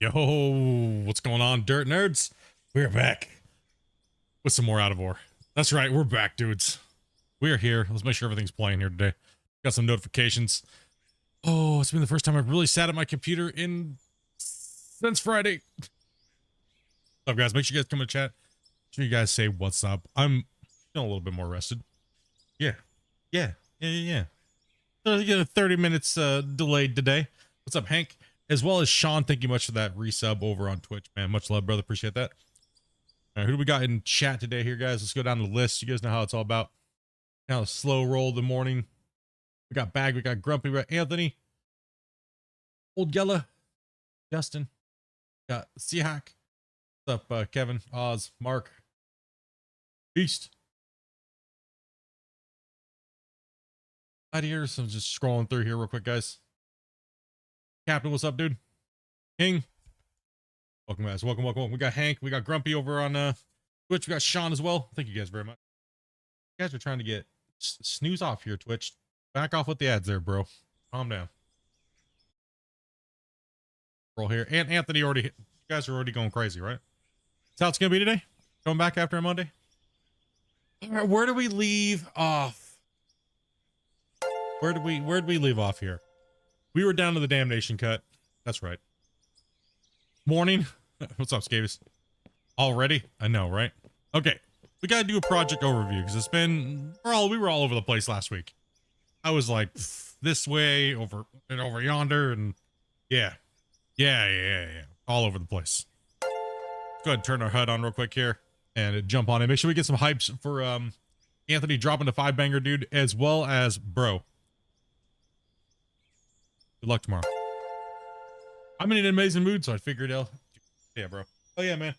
Yo, what's going on, dirt nerds? We're back with some more Out of Ore. That's right, we're back, dudes. We are here. Let's make sure everything's playing here today. Got some notifications. Oh, it's been the first time I've really sat at my computer since Friday. What's up, guys? Make sure you guys come in the chat. Make sure you guys say what's up. I'm feeling a little bit more rested. Yeah. So you get a 30 minutes delayed today. What's up, Hank? As well as Sean, thank you much for that resub over on Twitch, man. Much love, brother. Appreciate that. All right, who do we got in chat today here, guys? Let's go down the list. You guys know how it's all about. Kind of slow roll the morning. We got Bag, we got Grumpy, we got Anthony, Old Yella, Justin, got Seahawk. What's up, Kevin, Oz, Mark, Beast. Out here, so I'm just scrolling through here real quick, guys. Captain, what's up, dude? King, welcome, guys. Welcome. We got Hank, we got Grumpy over on Twitch. We got Sean as well. Thank you guys very much. You guys are trying to get snooze off here, Twitch. Back off with the ads there, bro. Calm down. Roll here. And Anthony already, you guys are already going crazy, right? That's how it's gonna be today. Going back after a Monday. All right, where do we leave off? Where did we leave off here? We were down to the damnation cut. That's right. Morning. What's up, Scabies? Already? I know, right? Okay. We gotta do a project overview because it's been we were all over the place last week. I was like this way over and over yonder, and yeah. All over the place. Let's go ahead and turn our HUD on real quick here and jump on it. Make sure we get some hypes for Anthony dropping the 5-banger, dude, as well as bro. Good luck tomorrow. I'm in an amazing mood, so I figured yeah, bro. Oh yeah, man.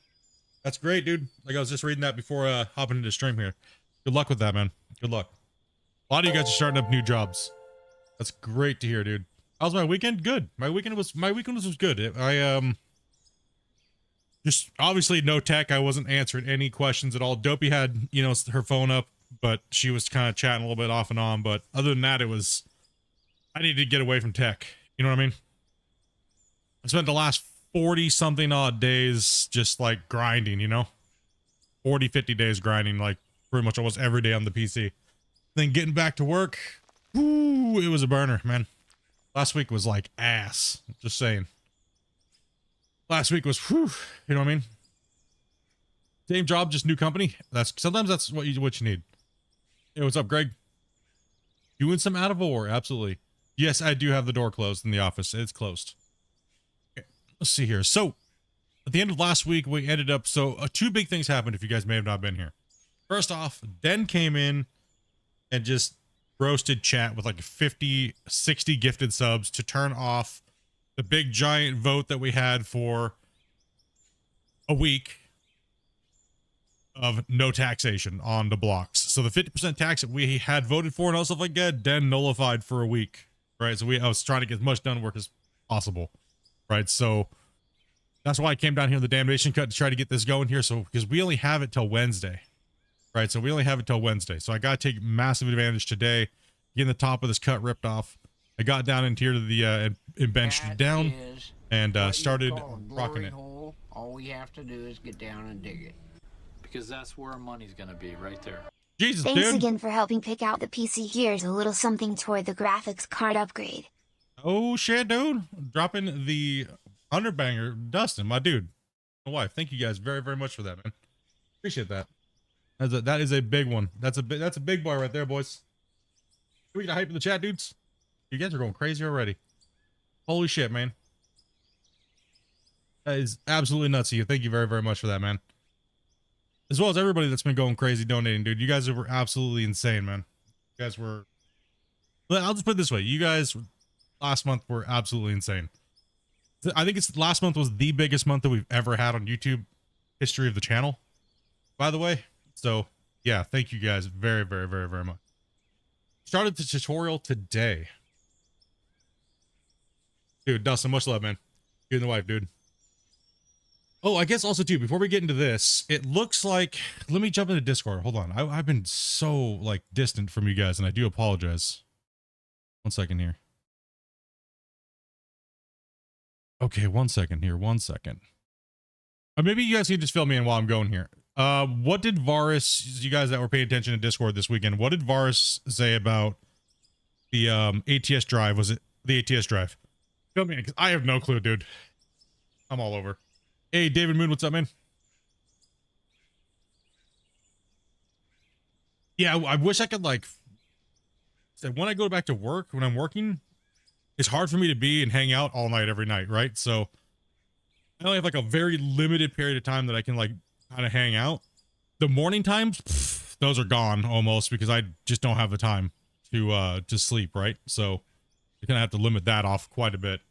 That's great, dude. Like I was just reading that before hopping into the stream here. Good luck with that, man. Good luck. A lot of you guys are starting up new jobs. That's great to hear, dude. How's my weekend? Good. My weekend was good. I just obviously no tech. I wasn't answering any questions at all. Dopey had, you know, her phone up, but she was kind of chatting a little bit off and on. But other than that, I needed to get away from tech. You know what I mean? I spent the last 40 something odd days just like grinding, you know, 40, 50 days grinding, like pretty much almost every day on the PC. Then getting back to work. Ooh, it was a burner, man. Last week was like ass. Just saying. Last week was, whew, you know what I mean? Same job, just new company. Sometimes that's what you need. Hey, what's up, Greg? Doing some Out of Ore, absolutely. Yes, I do have the door closed in the office. It's closed. Okay, let's see here. So, at the end of last week, we ended up, two big things happened if you guys may have not been here. First off, Den came in and just roasted chat with like 50, 60 gifted subs to turn off the big giant vote that we had for a week of no taxation on the blocks. So the 50% tax that we had voted for and all stuff like that, Den nullified for a week, right? So I was trying to get as much done work as possible, right? So that's why I came down here in the damnation cut to try to get this going here. So because we only have it till Wednesday, right? So we only have it till Wednesday. So I got to take massive advantage today, getting the top of this cut ripped off. I got down into here to the and benched it down and started rocking it. Hole. All we have to do is get down and dig it. Because that's where our money's gonna be, right there. Jesus, Thanks dude. again for helping pick out the PC. Here's a little something toward the graphics card upgrade. Oh shit, dude. Dropping the underbanger, Dustin, my dude. My wife. Thank you guys very, very much for that, man. Appreciate that. That is a big one. That's a big boy right there, boys. We got hype in the chat, dudes. You guys are going crazy already. Holy shit, man. That is absolutely nuts of you. Thank you very, very much for that, man. As well as everybody that's been going crazy donating, dude. You guys were absolutely insane, man. You guys were... I'll just put it this way. You guys last month were absolutely insane. I think last month was the biggest month that we've ever had on YouTube history of the channel, by the way. So, yeah, thank you guys very, very, very, very much. Started the tutorial today. Dude, Dustin, much love, man. You and the wife, dude. Oh, I guess also, too, before we get into this, it looks like... Let me jump into Discord. Hold on. I've been so, like, distant from you guys, and I do apologize. 1 second here. Okay, 1 second here. 1 second. Maybe you guys can just fill me in while I'm going here. What did Varus, you guys that were paying attention to Discord this weekend, what did Varus say about the ATS drive? Was it the ATS drive? Fill me in, because I have no clue, dude. I'm all over. Hey, David Moon, what's up, man? Yeah, I wish I could, like, when I go back to work, when I'm working, it's hard for me to be and hang out all night every night, right? So I only have like a very limited period of time that I can like kind of hang out. The morning times, those are gone almost, because I just don't have the time to sleep, right? So you're gonna have to limit that off quite a bit.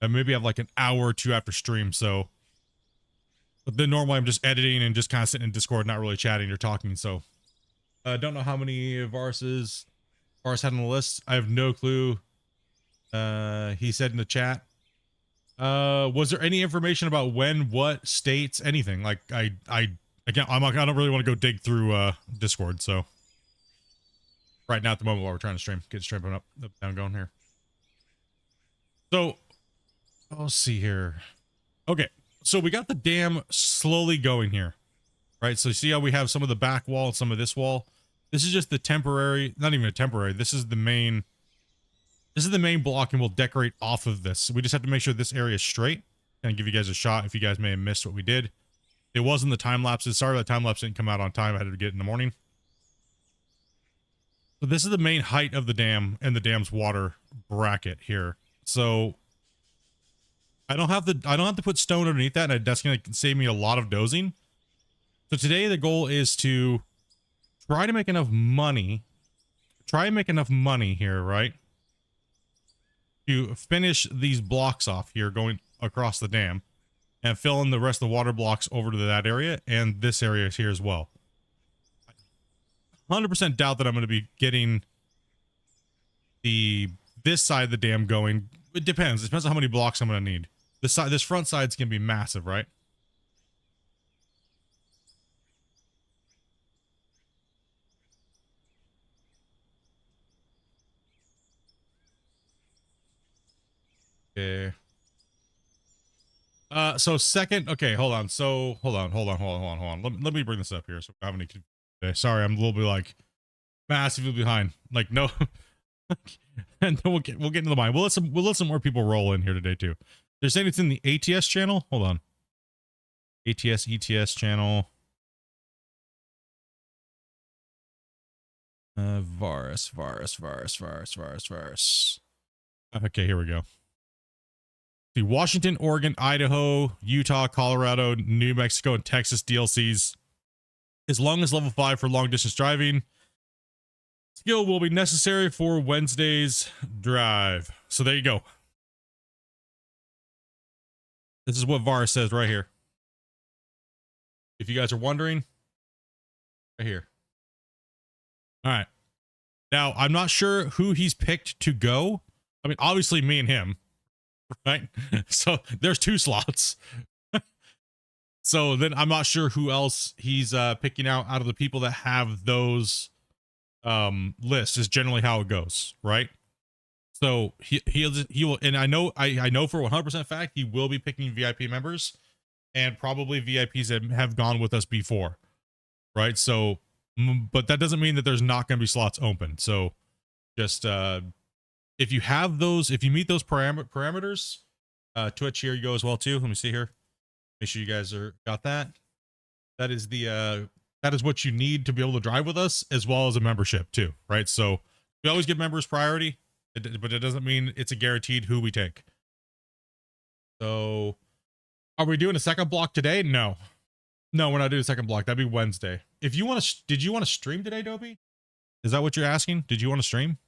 And maybe have like an hour or two after stream. So, but then normally I'm just editing and just kind of sitting in Discord, not really chatting or talking. So I don't know how many Varus had on the list. I have no clue. He said in the chat. Was there any information about when, what states, anything? Like again, I don't really want to go dig through Discord. So right now at the moment while we're trying to stream, get streaming up down going here. So let's see here. Okay, so we got the dam slowly going here, right? So you see how we have some of the back wall and some of this wall. This is just the temporary, not even a temporary. This is the main block, and we'll decorate off of this. So we just have to make sure this area is straight and give you guys a shot if you guys may have missed what we did. It wasn't the time lapses. Sorry that time lapse didn't come out on time. I had to get it in the morning. So this is the main height of the dam and the dam's water bracket here. So I don't have to put stone underneath that, and that's going to save me a lot of dozing. So today the goal is to try to make enough money. Try and make enough money here, right? To finish these blocks off here going across the dam and fill in the rest of the water blocks over to that area, and this area is here as well. 100% doubt that I'm going to be getting this side of the dam going. It depends. It depends on how many blocks I'm going to need. This front side's going to be massive, right? Okay. So second, okay, hold on. So hold on. Let me bring this up here. So I have any. Okay, sorry, I'm a little bit like massively behind. Like no, and then we'll get into the mine. We'll let some more people roll in here today too. They're saying it's in the ATS channel. Hold on. ETS channel. Varus. Okay, here we go. See, Washington, Oregon, Idaho, Utah, Colorado, New Mexico, and Texas DLCs. As long as level 5 for long distance driving. Skill will be necessary for Wednesday's drive. So there you go. This is what Varus says right here. If you guys are wondering, right here. All right. Now, I'm not sure who he's picked to go. I mean, obviously me and him, right? So there's 2 slots. So then I'm not sure who else he's picking out of the people that have those lists is generally how it goes, right? So he will, and I know for 100% fact he will be picking VIP members and probably VIPs that have gone with us before, right? So, but that doesn't mean that there's not going to be slots open. So just if you have those, if you meet those parameters, Twitch here you go as well too. Let me see here. Make sure you guys got that. That is what you need to be able to drive with us, as well as a membership too, right? So we always give members priority, but it doesn't mean it's a guaranteed who we take. So are we doing a second block today? No, we're not doing a second block. That'd be Wednesday. If you want to, did you want to stream today, Dobie? Is that what you're asking? Did you want to stream?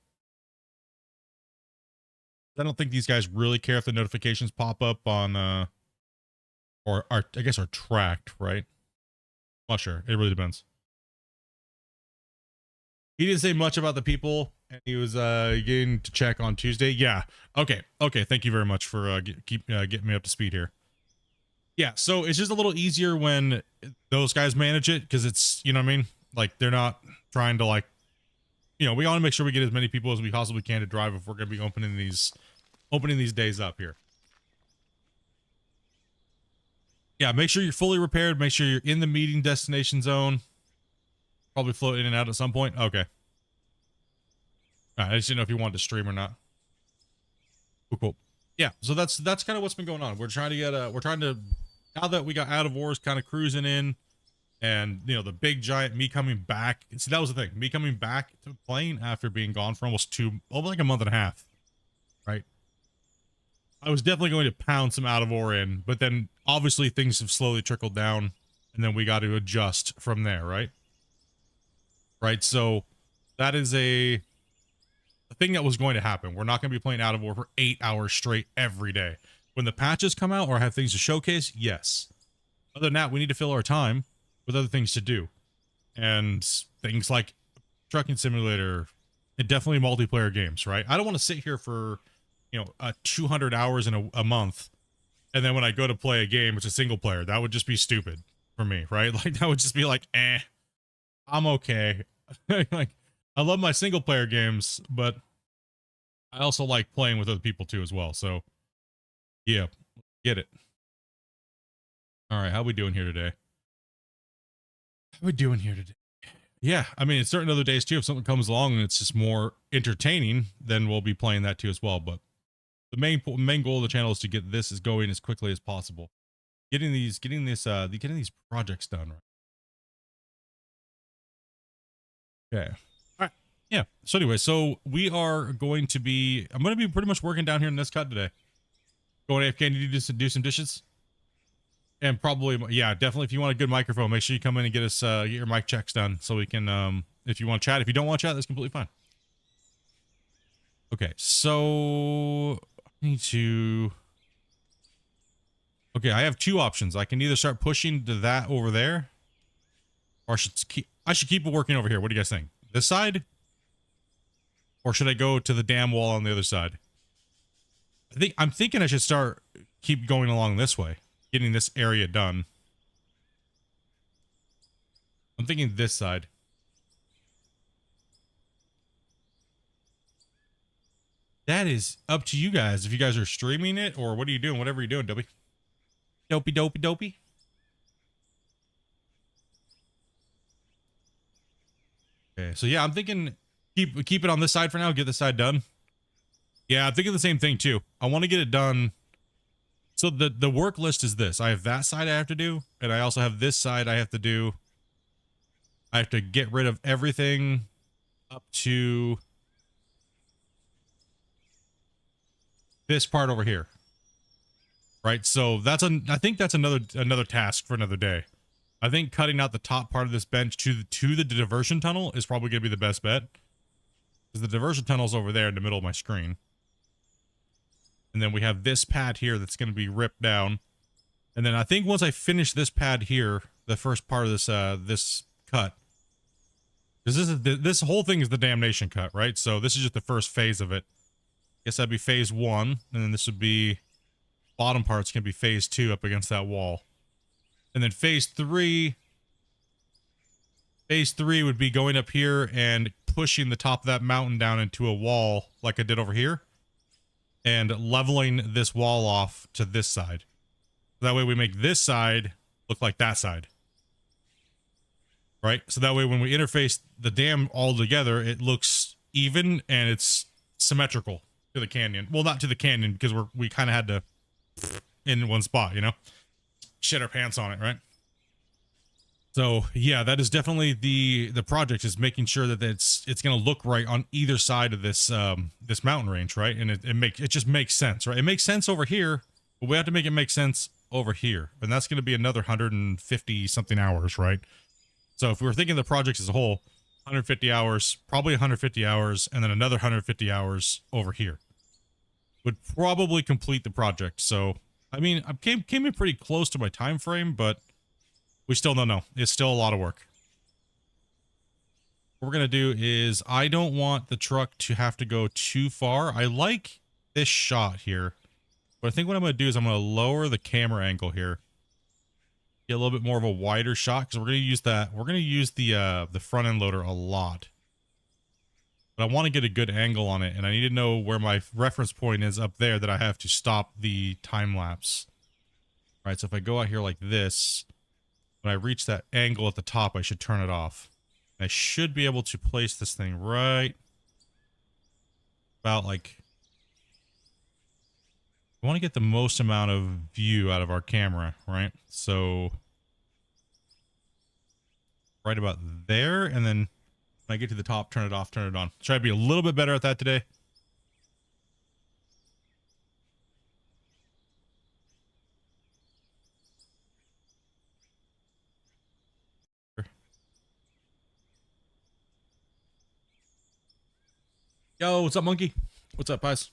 I don't think these guys really care if the notifications pop up on, or are, I guess, are tracked, right? I'm not sure. It really depends. He didn't say much about the people, and he was getting to check on Tuesday. Yeah. Okay. Thank you very much for getting me up to speed here. Yeah. So it's just a little easier when those guys manage it, because it's, you know what I mean? Like, they're not trying to, like, you know, we want to make sure we get as many people as we possibly can to drive if we're going to be opening these days up here. Yeah, make sure you're fully repaired. Make sure you're in the meeting destination zone. Probably float in and out at some point. Okay. All right, I just didn't know if you wanted to stream or not. Cool, cool. Yeah, so that's kind of what's been going on. We're trying to get now that we got out of wars kind of cruising in, and you know, the big giant me coming back. See, that was the thing. Me coming back to playing after being gone for almost like a month and a half. Right? I was definitely going to pound some out of war in, but then obviously things have slowly trickled down, and then we got to adjust from there, right? Right, so that is a thing that was going to happen. We're not going to be playing out of war for 8 hours straight every day. When the patches come out or have things to showcase, yes. Other than that, we need to fill our time with other things to do. And things like trucking simulator, and definitely multiplayer games, right? I don't want to sit here for, you know, 200 hours in a month, and then when I go to play a game, it's a single player. That would just be stupid for me, right? Like, that would just be like, I'm okay. Like, I love my single player games, but I also like playing with other people too as well. So yeah, get it. All right, how we doing here today? Yeah, I mean, it's certain other days too. If something comes along and it's just more entertaining, then we'll be playing that too as well. But the main goal of the channel is to get this going as quickly as possible. Getting these projects done, right? Okay. All right. Yeah. So anyway, so we are going to be, I'm going to be pretty much working down here in this cut today. Going AFK, need to do some dishes. And probably, yeah, definitely if you want a good microphone, make sure you come in and get us, get your mic checks done so we can, if you want to chat. If you don't want to chat, that's completely fine. Okay, so I need to, okay, I have two options. I can either start pushing to that over there, or I should keep working over here. What do you guys think? This side? Or should I go to the damn wall on the other side? I'm thinking I should keep going along this way, getting this area done. I'm thinking this side. That is up to you guys. If you guys are streaming it, or what are you doing? Whatever you're doing, Dopey. Dopey. Okay, so yeah, I'm thinking keep it on this side for now, get this side done. Yeah, I'm thinking the same thing too. I want to get it done. So the work list is this. I have that side I have to do, and I also have this side I have to do. I have to get rid of everything up to this part over here. Right? So I think that's another task for another day. I think cutting out the top part of this bench to the diversion tunnel is probably going to be the best bet. Because the diversion tunnel's over there in the middle of my screen. And then we have this pad here that's going to be ripped down. And then I think once I finish this pad here, the first part of this cut, because this whole thing is the damnation cut, right? So this is just the first phase of it. I guess that'd be phase 1, and then this would be bottom part's going to be phase 2 up against that wall. And then phase 3 would be going up here and pushing the top of that mountain down into a wall like I did over here, and leveling this wall off to this side. That way we make this side look like that side. Right? So that way when we interface the dam all together, it looks even and it's symmetrical to the canyon. Well, not to the canyon, because we kind of had to in one spot, you know? Shit our pants on it, right? So yeah, that is definitely the project, is making sure that it's going to look right on either side of this this mountain range, right? And it just makes sense, right? It makes sense over here, but we have to make it make sense over here, and that's going to be another 150 something hours, right? So if we were thinking the project as a whole, 150 hours, probably 150 hours, and then another 150 hours over here would probably complete the project. So I mean, I came in pretty close to my time frame, but we still don't know. It's still a lot of work. What we're going to do is, I don't want the truck to have to go too far. I like this shot here, but I think what I'm going to do is I'm going to lower the camera angle here. Get a little bit more of a wider shot, because we're going to use that. We're going to use the front end loader a lot. But I want to get a good angle on it, and I need to know where my reference point is up there that I have to stop the time lapse. All right, so if I go out here like this, when I reach that angle at the top, I should turn it off. I should be able to place this thing right about like, I want to get the most amount of view out of our camera, right? So right about there, and then when I get to the top, turn it off, turn it on. Try to be a little bit better at that today. Yo, what's up, monkey? What's up, guys?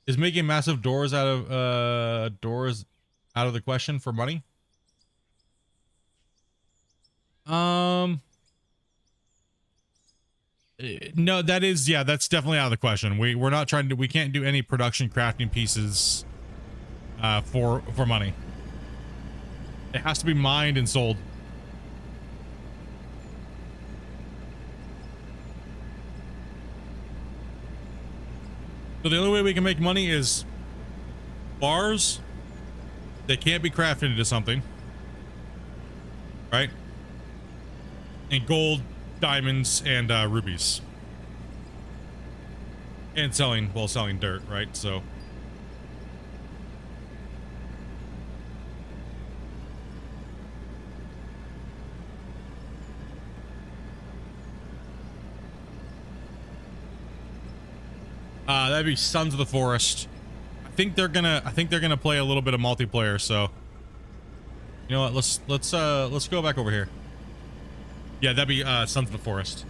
Is making massive doors out of the question for money? No, that is, yeah, that's definitely out of the question. We're not trying to, we can't do any production crafting pieces for money. It has to be mined and sold. So the only way we can make money is bars that can't be crafted into something, right? And gold, diamonds, and rubies. And selling dirt, right? So that'd be Sons of the Forest. I think they're gonna play a little bit of multiplayer, so you know what, let's go back over here. Yeah, that'd be Sons of the Forest.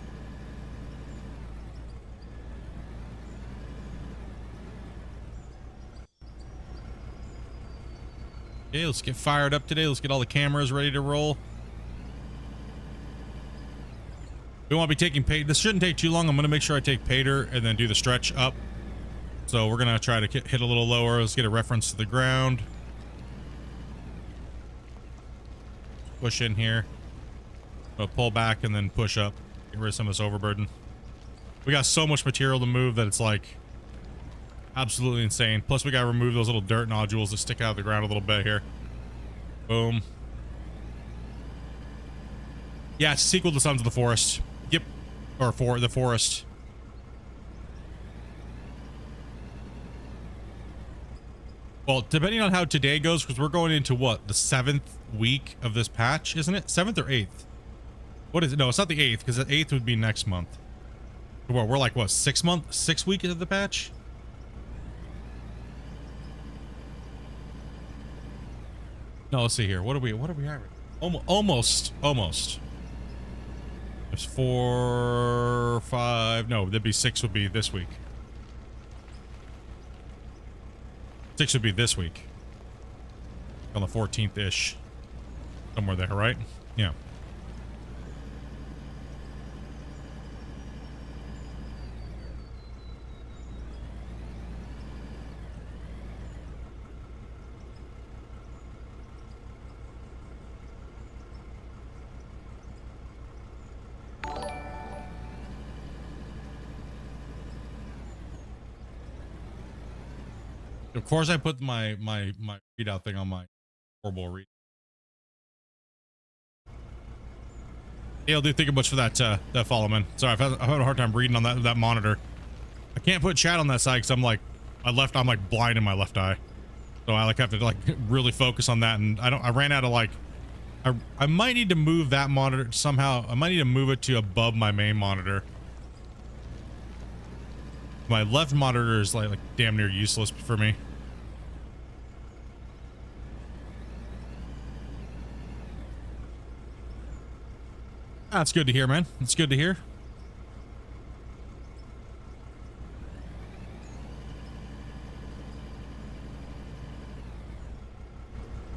Okay, let's get fired up today. Let's get all the cameras ready to roll. We want to be taking pay. This shouldn't take too long. I'm going to make sure I take Pater and then do the stretch up. So we're going to try to hit a little lower. Let's get a reference to the ground. Push in here. We'll pull back and then push up. Get rid of some of this overburden. We got so much material to move that it's like absolutely insane. Plus we got to remove those little dirt nodules that stick out of the ground a little bit here. Boom. Yeah, it's a sequel to Sons of the Forest. Yep. Or for the Forest. Well, depending on how today goes, because we're going into what, the 7th week of this patch, isn't it? 7th or 8th? What is it? No, it's not the 8th, because the 8th would be next month. Well, we're like, what, 6 weeks of the patch? No, let's see here. What are we having? Almost. There's 4, 5. No, that'd be 6 would be this week. 6 would be this week. On the 14th-ish. Somewhere there, right? Yeah. Of course, I put my readout thing on my horrible read. Hey, I'll do thank you much for that that follow, man. Sorry, I've had a hard time reading on that monitor. I can't put chat on that side because I'm like I'm like blind in my left eye, so I like have to like really focus on that. And I ran out of like I might need to move that monitor somehow. I might need to move it to above my main monitor. My left monitor is like damn near useless for me. That's good to hear, man. It's good to hear.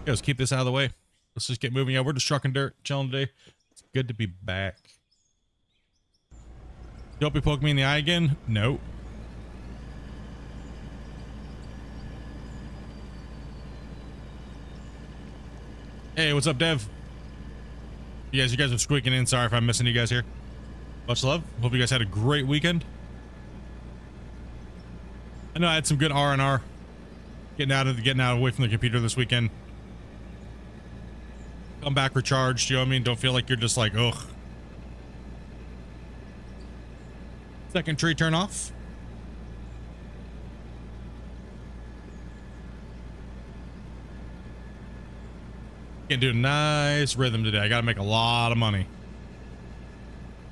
Yeah, let's keep this out of the way. Let's just get moving. Yeah, we're just trucking dirt, chilling today. It's good to be back. You hope you poke me in the eye again? No. Hey, what's up, Dev? You guys are squeaking in. Sorry if I'm missing you guys here. Much love. Hope you guys had a great weekend. I know I had some good R&R. Getting out away from the computer this weekend. Come back recharged, you know what I mean? Don't feel like you're just like, ugh. Second tree turn off. Can do a nice rhythm today. I gotta make a lot of money.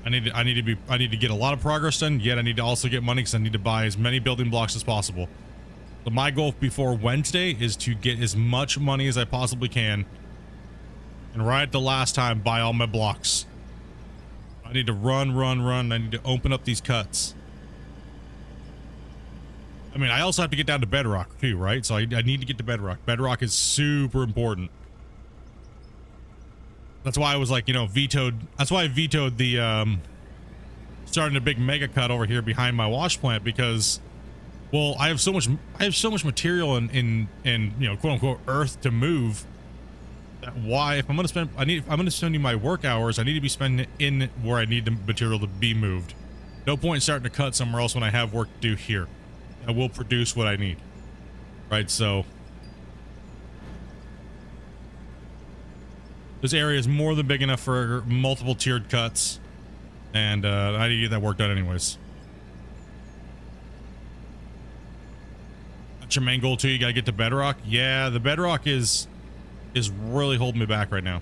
I need to get a lot of progress done, yet I need to also get money because I need to buy as many building blocks as possible. So my goal before Wednesday is to get as much money as I possibly can, and right at the last time buy all my blocks. I need to run. I need to open up these cuts. I mean, I also have to get down to bedrock too, right? So I need to get to bedrock. Bedrock is super important. That's why I was like, you know, that's why I vetoed the starting a big mega cut over here behind my wash plant, because, well, I have so much material in you know, quote unquote earth to move, that why, if I'm gonna spend my work hours, I need to be spending it in where I need the material to be moved. No point in starting to cut somewhere else when I have work to do here. I will produce what I need, right? So this area is more than big enough for multiple tiered cuts, and I need to get that work done anyways. That's your main goal too. You gotta get to bedrock. Yeah, the bedrock is really holding me back right now.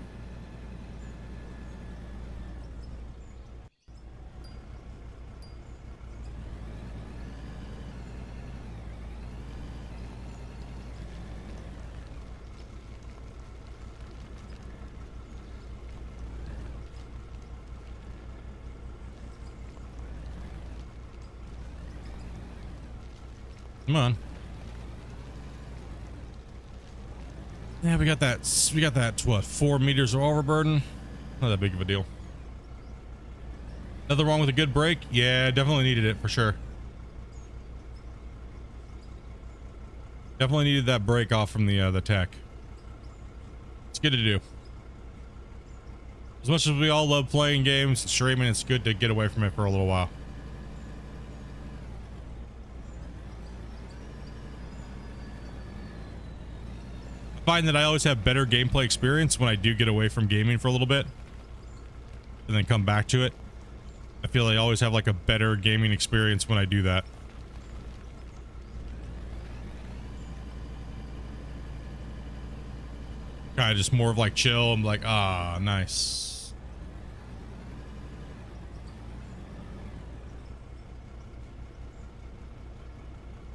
Come on. Yeah, we got that, what, 4 meters of overburden? Not that big of a deal. Nothing wrong with a good break? Yeah, definitely needed it for sure. Definitely needed that break off from the tech. It's good to do. As much as we all love playing games and streaming, it's good to get away from it for a little while. Find that I always have better gameplay experience when I do get away from gaming for a little bit and then come back to it. I feel I always have like a better gaming experience when I do that. Kind of just more of like chill. I'm like, ah, nice.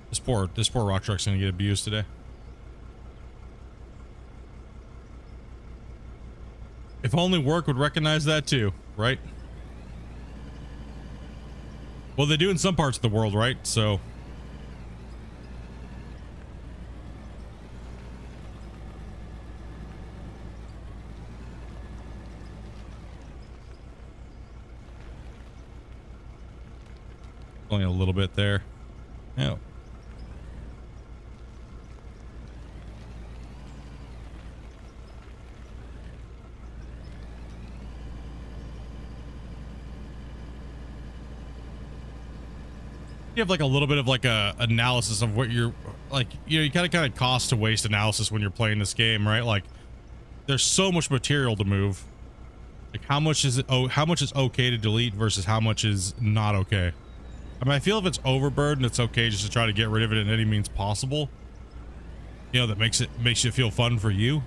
This poor rock truck's gonna get abused today. If only work would recognize that too, right? Well, they do in some parts of the world, right? So only a little bit there. Oh. You have like a little bit of like a analysis of what you're like, you know, you kind of cost to waste analysis when you're playing this game, right? Like there's so much material to move. Like how much is okay to delete versus how much is not okay? I mean, I feel if it's overburden, it's okay just to try to get rid of it in any means possible. You know, that makes it feel fun for you.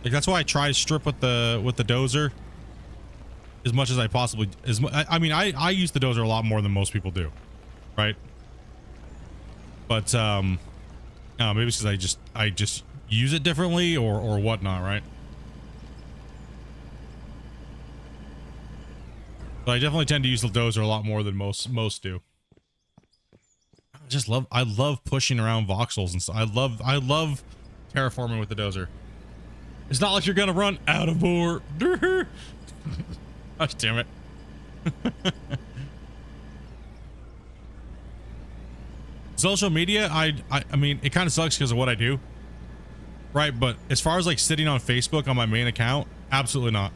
Like that's why I try to strip with the dozer as much as I possibly, I mean, I use the dozer a lot more than most people do, right? But maybe it's because I just use it differently or whatnot, right? But I definitely tend to use the dozer a lot more than most do. I love pushing around voxels and stuff. I love terraforming with the dozer. It's not like you're gonna run out of board. Gosh damn it. Social media, I mean, it kind of sucks because of what I do, right? But as far as like sitting on Facebook on my main account, absolutely not.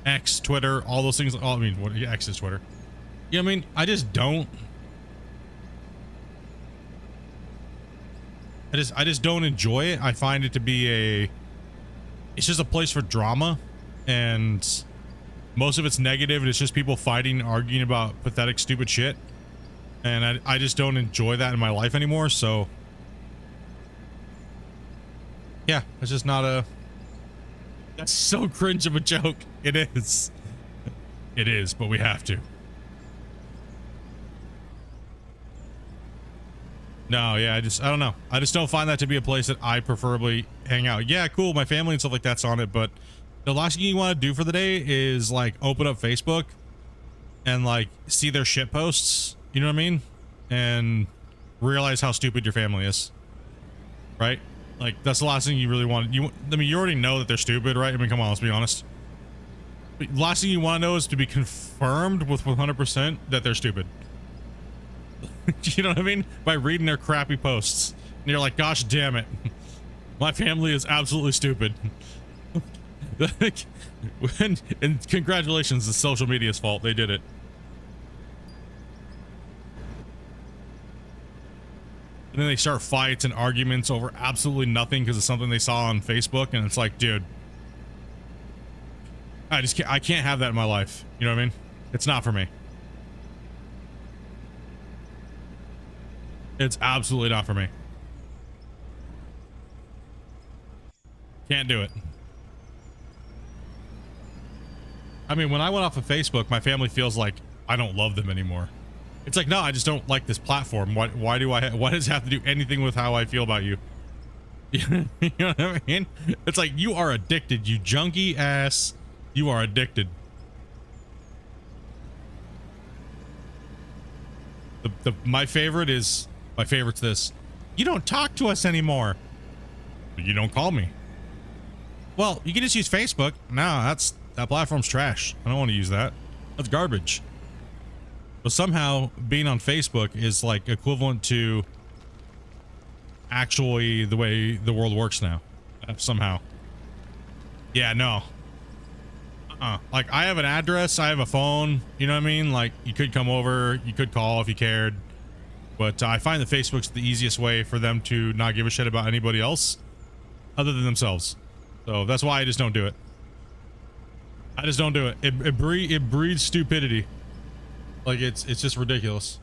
X, Twitter, all those things. Oh, I mean, X is Twitter. You know what I mean? I just don't. I just don't enjoy it. I find it to be it's just a place for drama, and most of it's negative, and it's just people fighting, arguing about pathetic, stupid shit. And I just don't enjoy that in my life anymore. So yeah, it's just not that's so cringe of a joke. It is. It is, but we have to. No, yeah, I don't know. I just don't find that to be a place that I preferably hang out. Yeah, cool, my family and stuff like that's on it, but the last thing you want to do for the day is like open up Facebook and like see their shit posts, you know what I mean? And realize how stupid your family is. Right? Like that's the last thing you really want. I mean, you already know that they're stupid, right? I mean, come on, let's be honest. The last thing you want to know is to be confirmed with 100% that they're stupid. You know what I mean? By reading their crappy posts. And you're like, gosh damn it. My family is absolutely stupid. And congratulations, it's social media's fault. They did it. And then they start fights and arguments over absolutely nothing because of something they saw on Facebook. And it's like, dude, I can't have that in my life. You know what I mean? It's not for me. It's absolutely not for me. Can't do it. I mean, when I went off of Facebook, my family feels like I don't love them anymore. It's like, no, I just don't like this platform. Why does it have to do anything with how I feel about you? You know what I mean? It's like, you are addicted, you junkie ass. You are addicted. My favorite's this. You don't talk to us anymore. You don't call me. Well, you can just use Facebook. No, that platform's trash. I don't want to use that. That's garbage. But somehow being on Facebook is like equivalent to actually the way the world works now. Somehow. Yeah, no. Like I have an address, I have a phone, you know what I mean? Like you could come over, you could call if you cared. But I find that Facebook's the easiest way for them to not give a shit about anybody else other than themselves. So that's why I just don't do it. I just don't do it. It breeds stupidity. Like it's just ridiculous.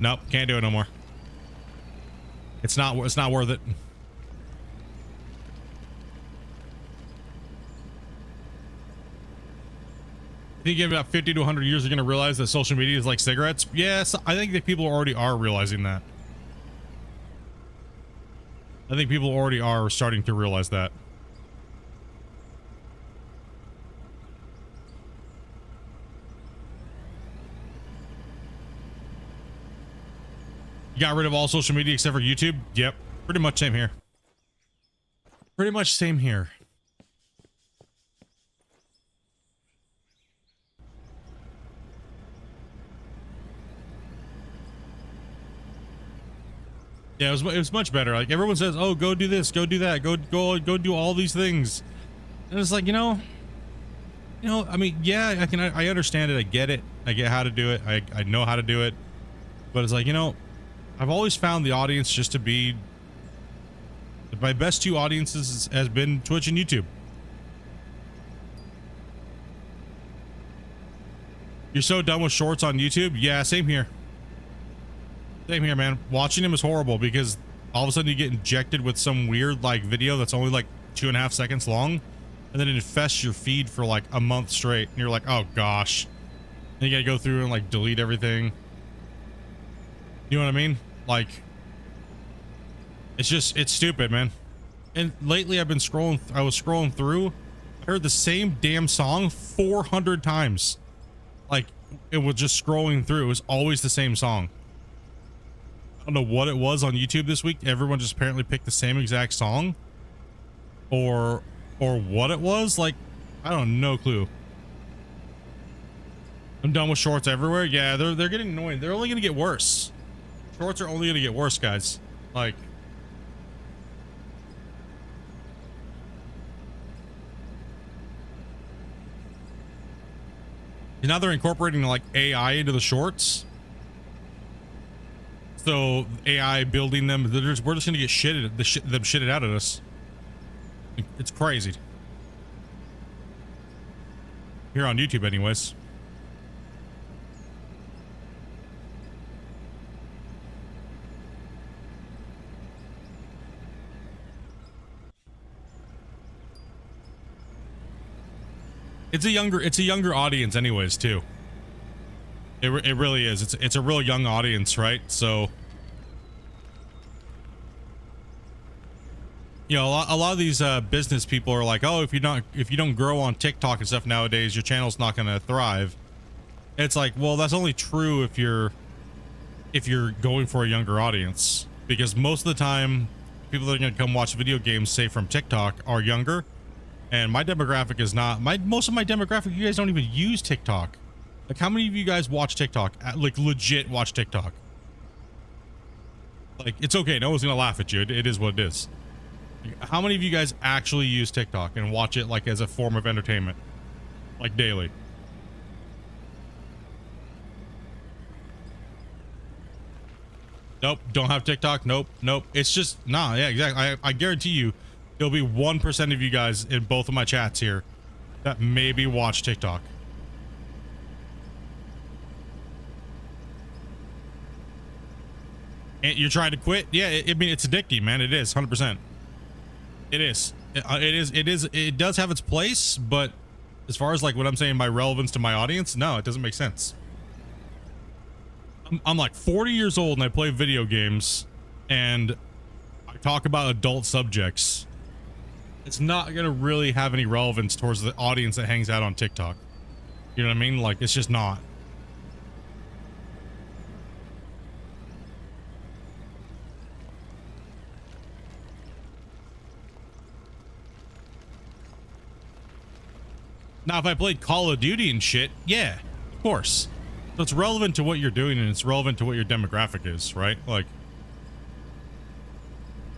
Nope, can't do it no more. It's not worth it. I think in about 50 to 100 years, you're going to realize that social media is like cigarettes. Yes, I think that people already are realizing that. I think people already are starting to realize that. You got rid of all social media except for YouTube? Yep. Pretty much same here. Pretty much same here. Yeah, it was much better. Like everyone says, "Oh, go do this, go do that, go do all these things," and it's like, you know. I mean, yeah, I understand it, I get it, I get how to do it, I know how to do it, but it's like, you know, I've always found the audience just to be my best two audiences has been Twitch and YouTube. You're so done with shorts on YouTube? Yeah, same here. Same here, man. Watching them is horrible because all of a sudden you get injected with some weird like video that's only like 2.5 seconds long, and then it infests your feed for like a month straight, and you're like, oh gosh. And you gotta go through and like delete everything. You know what I mean? Like, it's stupid, man. And lately I was scrolling through, I heard the same damn song 400 times. Like, it was just scrolling through, it was always the same song. I don't know what it was on YouTube this week. Everyone just apparently picked the same exact song, or what it was. Like, I don't know, no clue. I'm done with shorts everywhere. Yeah, they're getting annoying. They're only gonna get worse. Shorts are only gonna get worse, guys. Like, And now they're incorporating like AI into the shorts. So AI building them, we're just gonna get them shitted out at us. It's crazy. Here on YouTube anyways. It's a younger audience anyways too. It really is. It's a real young audience, right? So, you know, a lot of these business people are like, oh, if you don't grow on TikTok and stuff nowadays, your channel's not gonna thrive. It's like, well, that's only true if you're going for a younger audience, because most of the time people that are gonna come watch video games, say from TikTok, are younger, and my demographic is not. Most of my demographic, you guys don't even use TikTok. Like, how many of you guys watch TikTok? Like, legit watch TikTok? Like, it's okay. No one's gonna laugh at you. It is what it is. How many of you guys actually use TikTok and watch it like as a form of entertainment, like daily? Nope. Don't have TikTok. Nope. It's just nah. Yeah, exactly. I guarantee you, there'll be 1% of you guys in both of my chats here that maybe watch TikTok. And you're trying to quit? Yeah, I mean, it's addicting, man. It is 100%. It is. It does have its place, but as far as like what I'm saying, my relevance to my audience, no, it doesn't make sense. I'm like 40 years old and I play video games and I talk about adult subjects. It's not gonna really have any relevance towards the audience that hangs out on TikTok. You know what I mean? Like, it's just not. Now, if I played Call of Duty and shit, yeah, of course. So it's relevant to what you're doing and it's relevant to what your demographic is, right? Like,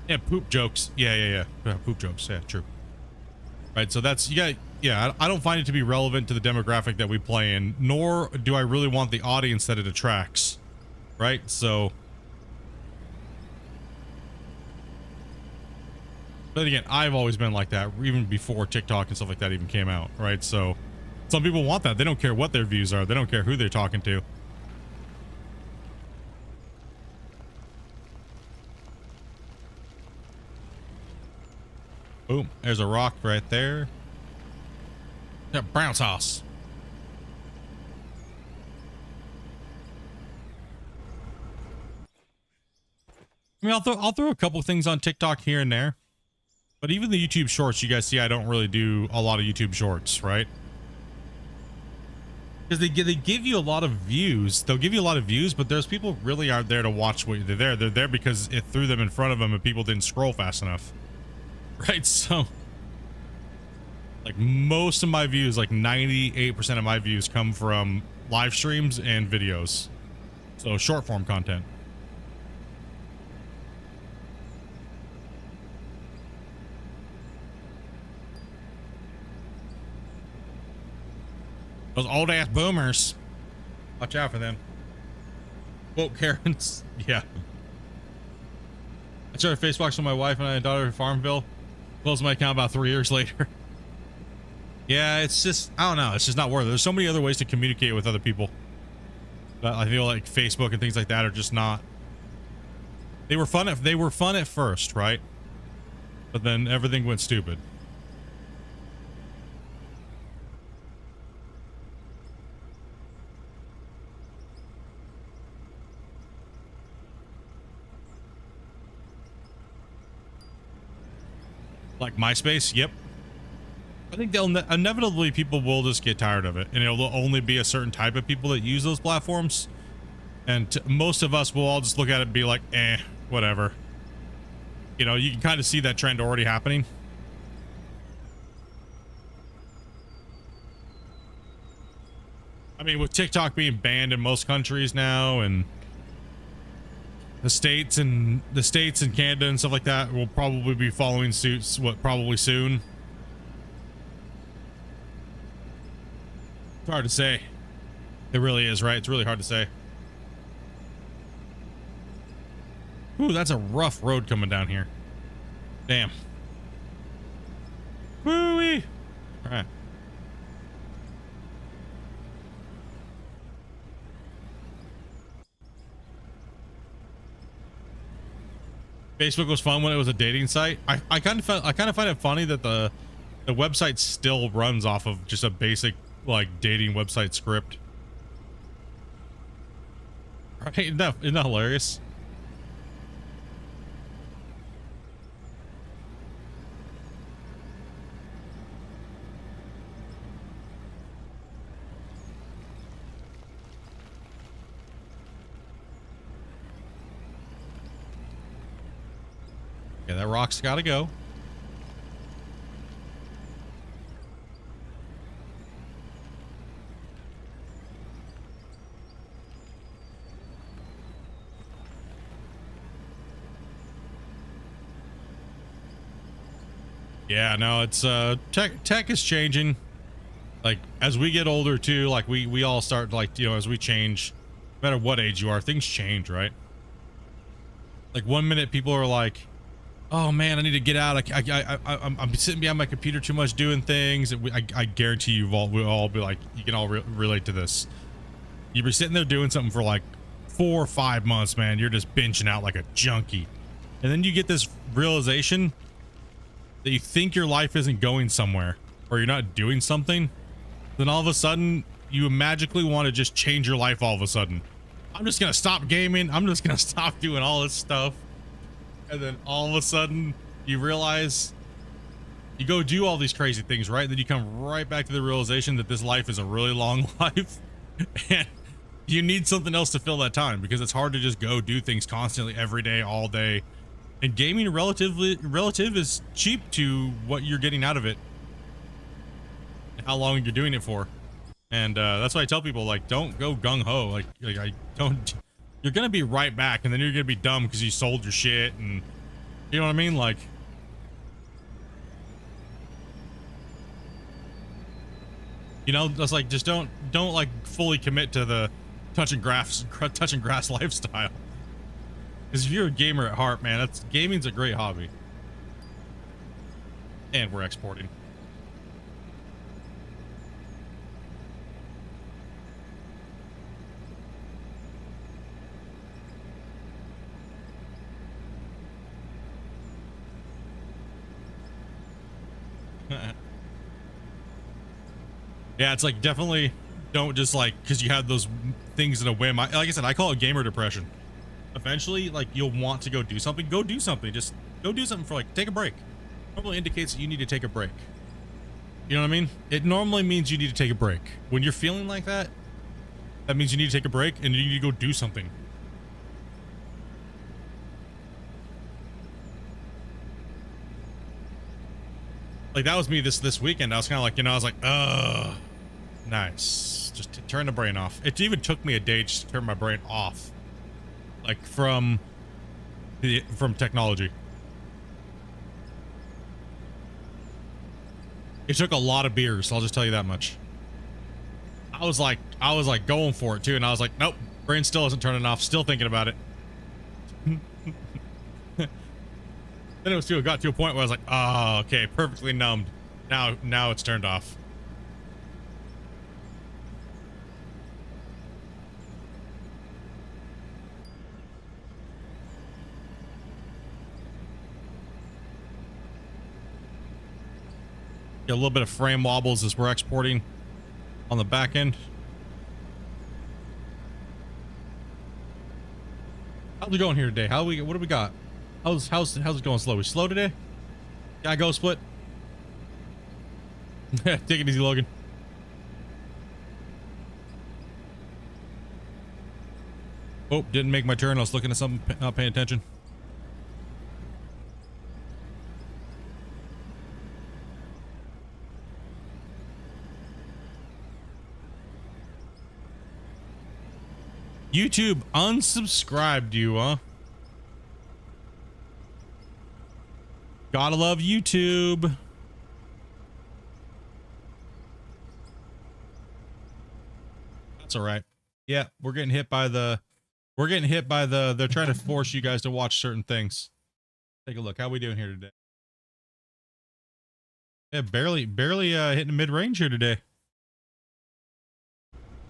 yeah, poop jokes. Yeah, poop jokes. Yeah, true. Right, so that's, yeah, I don't find it to be relevant to the demographic that we play in, nor do I really want the audience that it attracts, right? So, but again, I've always been like that, even before TikTok and stuff like that even came out, right? So some people want that. They don't care what their views are. They don't care who they're talking to. Boom. There's a rock right there. Yeah, brown sauce. I mean, I'll throw a couple things on TikTok here and there. But even the YouTube shorts, you guys see I don't really do a lot of YouTube shorts, right? Because they give you a lot of views. They'll give you a lot of views, but there's people who really aren't there to watch what they're there. They're there because it threw them in front of them and people didn't scroll fast enough. Right? So, like, most of my views, like 98% of my views come from live streams and videos. So, short form content. Those old ass boomers. Watch out for them. Quote Karens. Yeah. I started Facebooks with my wife and I had a daughter in Farmville. Closed my account about 3 years later. Yeah, it's just, I don't know. It's just not worth it. There's so many other ways to communicate with other people. But I feel like Facebook and things like that are just not. They were fun at first, right? But then everything went stupid. Like MySpace, yep. I think they'll inevitably people will just get tired of it, and it'll only be a certain type of people that use those platforms. And most of us will all just look at it and be like, whatever. You know, you can kind of see that trend already happening. I mean, with TikTok being banned in most countries now, and the states and Canada and stuff like that will probably be following suit. Probably soon. It's hard to say. It really is, right? It's really hard to say. Ooh, that's a rough road coming down here. Damn. Woo-wee. All right. Facebook was fun when it was a dating site. I kind of find it funny that the website still runs off of just a basic like dating website script. Right? Isn't that hilarious? Okay, that rock's gotta go. Yeah, no, it's tech is changing. Like as we get older too, like we all start like, you know, as we change, no matter what age you are, things change, right? Like 1 minute people are like, oh man, I need to get out. I'm sitting behind my computer too much doing things. I guarantee we'll all be like, you can all relate to this. You'll be sitting there doing something for like 4 or 5 months, man. You're just benching out like a junkie. And then you get this realization that you think your life isn't going somewhere or you're not doing something. Then all of a sudden you magically want to just change your life all of a sudden. I'm just going to stop gaming. I'm just going to stop doing all this stuff. And then all of a sudden you realize you go do all these crazy things, right? Then you come right back to the realization that this life is a really long life and you need something else to fill that time because it's hard to just go do things constantly every day, all day. And gaming relative is cheap to what you're getting out of it and how long you're doing it for. And that's why I tell people, like, don't go gung-ho. Like I don't, you're gonna be right back and then you're gonna be dumb because you sold your shit and you know what I mean? Like, you know, that's like, just don't like fully commit to the touching grass lifestyle. Because if you're a gamer at heart, man, gaming's a great hobby. And we're exporting. Yeah, it's like definitely don't just like because you had those things in a whim. Like I said, I call it gamer depression. Eventually, like you'll want to go do something. Go do something. Just go do something for like take a break. Normally indicates that you need to take a break. You know what I mean? It normally means you need to take a break. When you're feeling like that, that means you need to take a break and you need to go do something. Like that was me this weekend. I was kind of like, you know, I was like, oh, nice. Just to turn the brain off. It even took me a day just to turn my brain off. Like from technology. It took a lot of beers. I'll just tell you that much. I was like going for it too. And I was like, nope, brain still isn't turning off. Still thinking about it. Then it got to a point where I was like, oh, okay, perfectly numbed. Now it's turned off. Get a little bit of frame wobbles as we're exporting on the back end. How's it going here today? What do we got? How's it going slow? We slow today? Yeah, go split. Take it easy, Logan. Oh, didn't make my turn. I was looking at something, not paying attention. YouTube unsubscribed you, huh? Gotta love YouTube. It's all right. Yeah, we're getting hit by the they're trying to force you guys to watch certain things. Take a look. How we doing here today? Yeah, barely hitting mid-range here today.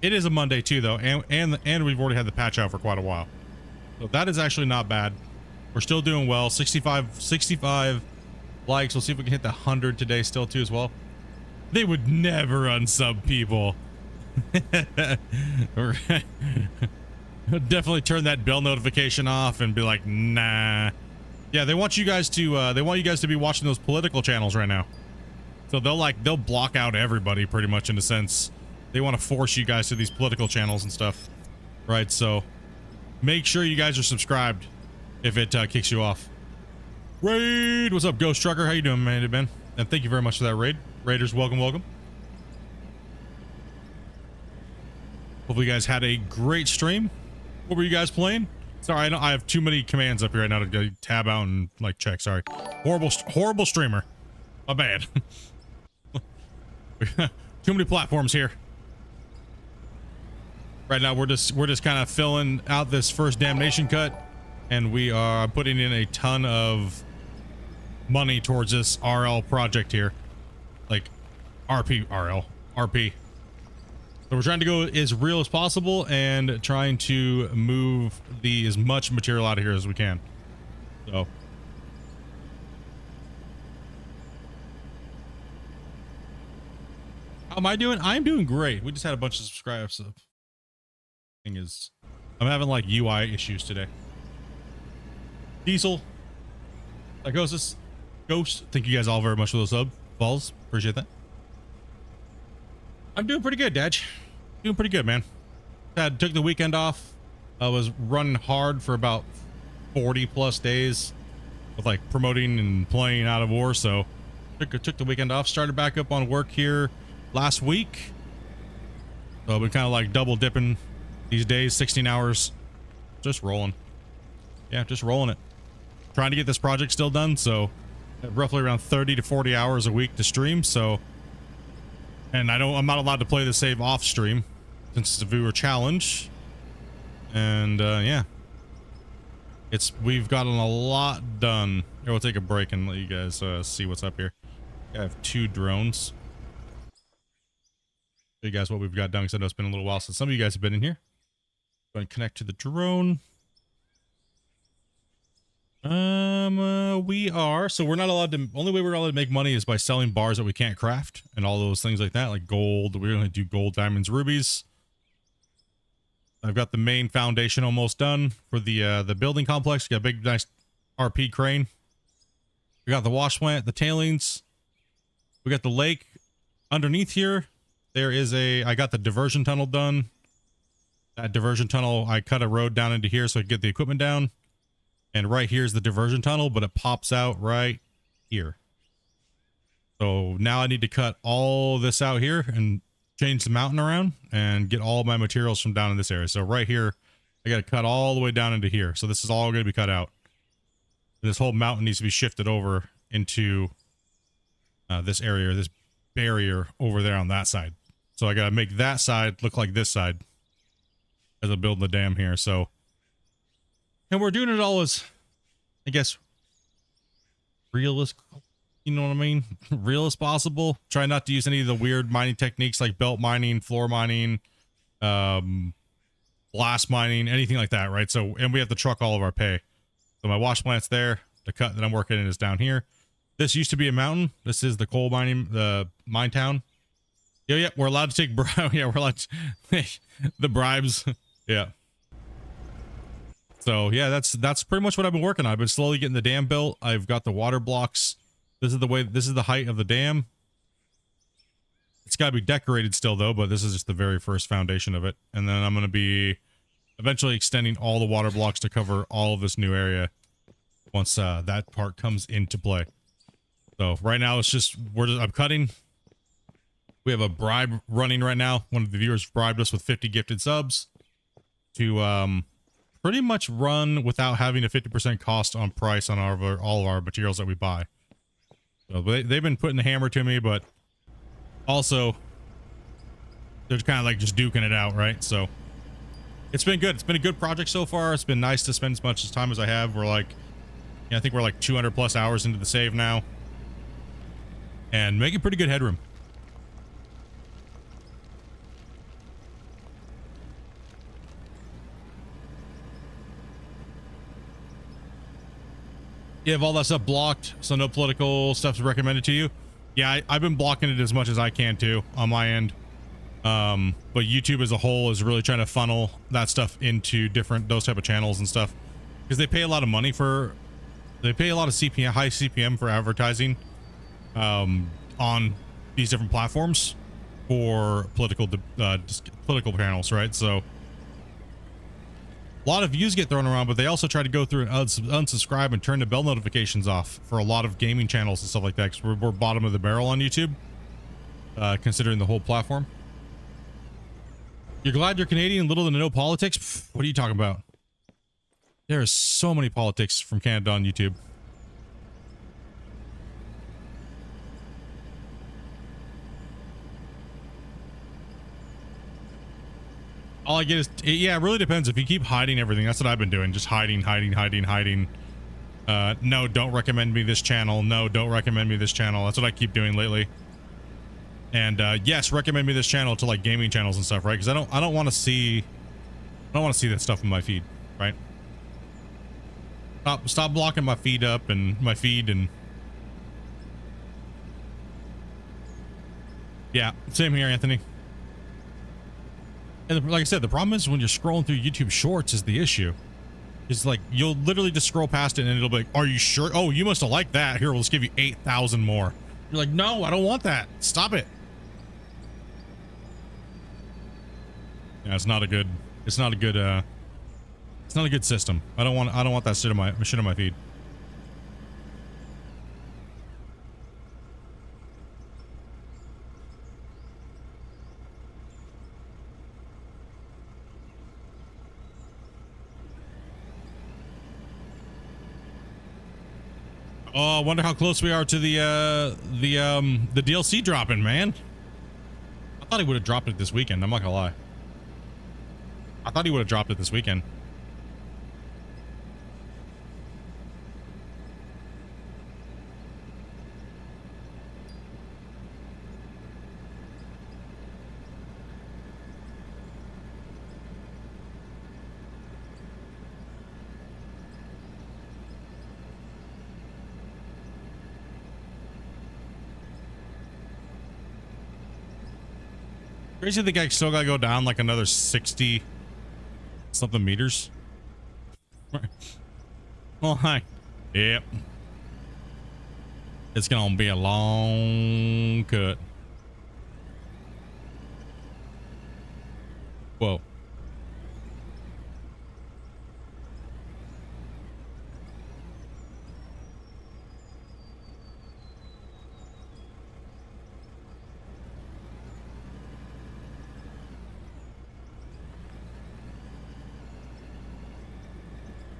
It is a Monday too though, and we've already had the patch out for quite a while. So that is actually not bad. We're still doing well. 65 likes. We'll see if we can hit the 100 today still too as well. They would never unsub people. Definitely turn that bell notification off and be like, nah. Yeah, they want you guys to be watching those political channels right now. So they'll block out everybody pretty much in a sense. They want to force you guys to these political channels and stuff. Right, so make sure you guys are subscribed if it kicks you off. Raid, what's up, Ghost Trucker? How you doing, man? And thank you very much for that raid. Raiders, welcome. Hopefully you guys had a great stream. What were you guys playing? Sorry, I have too many commands up here right now to go tab out and like check. Sorry. Horrible streamer. My bad. Too many platforms here. Right now we're just kind of filling out this first damnation cut, and we are putting in a ton of money towards this RL project here. Like RP. So we're trying to go as real as possible and trying to move as much material out of here as we can. So how am I doing? I'm doing great. We just had a bunch of subscribers. So thing is, I'm having like UI issues today. Diesel, Psychosis, Ghost, thank you guys all very much for those sub balls. Appreciate that. I'm doing pretty good, Dad. Doing pretty good, man. Took the weekend off. I was running hard for about 40 plus days with like promoting and playing out of war. So took the weekend off, started back up on work here last week. So I've been kind of like double dipping these days, 16 hours, just rolling. Yeah, just rolling it. Trying to get this project still done. So roughly around 30 to 40 hours a week to stream. So, and I'm not allowed to play the save off stream since it's a viewer challenge. And yeah, we've gotten a lot done. Here, we'll take a break and let you guys see what's up here. I have 2 drones. Show you guys what we've got done, because I know it's been a little while since some of you guys have been in here. Go and connect to the drone. We are, so we're not allowed to, only way we're allowed to make money is by selling bars that we can't craft and all those things like that, like gold. We're going to do gold, diamonds, rubies. I've got the main foundation almost done for the building complex. We got a big, nice RP crane. We got the wash plant, the tailings. We got the lake underneath here. There is I got the diversion tunnel done. That diversion tunnel, I cut a road down into here so I could get the equipment down. And right here's the diversion tunnel, but it pops out right here. So now I need to cut all this out here and change the mountain around and get all my materials from down in this area. So right here, I got to cut all the way down into here. So this is all going to be cut out. This whole mountain needs to be shifted over into this area, this barrier over there on that side. So I got to make that side look like this side as I'm building the dam here. So, and we're doing it all as, I guess, real as, you know what I mean? Real as possible. Try not to use any of the weird mining techniques like belt mining, floor mining, blast mining, anything like that, right? So, and we have to truck all of our pay. So my wash plant's there. The cut that I'm working in is down here. This used to be a mountain. This is the coal mining, the mine town. Yeah, we're allowed to take yeah, we're allowed to the bribes. Yeah. So yeah, that's pretty much what I've been working on. I've been slowly getting the dam built. I've got the water blocks. This is the height of the dam. It's got to be decorated still though, but this is just the very first foundation of it. And then I'm going to be eventually extending all the water blocks to cover all of this new area once that part comes into play. So right now it's just, I'm cutting. We have a bribe running right now. One of the viewers bribed us with 50 gifted subs to pretty much run without having a 50% cost on price on all of our materials that we buy. So they've been putting the hammer to me, but also they're kind of like just duking it out, right? So it's been good. It's been a good project so far. It's been nice to spend as much time as I have. We're like, yeah, I think we're like 200 plus hours into the save now, and making pretty good headroom. You have all that stuff blocked, so no political stuff's recommended to you. Yeah, I've been blocking it as much as I can too on my end. But YouTube as a whole is really trying to funnel that stuff into those type of channels and stuff, because they pay a lot of money they pay a lot of high CPM for advertising on these different platforms for political channels, right? So a lot of views get thrown around, but they also try to go through and unsubscribe and turn the bell notifications off for a lot of gaming channels and stuff like that, because we're bottom of the barrel on YouTube, considering the whole platform. You're glad you're Canadian, little to no politics? Pfft, what are you talking about? There is so many politics from Canada on YouTube. All I get is, yeah, it really depends. If you keep hiding everything, that's what I've been doing. Just hiding. No, don't recommend me this channel. No, don't recommend me this channel. That's what I keep doing lately. And yes, recommend me this channel to like gaming channels and stuff, right? Because I don't want to see that stuff in my feed, right? Stop blocking my feed up and my feed. And yeah, same here, Anthony. And like I said, the problem is when you're scrolling through YouTube Shorts is the issue. It's like you'll literally just scroll past it and it'll be like, are you sure? Oh, you must have liked that. Here, let's give you 8,000 more. You're like, no, I don't want that. Stop it. Yeah, it's not a good system. I don't want that shit on my feed. Oh, I wonder how close we are to the DLC dropping, man. I thought he would have dropped it this weekend. I'm not gonna lie. I thought he would have dropped it this weekend. Crazy the guy still gotta go down like another 60 something meters. Oh, hi. Yep. It's gonna be a long cut. Whoa.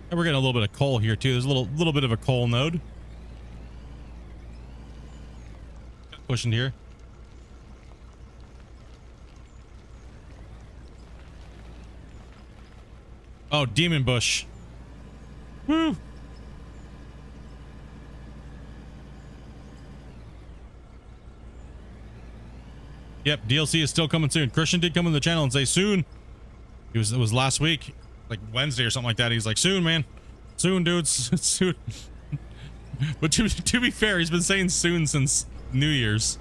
And we're getting a little bit of coal here too. There's a little bit of a coal node. Pushing here. Oh, Demon Bush. Woo. Yep, DLC is still coming soon. Christian did come in the channel and say soon. It was last week, like Wednesday or something like that. He's like, soon, man. Soon, dudes. Soon. But to be fair, he's been saying soon since New Year's.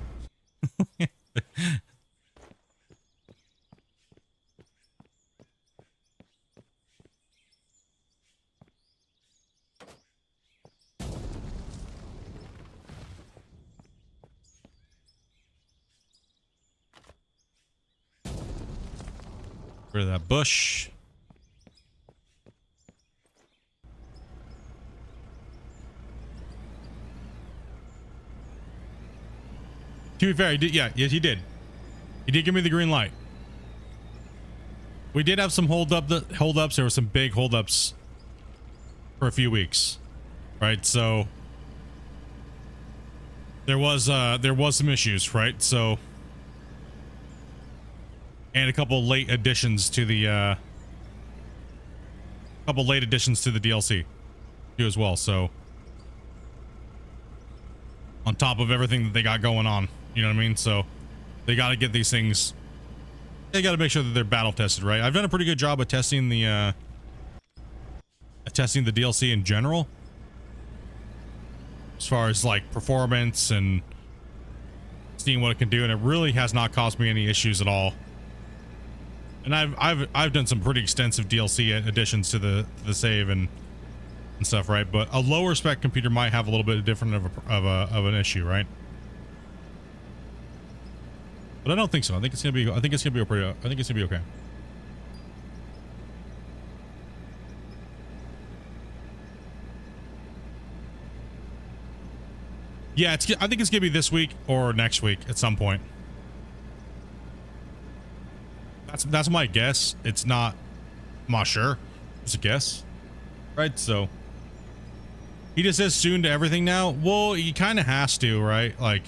Rid of that bush. To be fair, he did. Yeah, yes, he did. He did give me the green light. We did have some holdups. There were some big holdups for a few weeks, right? So there was some issues, right? So and a couple late additions to the DLC too as well. So on top of everything that they got going on, you know what I mean? So they got to get these things. They got to make sure that they're battle tested, right? I've done a pretty good job of testing the DLC in general, as far as like performance and seeing what it can do, and it really has not caused me any issues at all. And I've done some pretty extensive DLC additions to the save and stuff, right? But a lower spec computer might have a little bit different of an issue, right? But I don't think so. I think it's gonna be okay. Yeah, I think it's gonna be this week or next week at some point. That's my guess. I'm not sure. It's a guess, right? So he just says soon to everything now. Well, he kind of has to, right? Like,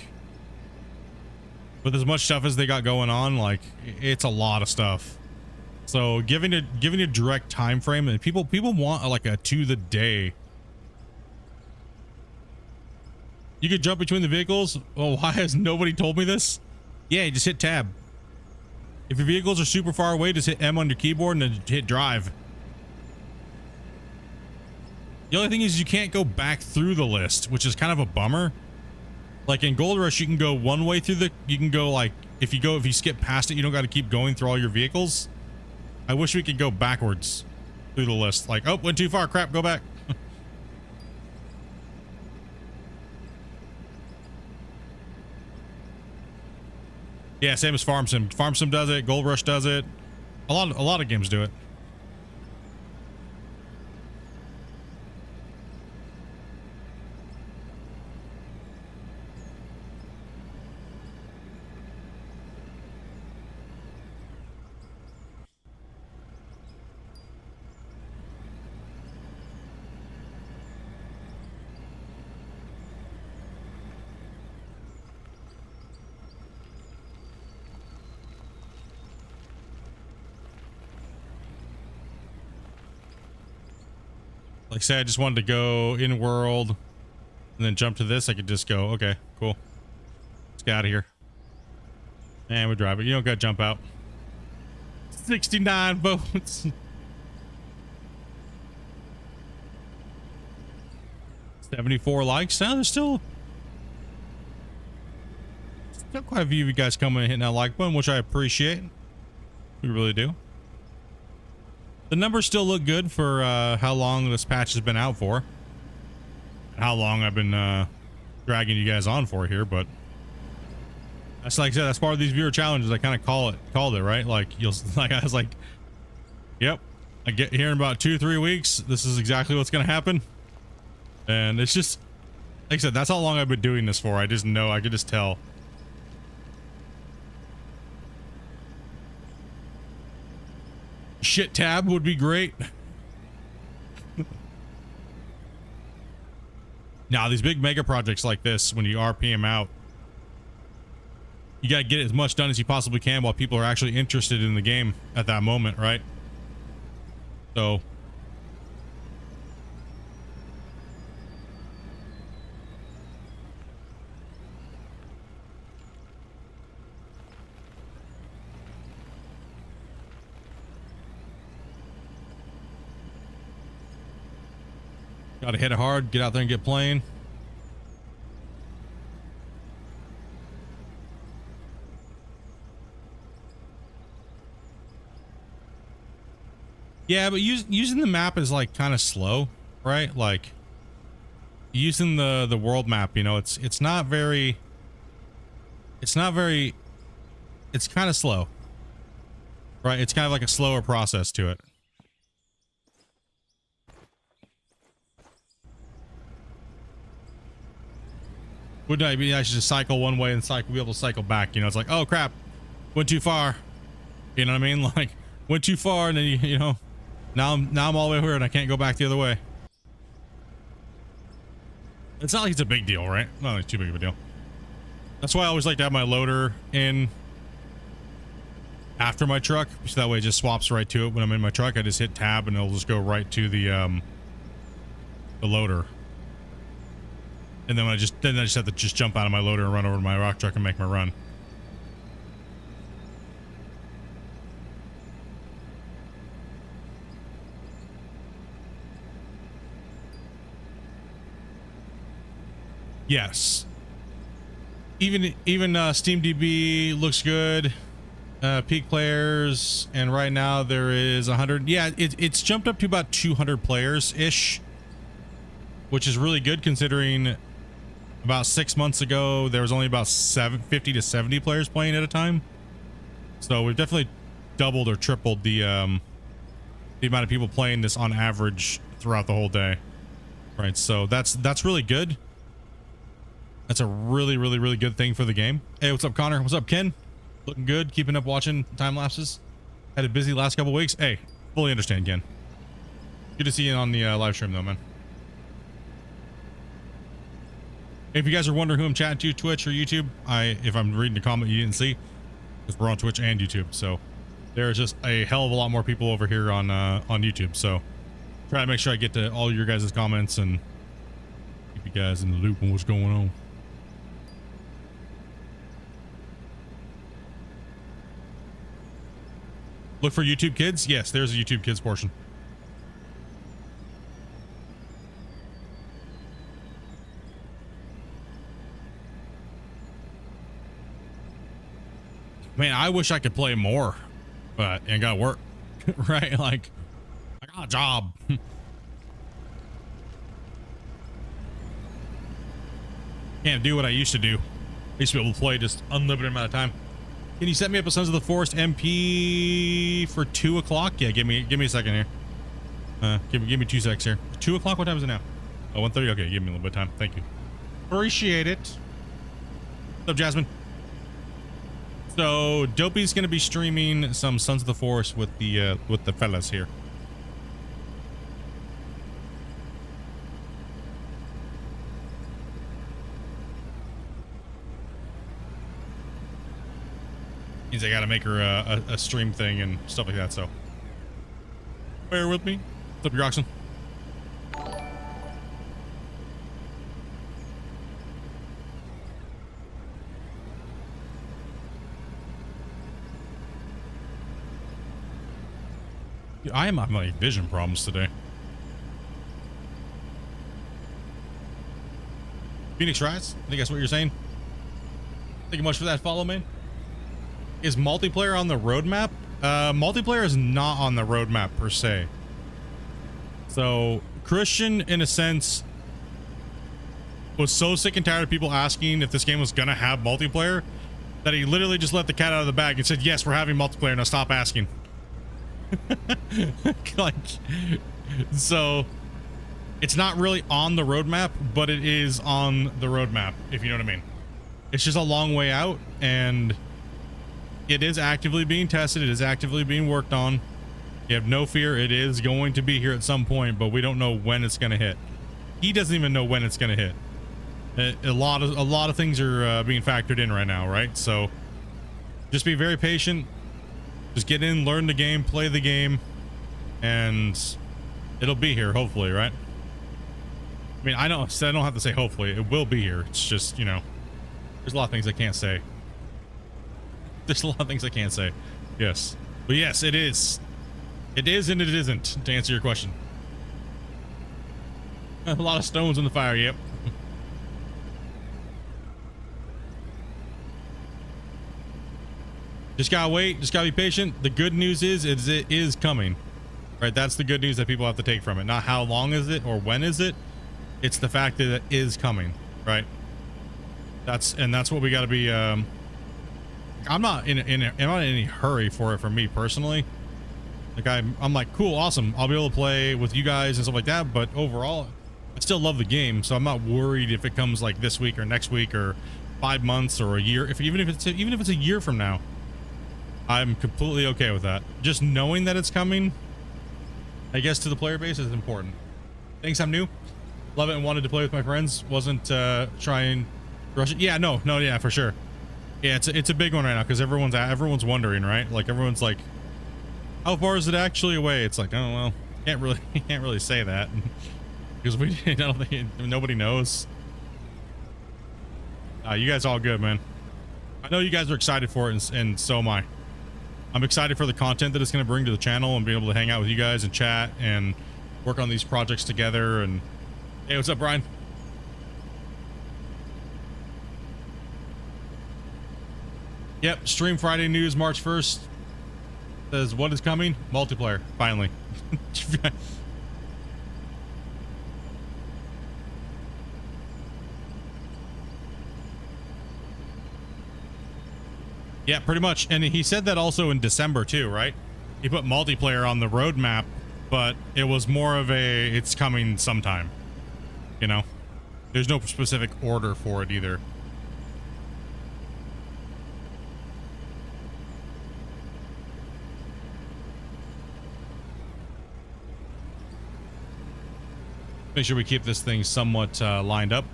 with as much stuff as they got going on, like, it's a lot of stuff. So giving a direct time frame, and people want like a to the day. You could jump between the vehicles. Oh, why has nobody told me this? Yeah, you just hit tab. If your vehicles are super far away, just hit M on your keyboard and then hit drive. The only thing is you can't go back through the list, which is kind of a bummer. Like in Gold Rush, you can go one way through you can go like, if you skip past it, you don't got to keep going through all your vehicles. I wish we could go backwards through the list. Like, oh, went too far. Crap, go back. Yeah, same as Farm Sim. Farm Sim does it. Gold Rush does it. A lot of games do it. Like say I just wanted to go in world and then jump to this, I could just go, okay, cool. Let's get out of here. And we drive it. You don't got to jump out. 69 votes. 74 likes. Now there's still quite a few of you guys coming and hitting that like button, which I appreciate. We really do. The numbers still look good for how long this patch has been out for, and how long I've been dragging you guys on for here. But that's, like I said, that's part of these viewer challenges. I kind of called it, right? Like I was like, yep, I get here in about 2-3 weeks. This is exactly what's gonna happen, and it's just like I said, that's how long I've been doing this for. I just know, I could just tell. Shit tab would be great. Now these big mega projects like this, when you RPM out, you gotta get as much done as you possibly can while people are actually interested in the game at that moment, right? So gotta hit it hard, get out there and get playing. Yeah, but using the map is like kind of slow, right? Like using the world map, you know, it's not very, it's kind of slow, right? It's kind of like a slower process to it. Wouldn't I be, I should just cycle one way and be able to cycle back, you know? It's like, oh crap, went too far, you know what I mean? Like went too far, and then you know, now I'm all the way here and I can't go back the other way. It's not like it's a big deal, right? Not like too big of a deal. That's why I always like to have my loader in after my truck, so that way it just swaps right to it. When I'm in my truck, I just hit tab and it'll just go right to the loader. And then I just have to just jump out of my loader and run over to my rock truck and make my run. Yes. Even SteamDB looks good. Peak players, and right now there is 100. Yeah, it's jumped up to about 200 players ish, which is really good considering about 6 months ago there was only about 50 to 70 players playing at a time. So we've definitely doubled or tripled the amount of people playing this on average throughout the whole day. Right, so that's really good. That's a really good thing for the game. Hey, what's up, Connor? What's up, Ken? Looking good, keeping up watching time lapses. Had a busy last couple weeks. Hey, fully understand, Ken. Good to see you on the live stream though, man. If you guys are wondering who I'm chatting to, Twitch or YouTube, if I'm reading the comment you didn't see, because we're on Twitch and YouTube, so there's just a hell of a lot more people over here on YouTube. So try to make sure I get to all your guys' comments and keep you guys in the loop on what's going on. Look for YouTube Kids. Yes, there's a YouTube Kids portion. Man, I wish I could play more, but I gotta work, right? Like, I got a job. Can't do what I used to do. I used to be able to play just unlimited amount of time. Can you set me up a Sons of the Forest MP for 2 o'clock? Yeah, give me a second here. Give me 2 secs here. 2 o'clock? What time is it now? Oh, 1:30. Okay, give me a little bit of time. Thank you. Appreciate it. What's up, Jasmine? So Dopey's gonna be streaming some Sons of the Forest with the fellas here. Means I gotta make her a stream thing and stuff like that, so bear with me. What's up, Roxon? Dude, I am having like vision problems today. Phoenix Rise? I think that's what you're saying. Thank you much for that follow, man. Is multiplayer on the roadmap? Multiplayer is not on the roadmap per se. So Christian, in a sense, was so sick and tired of people asking if this game was gonna have multiplayer that he literally just let the cat out of the bag and said, yes, we're having multiplayer, now stop asking. Like, so it's not really on the roadmap, but it is on the roadmap, if you know what I mean. It's just a long way out, and it is actively being tested. It is actively being worked on. You have no fear. It is going to be here at some point, but we don't know when it's going to hit. He doesn't even know when it's going to hit. A lot of things are being factored in right now, right? So just be very patient. Just get in, learn the game, play the game, and it'll be here, hopefully, right? I mean, I don't have to say hopefully. It will be here. It's just, you know, there's a lot of things I can't say. There's a lot of things I can't say. Yes. But yes, it is. It is and it isn't, to answer your question. A lot of stones in the fire, yep. Just gotta wait. Just gotta be patient. The good news is it is coming. Right? That's the good news that people have to take from it. Not how long is it or when is it. It's the fact that it is coming. Right? That's what we gotta be... I'm not in any hurry for it, for me personally. Like I'm like, cool, awesome, I'll be able to play with you guys and stuff like that, but overall I still love the game, so I'm not worried if it comes like this week or next week or 5 months or a year. Even if it's a year from now, I'm completely okay with that. Just knowing that it's coming, I guess, to the player base is important. Thanks, I'm new. Love it and wanted to play with my friends. Wasn't trying to rush it. Yeah, no, yeah, for sure. Yeah, it's a big one right now because everyone's wondering, right? Like everyone's like, how far is it actually away? It's like, oh well, can't really say that because I don't think nobody knows. You guys all good, man. I know you guys are excited for it, and so am I. I'm excited for the content that it's going to bring to the channel and being able to hang out with you guys and chat and work on these projects together. And hey, what's up, Brian? Yep, Stream Friday news, March 1st. Says, what is coming? Multiplayer, finally. Yeah, pretty much. And he said that also in December too, right? He put multiplayer on the roadmap, but it was more of a, it's coming sometime. You know? There's no specific order for it either. Make sure we keep this thing somewhat lined up.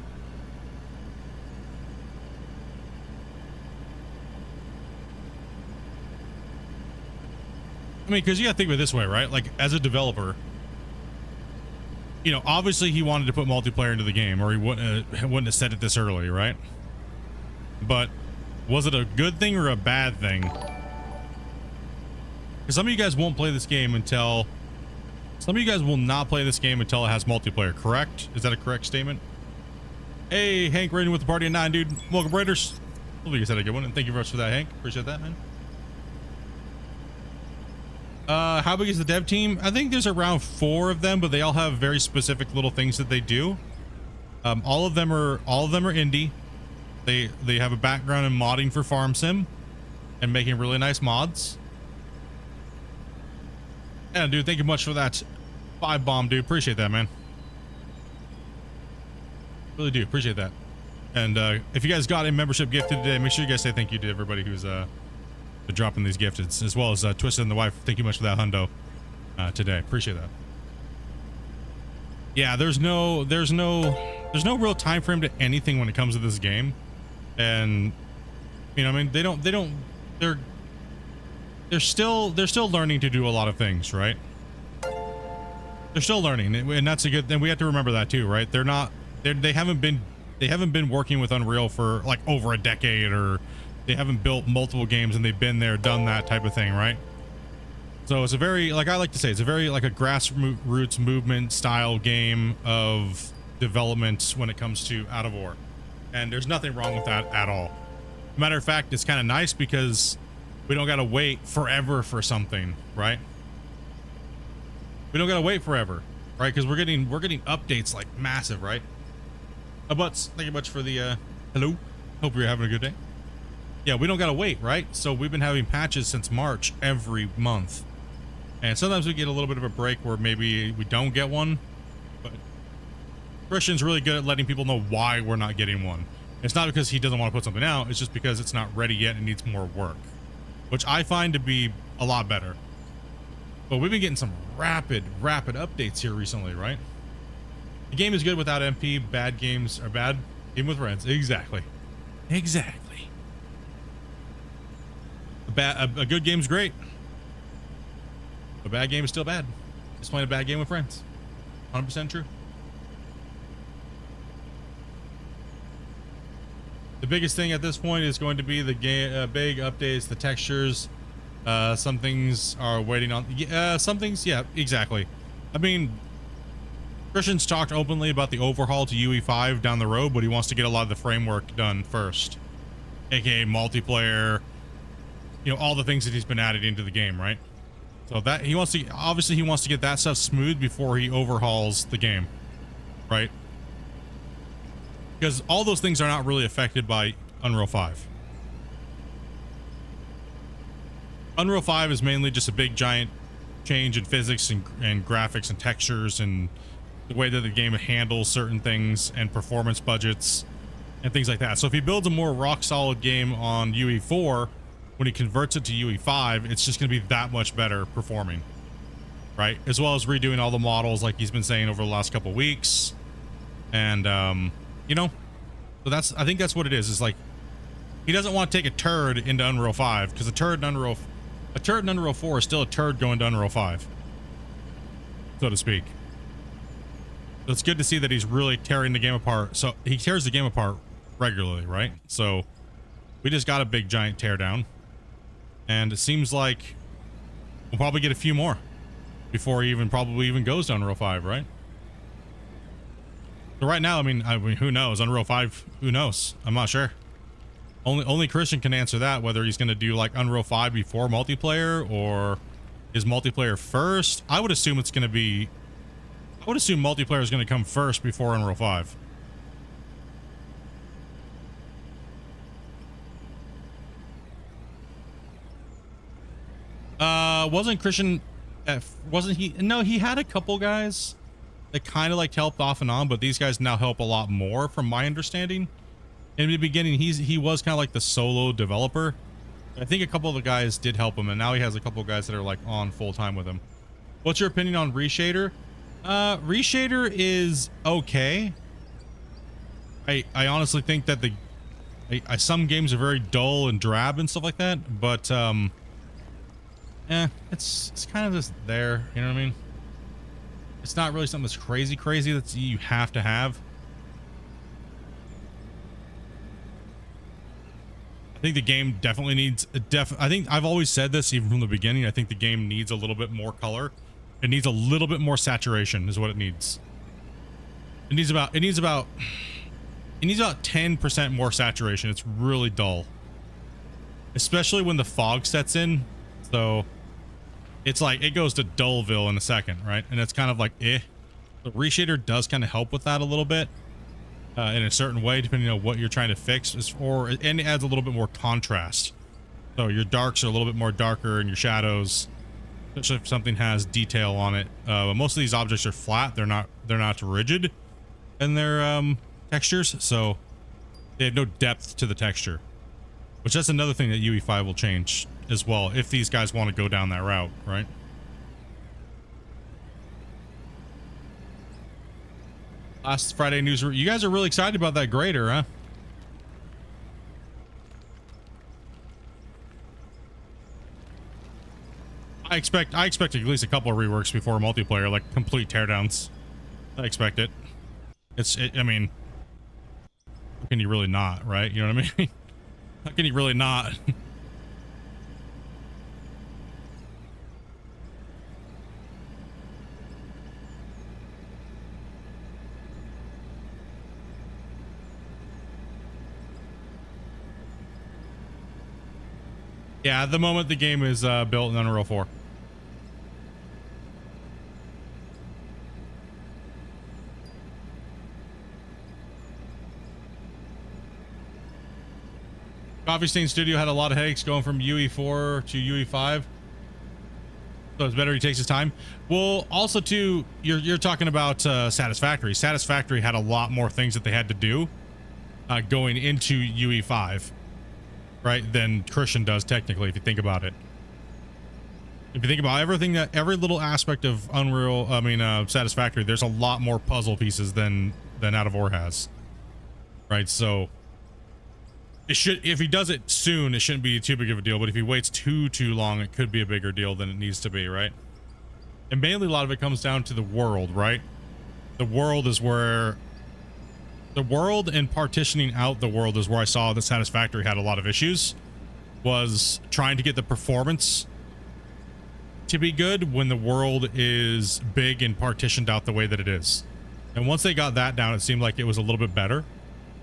I mean, because you gotta think of it this way, right? Like, as a developer, you know, obviously he wanted to put multiplayer into the game, or he wouldn't have said it this early, right? But was it a good thing or a bad thing? Because some of you guys won't play this game until... Some of you guys will not play this game until it has multiplayer, correct? Is that a correct statement? Hey, Hank, raiding with the party at 9, dude. Welcome, Raiders. Hopefully you said a good one, and thank you very much for that, Hank. Appreciate that, man. How big is the dev team? I think there's around 4 of them, but they all have very specific little things that they do. All of them are indie. They have a background in modding for Farm Sim and making really nice mods. Yeah, dude, thank you much for that 5 bomb, dude. Appreciate that, man. Really do appreciate that. And if you guys got a membership gifted today, make sure you guys say thank you to everybody who's dropping these gifteds, as well as Twisted and the wife. Thank you much for that hundo today. Appreciate that. Yeah, there's no real time frame to anything when it comes to this game, and you know, I mean, they're still learning to do a lot of things, right? They're still learning, and that's a good thing. We have to remember that too, right? They haven't been working with Unreal for like over a decade, or they haven't built multiple games and they've been there, done that type of thing, right? So it's a very, like I like to say, it's a very like a grassroots movement style game of development when it comes to Out of War, and there's nothing wrong with that at all. Matter of fact, it's kind of nice because we don't gotta wait forever for something, right? We don't gotta wait forever, right? Because we're getting updates like massive, right? Butts, thank you much for the hello. Hope you're having a good day. Yeah, we don't gotta wait, right? So we've been having patches since March every month, and sometimes we get a little bit of a break where maybe we don't get one. But Christian's really good at letting people know why we're not getting one. It's not because he doesn't want to put something out. It's just because it's not ready yet and needs more work, which I find to be a lot better. But we've been getting some rapid updates here recently, right? The game is good without MP. Bad games are bad. Even with friends. Exactly. A good game's great. A bad game is still bad. Just playing a bad game with friends. 100% true. The biggest thing at this point is going to be the game, big updates, the textures. Some things are waiting on. Some things, yeah, exactly. I mean, Christian's talked openly about the overhaul to UE5 down the road, but he wants to get a lot of the framework done first, aka multiplayer. You know, all the things that he's been added into the game, right? So that he wants to, obviously, he wants to get that stuff smooth before he overhauls the game, right? Because all those things are not really affected by Unreal 5. Unreal 5 is mainly just a big giant change in physics and graphics and textures and the way that the game handles certain things and performance budgets and things like that. So if he builds a more rock solid game on UE4, when he converts it to UE5, it's just going to be that much better performing, right? As well as redoing all the models like he's been saying over the last couple weeks. And, you know, so I think that's what it is. It's like he doesn't want to take a turd into Unreal 5 because a turd in Unreal 4 is still a turd going to Unreal 5, so to speak. So it's good to see that he's really tearing the game apart. So he tears the game apart regularly, right? So we just got a big giant teardown, and it seems like we'll probably get a few more before he probably even goes to Unreal 5, right? So right now, I mean, who knows? Unreal 5, who knows? I'm not sure. Only Christian can answer that, whether he's going to do like Unreal 5 before multiplayer or is multiplayer first. I would assume it's going to be, I would assume multiplayer is going to come first before Unreal 5. Wasn't Christian, wasn't he? No, he had a couple guys that kind of like helped off and on, but these guys now help a lot more from my understanding. In the beginning, he was kind of like the solo developer. I think a couple of the guys did help him, and now he has a couple of guys that are like on full time with him. What's your opinion on Reshader? Reshader is okay. I honestly think that some games are very dull and drab and stuff like that, but it's kind of just there, you know what I mean? It's not really something that's crazy that you have to have. I think the game definitely needs I think I've always said this even from the beginning. I think the game needs a little bit more color. It needs a little bit more saturation is what it needs. It needs about 10% more saturation. It's really dull, especially when the fog sets in. So it's like it goes to Dullville in a second, right? And it's kind of like The Reshader does kind of help with that a little bit. In a certain way, depending on what you're trying to fix, and it adds a little bit more contrast. So your darks are a little bit more darker, and your shadows, especially if something has detail on it. But most of these objects are flat; they're not rigid in their textures, so they have no depth to the texture. Which that's another thing that UE5 will change as well if these guys want to go down that route, right? Last Friday news. You guys are really excited about that grader, huh? I expect at least a couple of reworks before multiplayer, like complete teardowns. I expect it. I mean, how can you really not, right? You know what I mean? How can you really not? Yeah, at the moment the game is built in Unreal 4. Coffee Stain Studio had a lot of headaches going from UE4 to UE5. So it's better he takes his time. Well, also too, you're talking about Satisfactory. Satisfactory had a lot more things that they had to do going into UE5. Right, than Christian does technically, if you think about it. If you think about every little aspect of Satisfactory, there's a lot more puzzle pieces than Out of Ore has. Right, so if he does it soon, it shouldn't be too big of a deal. But if he waits too long, it could be a bigger deal than it needs to be, right? And mainly a lot of it comes down to the world, right? The world is where. The world and partitioning out the world is where I saw that Satisfactory had a lot of issues. Was trying to get the performance to be good when the world is big and partitioned out the way that it is. And once they got that down, it seemed like it was a little bit better.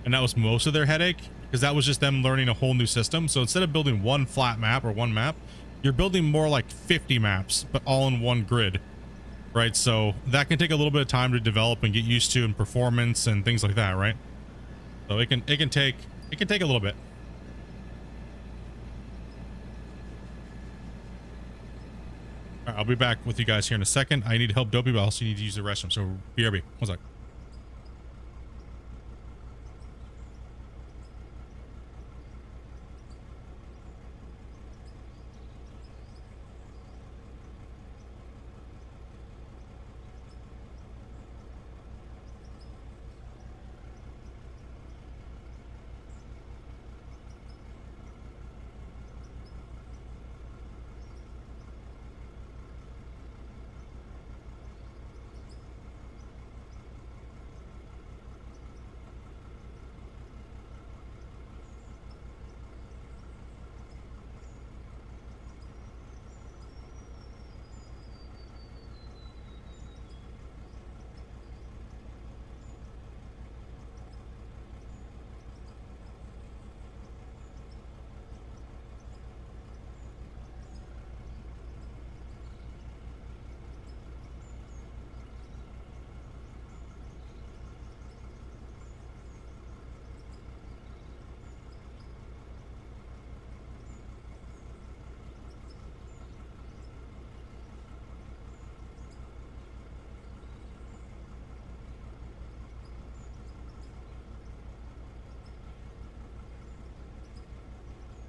And that was most of their headache, because that was just them learning a whole new system. So instead of building one flat map or one map, you're building more like 50 maps, but all in one grid. Right, so that can take a little bit of time to develop and get used to, and performance and things like that, right? So it can take a little bit. All right, I'll be back with you guys here in a second. I need to help Dopey, but I also need to use the restroom. So BRB, one sec.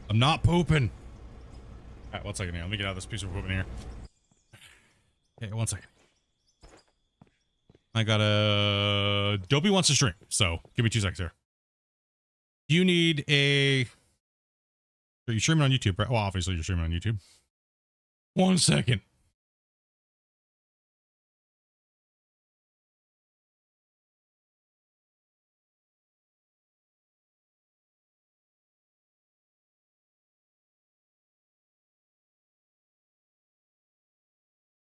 I'm not pooping. All right, 1 second here. Let me get out of this piece of pooping here. Okay, 1 second. I got a Dopey wants to stream, so give me 2 seconds here. Do you need a? Are you streaming on YouTube? Right? Well, obviously you're streaming on YouTube. 1 second.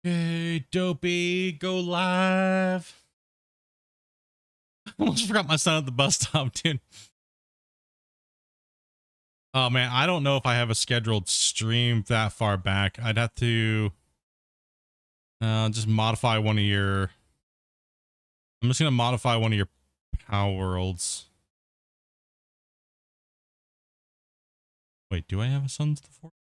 Okay, Dopey, go live. I almost forgot my son at the bus stop, dude. Oh man, I don't know if I have a scheduled stream that far back. I'd have to just modify one of your. I'm just gonna modify one of your Power Worlds. Wait, do I have a Sons of the Forest?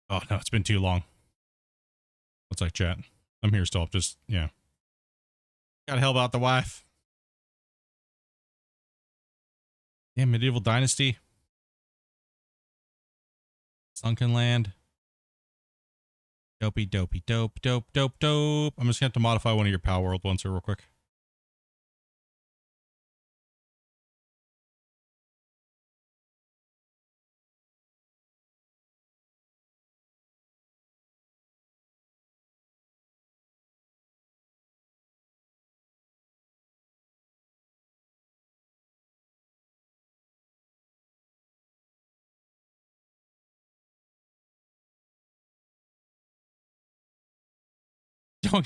Oh no, it's been too long. What's that chat? I'm here still. Just yeah. Gotta help out the wife. Yeah, Medieval Dynasty. Sunken Land. Dopey, dopey, dope, dope, dope, dope. I'm just gonna have to modify one of your Power World ones here real quick.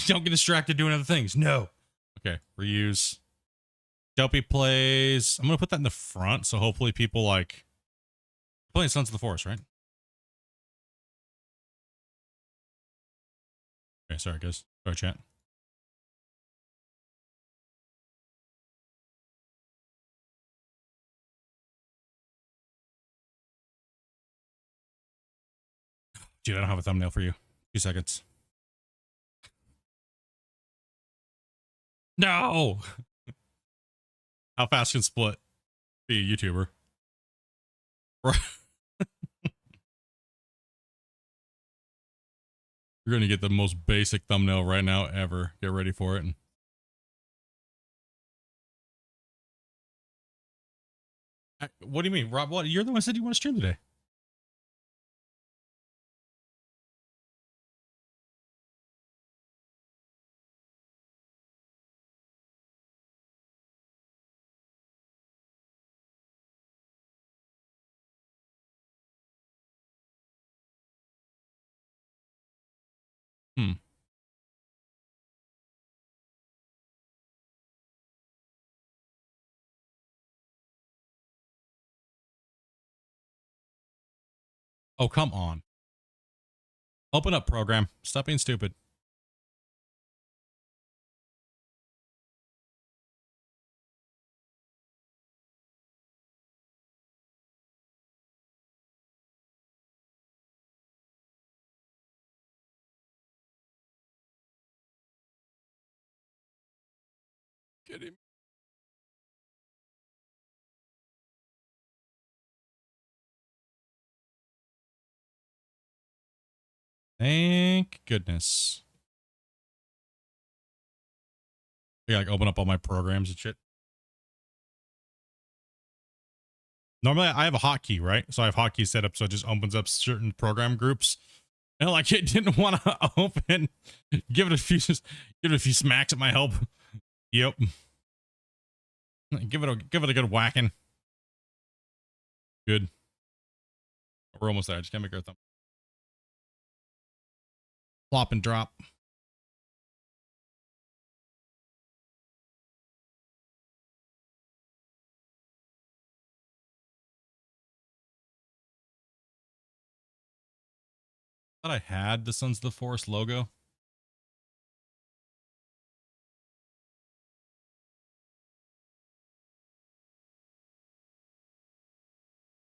Don't get distracted doing other things. No. Okay, reuse. Dopey plays. I'm gonna put that in the front, so hopefully people like playing Sons of the Forest, right? Okay, sorry guys. Sorry, chat. Dude, I don't have a thumbnail for you. 2 seconds. No. How fast can Split be a YouTuber? You're gonna get the most basic thumbnail right now ever. Get ready for it. What do you mean, Rob? What? You're the one who said you want to stream today. Hmm. Oh, come on. Open up program. Stop being stupid. Get him. Thank goodness. I gotta like, open up all my programs and shit. Normally I have a hotkey, right? So I have hotkey set up so it just opens up certain program groups. And like it didn't want to open. Give it a few smacks at my help. Yep. Give it a good whacking. Good. We're almost there. I just can't make our thumb. Plop and drop. Thought I had the Sons of the Forest logo.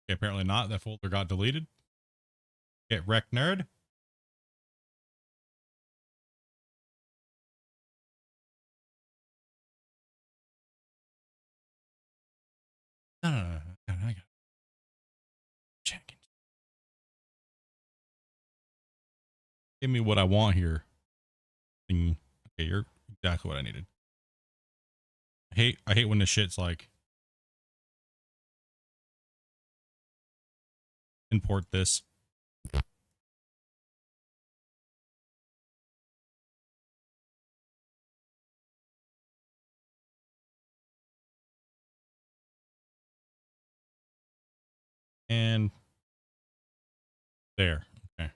Okay, apparently not. That folder got deleted. Get wrecked, nerd. No. I got it. Check. Give me what I want here. Okay, you're exactly what I needed. I hate when this shit's like import this. And there. Okay.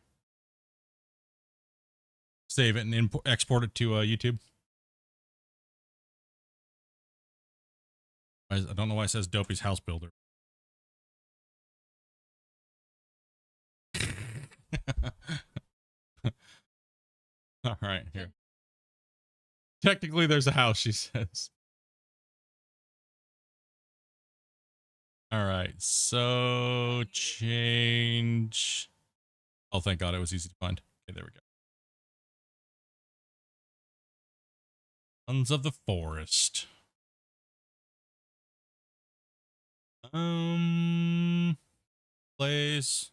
Save it and export it to YouTube. I don't know why it says Dopey's house builder. All right, here. Technically, there's a house, she says. All right, so change. Oh, thank God, it was easy to find. Okay, there we go. Sons of the Forest. Place.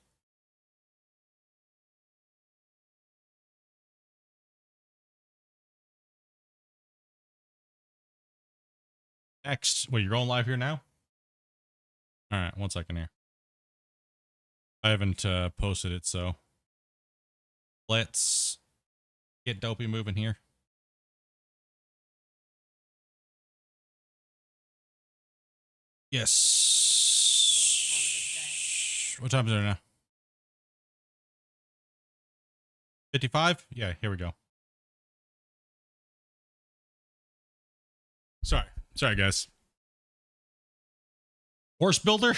Next. Wait, you're going live here now? All right, 1 second here. I haven't posted it, so let's get Dopey moving here. Yes. What time is it now? 55? Yeah, here we go. Sorry, guys. Horse builder?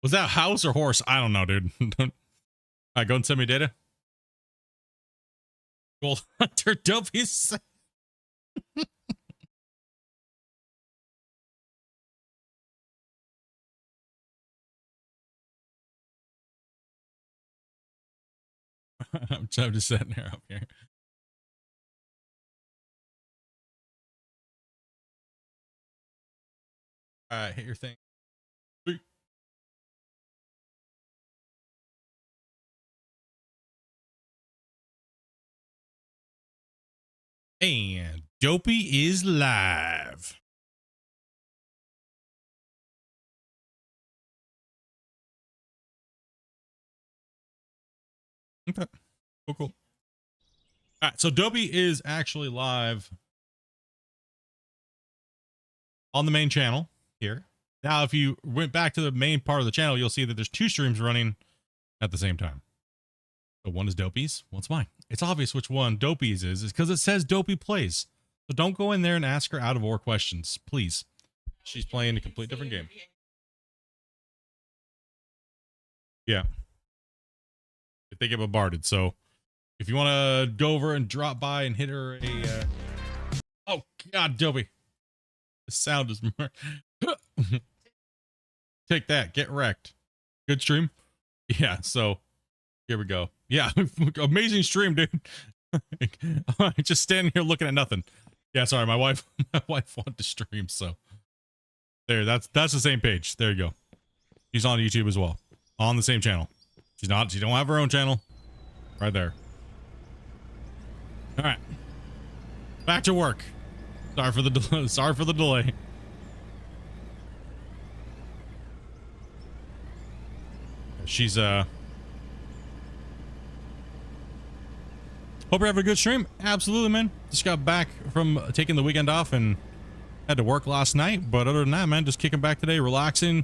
Was that house or horse? I don't know, dude. All right, go and send me data. Gold Hunter Dopey's. I'm just sitting there up here. All right, hit your thing. And Dopey is live. Okay. Cool. All right, so Dopey is actually live on the main channel here. Now, if you went back to the main part of the channel, you'll see that there's 2 streams running at the same time. So one is Dopey's, one's mine. It's obvious which one Dopey's is because it says Dopey plays. So don't go in there and ask her out of order questions, please. She's playing a complete different game. Yeah. I think I'm bombarded, so if you want to go over and drop by and hit her a oh God, Dopey, the sound is take that, get wrecked. Good stream. Yeah, so here we go. Yeah, amazing stream, dude. Just standing here looking at nothing. Yeah, sorry, my wife wanted to stream, so there, that's the same page. There you go. She's on YouTube as well, on the same channel. She don't have her own channel. Right there. All right. Back to work. Sorry for the delay. She's hope you're having a good stream. Absolutely, man. Just got back from taking the weekend off and had to work last night, but other than that, man, just kicking back today, relaxing,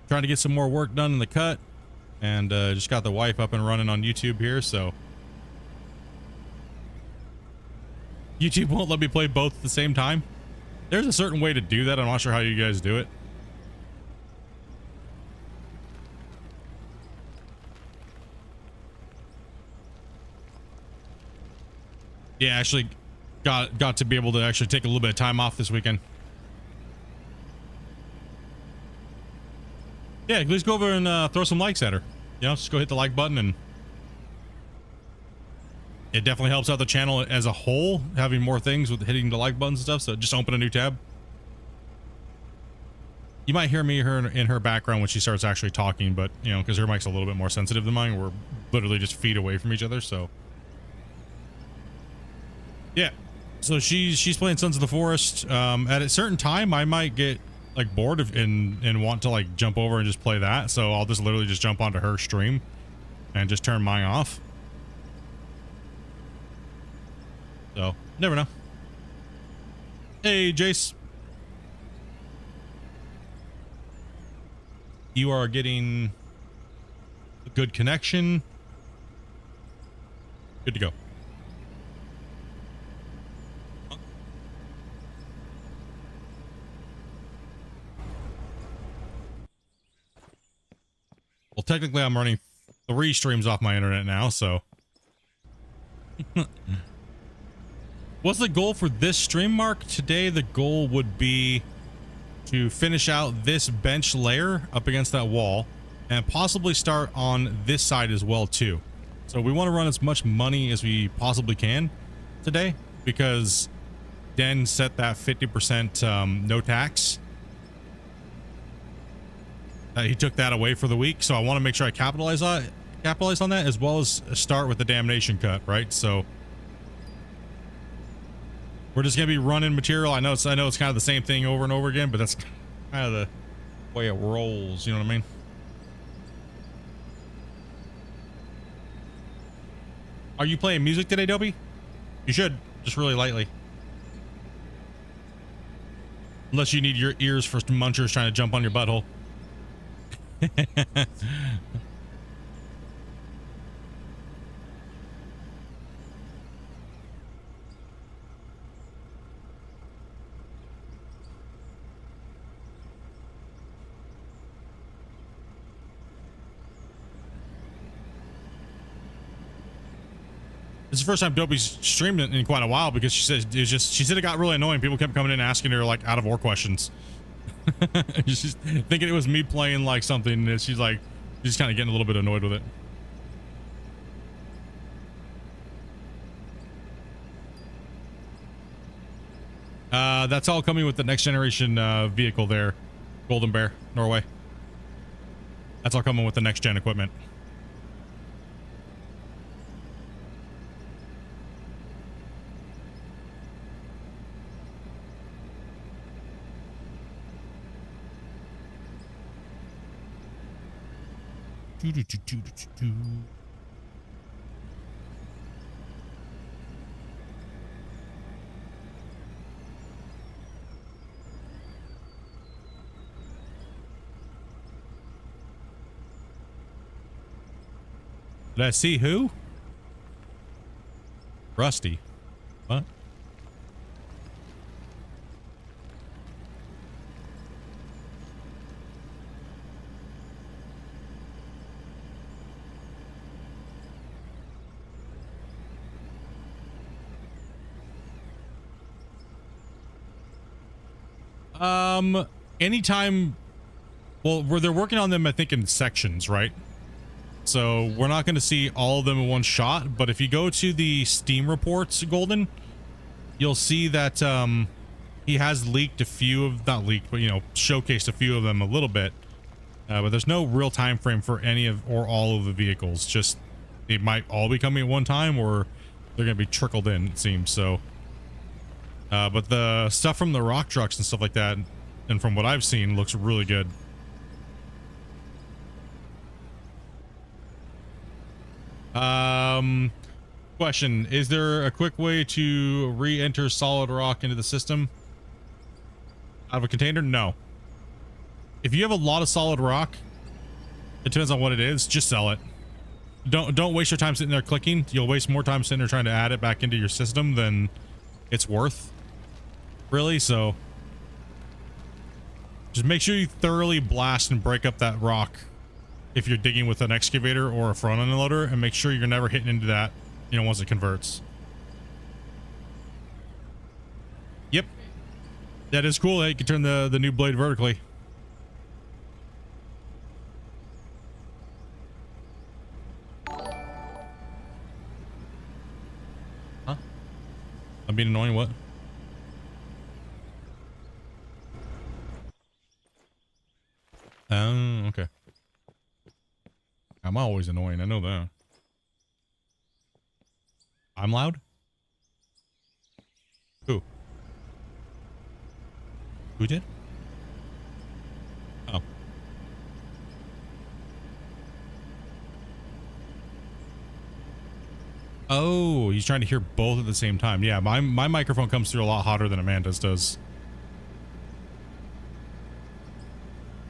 trying to get some more work done in the cut. And just got the wife up and running on YouTube here, so YouTube won't let me play both at the same time. There's a certain way to do that. I'm not sure how you guys do it. Yeah, actually got to be able to actually take a little bit of time off this weekend. Yeah, please go over and throw some likes at her. You know, just go hit the like button, and it definitely helps out the channel as a whole, having more things with hitting the like buttons and stuff. So just open a new tab. You might hear me her in her background when she starts actually talking, but you know, because her mic's a little bit more sensitive than mine. We're literally just feet away from each other, so yeah. So she's playing Sons of the Forest. At a certain time, I might get like bored of and want to like jump over and just play that. So I'll just literally just jump onto her stream and just turn mine off. So never know. Hey, Jace. You are getting a good connection. Good to go. Well, technically I'm running 3 streams off my internet now, so. What's the goal for this stream, Mark? Today the goal would be to finish out this bench layer up against that wall and possibly start on this side as well too. So we want to run as much money as we possibly can today because Den set that 50% no tax. He took that away for the week, so I want to make sure I capitalize on that as well as start with the damnation cut, right? So we're just gonna be running material. I know it's kind of the same thing over and over again, but that's kind of the way it rolls. You know what I mean? Are you playing music today, Dobie? You should, just really lightly. Unless you need your ears for munchers trying to jump on your butthole. This is the first time Dobie's streamed it in quite a while because she said it got really annoying. People kept coming in asking her like out of war questions. She's thinking it was me playing like something. And she's kind of getting a little bit annoyed with it. That's all coming with the next generation vehicle there, Golden Bear, Norway. That's all coming with the next gen equipment. Did I see who? Rusty. What? Anytime, well, where they're working on them, I think in sections, right? So we're not going to see all of them in one shot, but if you go to the Steam reports, Golden, you'll see that he has leaked a few of, not leaked, but you know, showcased a few of them a little bit. But there's no real time frame for any of or all of the vehicles. Just they might all be coming at one time, or they're going to be trickled in, it seems. So, but the stuff from the rock trucks and stuff like that, and from what I've seen, looks really good. Question, is there a quick way to re-enter solid rock into the system out of a container? No. If you have a lot of solid rock, it depends on what it is, just sell it. Don't waste your time sitting there clicking. You'll waste more time sitting there trying to add it back into your system than it's worth, really. So just make sure you thoroughly blast and break up that rock if you're digging with an excavator or a front end loader, and make sure you're never hitting into that, you know, once it converts. Yep. That is cool. You can turn the new blade vertically. Huh? I'm being annoying, what? Oh, okay. I'm always annoying. I know that. I'm loud? Who? Who did? Oh. Oh, he's trying to hear both at the same time. Yeah, my microphone comes through a lot hotter than Amanda's does.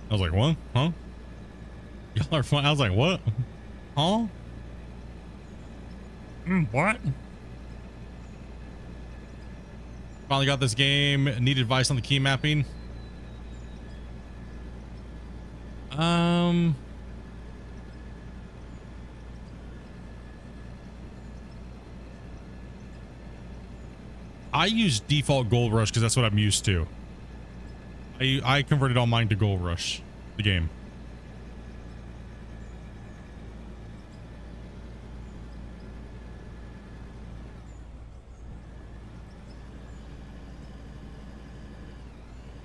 I was like, what? Huh? Y'all are fun. I was like, what? Huh? What? Finally got this game. Need advice on the key mapping. I use default Gold Rush because that's what I'm used to. I converted all mine to Gold Rush, the game.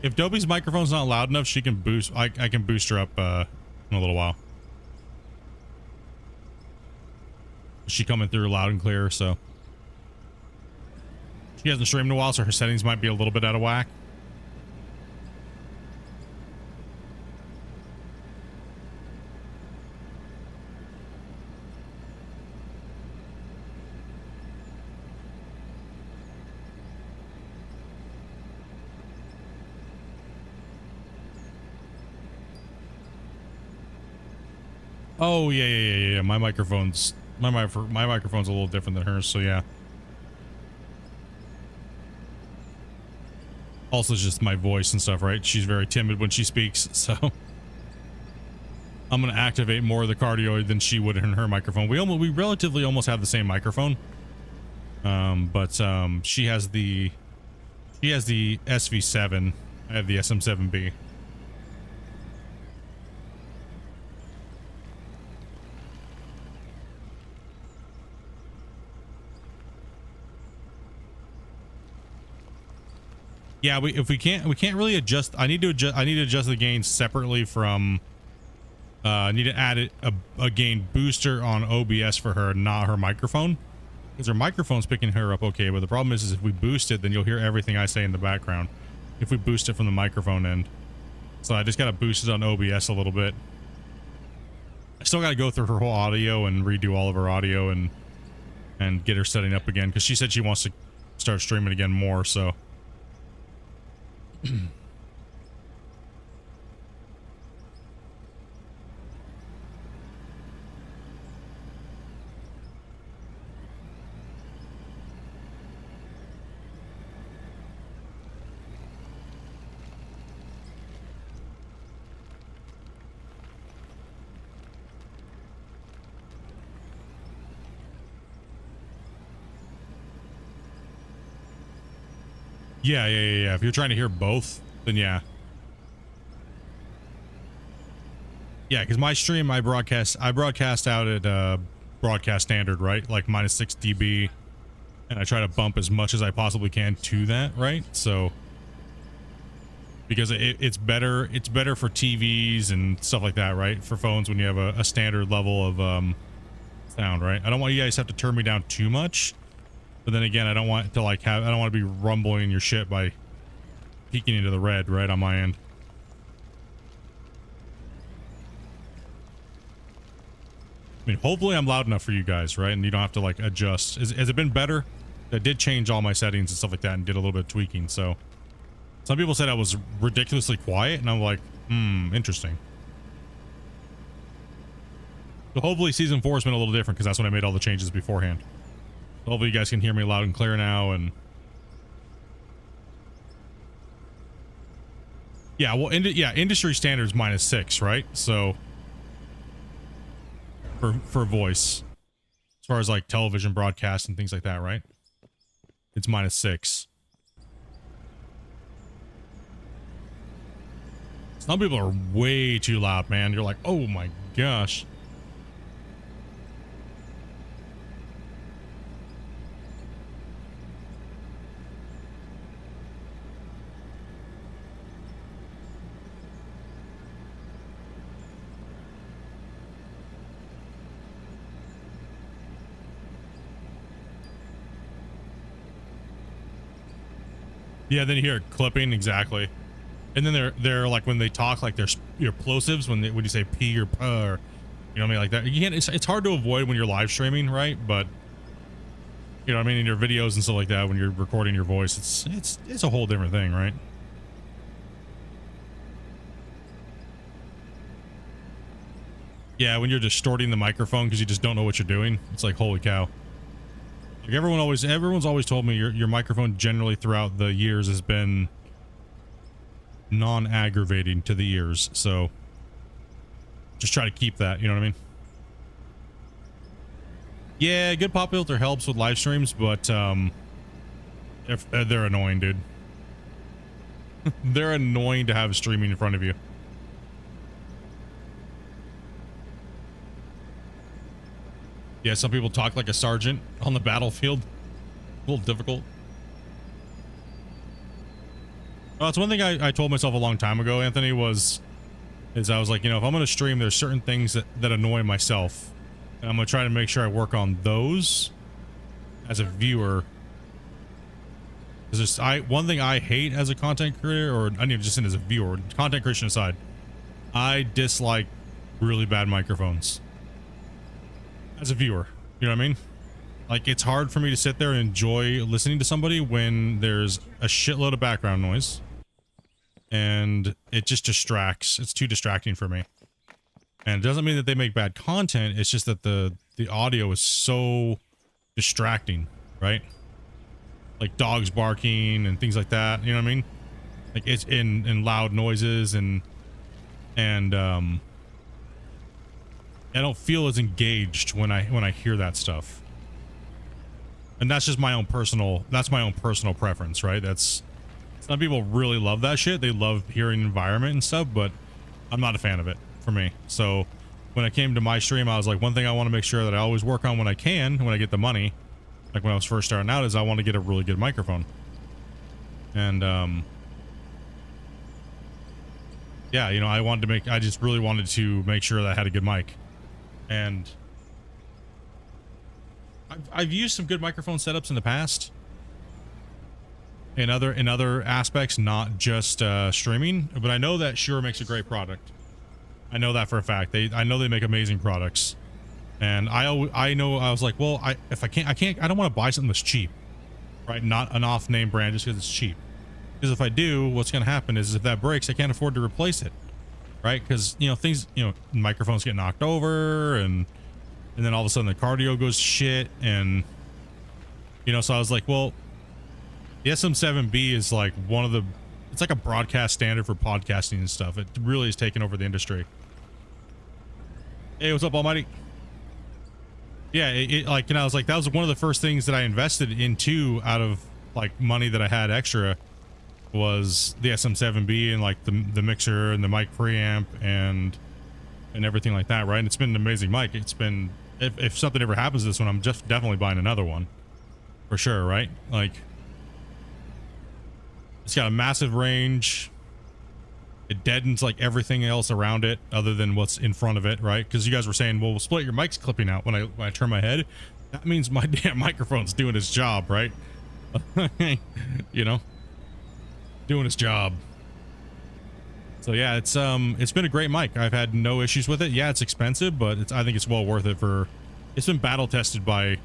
If Dobie's microphone's not loud enough, she can boost. I can boost her up in a little while. She coming through loud and clear, so she hasn't streamed in a while, so her settings might be a little bit out of whack. Oh yeah. My microphone's my microphone's a little different than hers, so yeah. Also, it's just my voice and stuff, right? She's very timid when she speaks, so I'm gonna activate more of the cardioid than she would in her microphone. We relatively almost have the same microphone, but she has the SV7. I have the SM7B. Yeah, we can't really adjust. I need to adjust the gain separately from. I need to add a gain booster on OBS for her, not her microphone, because her microphone's picking her up okay. But the problem is if we boost it, then you'll hear everything I say in the background. If we boost it from the microphone end, so I just got to boost it on OBS a little bit. I still got to go through her whole audio and redo all of her audio and get her setting up again, because she said she wants to start streaming again more. So. Yeah. If you're trying to hear both, then yeah. Yeah, because my stream, I broadcast out at broadcast standard, right? Like -6 dB, and I try to bump as much as I possibly can to that, right? So because it's better for TVs and stuff like that, right? For phones when you have a standard level of sound, right? I don't want you guys to have to turn me down too much. But then again, I don't want to I don't want to be rumbling your shit by peeking into the red right on my end. I mean, hopefully I'm loud enough for you guys, right? And you don't have to adjust. Has it been better? I did change all my settings and stuff like that and did a little bit of tweaking. So some people said I was ridiculously quiet, and I'm like, interesting. So hopefully season 4 has been a little different, because that's when I made all the changes beforehand. Hopefully you guys can hear me loud and clear now. And yeah, well, industry standards -6, right? So for voice, as far as television broadcast and things like that, right? It's -6. Some people are way too loud, man. You're like, oh my gosh. Yeah, then you hear it clipping, exactly. And then they're like, when they talk, like there's your plosives when you say p or p, or you know what I mean, like that. You can't. It's hard to avoid when you're live streaming, right? But you know what I mean, in your videos and stuff like that, when you're recording your voice, it's a whole different thing, right? Yeah, when you're distorting the microphone because you just don't know what you're doing, it's like, holy cow. Like everyone's always told me your microphone generally throughout the years has been non-aggravating to the ears, so just try to keep that, you know what I mean? Yeah, good pop filter helps with live streams, but if they're annoying, dude. They're annoying to have streaming in front of you. Yeah, some people talk like a sergeant on the battlefield. A little difficult. Well, that's one thing I told myself a long time ago, Anthony, is I was like, you know, if I'm going to stream, there's certain things that annoy myself. And I'm going to try to make sure I work on those as a viewer. Because one thing I hate as a content creator, or I mean, just as a viewer, content creation aside, I dislike really bad microphones. As a viewer, you know what I mean? Like, it's hard for me to sit there and enjoy listening to somebody when there's a shitload of background noise. And it just distracts. It's too distracting for me. And it doesn't mean that they make bad content. It's just that the audio is so distracting, right? Like dogs barking and things like that. You know what I mean? Like it's in loud noises and I don't feel as engaged when I hear that stuff. And that's just my own personal preference, right? Some people really love that shit. They love hearing environment and stuff, but I'm not a fan of it for me. So when I came to my stream, I was like, one thing I want to make sure that I always work on when I get the money, like when I was first starting out, is I want to get a really good microphone. And yeah, you know, I just really wanted to make sure that I had a good mic. And I've used some good microphone setups in the past. In other aspects, not just streaming, but I know that Shure makes a great product. I know that for a fact. I know they make amazing products. And I know I was like, well, I don't want to buy something that's cheap, right? Not an off-name brand just because it's cheap. Because if I do, what's going to happen is if that breaks, I can't afford to replace it, right? Because microphones get knocked over, and then all of a sudden the cardio goes to shit, and so I was like, well, the SM7B is like it's like a broadcast standard for podcasting and stuff. It really has taken over the industry. Hey, what's up, Almighty? Yeah, and I was like, that was one of the first things that I invested into out of like money that I had extra, was the SM7B and like the mixer and the mic preamp and everything like that, right? And it's been an amazing mic. It's been, if something ever happens to this one, I'm just definitely buying another one for sure, right? Like, it's got a massive range. It deadens like everything else around it other than what's in front of it, right? Because you guys were saying, well, split your mic's clipping out when I turn my head. That means my damn microphone's doing its job, right? Doing its job. So yeah, it's been a great mic. I've had no issues with it. Yeah, it's expensive, but I think it's well worth it it's been battle tested by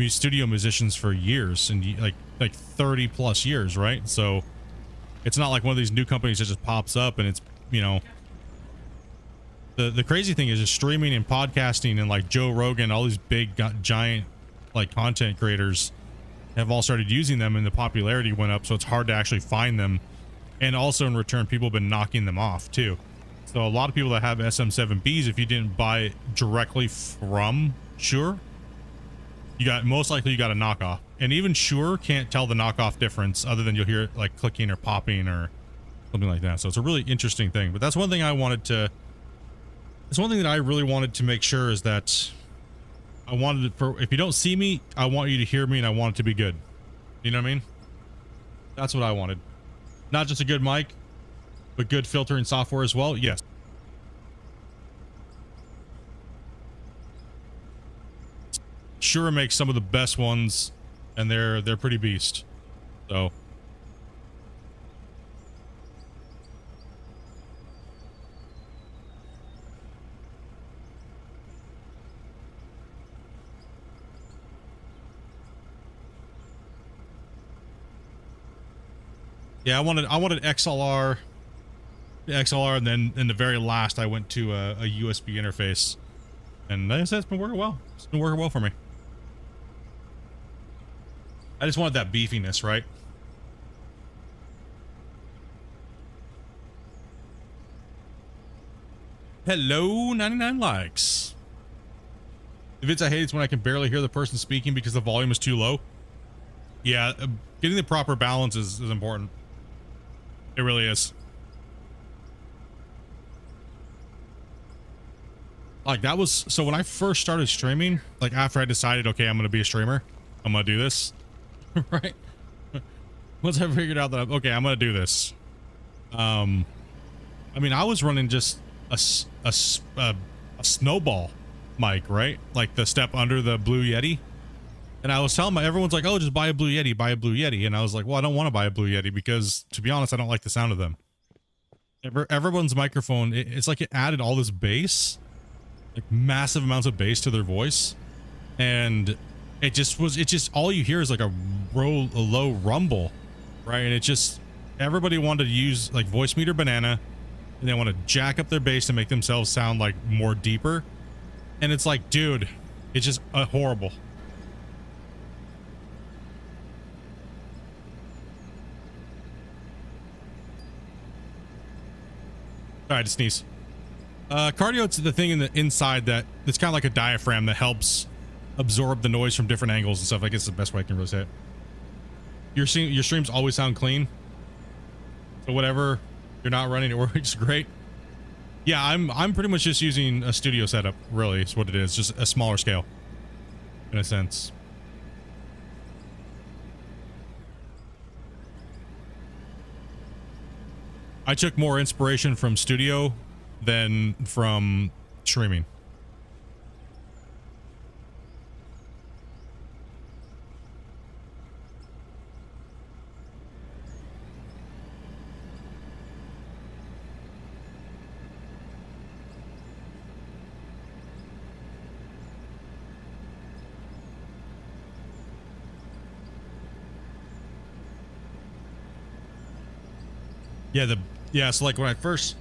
studio musicians for years, and like 30 plus years, right? So it's not like one of these new companies that just pops up and it's, the crazy thing is just streaming and podcasting, and like Joe Rogan, all these big giant like content creators have all started using them, and the popularity went up, so it's hard to actually find them. And also in return, people have been knocking them off too. So a lot of people that have SM7Bs, if you didn't buy it directly from Shure, most likely you got a knockoff. And even Shure can't tell the knockoff difference, other than you'll hear it like clicking or popping or something like that. So it's a really interesting thing. But that's one thing it's one thing that I really wanted to make sure, is that I wanted if you don't see me, I want you to hear me, and I want it to be good. You know what I mean? That's what I wanted. Not just a good mic, but good filtering software as well. Yes. Shure makes some of the best ones, and they're pretty beast. So Yeah, I wanted XLR, and then in the very last I went to a USB interface, and like I said, it's been working well. It's been working well for me. I just wanted that beefiness, right? Hello, 99 likes. The bits I hate is when I can barely hear the person speaking because the volume is too low. Yeah, getting the proper balance is important. It really is. Like that was, so when I first started streaming, like after I decided, okay, I'm going to be a streamer, I'm going to do this, right? Once I figured out that, okay, I'm going to do this. I mean, I was running just a snowball mic, right? Like the step under the Blue Yeti. And I was telling everyone's like, oh, just buy a Blue Yeti, buy a Blue Yeti. And I was like, well, I don't want to buy a Blue Yeti because, to be honest, I don't like the sound of them. Everyone's microphone, it's like it added all this bass, like massive amounts of bass to their voice. And it just all you hear is like a low rumble, right? And it just, everybody wanted to use like voice meter banana, and they want to jack up their bass to make themselves sound like more deeper. And it's like, dude, it's just horrible. All right, to sneeze. Cardio, it's the thing in the inside that it's kind of like a diaphragm that helps absorb the noise from different angles and stuff. I guess it's the best way I can really say it. Your streams always sound clean. So whatever you're not running, it works great. Yeah, I'm pretty much just using a studio setup, really, is what it is. Just a smaller scale, in a sense. I took more inspiration from studio than from streaming. Yeah, so like when I first,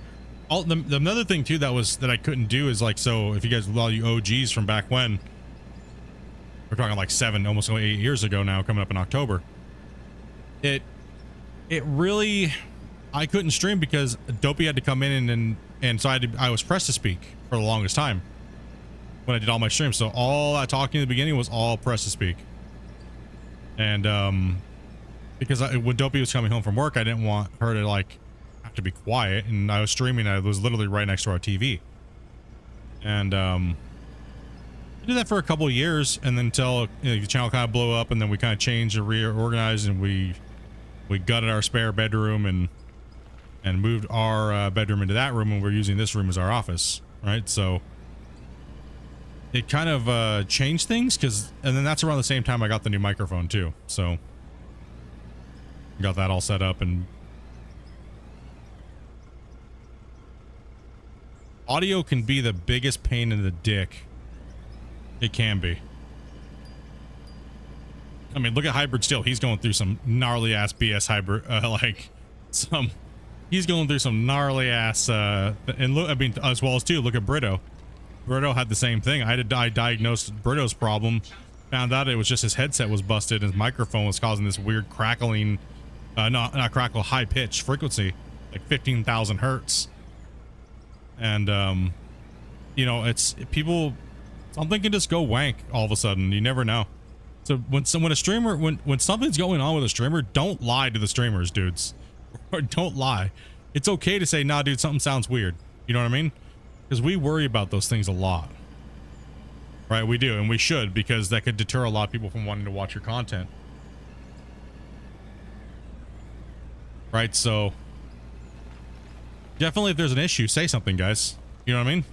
the another thing too that I couldn't do is like, so if you guys, all you OGs from back when, we're talking like 7, almost 8 years ago now, coming up in October, it really, I couldn't stream because Dopey had to come in and so I was pressed to speak for the longest time when I did all my streams. So all that talking in the beginning was all pressed to speak. And because when Dopey was coming home from work, I didn't want her to like have to be quiet, and I was streaming. I was literally right next to our TV, and I did that for a couple of years, and then until the channel kind of blew up, and then we kind of changed and reorganized, and we gutted our spare bedroom and moved our bedroom into that room, and we're using this room as our office, right? So it kind of changed things, and then that's around the same time I got the new microphone too, so got that all set up. And audio can be the biggest pain in the dick. It can be. I mean, look at Hybrid still. He's going through some gnarly ass BS hybrid, he's going through some gnarly ass, and look, I mean, as well as too, look at Brito. Brito had the same thing. I diagnosed Brito's problem, found out it was just his headset was busted, his microphone was causing this weird crackling, not crackle, high pitch frequency, like 15,000 hertz. And you know, it's people, something can just go wank all of a sudden. You never know. So when a streamer, when something's going on with a streamer, don't lie to the streamers, dudes. Or don't lie. It's okay to say, nah, dude, something sounds weird. You know what I mean? Because we worry about those things a lot, right? We do, and we should, because that could deter a lot of people from wanting to watch your content. Right, so definitely if there's an issue, say something, guys. You know what I mean?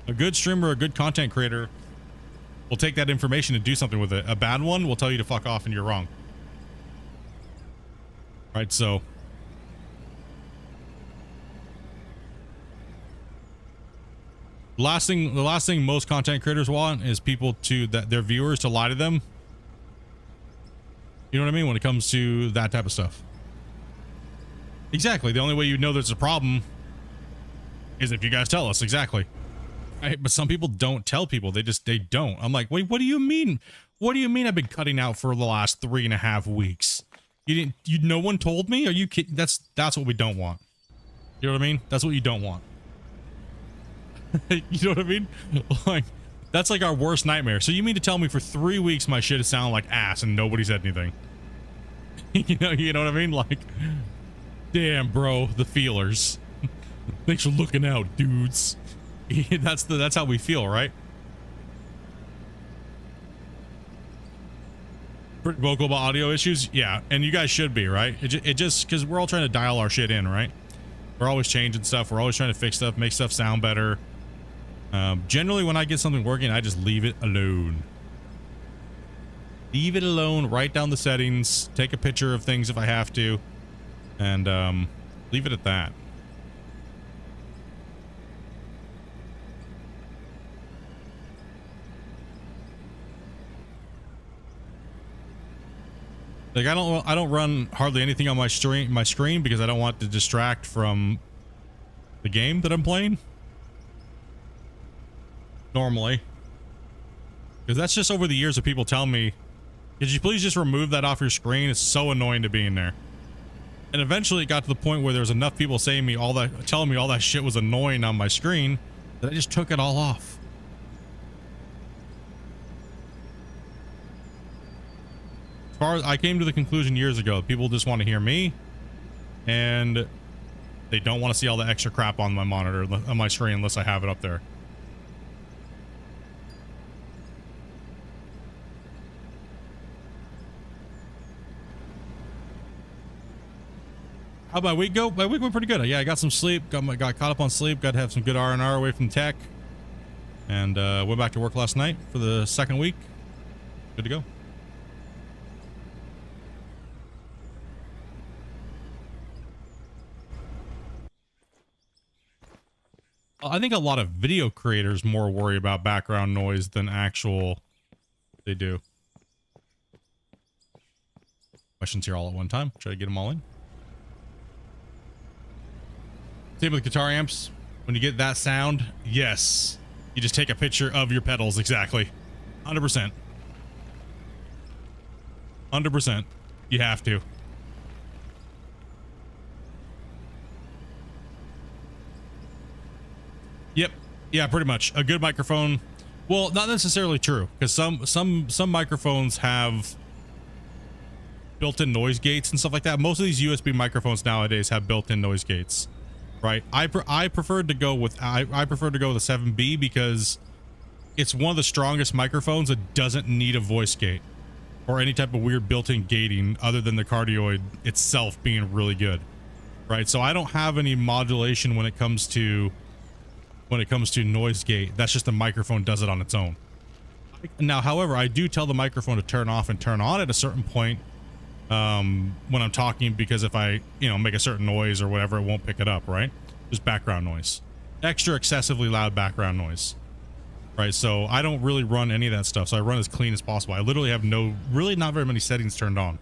A good streamer, a good content creator will take that information and do something with it. A bad one will tell you to fuck off and you're wrong. Right, so the last thing most content creators want is people to, that their viewers, to lie to them. You know what I mean? When it comes to that type of stuff. Exactly. The only way you know there's a problem is if you guys tell us. Exactly. Right? But some people don't tell people. They don't. I'm like, wait, what do you mean? What do you mean I've been cutting out for the last 3.5 weeks? No one told me? Are you kidding? That's what we don't want. You know what I mean? That's what you don't want. You know what I mean? Like, that's like our worst nightmare. So you mean to tell me for 3 weeks my shit is sounding like ass and nobody said anything? You know what I mean? Like, damn, bro, the feelers. Thanks for looking out, dudes. That's how we feel, right? Pretty vocal about audio issues, yeah, and you guys should be, right? It just because we're all trying to dial our shit in, right? We're always changing stuff. We're always trying to fix stuff, make stuff sound better. Generally, when I get something working, I just leave it alone. Leave it alone. Write down the settings. Take a picture of things if I have to, and leave it at that. Like I don't run hardly anything on my screen because I don't want to distract from the game that I'm playing. Normally. Because that's just over the years of people telling me, could you please just remove that off your screen? It's so annoying to be in there. And eventually it got to the point where there was enough people telling me all that shit was annoying on my screen that I just took it all off. As far as I came to the conclusion years ago, people just want to hear me and they don't want to see all the extra crap on my monitor, on my screen, unless I have it up there. How'd my week go? My week went pretty good. Yeah, I got some sleep, got caught up on sleep, got to have some good R&R away from tech, and went back to work last night for the second week. Good to go. I think a lot of video creators more worry about background noise than actual they do. Questions here all at one time. Try to get them all in. Same with guitar amps. When you get that sound, yes, you just take a picture of your pedals. Exactly. 100%. 100%. You have to. Yep. Yeah, pretty much. A good microphone. Well, not necessarily true, because some microphones have built-in noise gates and stuff like that. Most of these USB microphones nowadays have built-in noise gates, right? I preferred to go with I prefer to go with a 7B because it's one of the strongest microphones that doesn't need a voice gate or any type of weird built-in gating other than the cardioid itself being really good, right? So I don't have any modulation when it comes to noise gate. That's just the microphone does it on its own. Now, however, I do tell the microphone to turn off and turn on at a certain point when I'm talking, because if I, make a certain noise or whatever, it won't pick it up, right? Just background noise. Extra excessively loud background noise. Right? So I don't really run any of that stuff. So I run as clean as possible. I literally have really not very many settings turned on.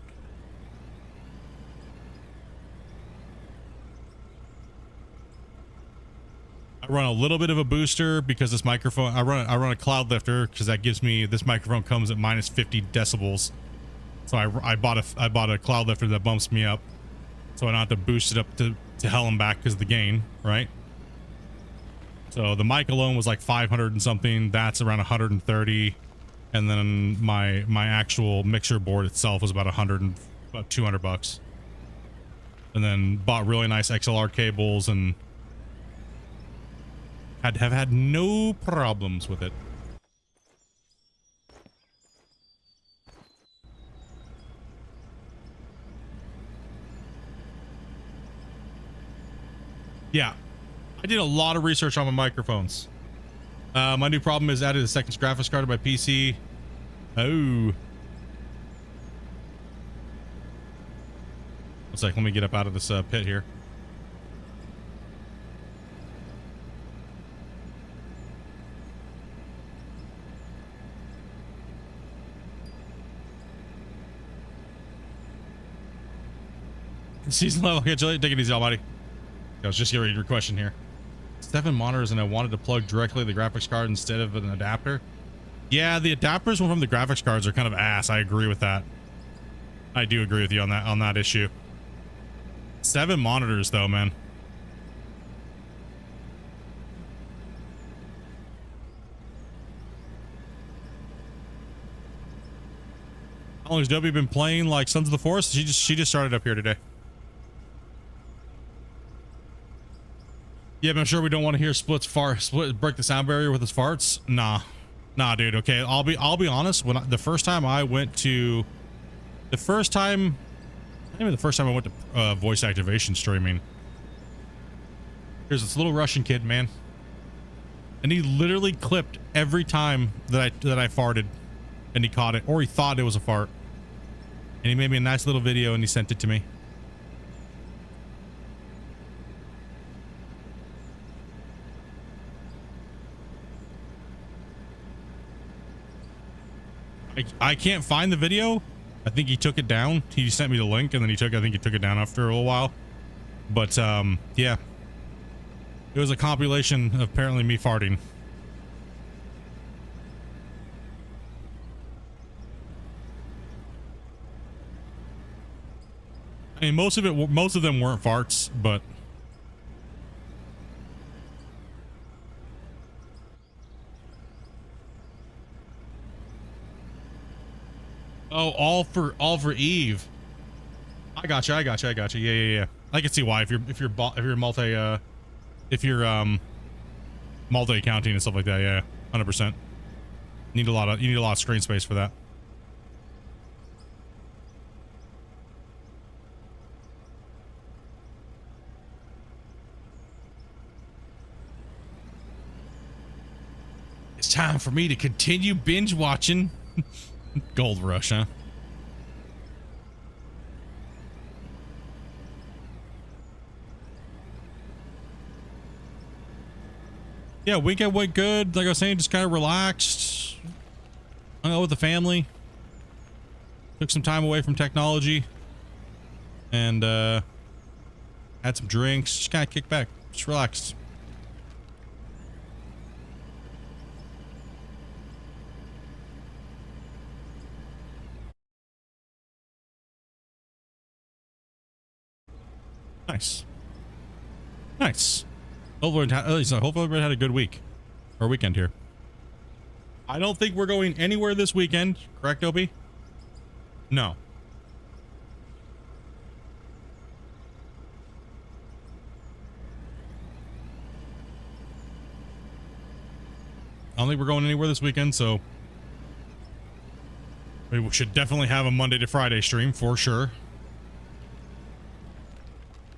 I run a little bit of a booster because this microphone, I run a cloud lifter because that gives me, this microphone comes at minus 50 decibels. So I bought a cloud lifter that bumps me up, so I don't have to boost it up to hell and back because of the gain, right? So the mic alone was like 500 and something. That's around 130, and then my actual mixer board itself was about about 200 bucks. And then bought really nice XLR cables and have had no problems with it. Yeah, I did a lot of research on my microphones. My new problem is added a second graphics card to my PC. Oh. One sec, let me get up out of this pit here. Season level. Okay, take it easy, Almighty. I was just getting ready to read your question here. 7 monitors, and I wanted to plug directly the graphics card instead of an adapter. Yeah, the adapters from the graphics cards are kind of ass. I agree with that. I do agree with you on that issue. 7 monitors though, man. How long has Dobby been playing like Sons of the Forest? She just started up here today. Yeah, but I'm sure we don't want to hear Split break the sound barrier with his farts. Nah, dude. Okay, I'll be honest. The first time I went to voice activation streaming. There's this little Russian kid, man, and he literally clipped every time that I farted, and he caught it, or he thought it was a fart, and he made me a nice little video and he sent it to me. I can't find the video. I think he took it down. He sent me the link, and then I think he took it down after a little while. But yeah, it was a compilation of apparently me farting. I mean, most of them weren't farts, but oh, all for Eve. I got you. Yeah. I can see why if you're multi accounting and stuff like that. Yeah, 100%. You need a lot of screen space for that. It's time for me to continue binge watching Gold Rush, huh? Yeah, weekend went good. Like I was saying, just kind of relaxed. Hung out with the family. Took some time away from technology. And had some drinks. Just kind of kicked back. Just relaxed. Nice. Hopefully everybody had a good week or weekend here. I don't think we're going anywhere this weekend, correct, Opie? No. I don't think we're going anywhere this weekend, so we should definitely have a Monday to Friday stream for sure.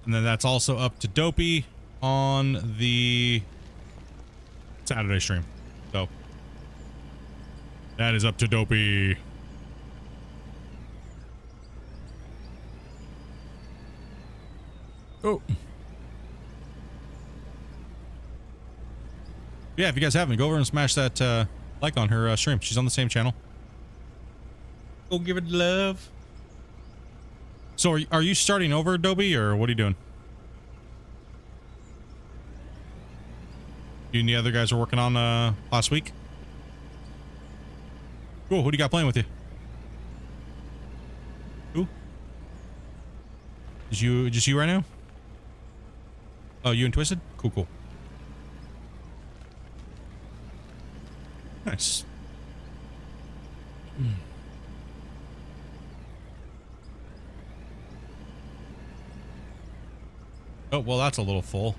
And then that's also up to Dopey on the Saturday stream. So that is up to Dopey. Oh. Yeah, if you guys haven't, go over and smash that like on her stream. She's on the same channel. Go give it love. So are you starting over, Adobe, or what are you doing? You and the other guys were working on last week? Cool. Who do you got playing with you? Who? Just you right now? Oh, you and Twisted? Cool. Nice. Oh, well, that's a little full.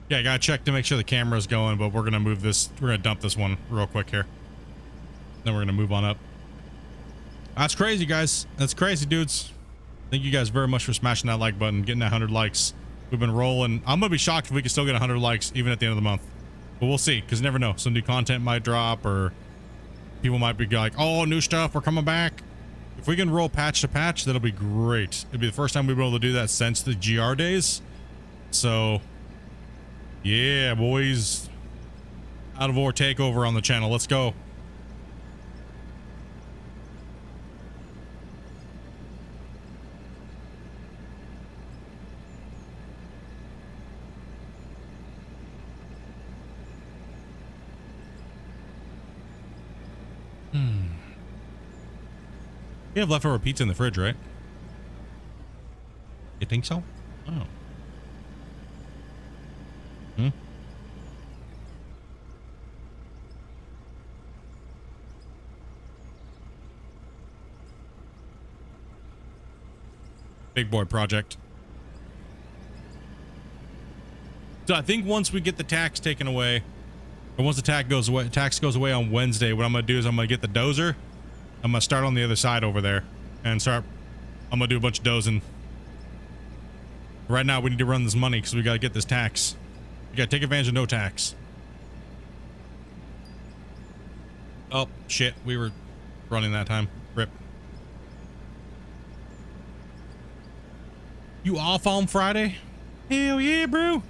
Yeah, I gotta check to make sure the camera's going, but we're gonna move this. We're gonna dump this one real quick here. Then we're gonna move on up. That's crazy, guys. That's crazy, dudes. Thank you guys very much for smashing that like button, getting that 100 likes. We've been rolling. I'm gonna be shocked if we can still get 100 likes even at the end of the month. But we'll see, because you never know. Some new content might drop, or people might be like, oh, new stuff, we're coming back. If we can roll patch to patch, that'll be great. It'll be the first time we've been able to do that since the GR days. So, yeah, boys. Out of War takeover on the channel. Let's go. You have leftover pizza in the fridge, right? You think so? Oh. Hmm? Big boy project. So I think once we get the tax taken away, or once the tax goes away on Wednesday, what I'm gonna do is I'm gonna get the dozer. I'm gonna start on the other side over there and start. I'm gonna do a bunch of dozing. Right now, we need to run this money because we gotta get this tax. We gotta take advantage of no tax. Oh shit, we were running that time. Rip. You off on Friday? Hell yeah, bro.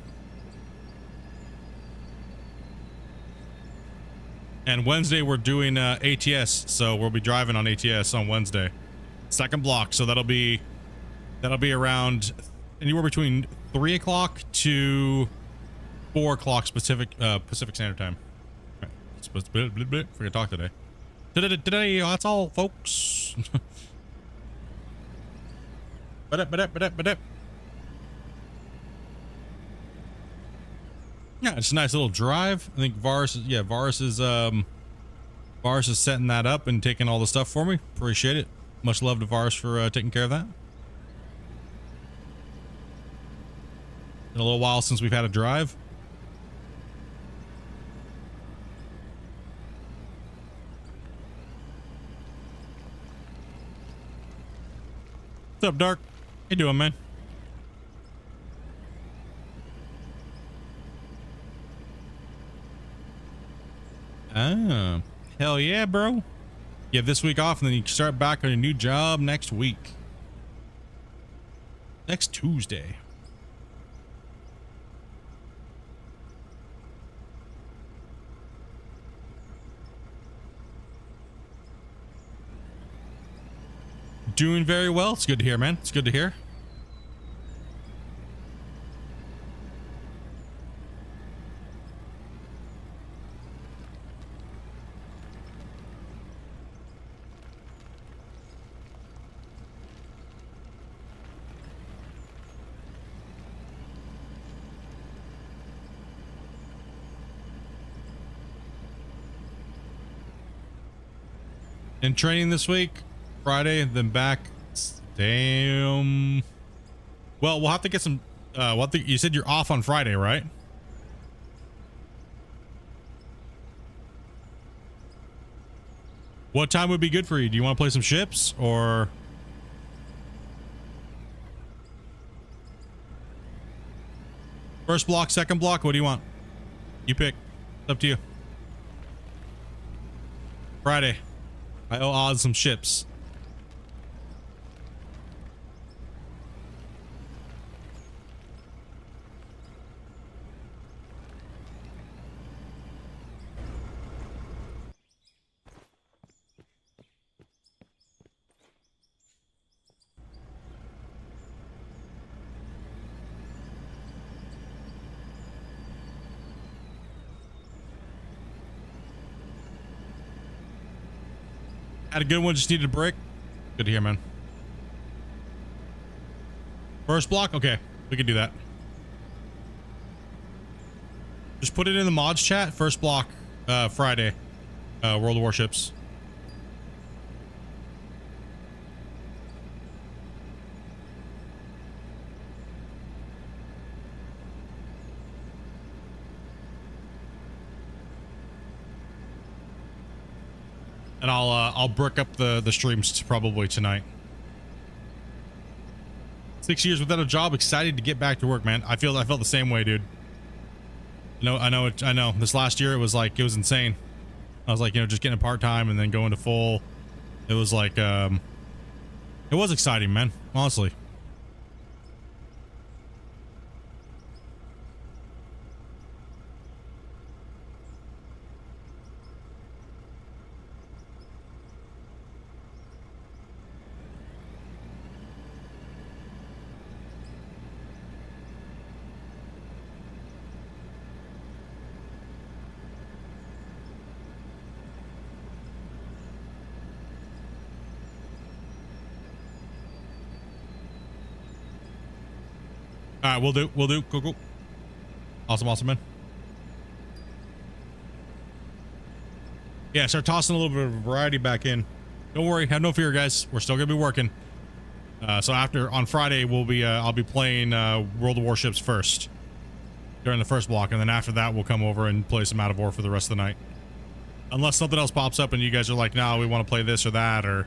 And Wednesday we're doing ATS, so we'll be driving on ATS on Wednesday. Second block, so that'll be around anywhere between 3 o'clock to 4 o'clock Pacific Standard Time. Right. Supposed to forget to talk today. Today, that's all, folks. Yeah, it's a nice little drive. I think Varus is setting that up and taking all the stuff for me. Appreciate it. Much love to Varus for taking care of that. Been a little while since we've had a drive. What's up, Dark? How you doing, man? Ah, hell yeah, bro. You have this week off and then you start back on a new job next week. Next Tuesday. Doing very well. It's good to hear, man. It's good to hear. In training this week, Friday, then back. Damn. Well, we'll have to get some. You said you're off on Friday, right? What time would be good for you? Do you want to play some ships or? First block, second block. What do you want? You pick. It's up to you. Friday. I owe Oz some ships. Had a good one, just needed a break. Good to hear, man. First block? Okay, we can do that. Just put it in the mods chat. First block, Friday. World of Warships. And I'll brick up the streams probably tonight. 6 years without a job, excited to get back to work, man. I felt the same way, dude. I know. This last year it was insane. I was like, just getting a part-time and then going to full. It was like it was exciting, man. Honestly. All right, we'll do. Cool. Awesome, man. Yeah, start tossing a little bit of variety back in. Don't worry, have no fear, guys. We're still gonna be working. So on Friday, I'll be playing World of Warships first during the first block, and then after that, we'll come over and play some Out of War for the rest of the night. Unless something else pops up and you guys are like, no, we want to play this or that, or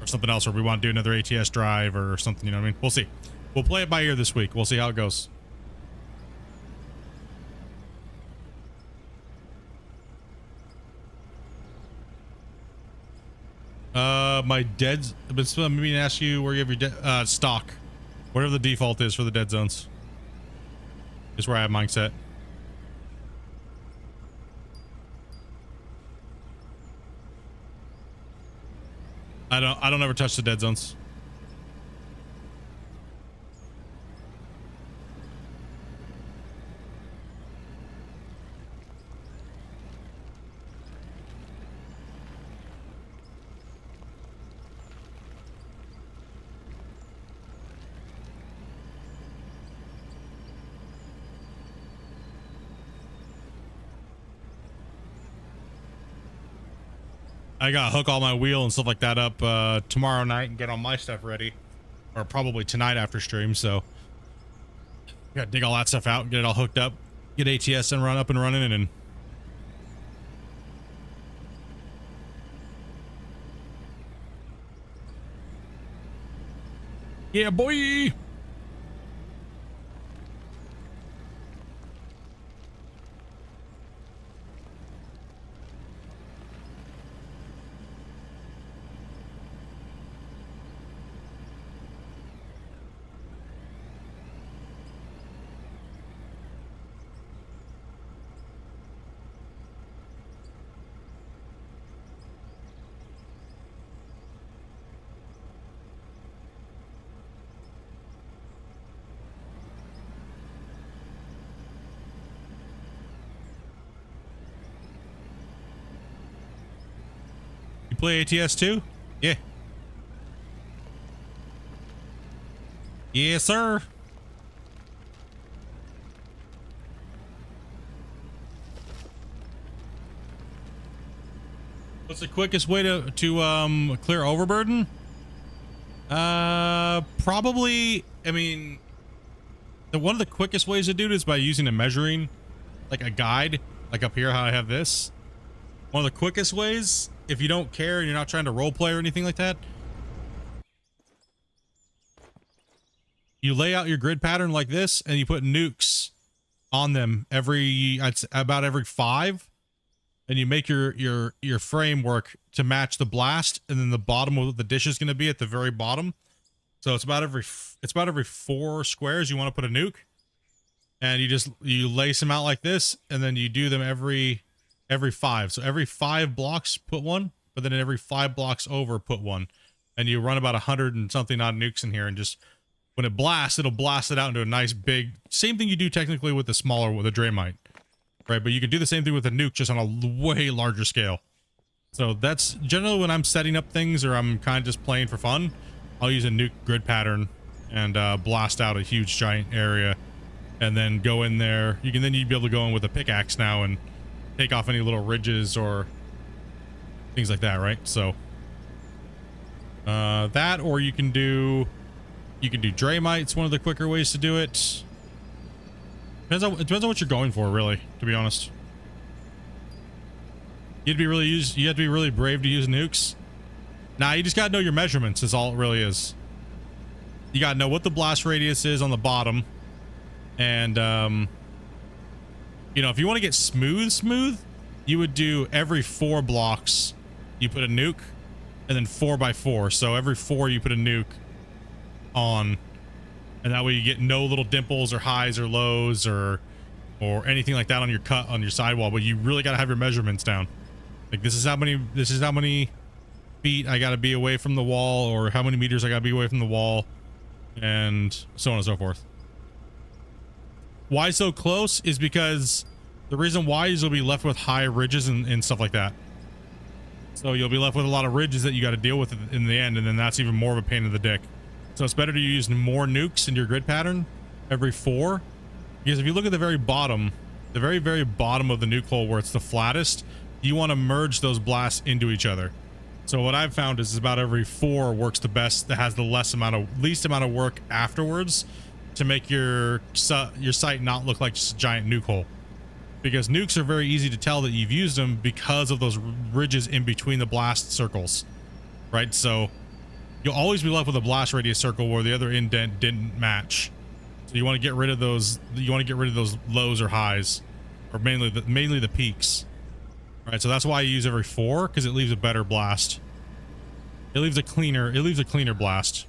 something else, or we want to do another ATS drive or something. You know what I mean? We'll see. We'll play it by ear this week. We'll see how it goes. My deads. Let me ask you where you have your stock. Whatever the default is for the dead zones is where I have mine set. I don't ever touch the dead zones. I gotta hook all my wheel and stuff like that up tomorrow night and get all my stuff ready, or probably tonight after stream. So gotta dig all that stuff out, get it all hooked up, get ATS and up and running, and yeah, boy. Play ATS too? Yeah. Yes, sir. What's the quickest way to clear overburden? Probably, I mean, one of the quickest ways to do it is by using a measuring, like a guide, like up here how I have this. One of the quickest ways, if you don't care and you're not trying to role play or anything like that, you lay out your grid pattern like this and you put nukes on them about every 5, and you make your framework to match the blast, and then the bottom of the dish is going to be at the very bottom. So it's about every 4 squares you want to put a nuke, and you lace them out like this, and then you do them every 5. So every 5 blocks put one, but then every 5 blocks over put one, and you run about 100 and something odd nukes in here, and just when it blasts, it'll blast it out into a nice big, same thing you do technically with the Draymite, right? But you can do the same thing with a nuke, just on a way larger scale. So that's generally when I'm setting up things, or I'm kind of just playing for fun, I'll use a nuke grid pattern and blast out a huge giant area, and then go in there. You'd be able to go in with a pickaxe now and take off any little ridges or things like that, right? So that, or you can do Draymite's one of the quicker ways to do it. It depends on what you're going for, really, to be honest. You have to be really brave to use nukes. Nah, you just gotta know your measurements is all it really is. You gotta know what the blast radius is on the bottom, and you know, if you want to get smooth, you would do every 4 blocks you put a nuke, and then 4x4. So every 4 you put a nuke on, and that way you get no little dimples or highs or lows or anything like that on your cut on your sidewall. But you really got to have your measurements down. Like this is how many feet I got to be away from the wall, or how many meters I got to be away from the wall, and so on and so forth. Why so close is because the reason why is you'll be left with high ridges and stuff like that. So you'll be left with a lot of ridges that you got to deal with in the end, and then that's even more of a pain in the dick. So it's better to use more nukes in your grid pattern every 4. Because if you look at the very bottom, the very, very bottom of the nuke hole where it's the flattest, you want to merge those blasts into each other. So what I've found is about every 4 works the best, that has the least amount of work afterwards to make your site not look like just a giant nuke hole. Because nukes are very easy to tell that you've used them because of those ridges in between the blast circles, right? So you'll always be left with a blast radius circle where the other indent didn't match. So you want to get rid of those. You want to get rid of those lows or highs, or mainly the peaks. All right, so that's why I use every 4, because it leaves a better blast. It leaves a cleaner blast.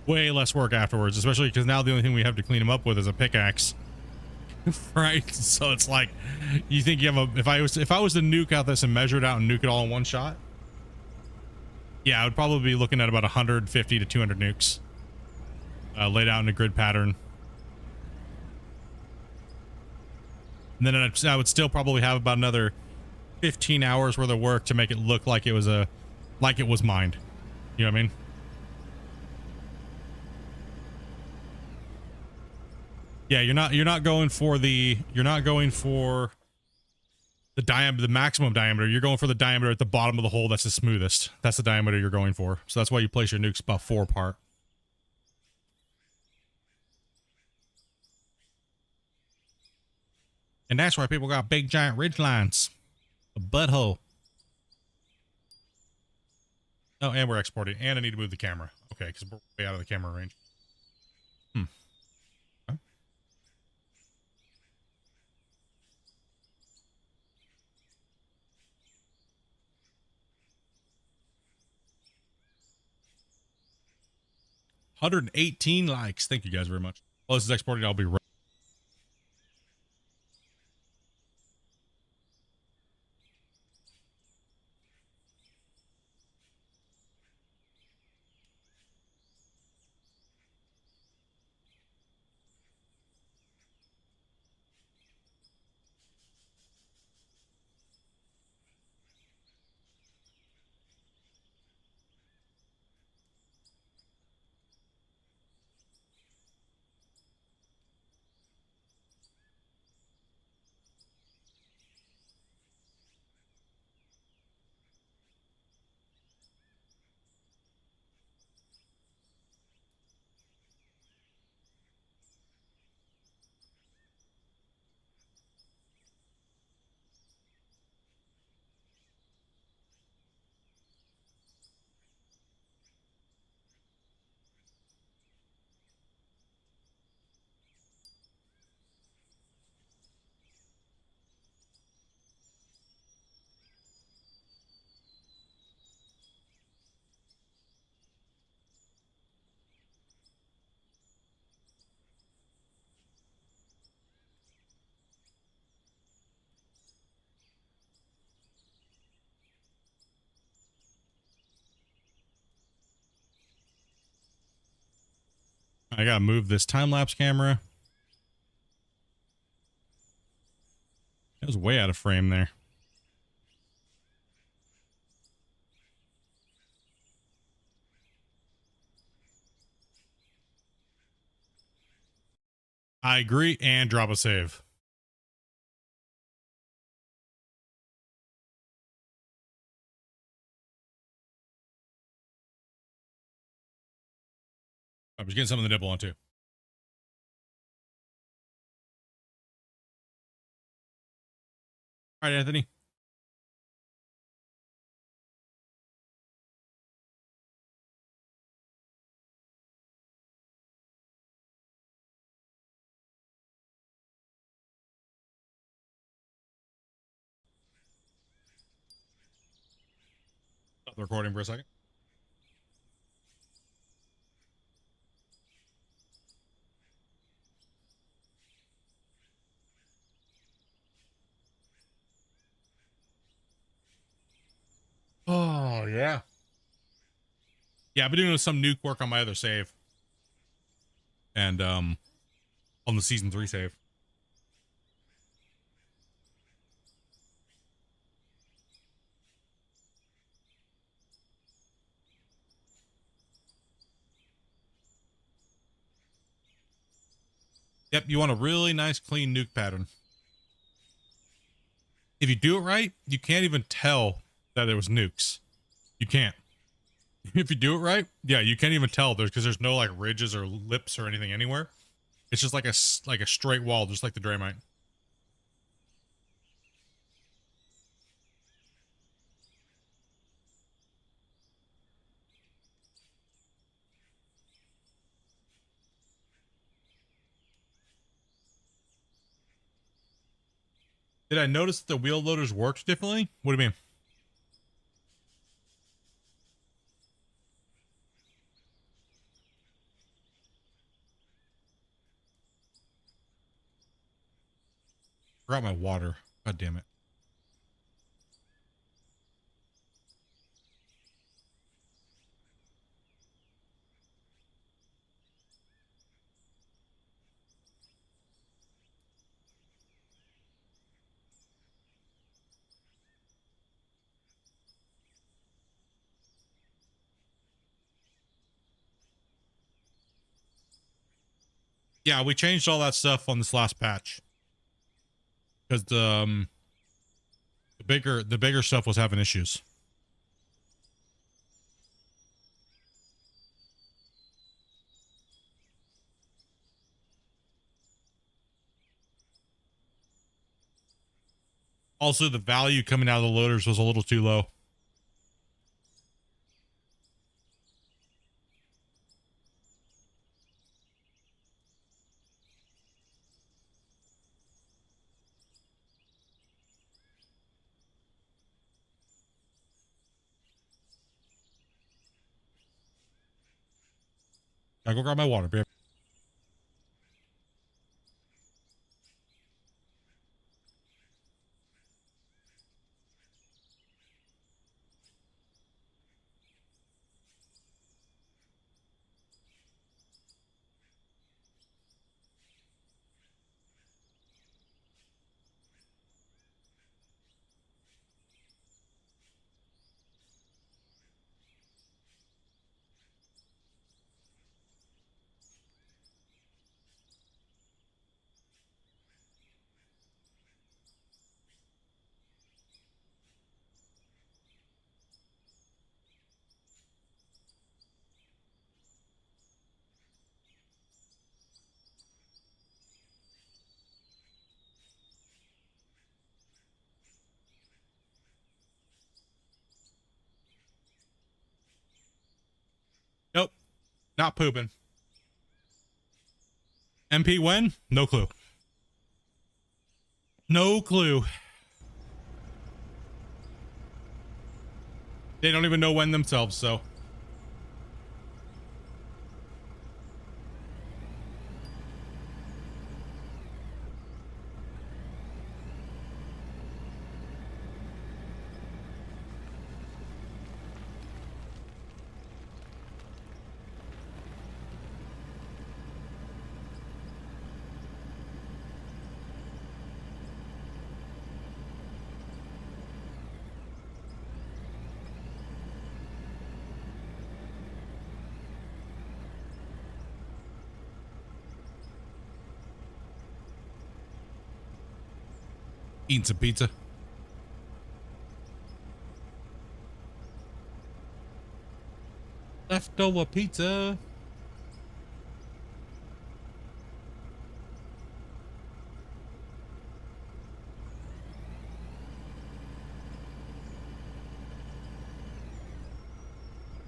Way less work afterwards, especially because now the only thing we have to clean them up with is a pickaxe. Right? So it's like, you think you have a, if I was to nuke out this and measure it out and nuke it all in one shot, yeah, I would probably be looking at about 150 to 200 nukes laid out in a grid pattern. And then I would still probably have about another 15 hours worth of work to make it look like it was mined. You know what I mean? Yeah, you're not going for the diameter, the maximum diameter. You're going for the diameter at the bottom of the hole that's the smoothest. That's the diameter you're going for. So that's why you place your nukes about 4 apart. And that's why people got big giant ridge lines. A butthole. Oh, and we're exporting. And I need to move the camera. Okay, because we're way out of the camera range. Okay. 118 likes. Thank you guys very much. While this is exporting, I'll be right. I gotta move this time-lapse camera. It was way out of frame there. I agree, and drop a save. I was getting some of the nibble on too. All right, Anthony. Stop the recording for a second. Oh, yeah. Yeah, I've been doing some nuke work on my other save. And on the season 3 save. Yep, you want a really nice clean nuke pattern. If you do it right, you can't even tell that it was nukes. You can't. If you do it right, yeah, you can't even tell because there's no like ridges or lips or anything anywhere. It's just like a straight wall, just like the Draymite. Did I notice that the wheel loaders worked differently? What do you mean? Forgot my water. God damn it. Yeah, we changed all that stuff on this last patch. Because the bigger stuff was having issues. Also, the value coming out of the loaders was a little too low. Gotta go grab my water, babe. Nope. Not pooping. MP when? No clue. No clue. They don't even know when themselves, so. Eating some pizza. Leftover pizza.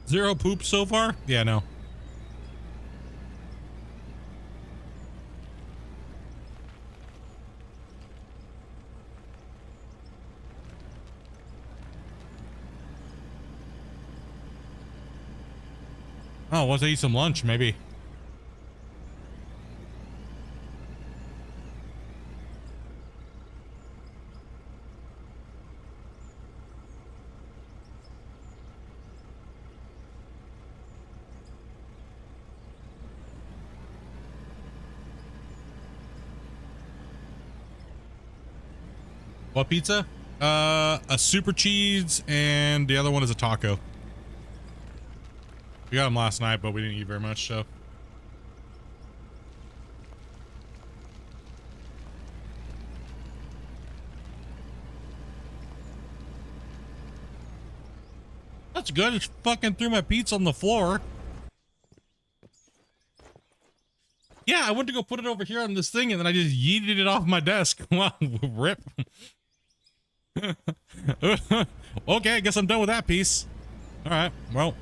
Zero poop so far? Yeah, no. Oh, once I eat some lunch, maybe. What pizza? A super cheese, and the other one is a taco. We got them last night, but we didn't eat very much, so. That's good. It's fucking threw my pizza on the floor. Yeah, I went to go put it over here on this thing and then I just yeeted it off my desk. Wow, rip. Okay, I guess I'm done with that piece. All right, well.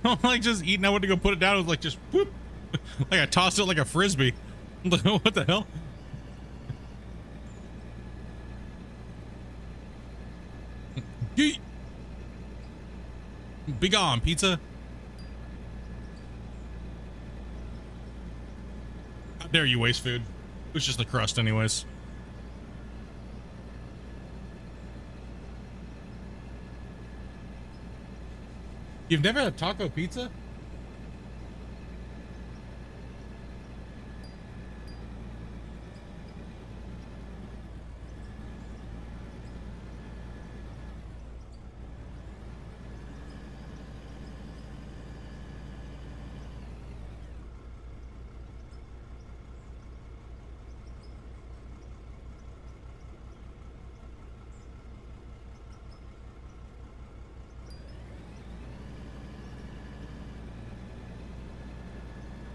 I'm like just eating. I went to go put it down. It was like just whoop. Like I tossed it like a frisbee. What the hell? Yeet. Be gone, pizza. How dare you waste food? It was just the crust anyways. You've never had taco pizza?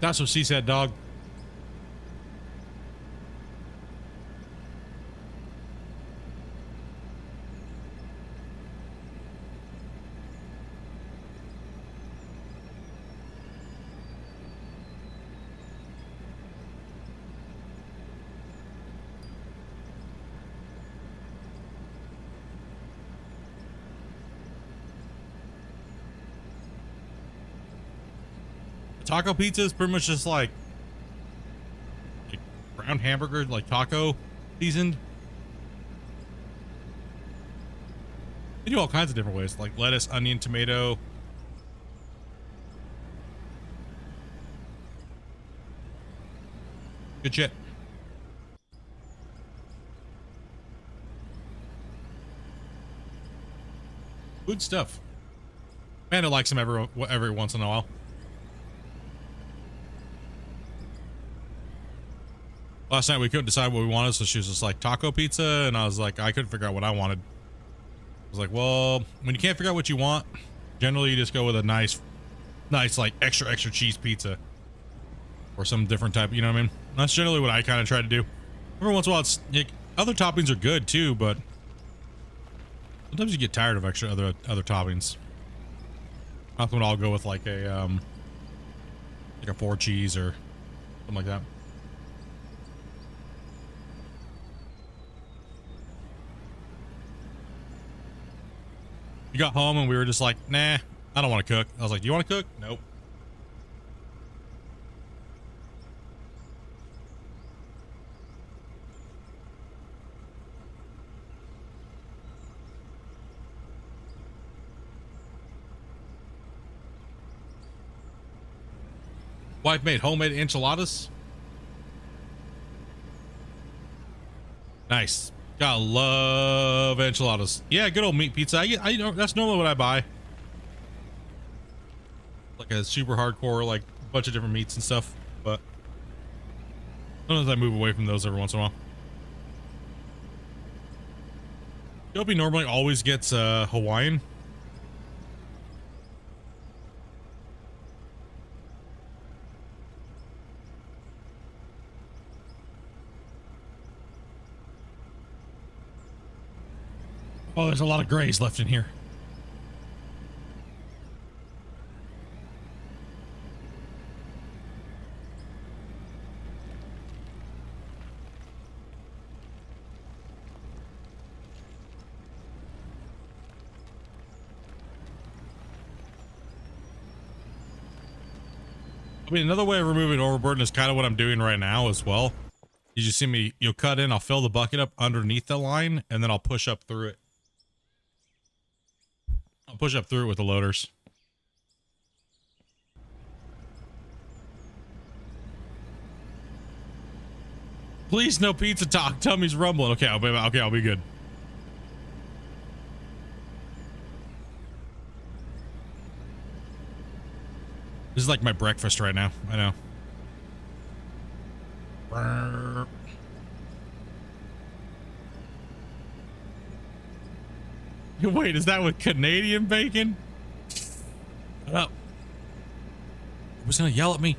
That's what she said, dog. Taco pizza is pretty much just like brown hamburger, like taco seasoned. They do all kinds of different ways, like lettuce, onion, tomato. Good shit. Good stuff. Man, I like some every once in a while. Last night we couldn't decide what we wanted, so she was just like taco pizza, and I was like, I couldn't figure out what I wanted. I was like, well, when you can't figure out what you want, generally you just go with a nice like extra cheese pizza or some different type. You know what I mean? That's generally what I kind of try to do. Every once in a while, it's like, other toppings are good too, but sometimes you get tired of extra other toppings. Often I'll go with like a 4 cheese or something like that. You got home and we were just like, nah, I don't want to cook. I was like, you want to cook? Nope. Wife made homemade enchiladas. Nice. Gotta love enchiladas. Yeah, good old meat pizza. I that's normally what I buy. Like a super hardcore, like bunch of different meats and stuff. But sometimes I move away from those every once in a while. Dopey normally always gets Hawaiian. Oh, there's a lot of grays left in here. I mean, another way of removing overburden is kind of what I'm doing right now as well. You just see me, you'll cut in, I'll fill the bucket up underneath the line, and then I'll push up through it. I'll push up through it with the loaders. Please, no pizza talk. Tummy's rumbling. Okay, I'll be good. This is like my breakfast right now. I know. Brrr. Wait, is that with Canadian bacon? Shut up. Who's gonna yell at me?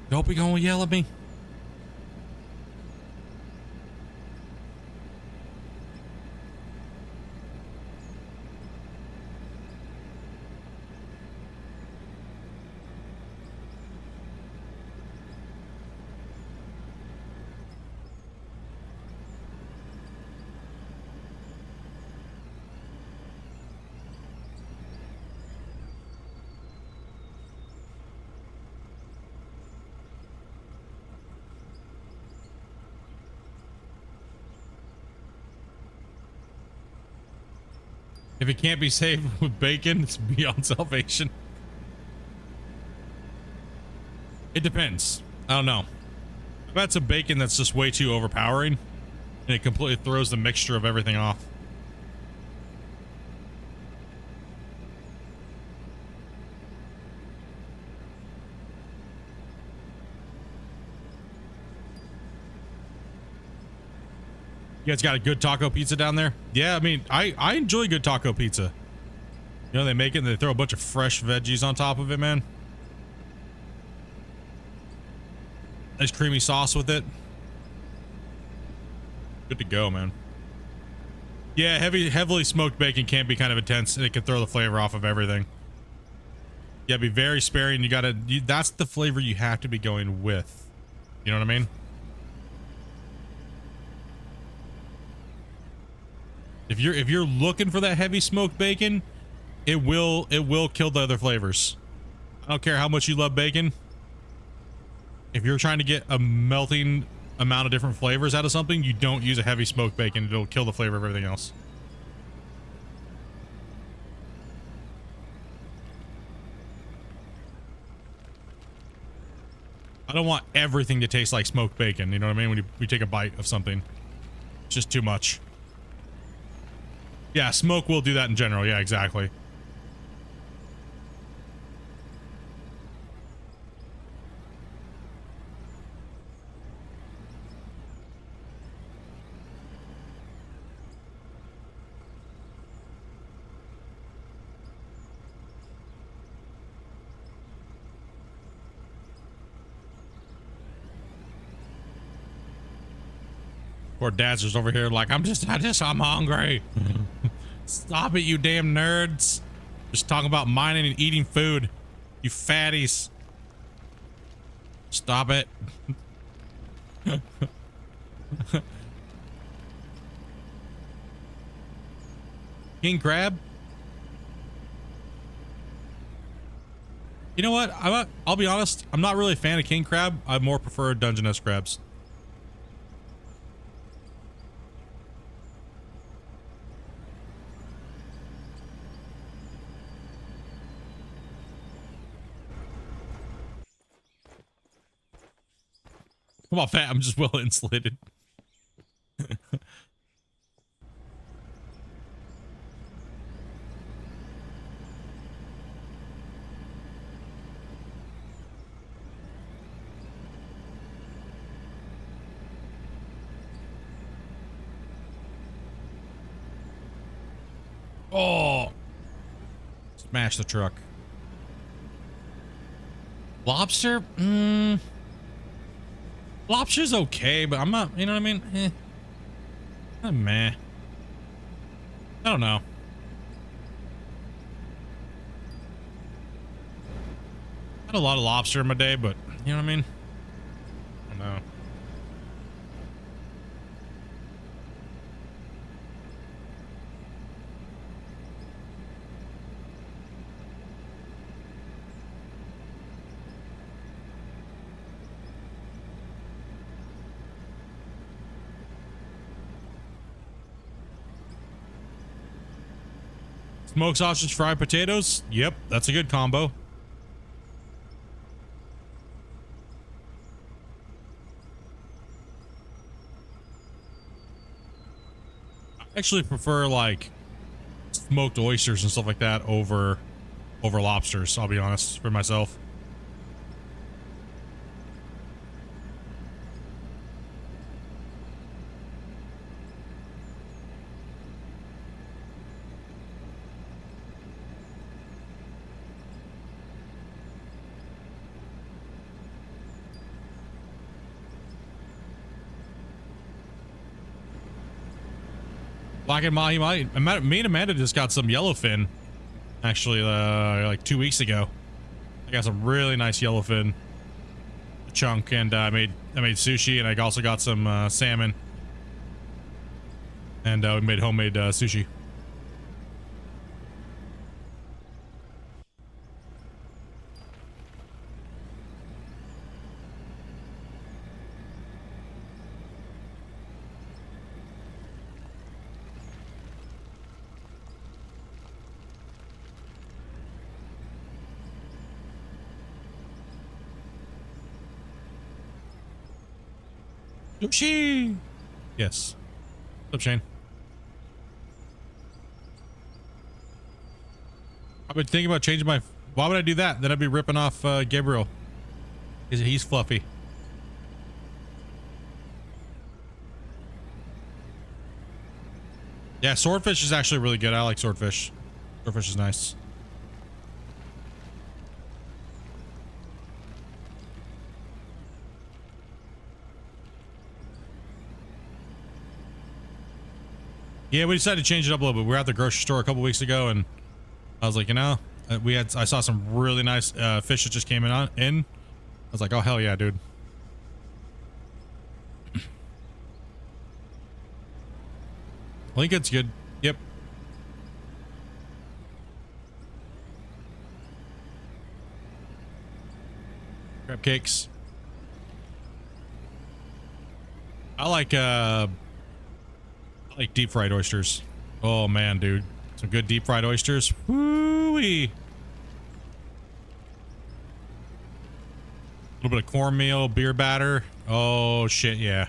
Don't be gonna yell at me. If it can't be saved with bacon, it's beyond salvation. It depends. I don't know. I've had some bacon that's just way too overpowering, and it completely throws the mixture of everything off. You guys got a good taco pizza down there? Yeah, I mean, I enjoy good taco pizza. You know, they make it and they throw a bunch of fresh veggies on top of it, man. Nice creamy sauce with it. Good to go, man. Yeah, heavily smoked bacon can be kind of intense, and it can throw the flavor off of everything. Yeah, be very sparing. That's the flavor you have to be going with. You know what I mean? If you're looking for that heavy smoked bacon, it will kill the other flavors. I don't care how much you love bacon. If you're trying to get a melting amount of different flavors out of something, you don't use a heavy smoked bacon. It'll kill the flavor of everything else. I don't want everything to taste like smoked bacon. You know what I mean? When you take a bite of something, it's just too much. Yeah, smoke will do that in general. Yeah, exactly. Poor dad's just over here like, I'm hungry. Stop it, you damn nerds. Just talking about mining and eating food. You fatties. Stop it. King crab? You know what? I'll be honest. I'm not really a fan of king crab. I more prefer Dungeness crabs. Come on, fat. I'm just well insulated. Oh, smash the truck. Lobster? Lobster's okay, but I'm not, you know what I mean? Meh. I don't know. Had a lot of lobster in my day, but you know what I mean? I don't know. Smoked sausage, fried potatoes. Yep, that's a good combo. actually prefer like smoked oysters and stuff like that over lobsters, I'll be honest, for myself. Black and Mahi Mahi. Me and Amanda just got some yellowfin, actually, like 2 weeks ago. I got some really nice yellowfin chunk, and I made sushi, and I also got some salmon, and we made homemade sushi. Sushi! Yes. What's up, Shane? I've been thinking about changing my... Why would I do that? Then I'd be ripping off Gabriel. He's fluffy. Yeah, swordfish is actually really good. I like swordfish. Swordfish is nice. Yeah, we decided to change it up a little bit. We were at the grocery store a couple weeks ago, and I was like, you know, I saw some really nice fish that just came in. I was like, oh hell yeah, dude. I think it's good. Yep. Crab cakes. I like deep fried oysters. Oh man, dude, some good deep fried oysters. Woo-wee. A little bit of cornmeal, beer batter. Oh shit, yeah.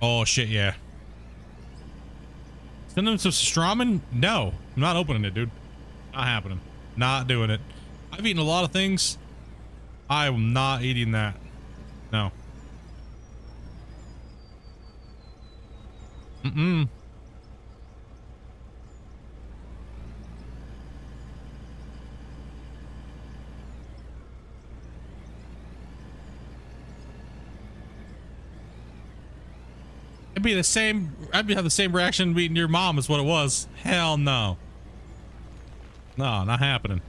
Oh shit, yeah. Send them some strawman? No, I'm not opening it, dude. Not happening. Not doing it. I've eaten a lot of things. I'm not eating that. No. Mm-mm. It'd be the same. I'd have the same reaction meeting your mom as what it was. Hell no. No, not happening.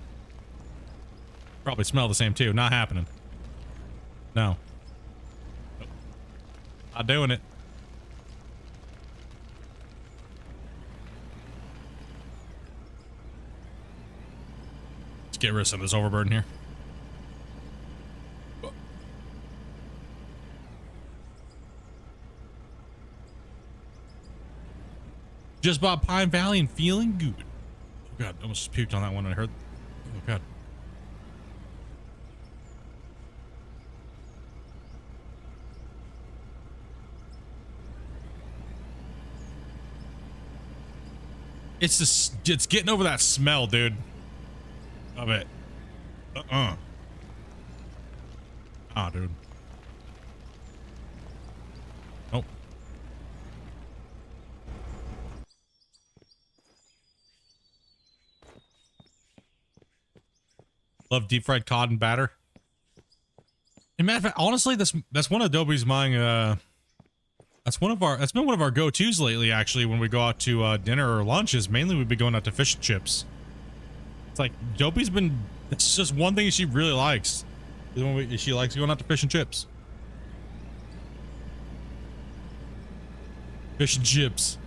Probably smell the same too. Not happening. No. Not doing it. Let's get rid of some of this overburden here. Just bought Pine Valley and feeling good. Oh god, I almost puked on that one when I heard. Oh god. It's just, it's getting over that smell, dude. Of it. Ah, dude. Nope. Love deep fried cod and batter. And matter of fact, honestly, that's one of Adobe's mine. That's been one of our go-tos lately, actually, when we go out to dinner or lunch, is mainly we've been going out to fish and chips. It's like Dopey's been, it's just one thing she really likes. She likes going out to fish and chips. Fish and chips.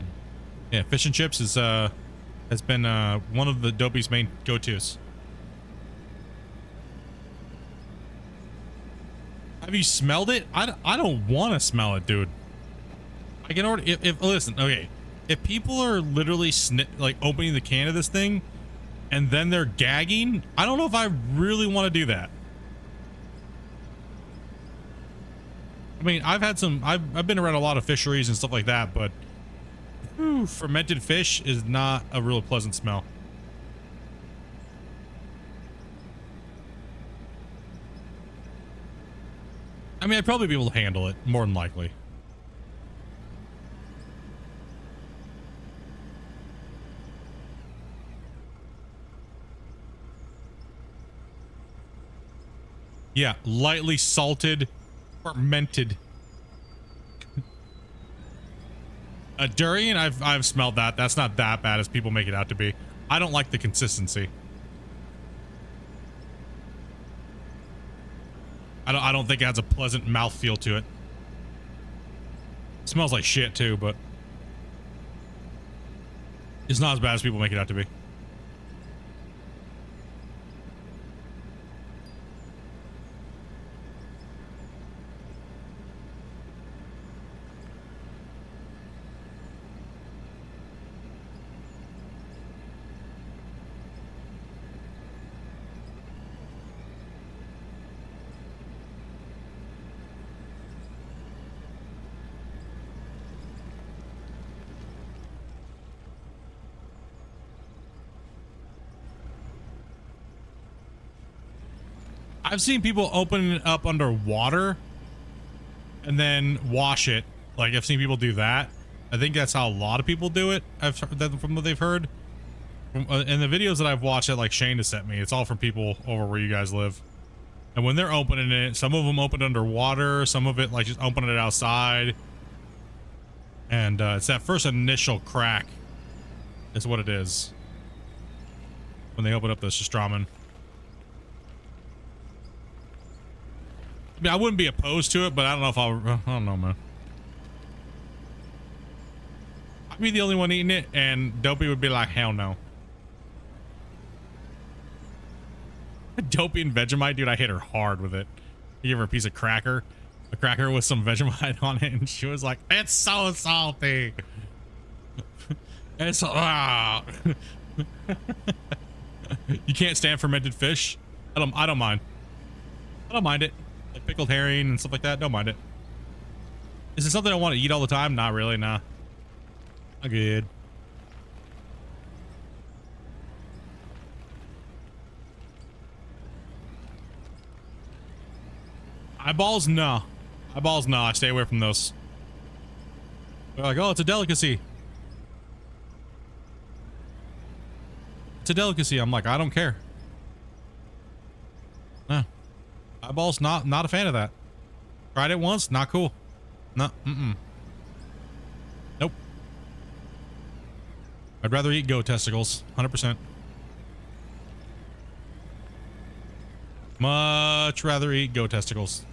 Yeah, fish and chips is has been one of the Dopey's main go-tos. Have you smelled it? I don't want to smell it, dude. I can order if listen, okay. If people are literally like opening the can of this thing and then they're gagging, I don't know if I really want to do that. I mean, I've been around a lot of fisheries and stuff like that, but Ooh, fermented fish is not a real pleasant smell. I mean, I'd probably be able to handle it, more than likely. Yeah, lightly salted, fermented. Durian, I've smelled that. That's not that bad as people make it out to be. I don't like the consistency. I don't think it has a pleasant mouthfeel to it. It smells like shit too, but it's not as bad as people make it out to be. I've seen people open it up underwater and then wash it. Like, I've seen people do that. I think that's how a lot of people do it. I've heard, from what they've heard. In the videos that I've watched that like Shane has sent me, it's all from people over where you guys live. And when they're opening it, some of them open underwater, some of it like just opening it outside. And it's that first initial crack is what it is when they open up the Stramen. I mean, I wouldn't be opposed to it, but I don't know if I don't know, man. I'd be the only one eating it, and Dopey would be like, hell no. Dopey and Vegemite, dude, I hit her hard with it. I gave her a piece of cracker, a cracker with some Vegemite on it, and she was like, it's so salty. It's You can't stand fermented fish? I don't mind. I don't mind it. Like pickled herring and stuff like that, don't mind it. Is it something I want to eat all the time? Not really, nah. I'm good. Eyeballs? No. Eyeballs? No. I stay away from those. They're like, oh, it's a delicacy. It's a delicacy. I'm like, I don't care. No. Eyeballs? Not a fan of that. Tried it once. Not cool. No. Nope. I'd rather eat goat testicles. 100%. Much rather eat goat testicles.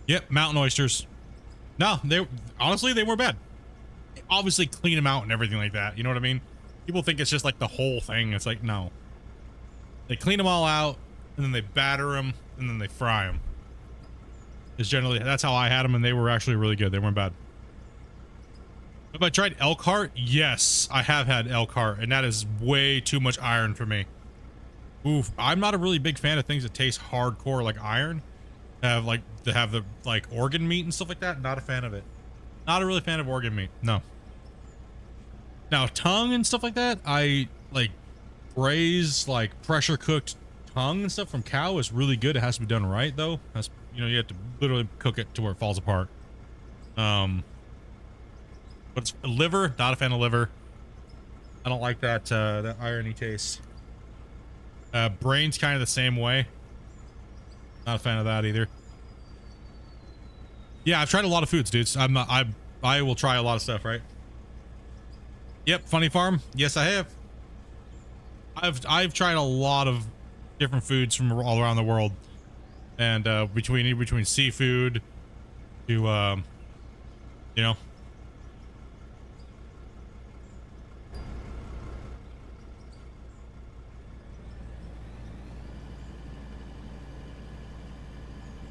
Yep, mountain oysters. No, they honestly they were bad. Obviously clean them out and everything like that. You know what I mean? People think it's just like the whole thing. It's like, no. They clean them all out and then they batter them and then they fry them. It's generally, that's how I had them, and they were actually really good. They weren't bad. Have I tried elk heart? Yes, I have had elk heart, and that is way too much iron for me. Oof, I'm not a really big fan of things that taste hardcore like iron. To have the like organ meat and stuff like that. Not a fan of it. Not a really fan of organ meat. No. Now tongue and stuff like that, I like braise, like pressure cooked tongue and stuff from cow is really good. It has to be done right though. That's, you know, you have to literally cook it to where it falls apart. But it's liver, not a fan of liver. I don't like that that irony taste. Brain's kind of the same way. Not a fan of that either. Yeah, I've tried a lot of foods, dudes. I will try a lot of stuff, right? Yep, Funny Farm. Yes, I have. I've tried a lot of different foods from all around the world, and between seafood to you know.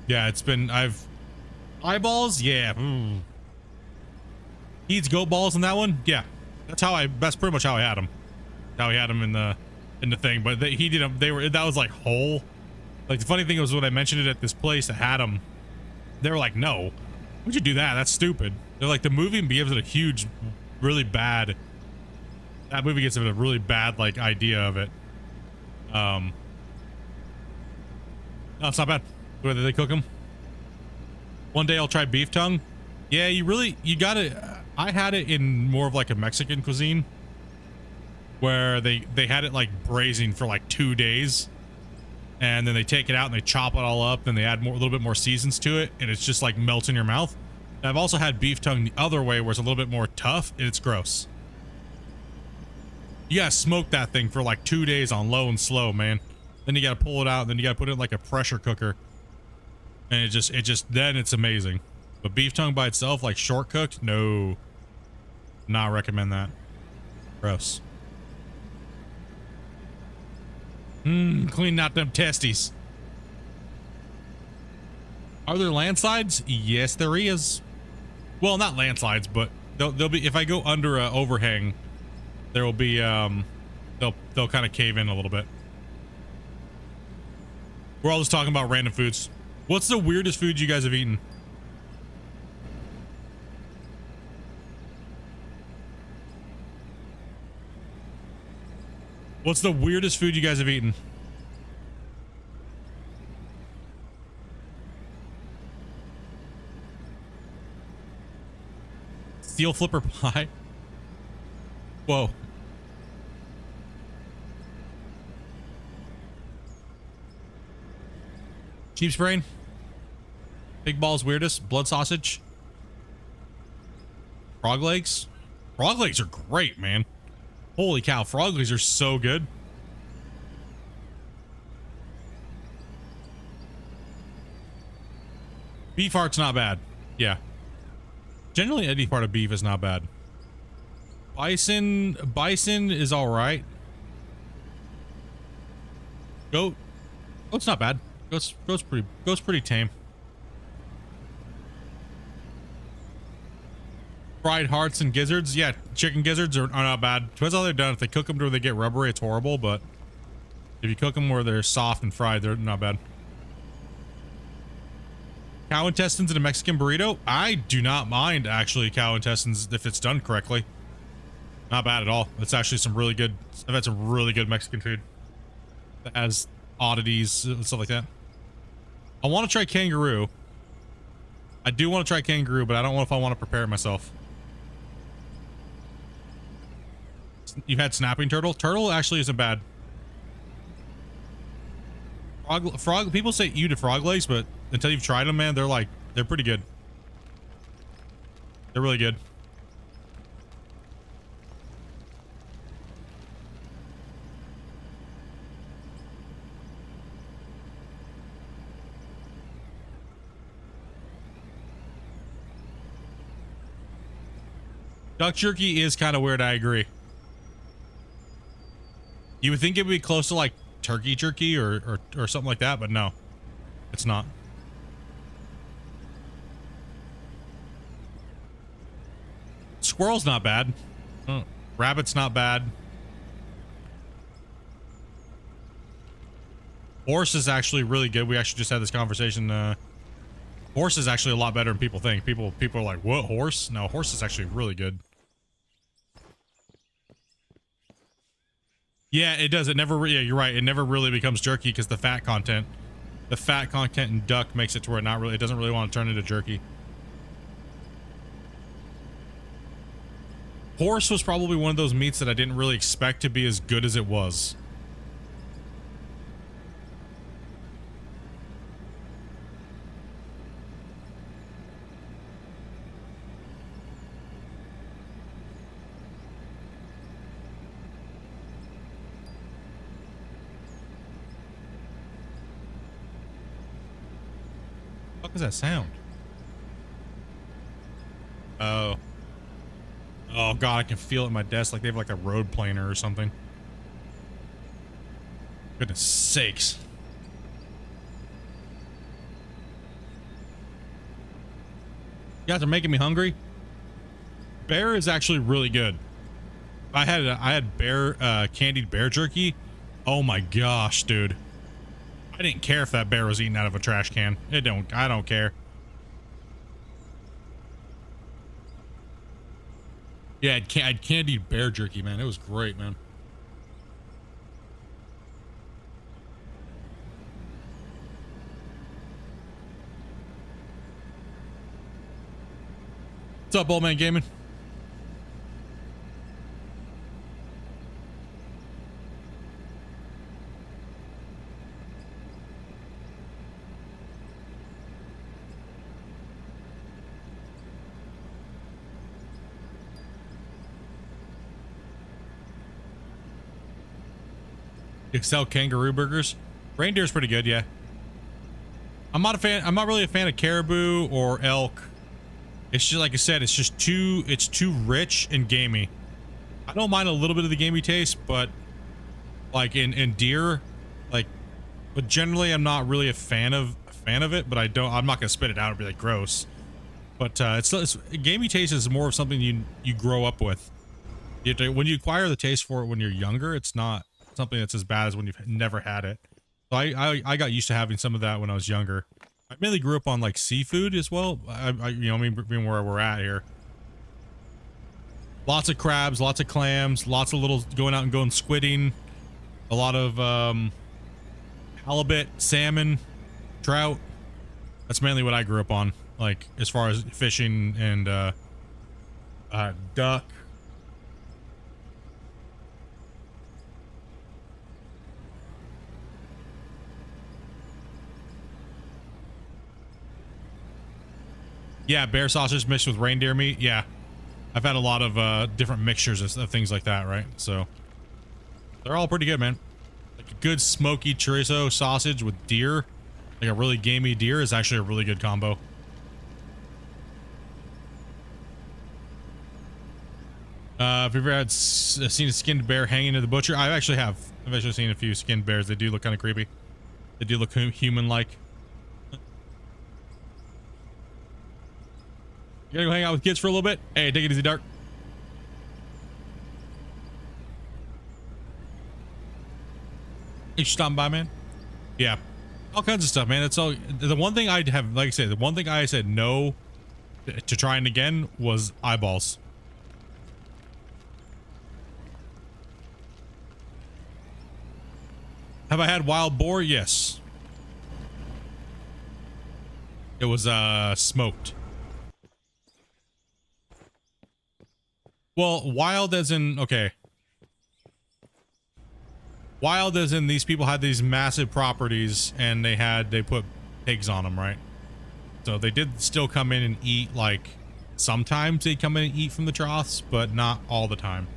Yeah, it's been, eyeballs. Yeah. He eats goat balls in that one. Yeah. That's pretty much how I had him. How he had him in the thing, but he didn't, that was like whole. Like the funny thing was when I mentioned it at this place that had him, they were like, no, why'd you do that? That's stupid. They're like, the movie gives it a huge, really bad, that movie gets it a really bad like idea of it. No, it's not bad. Whether they cook them. One day I'll try beef tongue. Yeah, you gotta, I had it in more of like a Mexican cuisine where they had it like braising for like 2 days. And then they take it out and they chop it all up. Then they add a little bit more seasons to it, and it's just like melts in your mouth. And I've also had beef tongue the other way, where it's a little bit more tough and it's gross. You gotta smoke that thing for like 2 days on low and slow, man. Then you gotta pull it out, and then you gotta put it in like a pressure cooker, and then it's amazing. But beef tongue by itself, like short cooked, no, not recommend that. Gross. Clean out them testes. Are there landslides? Yes, there is. Well, not landslides, but they'll be, if I go under a overhang, there will be, they'll kind of cave in a little bit. We're all just talking about random foods. What's the weirdest food you guys have eaten? What's the weirdest food you guys have eaten? Steel flipper pie? Whoa. Sheep's brain? Big balls weirdest? Blood sausage? Frog legs? Frog legs are great, man. Holy cow, frog legs are so good. Beef heart's not bad. Yeah. Generally, any part of beef is not bad. Bison is all right. Goat, goat's not bad. Goat's pretty tame. Fried hearts and gizzards. Yeah, chicken gizzards are not bad. Depends how they're done. If they cook them to where they get rubbery, it's horrible. But if you cook them where they're soft and fried, they're not bad. Cow intestines in a Mexican burrito? I do not mind, actually, cow intestines if it's done correctly. Not bad at all. It's actually some really good... I've had some really good Mexican food that has oddities and stuff like that. I want to try kangaroo. I do want to try kangaroo, but I don't know if I want to prepare it myself. You've had snapping turtle? Turtle actually isn't bad. Frog, people say eat to frog legs, but until you've tried them, man, they're pretty good. They're really good. Duck jerky is kind of weird, I agree. You would think it would be close to like turkey jerky or something like that, but no, it's not. Squirrel's not bad. Rabbit's not bad. Horse is actually really good. We actually just had this conversation. Horse is actually a lot better than people think. People are like, what, horse? No, horse is actually really good. Yeah, it does. It never, yeah, you're right. It never really becomes jerky because the fat content in duck makes it to where it doesn't really want to turn into jerky. Horse was probably one of those meats that I didn't really expect to be as good as it was. What is that sound? Oh. Oh god, I can feel it in my desk like they have like a road planer or something. Goodness sakes. You guys are making me hungry. Bear is actually really good. I had bear candied bear jerky. Oh my gosh, dude. I didn't care if that bear was eating out of a trash can. I don't care. Yeah, I had candied bear jerky, man. It was great, man. What's up, old man gaming? Excel kangaroo burgers. Reindeer's pretty good, yeah. I'm not really a fan of caribou or elk. It's just like I said, it's too rich and gamey. I don't mind a little bit of the gamey taste, but like in deer, like, but generally I'm not really a fan of it, but I'm not gonna spit it out and be like gross. But it's gamey taste is more of something you grow up with. When you acquire the taste for it when you're younger, it's not something that's as bad as when you've never had it. So I got used to having some of that when I was younger. I mainly grew up on like seafood as well. Being where we're at here. Lots of crabs, lots of clams, lots of little going out and going squidding. A lot of halibut, salmon, trout. That's mainly what I grew up on. Like as far as fishing and duck. Yeah, bear sausage mixed with reindeer meat. Yeah, I've had a lot of different mixtures of things like that, right? So they're all pretty good, man. Like a good smoky chorizo sausage with deer, like a really gamey deer, is actually a really good combo. Have you ever seen a skinned bear hanging to the butcher? I actually have. I've actually seen a few skinned bears. They do look kind of creepy. They do look human-like. You gotta go hang out with kids for a little bit? Hey, take it easy, Dark. You stopping by, man? Yeah. All kinds of stuff, man. It's all the one thing I have, like I said, the one thing I said no to trying again was eyeballs. Have I had wild boar? Yes. It was smoked. Well, wild as in, okay. Wild as in these people had these massive properties and they put pigs on them, right? So they did still come in and eat, like, sometimes they come in and eat from the troughs, but not all the time.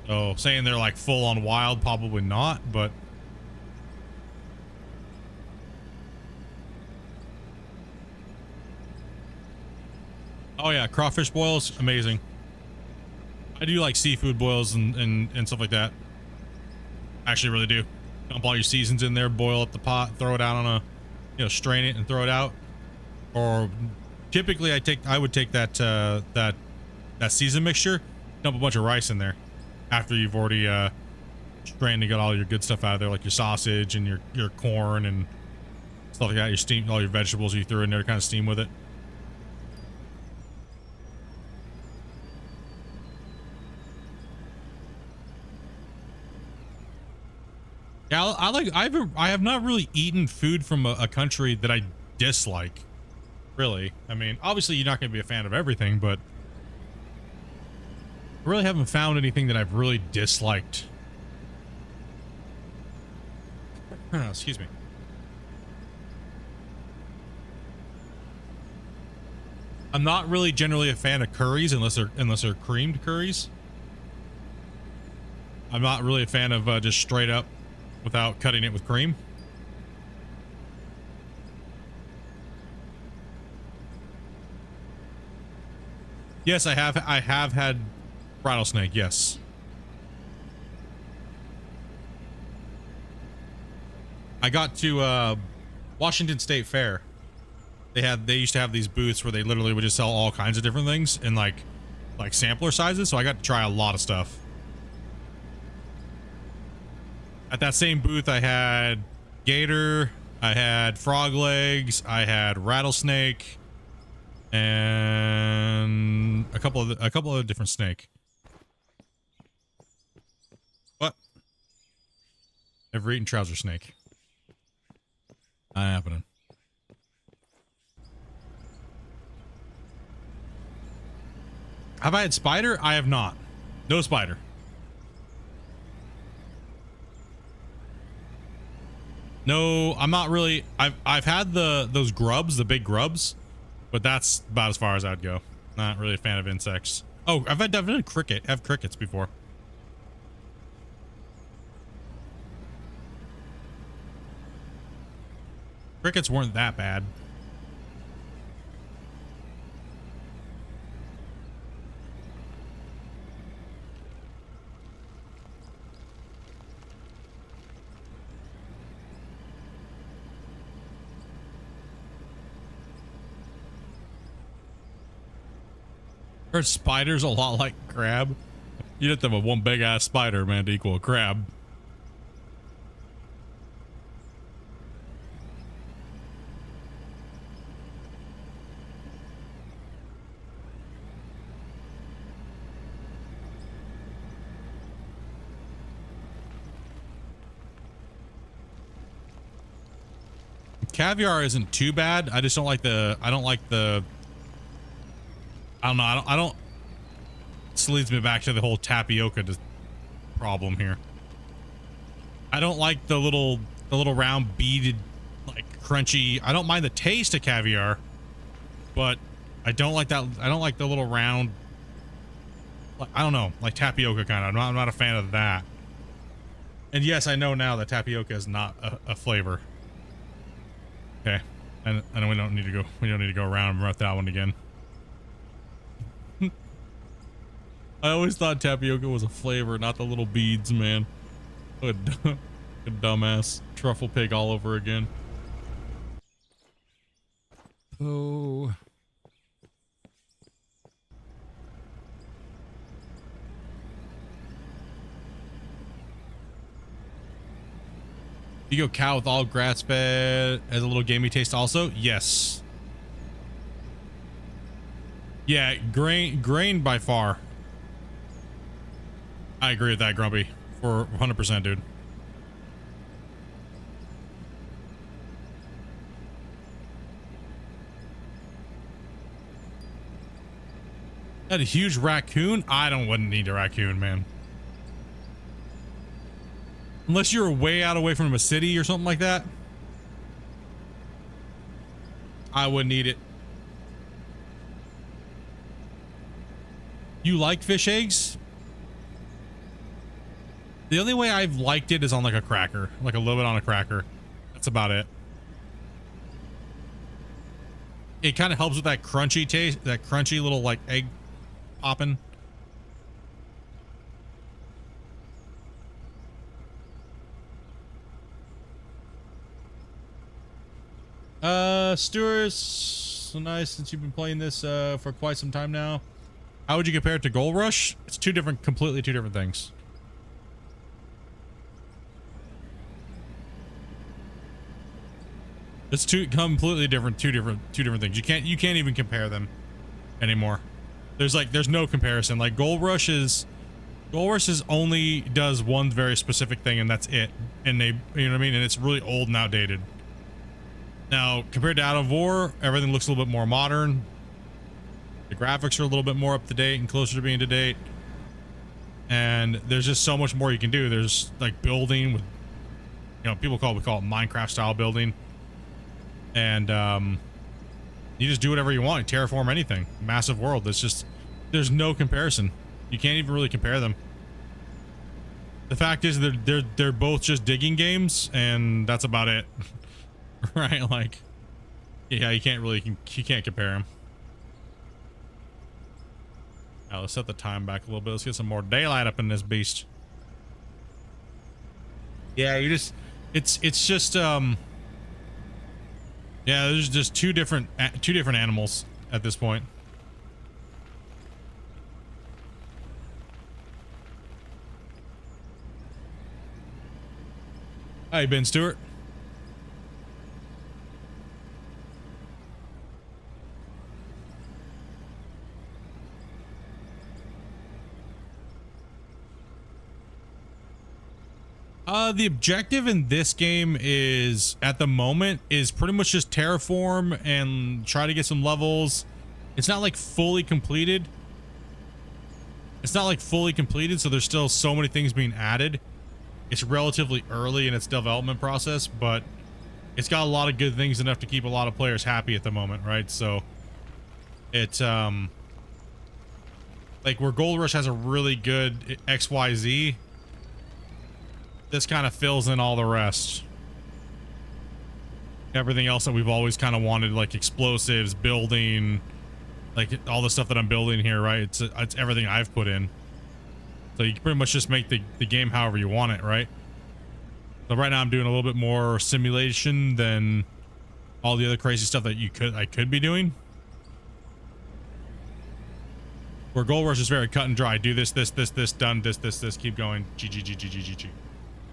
So saying they're like full on wild, probably not, but oh yeah, crawfish boils, amazing. I do like seafood boils and stuff like that. Actually really do. Dump all your seasons in there, boil up the pot, throw it out on a, you know, strain it and throw it out. Or typically I would take that that season mixture, dump a bunch of rice in there after you've already strained to get all your good stuff out of there, like your sausage and your corn and stuff like that. Your steam, all your vegetables you threw in there to kind of steam with it. Yeah, I have not really eaten food from a country that I dislike. Really, I mean, obviously you're not going to be a fan of everything, but I really haven't found anything that I've really disliked. Excuse me. I'm not really generally a fan of curries unless they're creamed curries. I'm not really a fan of just straight up without cutting it with cream. Yes, I have had rattlesnake, yes. I got to Washington State Fair They used to have these booths where they literally would just sell all kinds of different things in like sampler sizes. So I got to try a lot of stuff. At that same booth, I had gator, I had frog legs, I had rattlesnake, and a couple of different snake. What? Never eaten trouser snake. Not happening. Have I had spider? I have not. No spider. No, I'm not really. I've had those grubs, the big grubs, but that's about as far as I'd go. Not really a fan of insects. Oh, I've had definitely crickets before. Crickets weren't that bad. Heard spiders a lot like crab. You'd have to have one big ass spider, man, to equal a crab. Caviar isn't too bad. I just don't like the. I don't know. I don't. This leads me back to the whole tapioca problem here. I don't like the little round beaded, like crunchy. I don't mind the taste of caviar, but I don't like that. I don't like the little round. I don't know, like tapioca kind of. I'm not a fan of that. And yes, I know now that tapioca is not a flavor. Okay, and we don't need to go. We don't need to go around and run that one again. I always thought tapioca was a flavor, not the little beads, man. What a dumbass. Truffle pig all over again. Oh. You go cow with all grass fed as a little gamey taste also? Yes. Yeah, grain by far. I agree with that, Grumpy. For 100%, dude. That a huge raccoon? Wouldn't need a raccoon, man. Unless you're way out away from a city or something like that. I wouldn't eat it. You like fish eggs? The only way I've liked it is on like a cracker, like a little bit on a cracker. That's about it. It kind of helps with that crunchy taste, that crunchy little like egg popping. Stuart, so nice since you've been playing this for quite some time now. How would you compare it to Gold Rush? It's completely two different things. It's two completely different, two different things. You can't even compare them anymore. There's no comparison. Like Gold Rush is only does one very specific thing and that's it. And they, you know what I mean? And it's really old and outdated. Now, compared to Out of War, everything looks a little bit more modern. The graphics are a little bit more up to date and closer to being to date. And there's just so much more you can do. There's like building with, you know, we call it Minecraft style building. And you just do whatever you want. You terraform anything. Massive world. There's no comparison. You can't even really compare them. The fact is they're both just digging games, and that's about it. Right? Like, yeah, you can't compare them. Now let's set the time back a little bit. Let's get some more daylight up in this beast. Yeah, it's just Yeah, there's just two different animals at this point. How you been, Stuart? The objective in this game is, at the moment, is pretty much just terraform and try to get some levels. It's not like fully completed. So there's still so many things being added. It's relatively early in its development process, but it's got a lot of good things, enough to keep a lot of players happy at the moment, right? So it's like where Gold Rush has a really good XYZ, this kind of fills in all the rest. Everything else that we've always kind of wanted, like explosives, building, like all the stuff that I'm building here, right? It's everything I've put in. So you can pretty much just make the game however you want it, right? So right now I'm doing a little bit more simulation than all the other crazy stuff that I could be doing. Where Gold Rush is very cut and dry. Do this, done, this, keep going. G.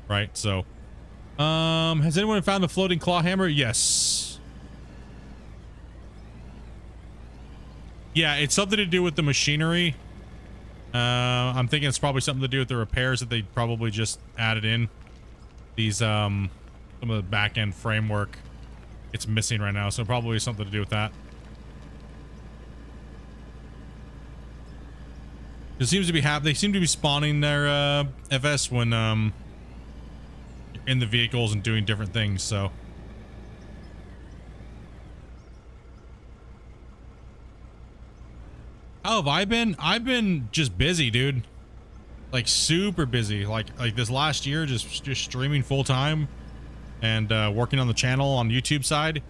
Right, so has anyone found the floating claw hammer? Yes. Yeah, it's something to do with the machinery. I'm thinking it's probably something to do with the repairs that they probably just added in. These some of the back end framework, it's missing right now, so probably something to do with that. It seems to be they seem to be spawning their FS when in the vehicles and doing different things, so how have I been? I've been just busy, dude. Like super busy. Like this last year, just streaming full time and working on the channel on YouTube side,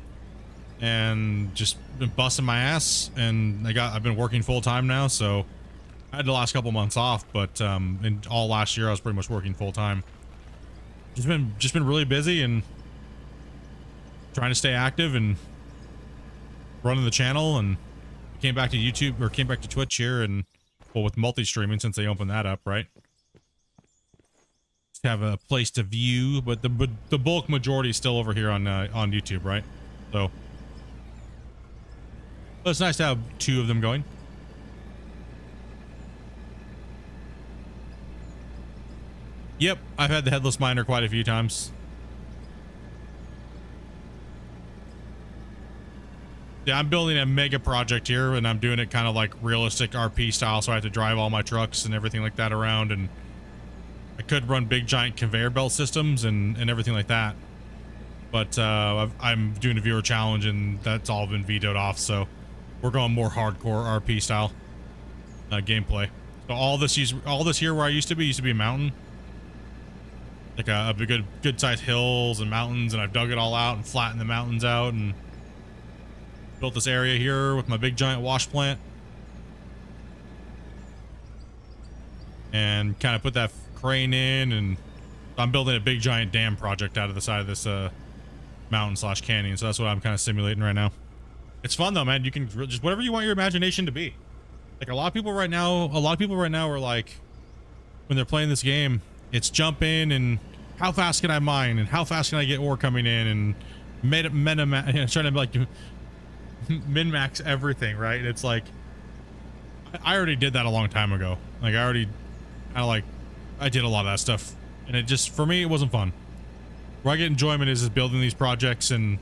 and just been busting my ass. And I've been working full time now, so I had the last couple months off, but in all last year I was pretty much working full time. Just been really busy and trying to stay active and running the channel, and came back to YouTube, or came back to Twitch here, and well, with multi-streaming since they opened that up, right? Just have a place to view, but the bulk majority is still over here on YouTube, right? So it's nice to have two of them going. Yep, I've had the headless miner quite a few times. Yeah, I'm building a mega project here, and I'm doing it kind of like realistic RP style, so I have to drive all my trucks and everything like that around, and I could run big giant conveyor belt systems and everything like that. But I'm doing a viewer challenge, and that's all been vetoed off, so we're going more hardcore RP style gameplay. So all this here where I used to be a mountain. Like a good sized hills and mountains, and I've dug it all out and flattened the mountains out and built this area here with my big giant wash plant, and kind of put that crane in, and I'm building a big giant dam project out of the side of this mountain slash canyon. So that's what I'm kind of simulating right now. It's fun though, man. You can just whatever you want your imagination to be. Like a lot of people right now are like, when they're playing this game, it's jump in and how fast can I mine and how fast can I get ore coming in, and trying to like min-max everything, right? It's like I already did that a long time ago. Like I did a lot of that stuff, and it just, for me, it wasn't fun. Where I get enjoyment is building these projects and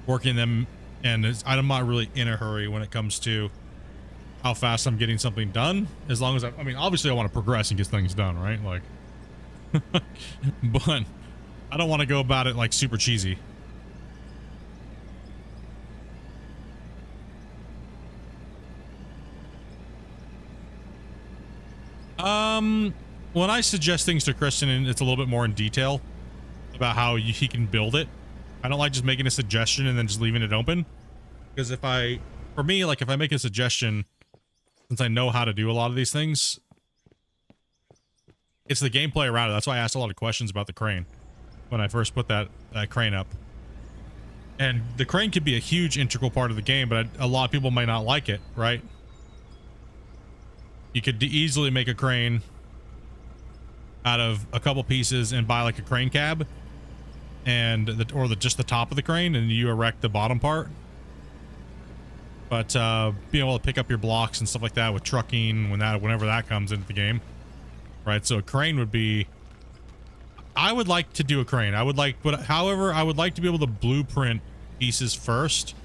working them, and I'm not really in a hurry when it comes to how fast I'm getting something done. As long as I mean, obviously I want to progress and get things done, right? Like but I don't want to go about it like super cheesy. When I suggest things to Christian, and it's a little bit more in detail about how he can build it, I don't like just making a suggestion and then just leaving it open. Because if I make a suggestion, since I know how to do a lot of these things, it's the gameplay around it. That's why I asked a lot of questions about the crane when I first put that crane up. And the crane could be a huge integral part of the game, but a lot of people might not like it, right? You could easily make a crane out of a couple pieces and buy like a crane cab and just the top of the crane, and you erect the bottom part. But being able to pick up your blocks and stuff like that with trucking whenever that comes into the game, right? So a crane would be, I would like to do a crane. However, I would like to be able to blueprint pieces first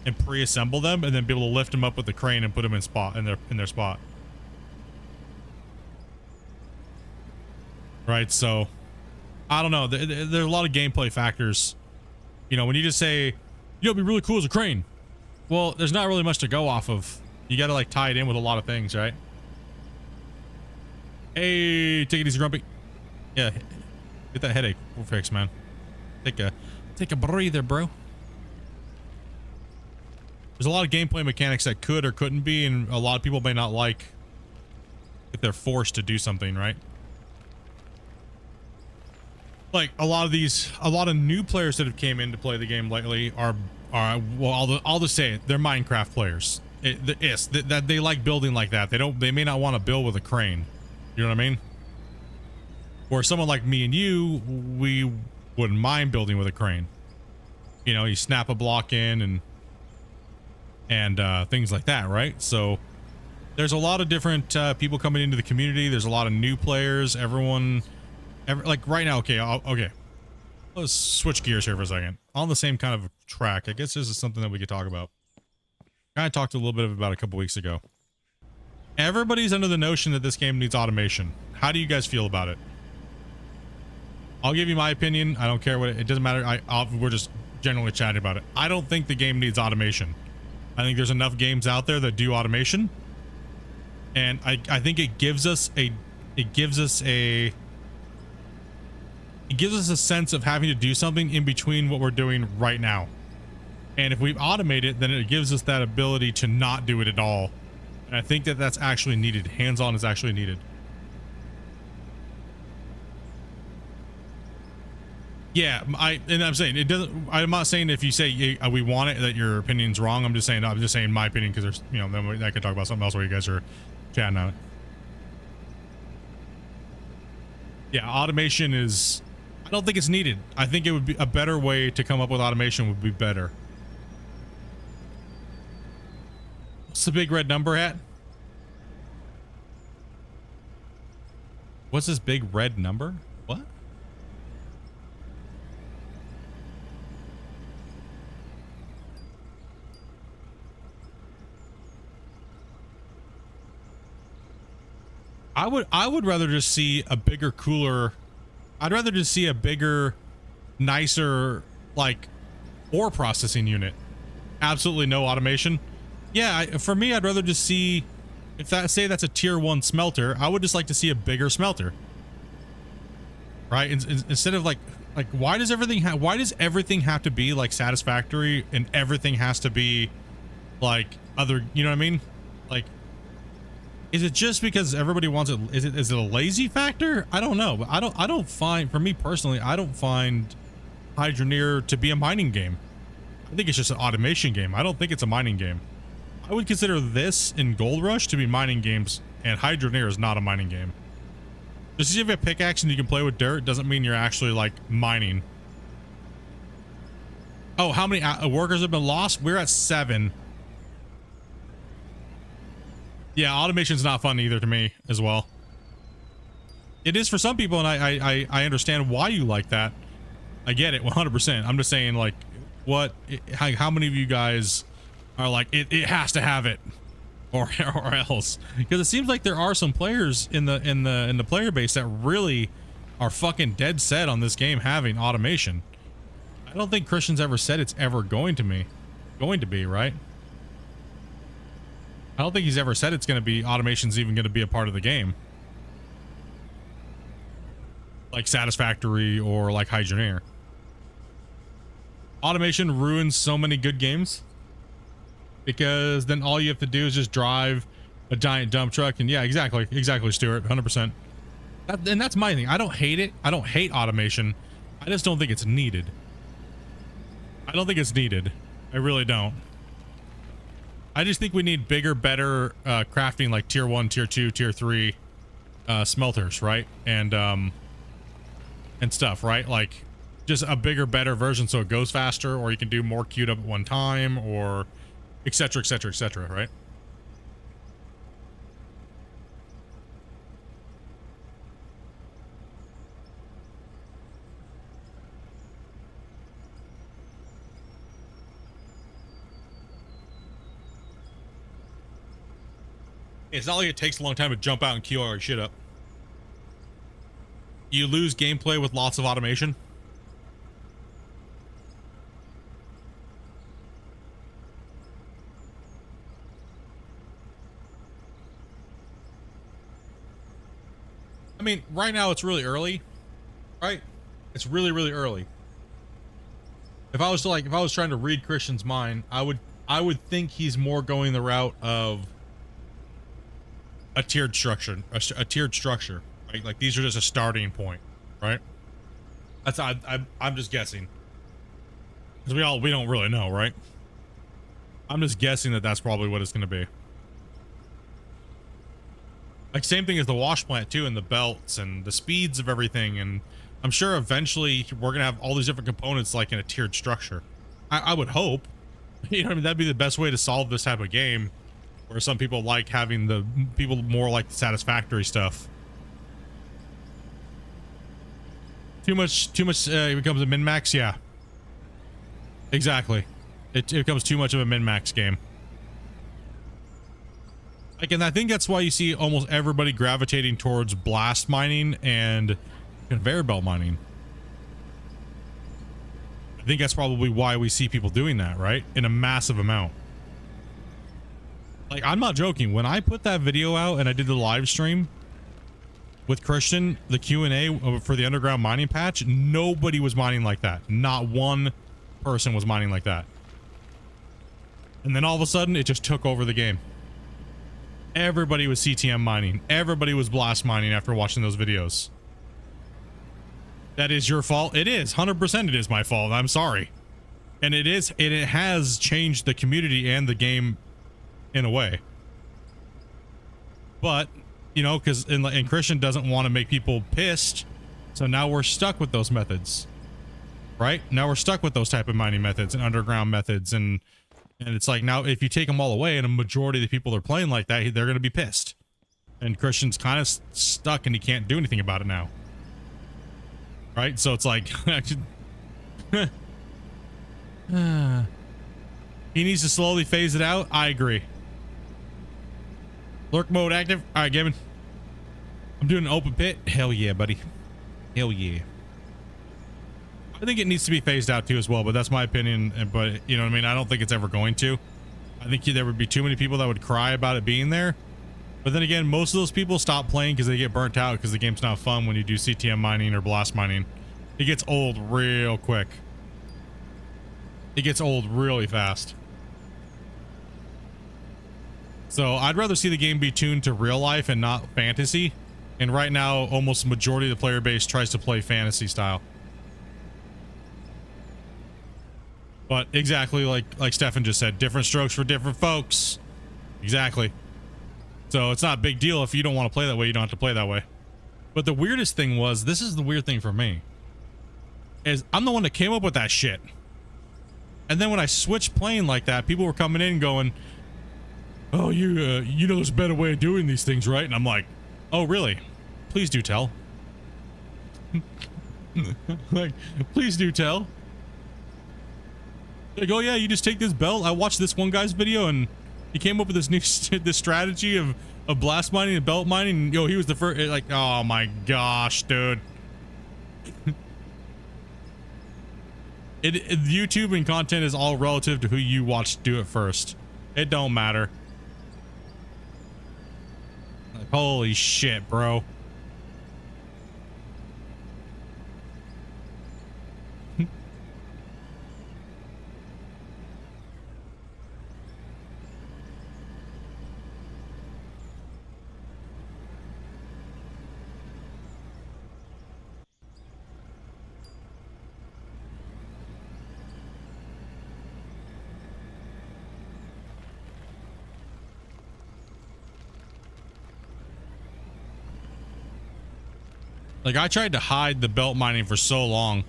and pre-assemble them, and then be able to lift them up with the crane and put them in their spot. Right, so I don't know. There's a lot of gameplay factors. You know, when you just say, you know, it'd be really cool as a crane. Well, there's not really much to go off of. You got to like tie it in with a lot of things, right? Hey, take it easy, Grumpy. Yeah, get that headache fixed, man. Take a breather, bro. There's a lot of gameplay mechanics that could or couldn't be, and a lot of people may not like if they're forced to do something, right? Like a lot of new players that have came in to play the game lately are well, I'll just say it, they're Minecraft players. That they like building like that. They may not want to build with a crane. You know what I mean? Or someone like me and you, we wouldn't mind building with a crane. You know, you snap a block in and things like that, right? So there's a lot of different people coming into the community. There's a lot of new players. Like right now, okay. Let's switch gears here for a second. On the same kind of track, I guess this is something that we could talk about. I talked a little bit about a couple weeks ago. Everybody's under the notion that this game needs automation. How do you guys feel about it? I'll give you my opinion. I don't care what it doesn't matter. We're just generally chatting about it. I don't think the game needs automation. I think there's enough games out there that do automation, and I think it gives us a sense of having to do something in between what we're doing right now. And if we automate it, then it gives us that ability to not do it at all. And I think that that's actually needed. Hands-on is actually needed. Yeah, I'm saying it doesn't. I'm not saying if you say we want it that your opinion's wrong. I'm just saying my opinion, because there's, you know, then I could talk about something else where you guys are chatting on it. Yeah, automation is, I don't think it's needed. I think it would be a better way to come up with automation would be better. What's the big red number at? What's this big red number? What? I would rather just see a bigger, cooler. I'd rather just see a bigger, nicer, like, ore processing unit. Absolutely no automation. Yeah, for me, I'd rather just see, if say that's a tier 1 smelter, I would just like to see a bigger smelter. Right? Instead of like why does everything have to be like satisfactory, and everything has to be like other, you know what I mean? Like, is it just because everybody wants it? Is it a lazy factor? I don't know, but I don't find, for me personally, I don't find Hydroneer to be a mining game. I think it's just an automation game. I don't think it's a mining game. I would consider this and Gold Rush to be mining games, and Hydroneer is not a mining game. Just because you have a pickaxe and you can play with dirt doesn't mean you're actually like mining. Oh, how many workers have been lost? We're at 7. Yeah, automation's not fun either to me as well. It is for some people, and I understand why you like that. I get it 100%. I'm just saying, like, how many of you guys are like, it has to have it, or else? Because it seems like there are some players in the player base that really are fucking dead set on this game having automation. I don't think Christian's ever said it's ever going to be, right? I don't think he's ever said it's going to be, automation's even going to be a part of the game. Like Satisfactory or like Hydroneer. Automation ruins so many good games, because then all you have to do is just drive a giant dump truck, and yeah, exactly, Stuart, 100%. And that's my thing. I don't hate it. I don't hate automation. I just don't think it's needed. I don't think it's needed. I really don't. I just think we need bigger, better crafting, like tier 1, tier 2, tier 3 smelters, right? And stuff, right? Like just a bigger, better version so it goes faster, or you can do more queued up at one time, or etc, etc, etc, right? It's not like it takes a long time to jump out and queue all your shit up. You lose gameplay with lots of automation. I mean, right now it's really early, right? It's really, really early. If I was trying to read Christian's mind, I would think he's more going the route of a tiered structure, a tiered structure, right? Like these are just a starting point, right? That's I'm just guessing, because we don't really know, right? I'm just guessing that that's probably what it's going to be. Like same thing as the wash plant too, and the belts and the speeds of everything, and I'm sure eventually we're gonna have all these different components like in a tiered structure. I would hope, you know what I mean, that'd be the best way to solve this type of game, where some people like having the people more like the satisfactory stuff. Too much it becomes a min-max. Yeah, exactly. It becomes too much of a min-max game. Like, and I think that's why you see almost everybody gravitating towards blast mining and conveyor belt mining. I think that's probably why we see people doing that, right? In a massive amount. Like, I'm not joking. When I put that video out and I did the live stream with Christian, the Q&A for the underground mining patch, nobody was mining like that. Not one person was mining like that. And then all of a sudden, it just took over the game. Everybody was CTM mining. Everybody was blast mining after watching those videos. That is your fault. It is 100%. It is my fault. I'm sorry. And it has changed the community and the game in a way. But, you know, because and Christian doesn't want to make people pissed. So now we're stuck with those methods, right? Now we're stuck with those type of mining methods and underground methods, and it's like, now if you take them all away and a majority of the people are playing like that, they're going to be pissed. And Christian's kind of stuck and he can't do anything about it now. Right? So it's like, he needs to slowly phase it out. I agree. Lurk mode active. All right, Gavin. I'm doing an open pit. Hell yeah, buddy. Hell yeah. I think it needs to be phased out too as well, but that's my opinion. But you know what I mean? I don't think it's ever going to. I think there would be too many people that would cry about it being there. But then again, most of those people stop playing because they get burnt out because the game's not fun when you do CTM mining or blast mining. It gets old real quick. It gets old really fast. So I'd rather see the game be tuned to real life and not fantasy. And right now, almost the majority of the player base tries to play fantasy style. But exactly like Stefan just said, different strokes for different folks. Exactly. So it's not a big deal if you don't want to play that way, you don't have to play that way. But the weirdest thing was, this is the weird thing for me, is I'm the one that came up with that shit. And then when I switched playing like that, people were coming in going, oh, you know there's a better way of doing these things, right? And I'm like, oh, really? Please do tell. Like, please do tell. Like, oh yeah, you just take this belt. I watched this one guy's video and he came up with this new this strategy of blast mining and belt mining. And, yo, he was the first. Like, oh my gosh, dude. YouTube and content is all relative to who you watch do it first. It don't matter. Like, holy shit, bro. Like, I tried to hide the belt mining for so long.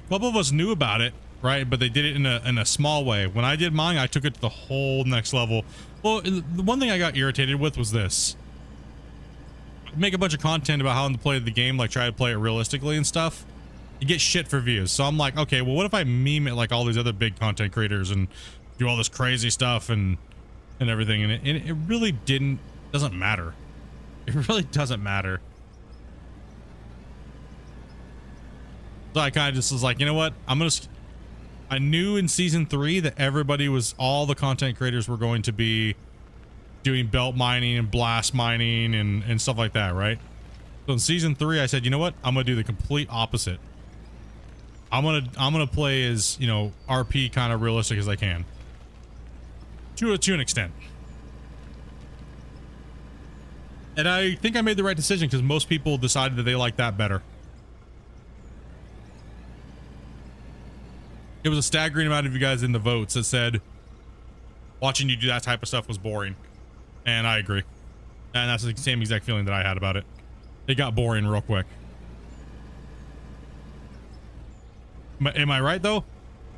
A couple of us knew about it, right? But they did it in a small way. When I did mine, I took it to the whole next level. Well, the one thing I got irritated with was this. Make a bunch of content about how to play the game, like try to play it realistically and stuff. You get shit for views. So I'm like, okay, well, what if I meme it like all these other big content creators and do all this crazy stuff and everything? And it really doesn't matter. It really doesn't matter. So I kind of just was like, you know what? I knew in season 3 that all the content creators were going to be doing belt mining and blast mining and stuff like that, right? So in season 3, I said, you know what? I'm gonna do the complete opposite. I'm gonna play as, you know, RP kind of realistic as I can. To an extent. And I think I made the right decision because most people decided that they like that better. It was a staggering amount of you guys in the votes that said watching you do that type of stuff was boring. And I agree. And that's the same exact feeling that I had about it. It got boring real quick. Am I right though?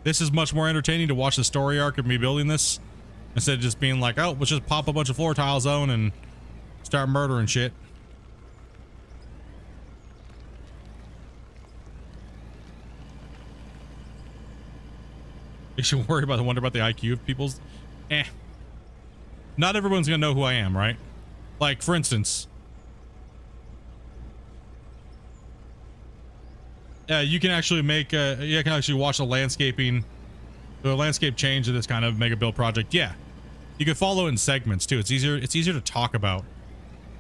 This is much more entertaining to watch the story arc of me building this instead of just being like, oh, let's just pop a bunch of floor tiles on and start murdering shit. You should wonder about the IQ of people's. Not everyone's gonna know who I am, right? Like, for instance, you can actually make you can actually watch the landscape change of this kind of mega build project. Yeah, you can follow it in segments too. It's easier to talk about,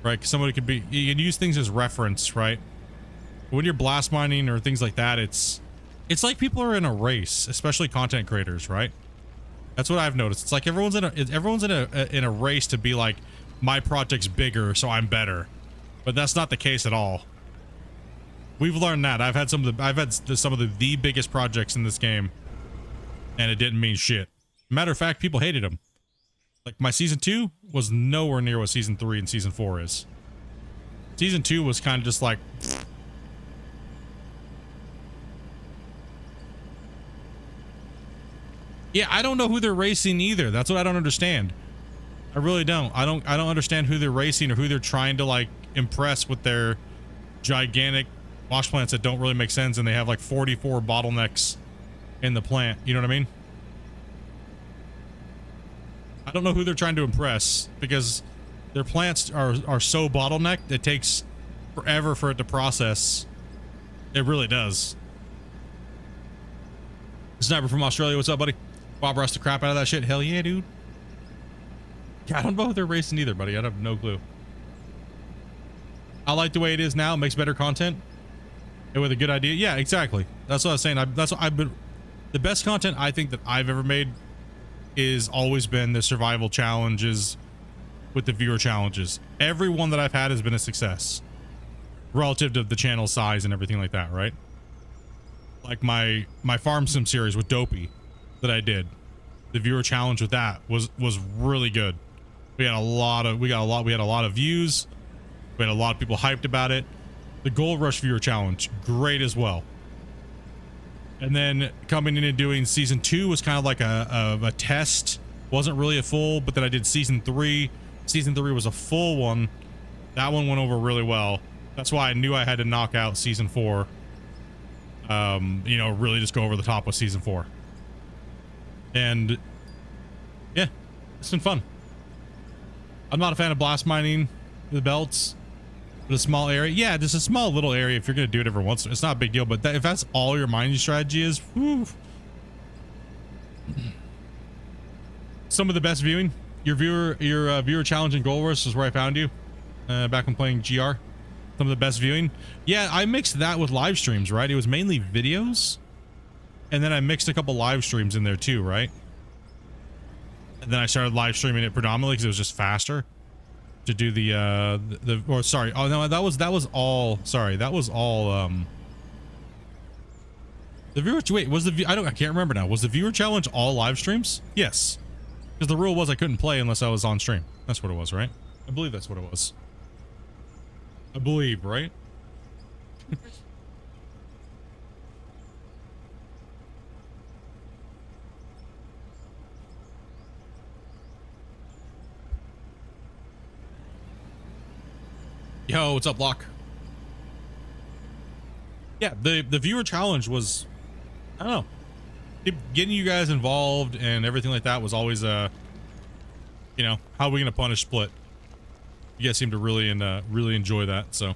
right? 'Cause somebody could be, you can use things as reference, right? But when you're blast mining or things like that, it's like people are in a race, especially content creators, right? That's what I've noticed. It's like everyone's in a race to be like, my project's bigger, so I'm better. But that's not the case at all. We've learned that. I've had some of the biggest projects in this game, and it didn't mean shit. Matter of fact, people hated them. Like, my season 2 was nowhere near what season 3 and season 4 is. Season 2 was kind of just like, yeah, I don't know who they're racing either. That's what I don't understand. I really don't. I don't understand who they're racing or who they're trying to like impress with their gigantic wash plants that don't really make sense, and they have like 44 bottlenecks in the plant. You know what I mean? I don't know who they're trying to impress because their plants are so bottlenecked. It takes forever for it to process. It really does. Sniper from Australia, what's up, buddy? Bob Ross the crap out of that shit. Hell yeah, dude. Yeah, I don't know if they're racing either, buddy. I have no clue. I like the way it is now. It makes better content. And with a good idea. Yeah, exactly. That's what I was saying. The best content I think that I've ever made is always been the survival challenges with the viewer challenges. Every one that I've had has been a success relative to the channel size and everything like that, right? Like my farm sim series with Dopey that I did, the viewer challenge with that was really good. We had a lot of views. We had a lot of people hyped about it. The Gold Rush viewer challenge, great as well. And then coming in and doing season 2 was kind of like a test. Wasn't really a full, but then I did season 3. Season 3 was a full one. That one went over really well. That's why I knew I had to knock out season 4. You know, really just go over the top with season 4. And yeah, it's been fun. I'm not a fan of blast mining the belts, but a small area. Yeah, just a small little area. If you're going to do it every once, it's not a big deal. But if that's all your mining strategy is, whew. Some of the best viewing, your viewer challenge in Gold Rush is where I found you back when playing GR. Some of the best viewing. Yeah, I mixed that with live streams, right? It was mainly videos, and then I mixed a couple live streams in there too, right? And then I started live streaming it predominantly because it was just faster to do the the viewer. Wait, I can't remember now. Was the viewer challenge all live streams? Yes, because the rule was I couldn't play unless I was on stream. That's what it was, right? I believe that's what it was. I believe, right? Yo, what's up, Locke? Yeah, the viewer challenge was, I don't know, getting you guys involved and everything like that was always you know, how are we gonna punish Split? You guys seem to really really enjoy that. So,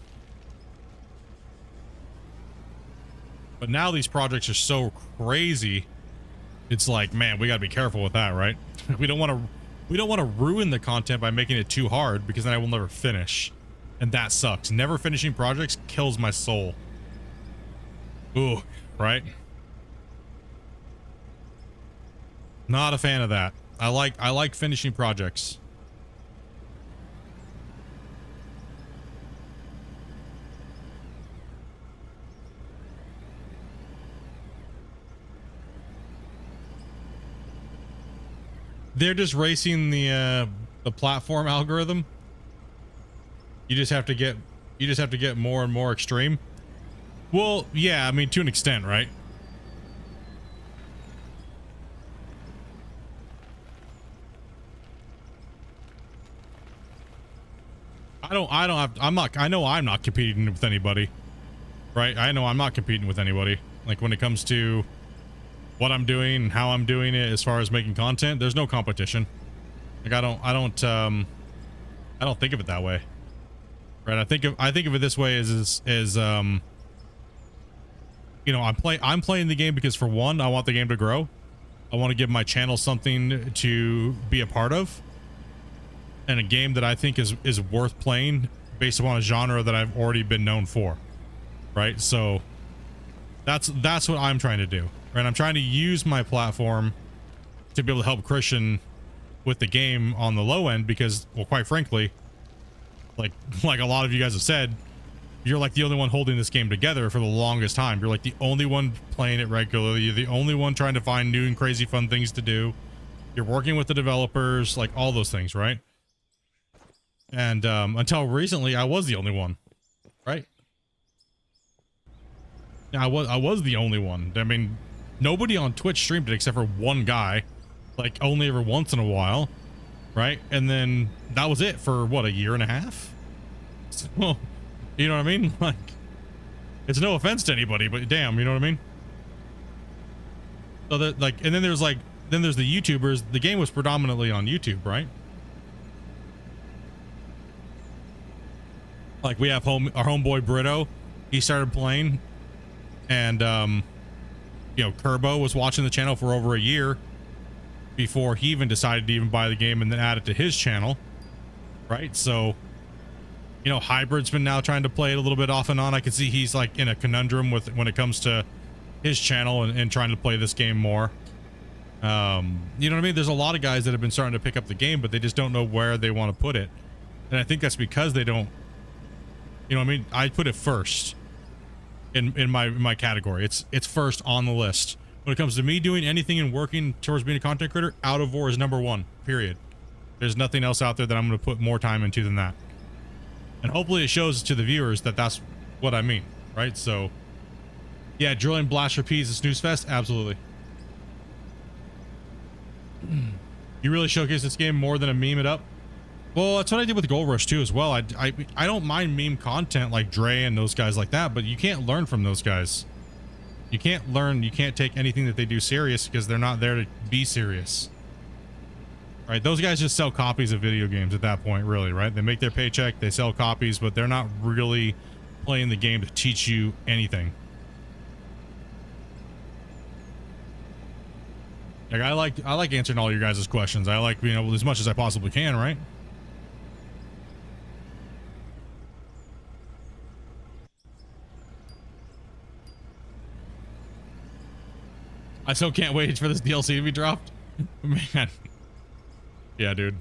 but now these projects are so crazy. It's like, man, we gotta be careful with that, right? we don't want to ruin the content by making it too hard, because then I will never finish. And that sucks. Never finishing projects kills my soul. Ooh, right? Not a fan of that. I like finishing projects. They're just racing the platform algorithm. You just have to get more and more extreme. Well, yeah, I mean, to an extent, right? I know I'm not competing with anybody, right? I know I'm not competing with anybody. Like, when it comes to what I'm doing and how I'm doing it as far as making content, there's no competition. Like, I don't think of it that way. Right? I think of it this way as you know, I'm playing the game because, for one, I want the game to grow. I want to give my channel something to be a part of, and a game that I think is worth playing based upon a genre that I've already been known for. Right? So that's what I'm trying to do. Right? I'm trying to use my platform to be able to help Christian with the game on the low end, because, well, quite frankly, like a lot of you guys have said, you're like the only one holding this game together for the longest time. You're like the only one playing it regularly. You're the only one trying to find new and crazy fun things to do. You're working with the developers, like all those things, right? And until recently, I was the only one, right? I was the only one. I mean, nobody on Twitch streamed it except for one guy, like only every once in a while, right? And then that was it for what, a year and a half? So, you know what I mean? Like, it's no offense to anybody, but damn, you know what I mean? So that, like, and then there's the YouTubers. The game was predominantly on YouTube, right? Like, we have our homeboy Brito. He started playing, and you know, Kerbo was watching the channel for over a year before he even decided to even buy the game and then add it to his channel, right? So, you know, Hybrid's been now trying to play it a little bit off and on. I can see he's like in a conundrum with when it comes to his channel and trying to play this game more. You know what I mean? There's a lot of guys that have been starting to pick up the game, but they just don't know where they want to put it. And I think that's because they don't, you know what I mean? I put it first in my category. It's first on the list. When it comes to me doing anything and working towards being a content creator, Out of War is #1, period. There's nothing else out there that I'm going to put more time into than that. And hopefully it shows to the viewers that that's what I mean, right? So, yeah, drilling blast repeats, a snooze fest, absolutely. You really showcase this game more than a meme it up. Well, that's what I did with Gold Rush too, as well. I don't mind meme content like Dre and those guys like that, but you can't learn from those guys. You can't learn. You can't take anything that they do serious, because they're not there to be serious. Right? Those guys just sell copies of video games at that point, really, right? They make their paycheck, they sell copies, but they're not really playing the game to teach you anything. Like, I like answering all your guys' questions. I like, you know, as much as I possibly can, right? I still can't wait for this DLC to be dropped. Man. Yeah, dude.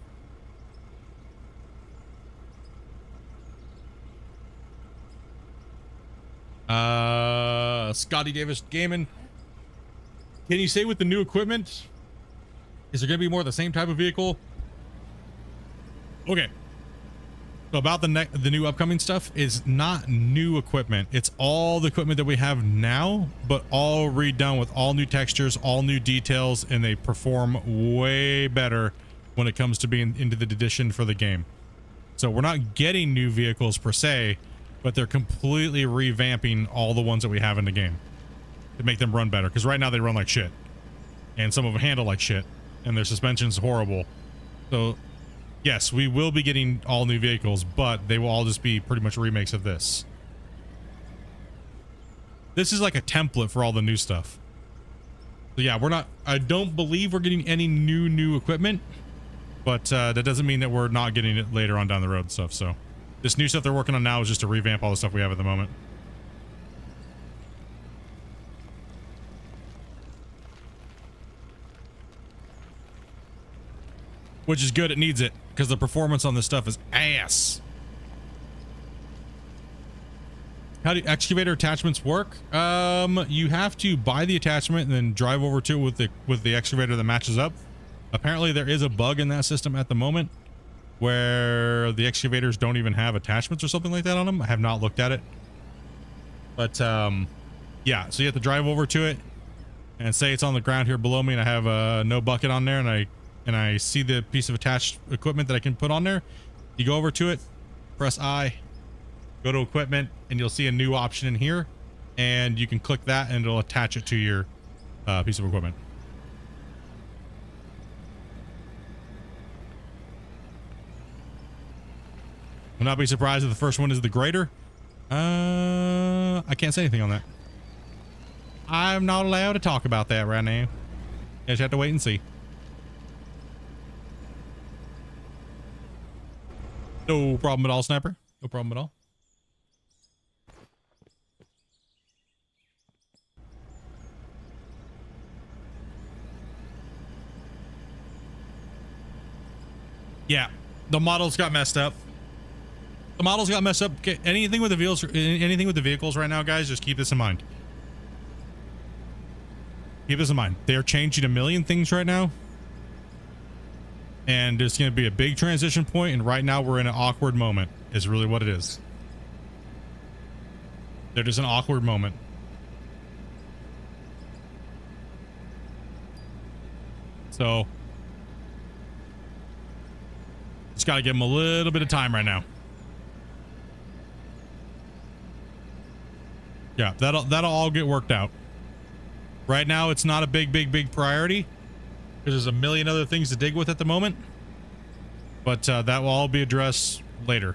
Scotty Davis Gaming. Can you say with the new equipment, is there going to be more of the same type of vehicle? Okay. So about the new upcoming stuff is not new equipment. It's all the equipment that we have now, but all redone with all new textures, all new details, and they perform way better when it comes to being into the edition for the game. So we're not getting new vehicles per se, but they're completely revamping all the ones that we have in the game to make them run better. Because right now they run like shit, and some of them handle like shit, and their suspension's horrible. So yes, we will be getting all new vehicles, but they will all just be pretty much remakes of this. This is like a template for all the new stuff. So yeah, I don't believe we're getting any new equipment, but that doesn't mean that we're not getting it later on down the road and stuff. So this new stuff they're working on now is just to revamp all the stuff we have at the moment. Which is good, it needs it, because the performance on this stuff is ass. How do excavator attachments work? You have to buy the attachment and then drive over to it with the excavator that matches up. Apparently there is a bug in that system at the moment where the excavators don't even have attachments or something like that on them. I have not looked at it. But yeah, so you have to drive over to it and say it's on the ground here below me, and I have no bucket on there, and I see the piece of attached equipment that I can put on there. You go over to it, press I, go to equipment, and you'll see a new option in here, and you can click that and it'll attach it to your piece of equipment. Will not be surprised if the first one is the grader. I can't say anything on that. I'm not allowed to talk about that right now. You just have to wait and see. No problem at all, Sniper. No problem at all. Yeah, the models got messed up. The models got messed up. Anything with the vehicles right now, guys, just keep this in mind. Keep this in mind. They are changing a million things right now, and there's going to be a big transition point, and right now we're in an awkward moment is really what it is. There is an awkward moment. So just got to give them a little bit of time right now. Yeah, that'll all get worked out. Right now it's not a big priority because there's a million other things to dig with at the moment, but that will all be addressed later.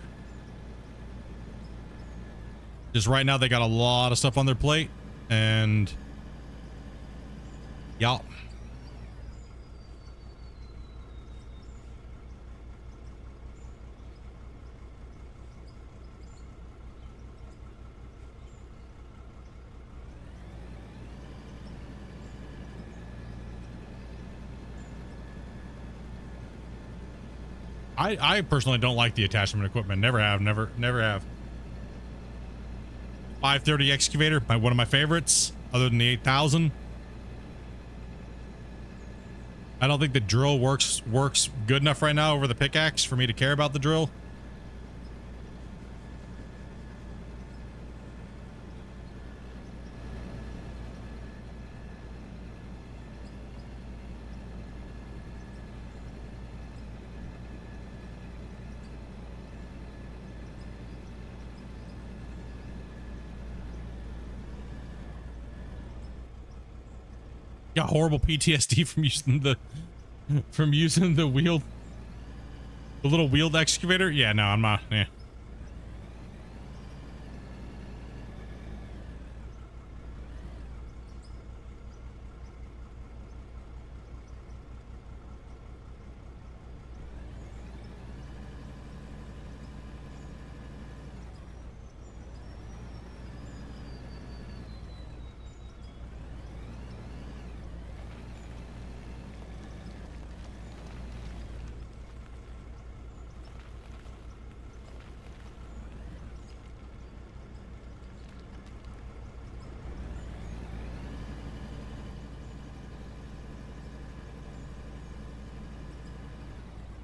Just right now they got a lot of stuff on their plate, and yeah. I personally don't like the attachment equipment. Never have. 530 excavator, one of my favorites, other than the 8000. I don't think the drill works good enough right now over the pickaxe for me to care about the drill. Got horrible PTSD from using the little wheeled excavator. Yeah, no, I'm not. Yeah.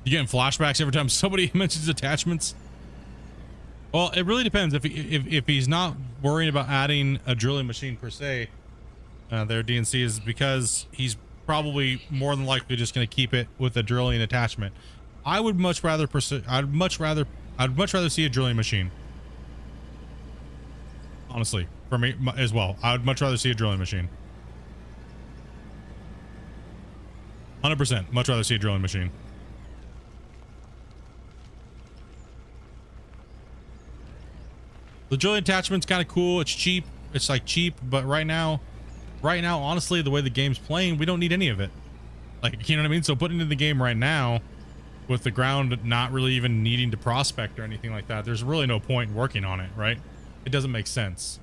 You getting flashbacks every time somebody mentions attachments? Well, it really depends. If he's not worrying about adding a drilling machine per se, their DNC is because he's probably more than likely just going to keep it with a drilling attachment. I would much rather I'd much rather see a drilling machine. Honestly, for me as well, I would much rather see a drilling machine. 100%, much rather see a drilling machine. The drilling attachment's kind of cool. It's cheap. It's like cheap, but right now, honestly, the way the game's playing, we don't need any of it. Like, you know what I mean? So putting it in the game right now, with the ground not really even needing to prospect or anything like that, there's really no point in working on it, right? It doesn't make sense.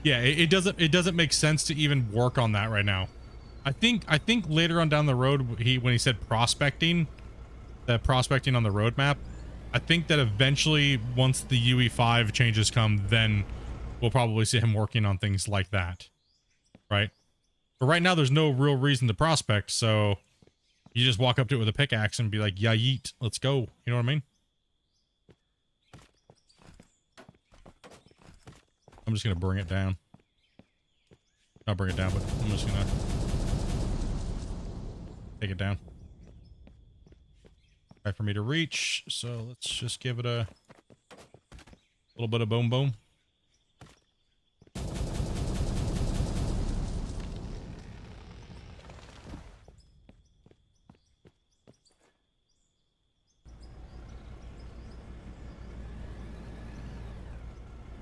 Yeah, it doesn't make sense to even work on that right now. I think later on down the road, when he said prospecting, that prospecting on the roadmap, I think that eventually, once the UE5 changes come, then we'll probably see him working on things like that, right? But right now, there's no real reason to prospect, so you just walk up to it with a pickaxe and be like, yeah, yeet, let's go. You know what I mean? I'm just going to bring it down. Not bring it down, but I'm just going to take it down. Try for me to reach, so let's just give it a little bit of boom boom.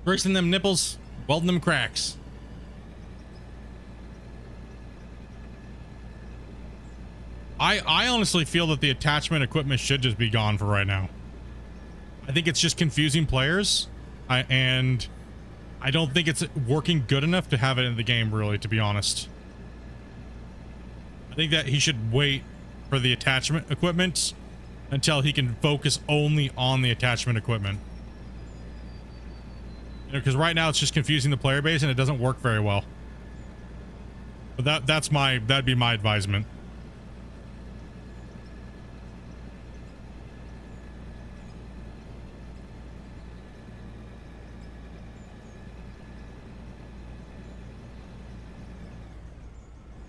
Greasing them nipples, welding them cracks. I honestly feel that the attachment equipment should just be gone for right now. I think it's just confusing players, and I don't think it's working good enough to have it in the game, really, to be honest. I think that he should wait for the attachment equipment until he can focus only on the attachment equipment. You know, because right now it's just confusing the player base and it doesn't work very well. But that'd be my advisement.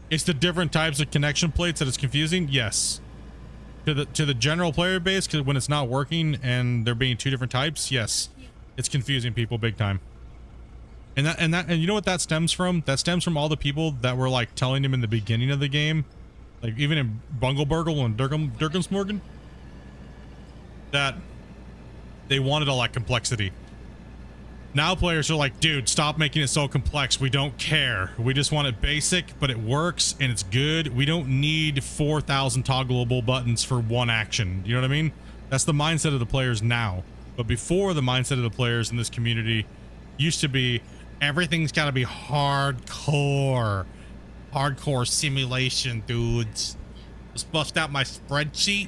It's the different types of connection plates that is confusing. Yes. To the general player base, because when it's not working and there being two different types, yes, it's confusing people big time. And you know what that stems from? That stems from all the people that were like telling him in the beginning of the game, like even in Bungleburgle and Durgensmorgen, that they wanted all that complexity. Now players are like, dude, stop making it so complex. We don't care. We just want it basic, but it works and it's good. We don't need 4,000 toggleable buttons for one action. You know what I mean? That's the mindset of the players now. But before, the mindset of the players in this community used to be, everything's got to be hardcore. Hardcore simulation, dudes. Just bust out my spreadsheet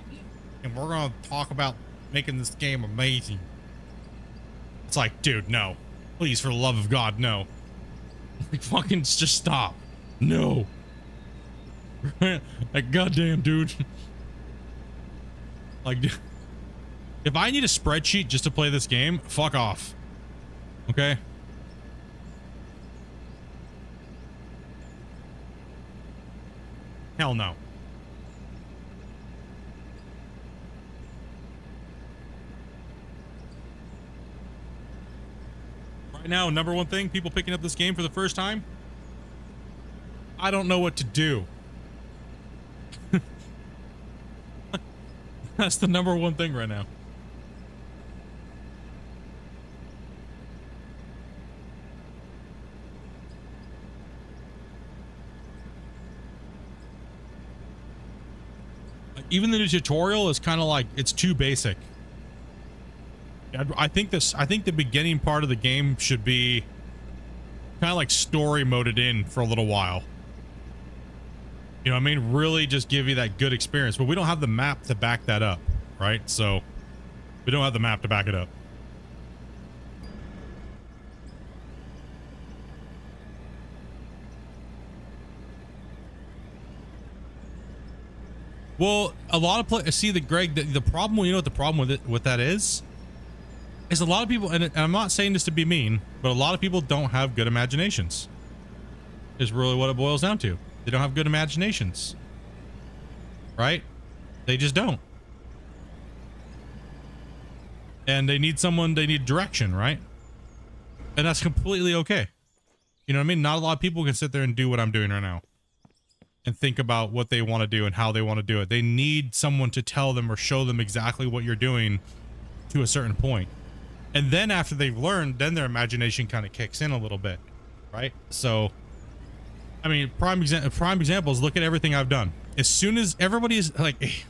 and we're going to talk about making this game amazing. It's like, dude, no. Please, for the love of God, no. Like, fucking just stop. No. Like, goddamn, dude. Like, if I need a spreadsheet just to play this game, fuck off. Okay? Hell no. Right now, number one thing, people picking up this game for the first time, I don't know what to do. That's the number one thing right now. Like, even the tutorial is kind of like, it's too basic. I think the beginning part of the game should be kind of like story moded in for a little while. You know what I mean? Really just give you that good experience. But we don't have the map to back that up, right? So we don't have the map to back it up. Well, a lot of see the Greg, the problem, you know what the problem with that is? is a lot of people, and I'm not saying this to be mean, but a lot of people don't have good imaginations. Is really what it boils down to. They don't have good imaginations, right? They just don't. And they need someone, they need direction, right? And that's completely okay. You know what I mean? Not a lot of people can sit there and do what I'm doing right now and think about what they want to do and how they want to do it. They need someone to tell them or show them exactly what you're doing to a certain point. And then after they've learned, then their imagination kind of kicks in a little bit, right? So, I mean, prime examples, look at everything I've done. As soon as everybody's like,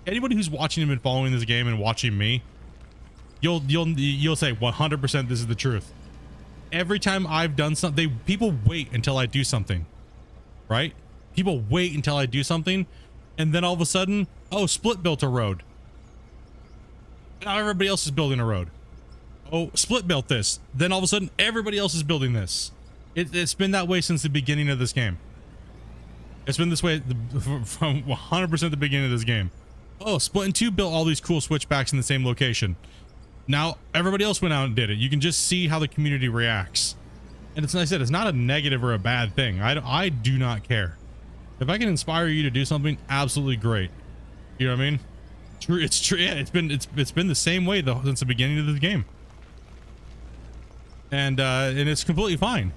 anybody who's watching and following this game and watching me, you'll say 100% this is the truth. Every time I've done something, people wait until I do something, right? People wait until I do something, and then all of a sudden, oh, Split built a road. Now everybody else is building a road. Oh, Split built this. Then all of a sudden, everybody else is building this. It's been that way since the beginning of this game. It's been this way from 100% the beginning of this game. Oh, Splitintwo built all these cool switchbacks in the same location. Now everybody else went out and did it. You can just see how the community reacts. And it's, like I said, it's not a negative or a bad thing. I do not care. If I can inspire you to do something, absolutely great. You know what I mean? True. It's true. Yeah, it's been the same way since the beginning of this game. And it's completely fine.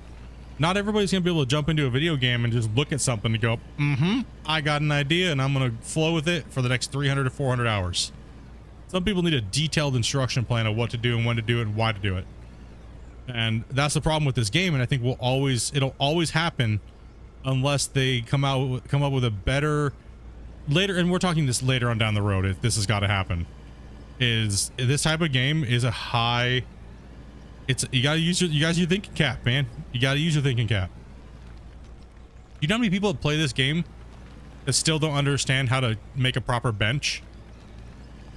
Not everybody's gonna be able to jump into a video game and just look at something and go, I got an idea and I'm gonna flow with it for the next 300 to 400 hours. Some people need a detailed instruction plan of what to do and when to do it and why to do it. And that's the problem with this game. And I think it'll always happen unless they come up with a better later. And we're talking this later on down the road. If this has got to happen, is this type of game is a high. You gotta use your thinking cap, man. You gotta use your thinking cap. You know how many people that play this game that still don't understand how to make a proper bench?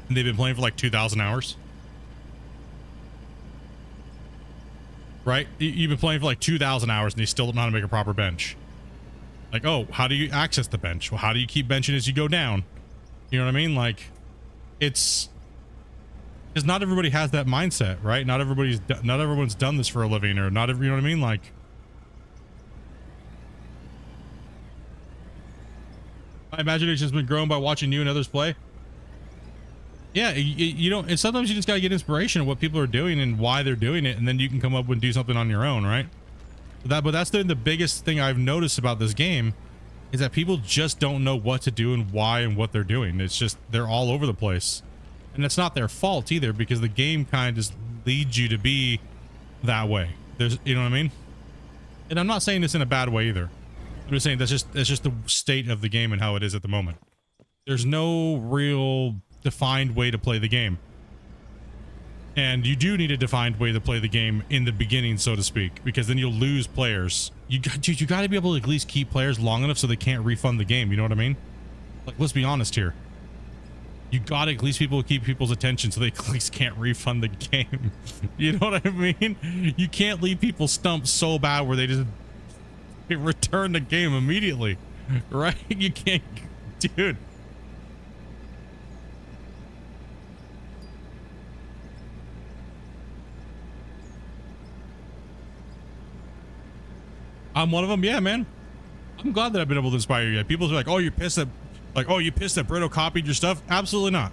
And they've been playing for like 2,000 hours. Right? You've been playing for like 2,000 hours and you still don't know how to make a proper bench. Like, oh, how do you access the bench? Well, how do you keep benching as you go down? You know what I mean? Like, it's because not everybody has that mindset, right? Not everyone's done this for a living, or you know what I mean? Like, my imagination's been grown by watching you and others play. Yeah, you don't, and sometimes you just gotta get inspiration of what people are doing and why they're doing it, and then you can come up and do something on your own, right? But that's the biggest thing I've noticed about this game is that people just don't know what to do and why and what they're doing. It's just they're all over the place, and it's not their fault either, because the game kind of just leads you to be that way. You know what I mean? And I'm not saying this in a bad way either. I'm just saying that's just the state of the game and how it is at the moment. There's no real defined way to play the game, and you do need a defined way to play the game in the beginning, so to speak, because then you'll lose players. You got to be able to at least keep players long enough so they can't refund the game. You know what I mean? Like, let's be honest here. You got to at least keep people's attention so they at least can't refund the game. You know what I mean? You can't leave people stumped so bad where they just return the game immediately, right? You can't, dude. I'm one of them. Yeah, man. I'm glad that I've been able to inspire you. People are like, oh, you're pissed that, Brito copied your stuff. Absolutely not.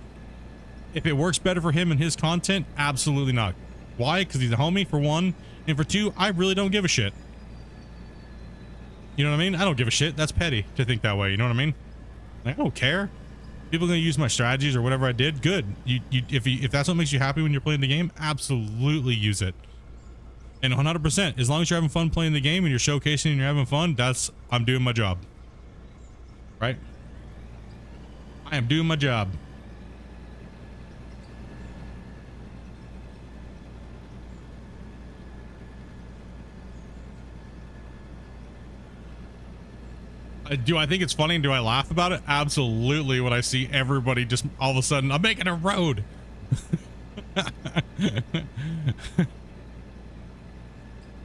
If it works better for him and his content, absolutely not. Why? Because he's a homie, for one. And for two, I really don't give a shit. You know what I mean? I don't give a shit. That's petty to think that way. You know what I mean? I don't care. People are going to use my strategies or whatever I did. Good. If that's what makes you happy when you're playing the game, absolutely use it. And 100%, as long as you're having fun playing the game and you're showcasing and you're having fun, I'm doing my job. Right? I am doing my job. Do I think it's funny and do I laugh about it? Absolutely. When I see everybody just all of a sudden, I'm making a road.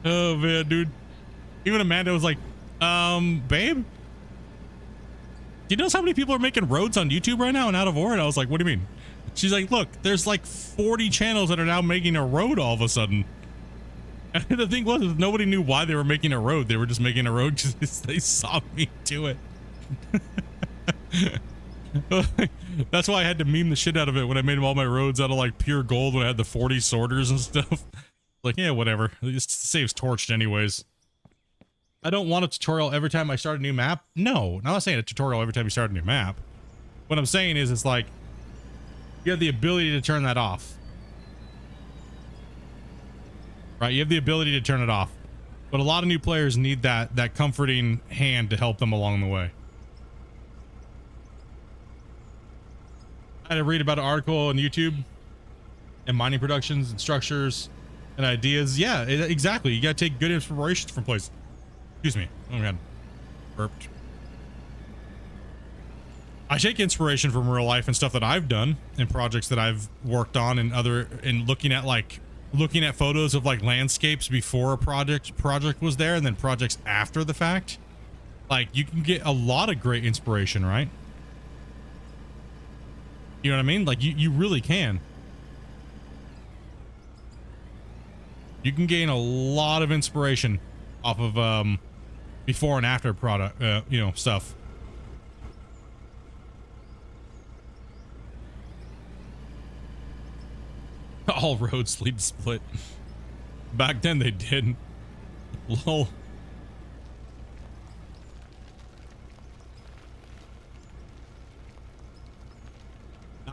Oh man, dude. Even Amanda was like, babe, do you notice how many people are making roads on YouTube right now and out of Ore? And I was like, what do you mean? She's like, look, there's like 40 channels that are now making a road all of a sudden. And the thing was, is nobody knew why they were making a road. They were just making a road because they saw me do it. That's why I had to meme the shit out of it when I made all my roads out of like pure gold when I had the 40 sorters and stuff. Like, yeah, whatever. It just saves torched anyways. I don't want a tutorial every time I start a new map. No, I'm not saying a tutorial every time you start a new map. What I'm saying is it's like you have the ability to turn that off. Right? You have the ability to turn it off. But a lot of new players need that comforting hand to help them along the way. I had to read about an article on YouTube and mining productions and structures and ideas. Yeah, exactly. You got to take good inspiration from places. Excuse me. Oh my God. Burped. I take inspiration from real life and stuff that I've done and projects that I've worked on and looking at photos of like landscapes before a project was there and then projects after the fact. Like you can get a lot of great inspiration, right? You know what I mean? Like you really can. You can gain a lot of inspiration off of before and after product, stuff. All roads lead to Split. Back then they didn't. Lol.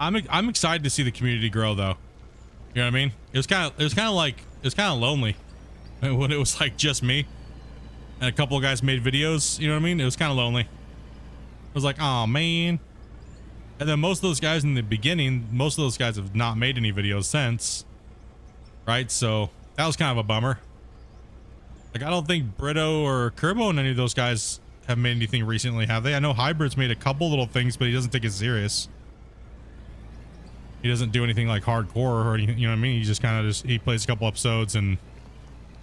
I'm excited to see the community grow though. You know what I mean? It was kind of lonely when it was like just me and a couple of guys made videos. You know what I mean? It was kind of lonely. It was like, oh man. And then most of those guys in the beginning, most of those guys have not made any videos since, right? So that was kind of a bummer. Like I don't think Brito or Kerbo and any of those guys have made anything recently, have they? I know Hybrid's made a couple little things, but he doesn't take it serious. He doesn't do anything like hardcore or anything, you know what I mean? He just kind of he plays a couple episodes and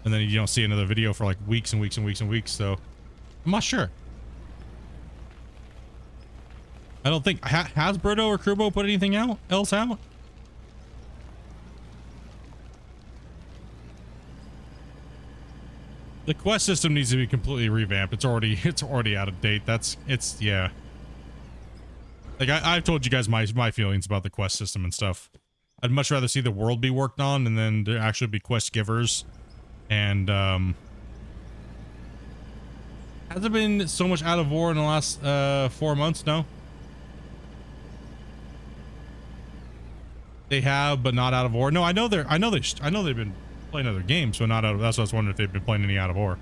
then you don't see another video for like weeks and weeks and weeks and weeks. So I'm not sure. I don't think has Brito or Kerbo put anything else out? The quest system needs to be completely revamped. It's already out of date. Yeah. Like I've told you guys my feelings about the quest system and stuff. I'd much rather see the world be worked on and then there actually be quest givers. And has there been so much out of war in the last 4 months? No. They have, but not out of war. No, I know they've been playing other games, but not out of. That's what I was wondering if they've been playing any out of war.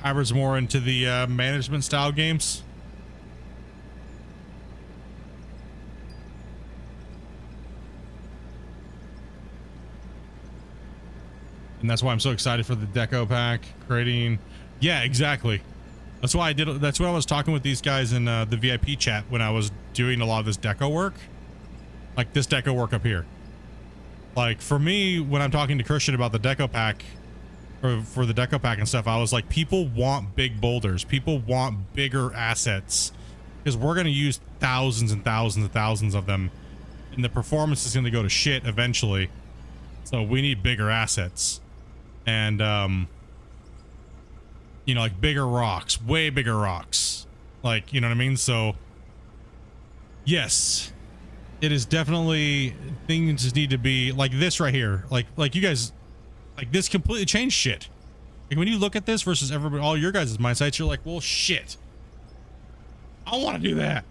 Hybrid's more into the management style games. And that's why I'm so excited for the deco pack creating. Yeah, exactly. That's why that's what I was talking with these guys in the VIP chat when I was doing a lot of this deco work. Like this deco work up here. Like for me, when I'm talking to Christian about the deco pack, or for the deco pack and stuff, I was like, people want big boulders. People want bigger assets because we're going to use thousands and thousands and thousands of them. And the performance is going to go to shit eventually. So we need bigger assets. And, you know, like bigger rocks, way bigger rocks. Like, you know what I mean? So yes, it is definitely, things just need to be like this right here. Like you guys, like this completely changed shit. Like when you look at this versus everybody, all your guys' mine sites, you're like, well, shit, I want to do that.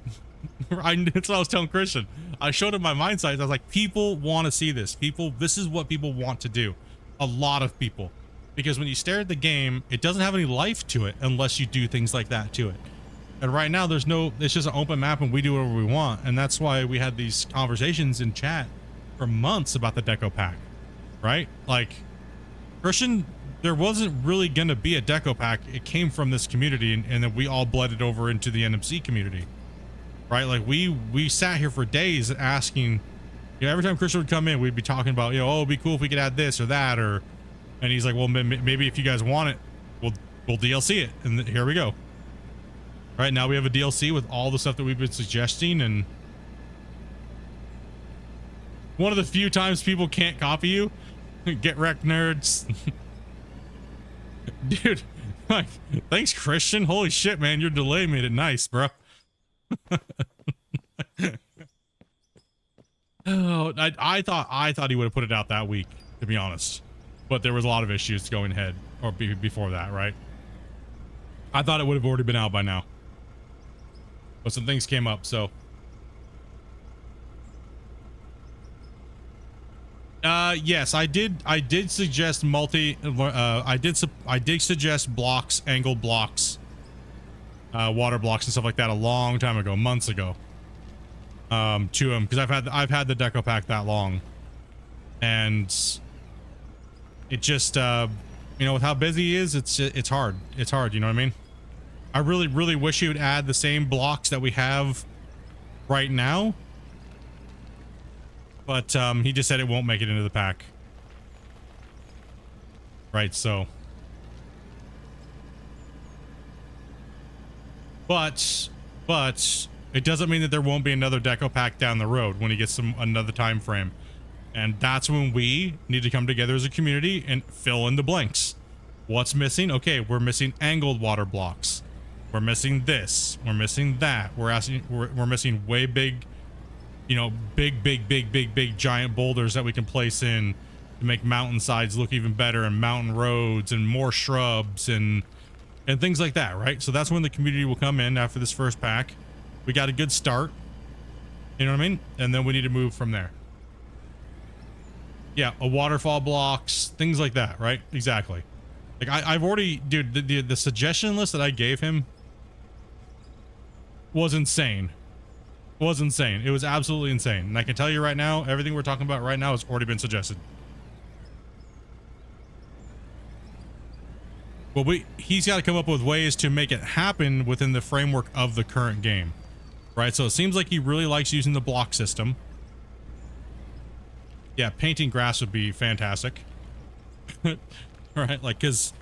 That's what I was telling Christian. I showed him my mine sites. I was like, people want to see this. This is what people want to do. A lot of people. Because when you stare at the game, it doesn't have any life to it unless you do things like that to it. And right now it's just an open map and we do whatever we want. And that's why we had these conversations in chat for months about the deco pack, right? Like Christian, there wasn't really going to be a deco pack. It came from this community and then we all bled it over into the NMC community, right? Like we sat here for days asking, you know, every time Christian would come in, we'd be talking about, you know, oh, it'd be cool if we could add this or that, and he's like, well, maybe if you guys want it, we'll DLC it, and here we go. Right now we have a DLC with all the stuff that we've been suggesting, and one of the few times people can't copy you. Get wrecked, nerds. Dude, like, thanks, Christian. Holy shit, man, your delay made it nice, bro. Oh, I thought he would have put it out that week, to be honest, but there was a lot of issues going ahead or before that, right? I thought it would have already been out by now, but some things came up, so. Yes, I did suggest I did suggest blocks, angled blocks, water blocks and stuff like that a long time ago, months ago, to him, because I've had the deco pack that long, and it just, you know, with how busy he is, it's hard, you know what I mean? I really wish he would add the same blocks that we have right now, but he just said it won't make it into the pack. Right, so. But it doesn't mean that there won't be another deco pack down the road when he gets another time frame. And that's when we need to come together as a community and fill in the blanks. What's missing? Okay, we're missing angled water blocks. We're missing this. We're missing that. We're missing way big, you know, big giant boulders that we can place in to make mountainsides look even better, and mountain roads and more shrubs and things like that, right? So that's when the community will come in after this first pack. We got a good start, you know what I mean? And then we need to move from there. Yeah, a waterfall blocks, things like that, right? Exactly. Like I've already, dude, the suggestion list that I gave him was insane. It was absolutely insane. And I can tell you right now, everything we're talking about right now has already been suggested. Well, he's got to come up with ways to make it happen within the framework of the current game, right? So it seems like he really likes using the block system. Yeah, painting grass would be fantastic. Right, like, because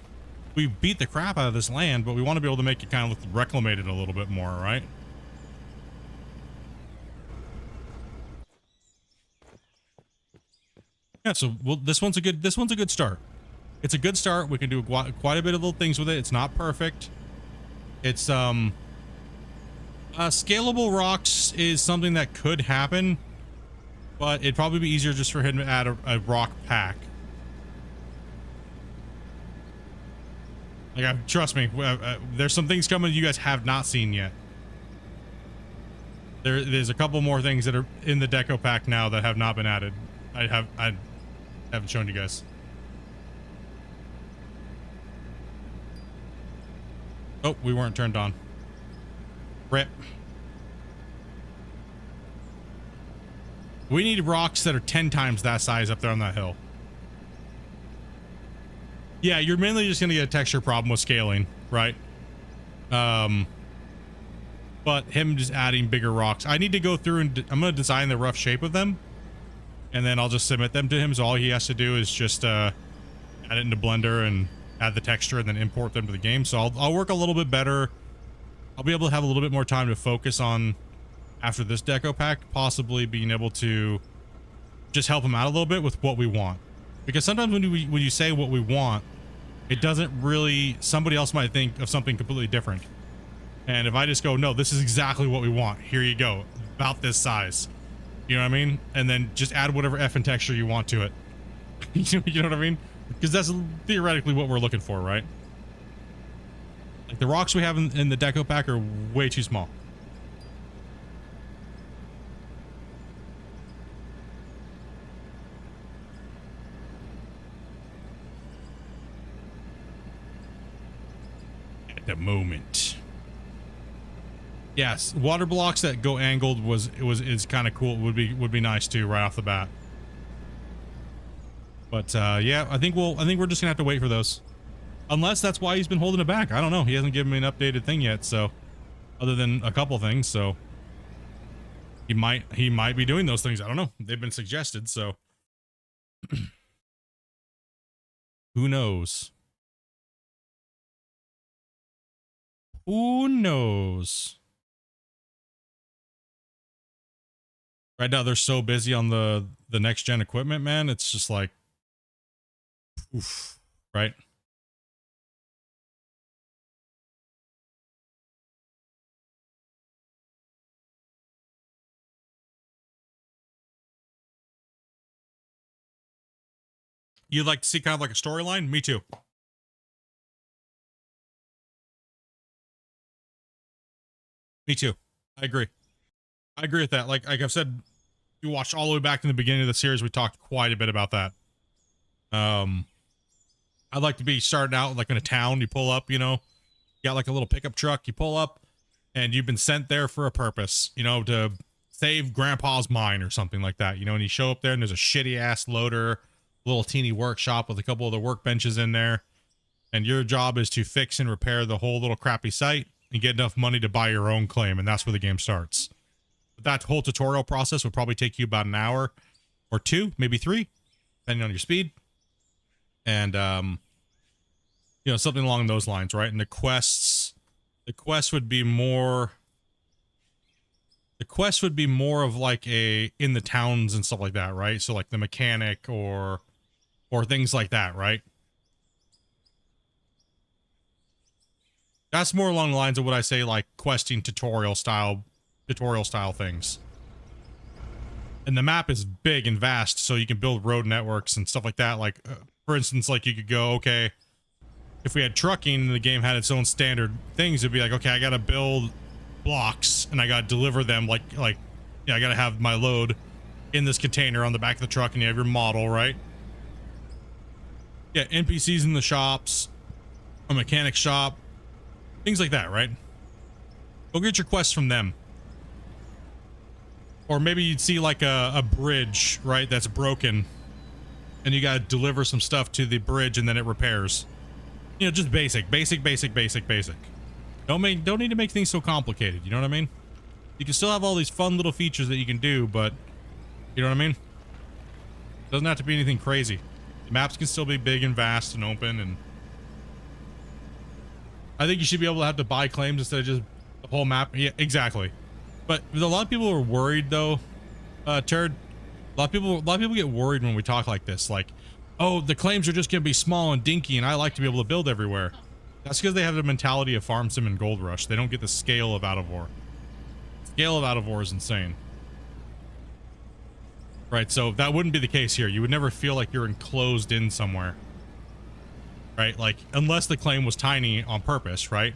we beat the crap out of this land, but we want to be able to make it kind of look reclamated a little bit more, right? Yeah, so this one's a good start. It's a good start. We can do quite a bit of little things with it. It's not perfect. It's scalable rocks is something that could happen, but it'd probably be easier just for him to add a rock pack. Like, trust me, there's some things coming you guys have not seen yet. There's a couple more things that are in the deco pack now that have not been added. I haven't shown you guys. Oh, we weren't turned on. Rip. We need rocks that are 10 times that size up there on that hill. Yeah, you're mainly just going to get a texture problem with scaling, right? But him just adding bigger rocks. I need to go through and I'm going to design the rough shape of them, and then I'll just submit them to him. So all he has to do is just add it into Blender and add the texture and then import them to the game. So I'll work a little bit better. I'll be able to have a little bit more time to focus on, after this deco pack, possibly being able to just help him out a little bit with what we want. Because sometimes when you say what we want, it doesn't really, somebody else might think of something completely different. And if I just go, no, this is exactly what we want, here you go, about this size, you know what I mean? And then just add whatever effing texture you want to it. You know what I mean? Because that's theoretically what we're looking for, right? Like, the rocks we have in the deco pack are way too small. At the moment. Yes, water blocks that go angled is kind of cool. Would be nice too, right off the bat. But yeah, I think we're just gonna have to wait for those, unless that's why he's been holding it back. I don't know. He hasn't given me an updated thing yet, so other than a couple things, so he might be doing those things. I don't know. They've been suggested, so who knows? Who knows? Right now they're so busy on the next gen equipment, man. It's just like, oof, right? You'd like to see kind of like a storyline? Me too. Me too. I agree. I agree with that. Like I've said, you watched all the way back in the beginning of the series, we talked quite a bit about that. I'd like to be starting out like in a town. You pull up, you know, you got like a little pickup truck. You pull up, and you've been sent there for a purpose, you know, to save Grandpa's mine or something like that, you know. And you show up there, and there's a shitty ass loader, little teeny workshop with a couple of the workbenches in there, and your job is to fix and repair the whole little crappy site and get enough money to buy your own claim, and that's where the game starts. But that whole tutorial process would probably take you about an hour or two, maybe 3, depending on your speed. And you know, something along those lines, right? And the quest would be more of like a in the towns and stuff like that, right? So like the mechanic or things like that, right? That's more along the lines of what I say, like questing tutorial style things. And the map is big and vast, so you can build road networks and stuff like that. Like, for instance, like you could go, okay, if we had trucking and the game had its own standard things, it'd be like, okay, I gotta build blocks and I gotta deliver them like, yeah, I gotta have my load in this container on the back of the truck, and you have your model, right? Yeah, NPCs in the shops, a mechanic shop, things like that, right? Go get your quests from them. Or maybe you'd see like a bridge, right, that's broken, and you gotta deliver some stuff to the bridge and then it repairs. You know, just basic. Don't need to make things so complicated, you know what I mean? You can still have all these fun little features that you can do, but you know what I mean? Doesn't have to be anything crazy. The maps can still be big and vast and open, and I think you should be able to have to buy claims instead of just the whole map. Yeah, exactly. But a lot of people are worried though, Turd. A lot of people get worried when we talk like this, like, oh, the claims are just gonna be small and dinky and I like to be able to build everywhere. That's because they have the mentality of Farm Sim and Gold Rush. They don't get the scale of Out of War. The scale of Out of War is insane. Right, so that wouldn't be the case here. You would never feel like you're enclosed in somewhere. Right, like, unless the claim was tiny on purpose, right?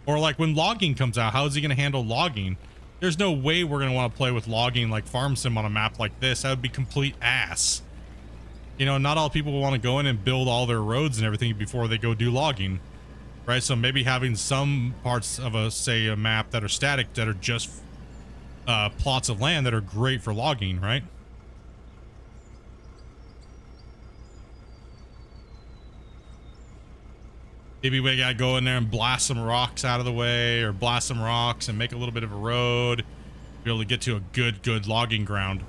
Or like when logging comes out, how is he going to handle logging? There's no way we're going to want to play with logging like Farm Sim on a map like this. That would be complete ass. You know, not all people want to go in and build all their roads and everything before they go do logging. Right, so maybe having some parts of a map that are static, that are just plots of land that are great for logging, right? Maybe we gotta go in there and blast some rocks out of the way, or blast some rocks and make a little bit of a road, be able to get to a good logging ground.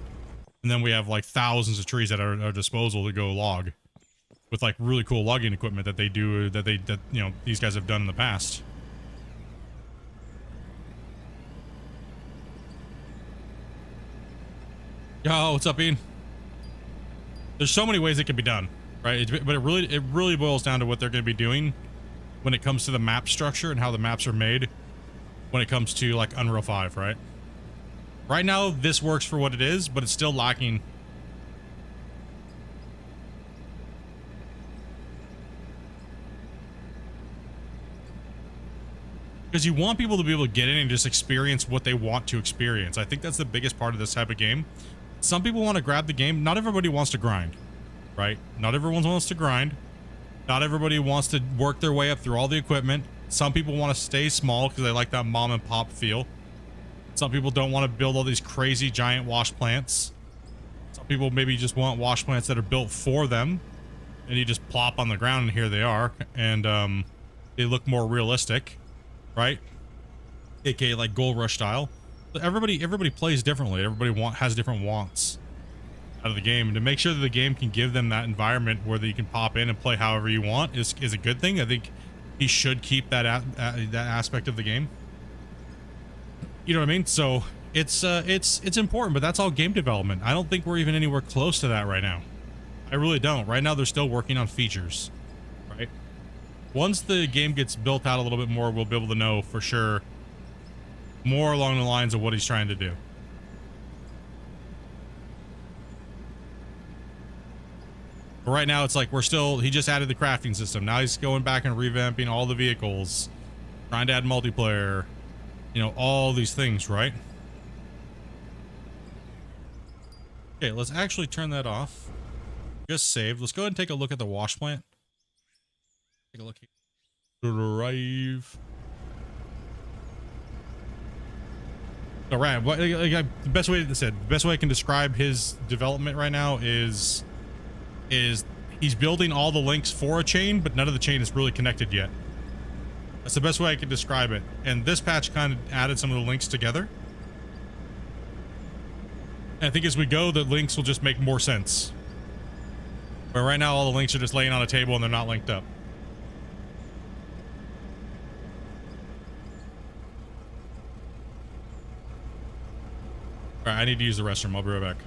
And then we have like thousands of trees at our disposal to go log with like really cool logging equipment that you know, these guys have done in the past. Yo, what's up, Ian? There's so many ways it can be done, right? But it really boils down to what they're going to be doing when it comes to the map structure and how the maps are made when it comes to like Unreal 5, right? Right now, this works for what it is, but it's still lacking. Because you want people to be able to get in and just experience what they want to experience. I think that's the biggest part of this type of game. Some people want to grab the game. Not everybody wants to grind, right? Not everyone wants to grind. Not everybody wants to work their way up through all the equipment. Some people want to stay small because they like that mom and pop feel. Some people don't want to build all these crazy giant wash plants. Some people maybe just want wash plants that are built for them, and you just plop on the ground and here they are, and they look more realistic, right? AKA like Gold Rush style. But everybody plays differently. Everybody has different wants out of the game, and to make sure that the game can give them that environment where you can pop in and play however you want is a good thing. I think he should keep that that aspect of the game. You know what I mean? So it's important, but that's all game development. I don't think we're even anywhere close to that right now. I really don't. Right now, they're still working on features, right? Once the game gets built out a little bit more, we'll be able to know for sure more along the lines of what he's trying to do. But right now, it's like he just added the crafting system. Now he's going back and revamping all the vehicles, trying to add multiplayer, you know, all these things, right? Okay, let's actually turn that off. Just saved. Let's go ahead and take a look at the wash plant. Take a look here. Drive. All right. The best way I can describe his development right now is he's building all the links for a chain, but none of the chain is really connected yet. That's the best way I can describe it. And this patch kind of added some of the links together. And I think as we go, the links will just make more sense. But right now, all the links are just laying on a table and they're not linked up. All right, I need to use the restroom. I'll be right back.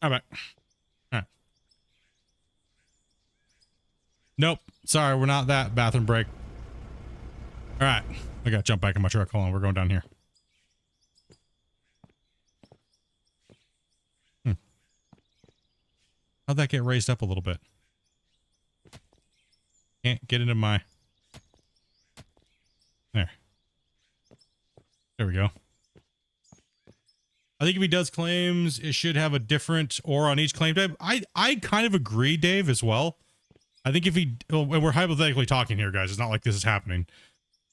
All right. All right. Nope. Sorry, we're not that bathroom break. All right. I got to jump back in my truck. Hold on. We're going down here. How'd that get raised up a little bit? Can't get into my... There. There we go. I think if he does claims, it should have a different or on each claim type. I kind of agree, Dave, as well. I think if he... Well, we're hypothetically talking here, guys. It's not like this is happening.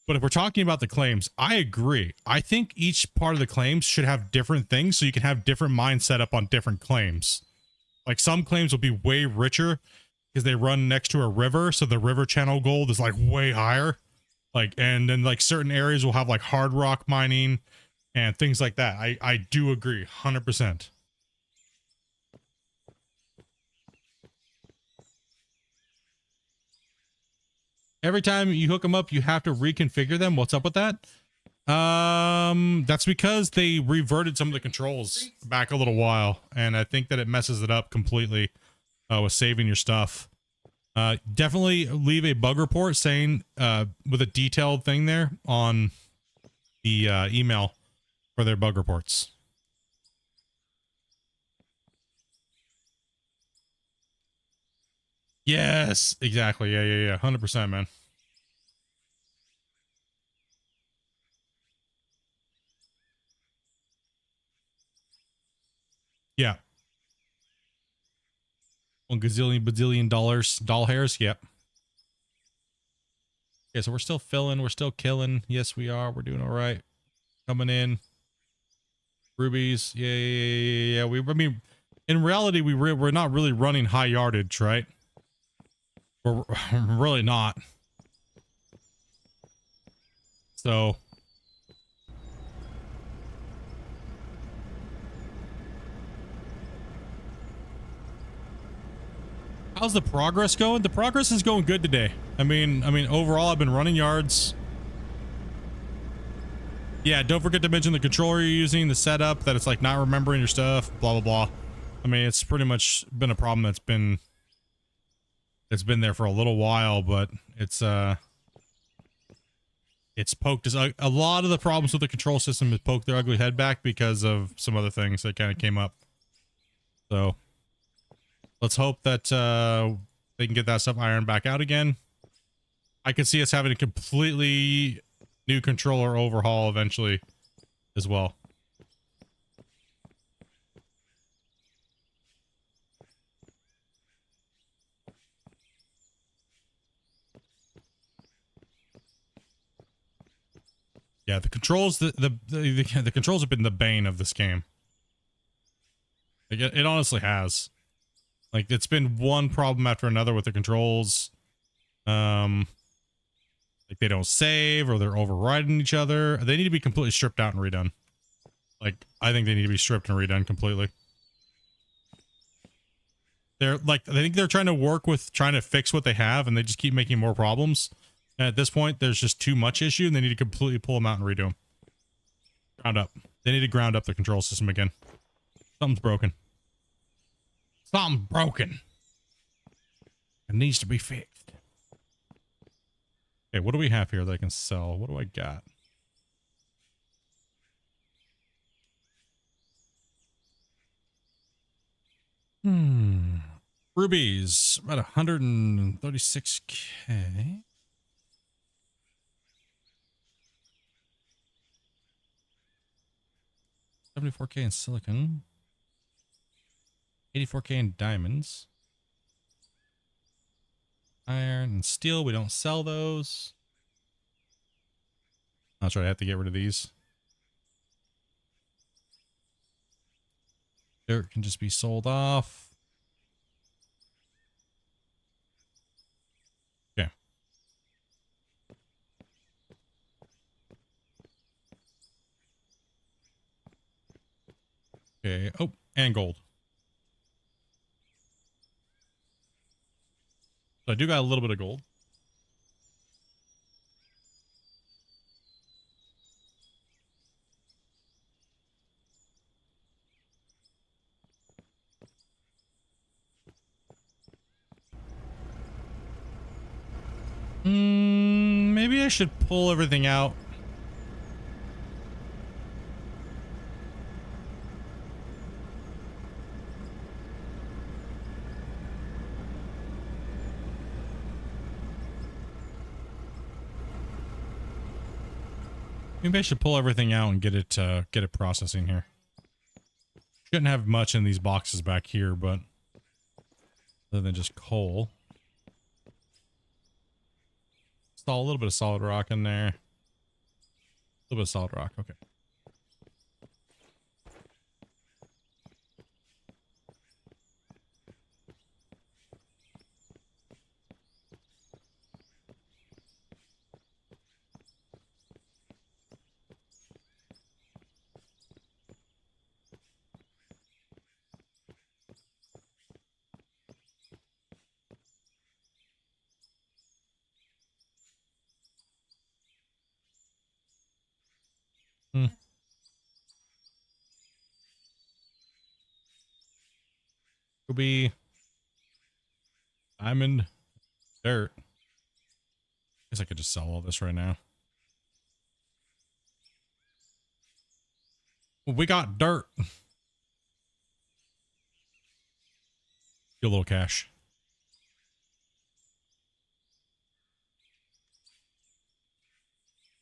But if we're talking about the claims, I agree. I think each part of the claims should have different things so you can have different minds set up on different claims. Like some claims will be way richer because they run next to a river, so the river channel gold is like way higher. Like, and then like certain areas will have like hard rock mining and things like that. I do agree 100%. Every time you hook them up, you have to reconfigure them. What's up with that? That's because they reverted some of the controls back a little while, and I think that it messes it up completely with saving your stuff. Definitely leave a bug report saying with a detailed thing there on the email for their bug reports. Yes, exactly. Yeah. 100%, man. Yeah. $1 gazillion, bazillion doll hairs. Yep. Okay, so we're still filling. We're still killing. Yes, we are. We're doing all right. Coming in. Rubies. Yeah. I mean, in reality, we're not really running high yardage, right? We're really not. So. How's the progress going? The progress is going good today. I mean, overall, I've been running yards. Yeah, don't forget to mention the controller you're using, the setup, that it's like not remembering your stuff, blah, blah, blah. I mean, it's pretty much been a problem that's been there for a little while, but it's poked us. A lot of the problems with the control system has poked their ugly head back because of some other things that kind of came up. So let's hope that they can get that stuff ironed back out again. I could see us having a completely new controller overhaul eventually as well. Yeah, the controls, the controls have been the bane of this game. Like, it honestly has. Like, it's been one problem after another with the controls. Like, they don't save, or they're overriding each other. They need to be completely stripped out and redone. Like, I think they need to be stripped and redone completely. They're like, I think they're trying to fix what they have, and they just keep making more problems. And at this point, there's just too much issue, and they need to completely pull them out and redo them. Ground up. They need to ground up the control system again. Something's broken. Something's broken. It needs to be fixed. Okay, what do we have here that I can sell? What do I got? Rubies, about 136k. 74k in silicon. 84k in diamonds. Iron and steel, we don't sell those. That's right, I have to get rid of these. Dirt can just be sold off. Okay. Okay. Oh, and gold. So I do got a little bit of gold. Maybe I should pull everything out. Maybe I should pull everything out and get it processing here. Shouldn't have much in these boxes back here, but other than just coal. Install a little bit of solid rock in there. A little bit of solid rock, okay. Ruby, diamond, dirt. Guess I could just sell all this right now. We got dirt. Get a little cash.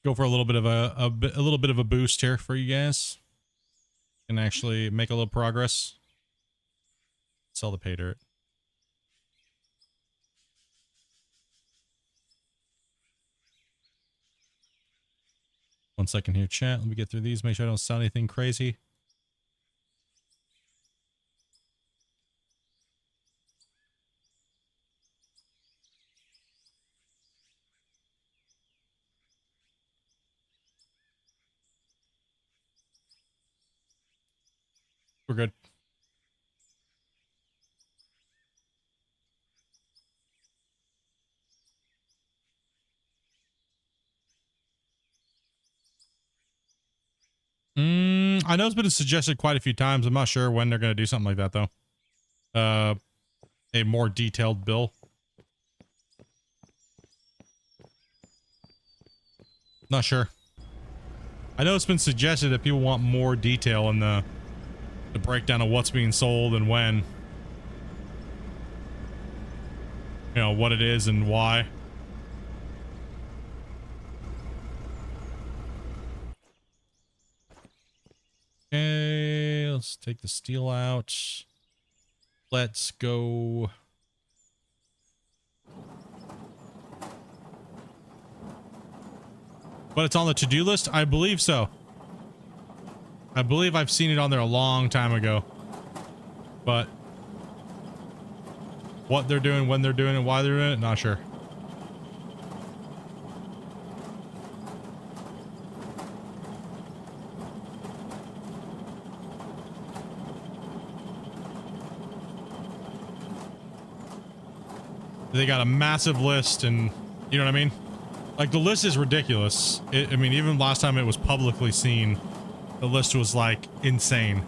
Go for a little bit of a little bit of a boost here for you guys. Can actually make a little progress. Sell the pay dirt. 1 second here, chat. Let me get through these. Make sure I don't sound anything crazy. We're good. I know it's been suggested quite a few times. I'm not sure when they're going to do something like that, though. A more detailed bill. Not sure. I know it's been suggested that people want more detail in the breakdown of what's being sold and when. You know, what it is and why. Okay, let's take the steel out. Let's go. But it's on the to-do list? I believe so. I believe I've seen it on there a long time ago. But what they're doing, when they're doing it, why they're doing it, not sure. They got a massive list, and you know what I mean? Like, the list is ridiculous. I mean, even last time it was publicly seen, the list was like insane.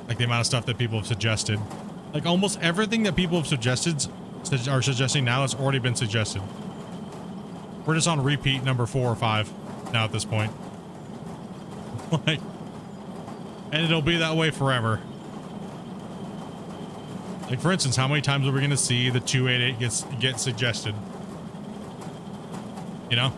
Like the amount of stuff that people have suggested. Like almost everything that people have suggested are suggesting now has already been suggested. We're just on repeat number 4 or 5 now at this point. Like, and it'll be that way forever. Like, for instance, how many times are we going to see the 288 get suggested? You know?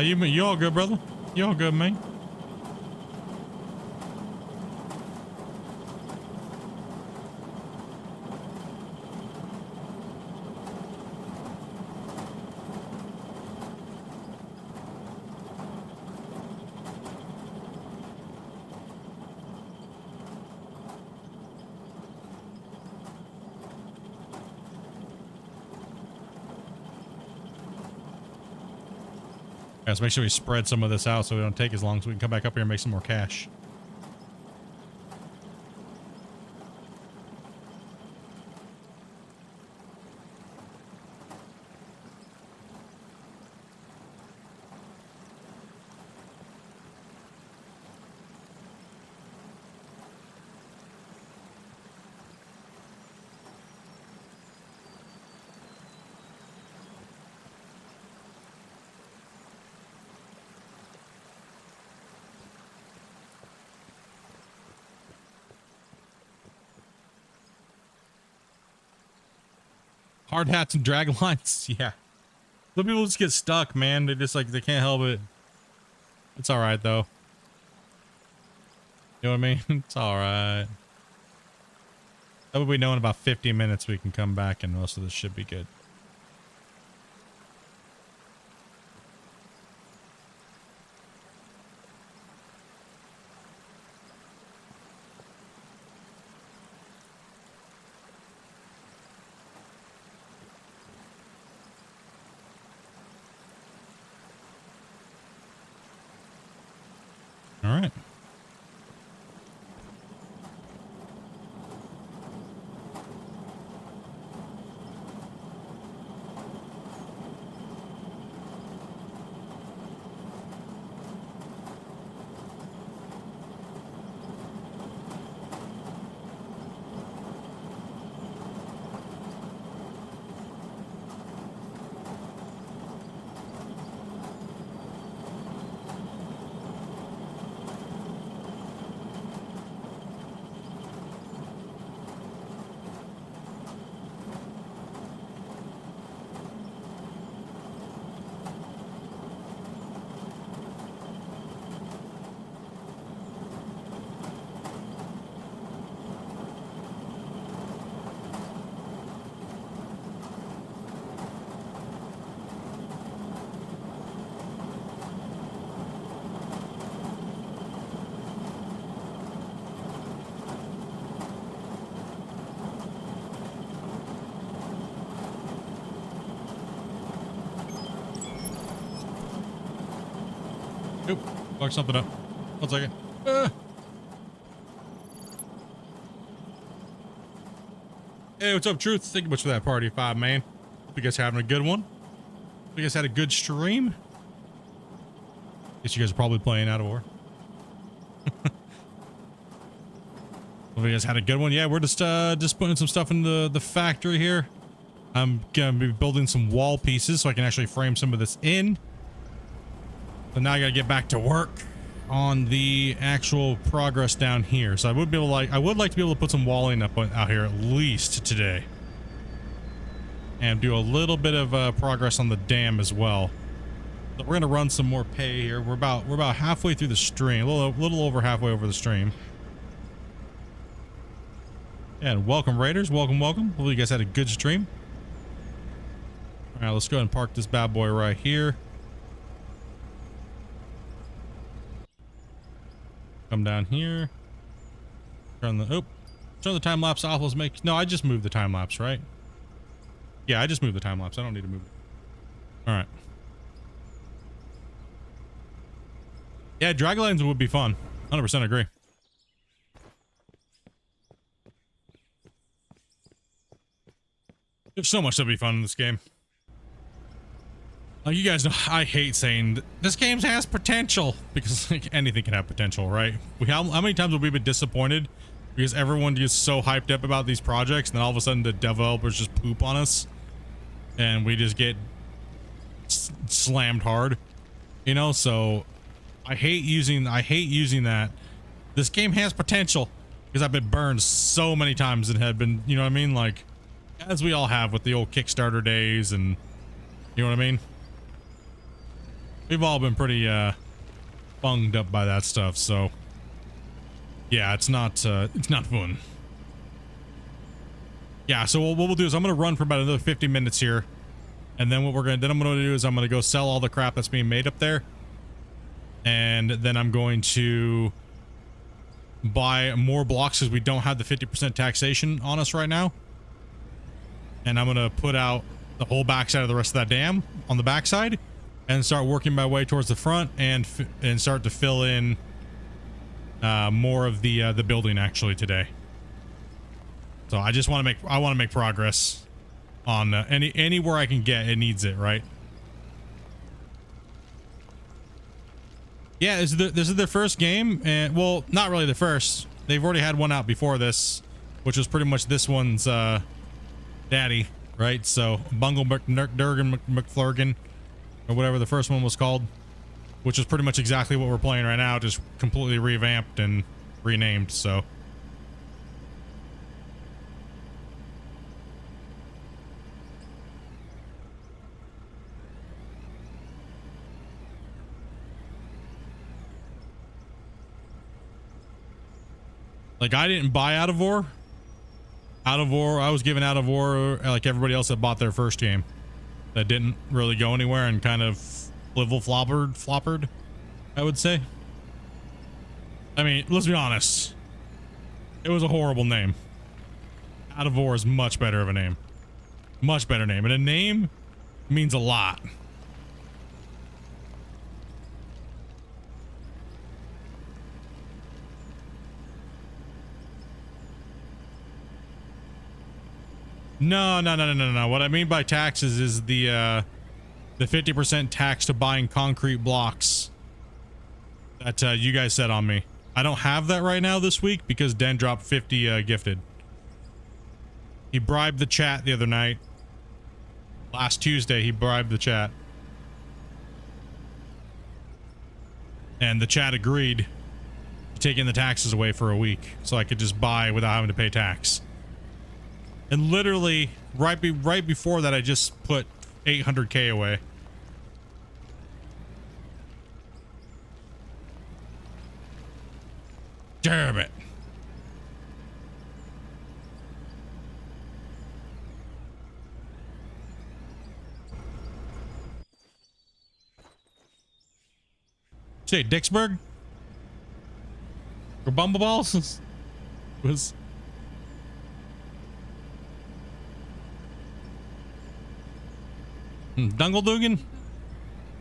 You all good, brother? You all good, man? Let's make sure we spread some of this out so we don't take as long, so we can come back up here and make some more cash. Hard hats and drag lines. Yeah. Some people just get stuck, man. They just like, they can't help it. It's all right though. You know what I mean? It's all right. That would we know in about 50 minutes we can come back and most of this should be good. All right. Oop, fuck something up. 1 second. Hey, what's up, Truth? Thank you much for that party 5, man. Hope you guys having a good one. Hope you guys had a good stream. Guess you guys are probably playing Out of War. Hope you guys had a good one. Yeah, we're just putting some stuff in the factory here. I'm gonna be building some wall pieces so I can actually frame some of this in. So now I gotta get back to work on the actual progress down here. So I would like to be able to put some walling up out here at least today, and do a little bit of progress on the dam as well. So we're gonna run some more pay here. We're about halfway through the stream, a little over halfway over the stream. And welcome, Raiders. Welcome. Hopefully you guys had a good stream. All right, let's go ahead and park this bad boy right here. Come down here. Turn the time lapse off. Let's make. No, I just moved the time lapse, right? Yeah, I just moved the time lapse. I don't need to move it. All right. Yeah, Dragonlines would be fun. 100% agree. There's so much to be fun in this game. Like, you guys know, I hate saying this game has potential, because like anything can have potential, right? How many times have we been disappointed because everyone gets so hyped up about these projects, and then all of a sudden the developers just poop on us, and we just get slammed hard, you know? So I hate using that. This game has potential, because I've been burned so many times and had been, you know what I mean? Like, as we all have with the old Kickstarter days, and you know what I mean? We've all been pretty bunged up by that stuff, so yeah, it's not fun. Yeah, so what we'll do is I'm gonna run for about another 50 minutes here, and then I'm gonna do is I'm gonna go sell all the crap that's being made up there, and then I'm going to buy more blocks because we don't have the 50% taxation on us right now, and I'm gonna put out the whole backside of the rest of that dam on the backside, and start working my way towards the front, and start to fill in more of the building actually today. So I just want to make progress on anywhere I can get. It needs it, right? Yeah, this is their first game, and well, not really the first. They've already had one out before this, which was pretty much this one's daddy, right? So Bungle McDurgan McFlurgan, or whatever the first one was called, which is pretty much exactly what we're playing right now, just completely revamped and renamed. So like, I didn't buy Out of War. I was given Out of War like everybody else that bought their first game that didn't really go anywhere and kind of floppered, I would say. I mean, let's be honest. It was a horrible name. Out of War is much better of a name. Much better name. And a name means a lot. No. What I mean by taxes is the 50% tax to buying concrete blocks that you guys set on me. I don't have that right now this week because Den dropped 50 gifted. He bribed the chat the other night. Last Tuesday, he bribed the chat. And the chat agreed to taking the taxes away for a week so I could just buy without having to pay tax. And literally, right before that, I just put 800K away. Damn it. Say Dixburg? Or Bumbleballs? Was... Dungledugan?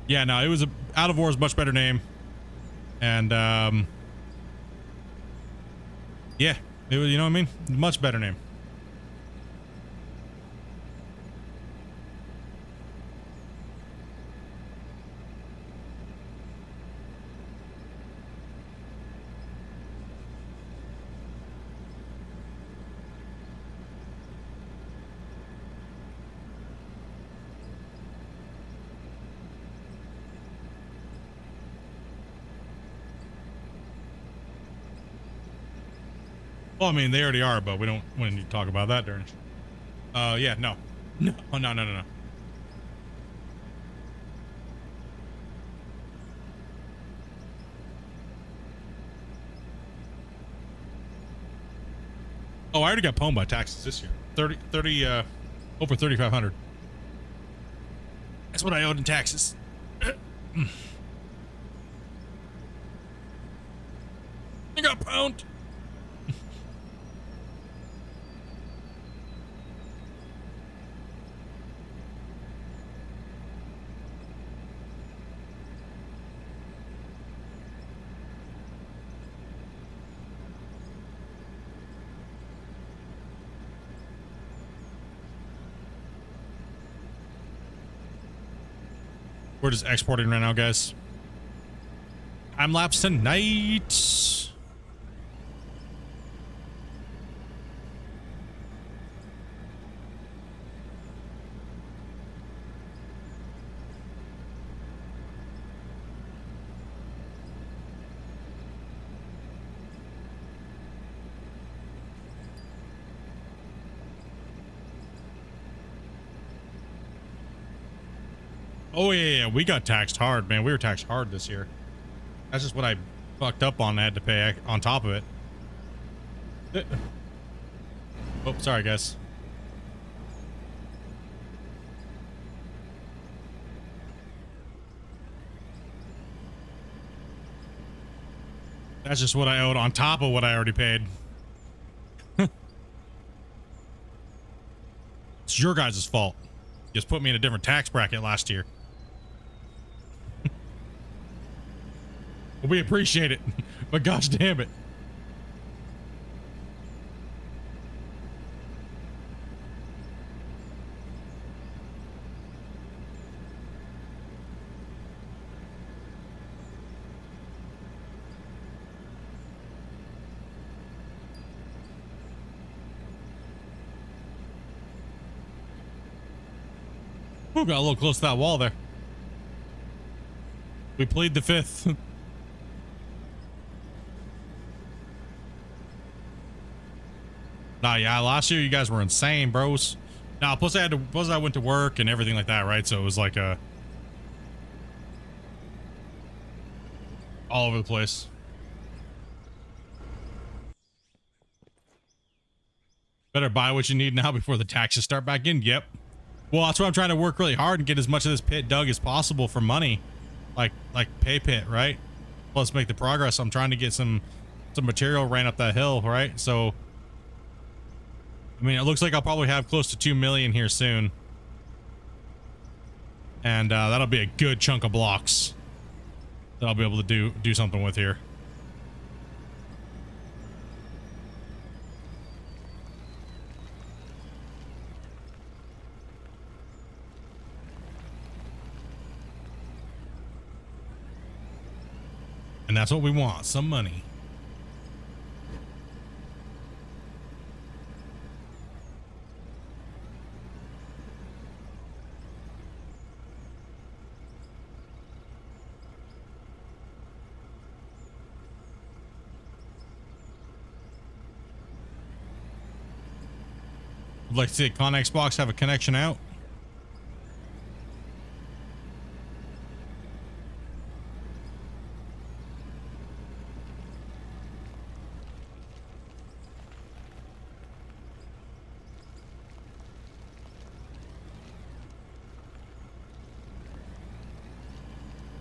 Yeah, no, it was Out of War is a much better name. And yeah, it was, you know what I mean? Much better name. Well, I mean, they already are, but we don't want to talk about that during. Yeah, no. No, oh, no. Oh, I already got pwned by taxes this year. 30, over 3,500. That's what I owed in taxes. I got pwned. We're just exporting right now, guys. Time lapse tonight. Oh yeah, we got taxed hard, man. We were taxed hard this year. That's just what I fucked up on. I had to pay on top of it. Oh, sorry, guys. That's just what I owed on top of what I already paid. It's your guys' fault. You just put me in a different tax bracket last year. We appreciate it, but gosh damn it. Ooh, got a little close to that wall there. We plead the fifth. Nah, yeah, last year you guys were insane, bros. Nah, plus I went to work and everything like that, right? So it was like all over the place. Better buy what you need now before the taxes start back in. Yep. Well, that's why I'm trying to work really hard and get as much of this pit dug as possible for money, like pay pit, right? Plus make the progress. I'm trying to get some material ran up that hill, right? So. I mean, it looks like I'll probably have close to 2 million here soon. And that'll be a good chunk of blocks that I'll be able to do something with here. And that's what we want, some money. Would like to see a Connex box have a connection out.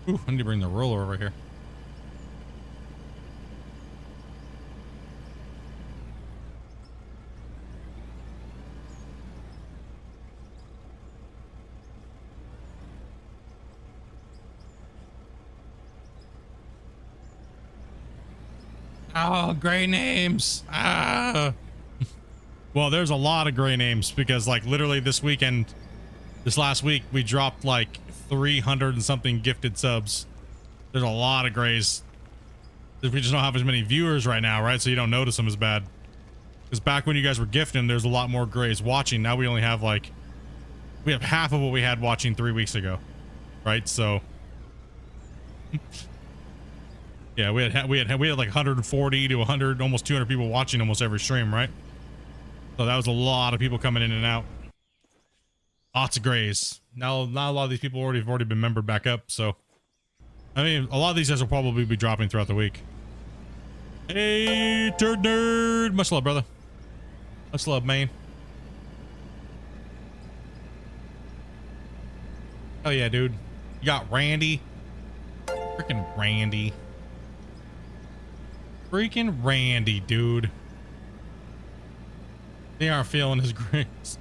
Ooh, I need to bring the roller over here. Oh, gray names. Ah. Well, there's a lot of gray names because like literally this last week, we dropped like 300 and something gifted subs. There's a lot of grays. We just don't have as many viewers right now, right? So you don't notice them as bad. Because back when you guys were gifting, there's a lot more grays watching. Now we only have like, we have half of what we had watching 3 weeks ago, right? So yeah, we had like 140 to 100, almost 200 people watching almost every stream, right? So that was a lot of people coming in and out. Lots of grays. Now, not a lot of these people have already been membered back up. So, I mean, a lot of these guys will probably be dropping throughout the week. Hey, Turd Nerd. Much love, brother. Much love, man. Oh yeah, dude. You got Randy. Freaking Randy. Freaking Randy, dude. They aren't feeling his grace.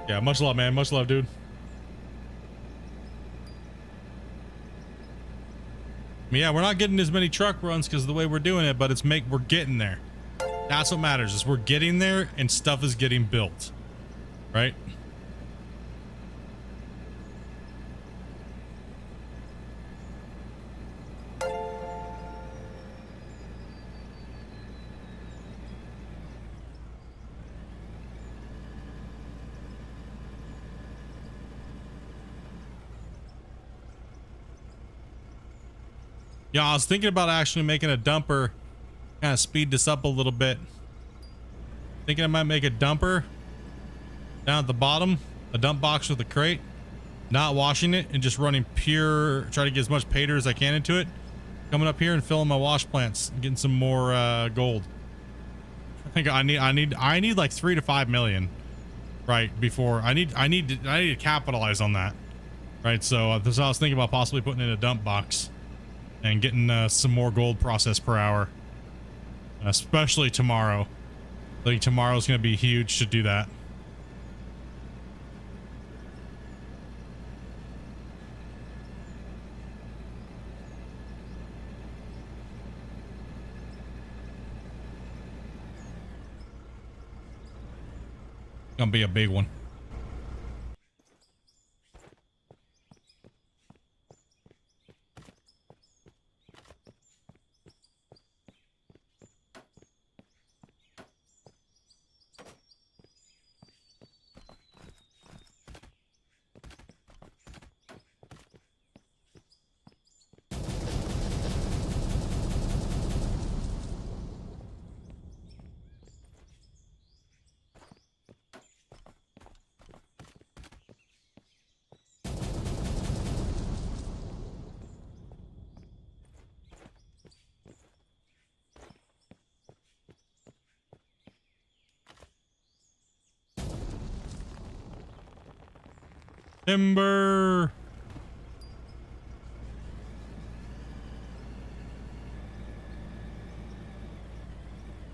Yeah, much love, man. Much love, dude. I mean, yeah, we're not getting as many truck runs because of the way we're doing it, but we're getting there. That's what matters, is we're getting there and stuff is getting built. Right? Yeah, I was thinking about actually making a dumper, kind of speed this up a little bit. Thinking I might make a dumper down at the bottom, a dump box with a crate, not washing it and just running pure, try to get as much pay dirt as I can into it. Coming up here and filling my wash plants and getting some more gold. I think I need like 3 to 5 million, right? Before I need to capitalize on that, right? So I was thinking about possibly putting in a dump box and getting some more gold processed per hour, especially tomorrow. I think tomorrow's going to be huge to do that. Gonna be a big one. Timber.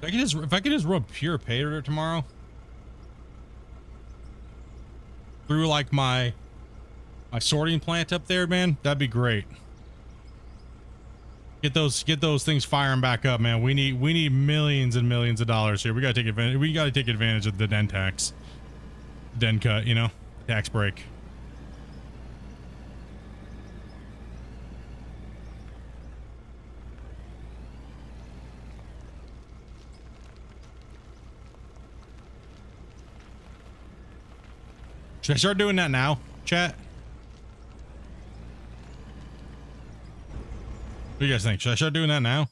If I could just run pure pay dirt tomorrow through like my sorting plant up there, man, that'd be great. Get those things firing back up, man. We need millions and millions of dollars here. We gotta take advantage of the den tax, den cut, you know, tax break. Should I start doing that now, chat? What do you guys think? Should I start doing that now?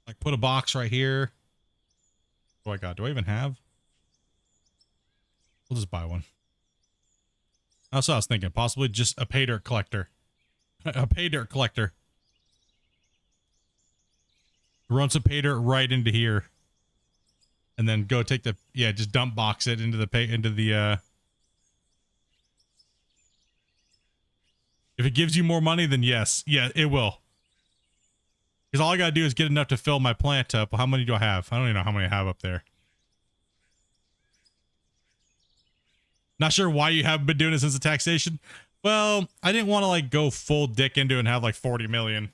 Like put a box right here. What do I got? Do I even have? We'll just buy one. That's what I was thinking. Possibly just a pay dirt collector. A pay dirt collector. Run some pay dirt right into here. And then go take just dump box it into the if it gives you more money, then yes. Yeah, it will. Because all I gotta do is get enough to fill my plant up. How many do I have? I don't even know how many I have up there. Not sure why you haven't been doing it since the taxation, Well, I didn't want to like go full dick into it and have like 40 million.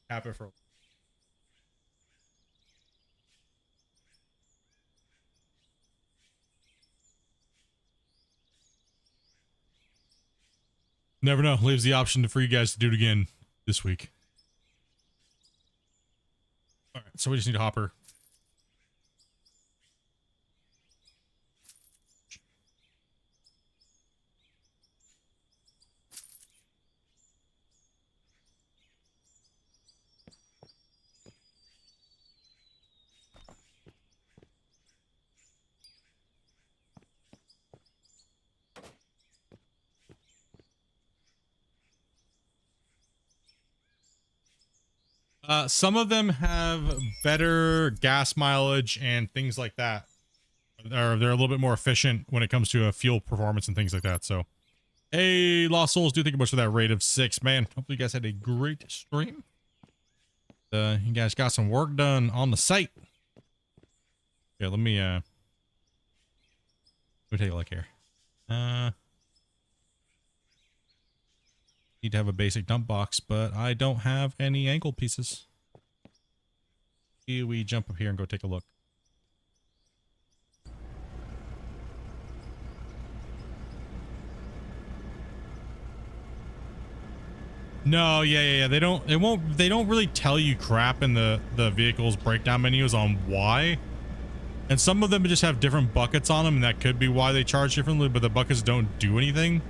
Happen for. Never know. Leaves the option for you guys to do it again this week. All right, so we just need a hopper. Some of them have better gas mileage and things like that. They're a little bit more efficient when it comes to fuel performance and things like that. So, hey, Lost Souls, do thank you much for that rate of 6, man. Hopefully you guys had a great stream. You guys got some work done on the site. Yeah, let me take a look here. Need to have a basic dump box, but I don't have any angle pieces. We jump up here and go take a look. No, yeah. They don't really tell you crap in the vehicle's breakdown menus on why. And some of them just have different buckets on them, and that could be why they charge differently, but the buckets don't do anything.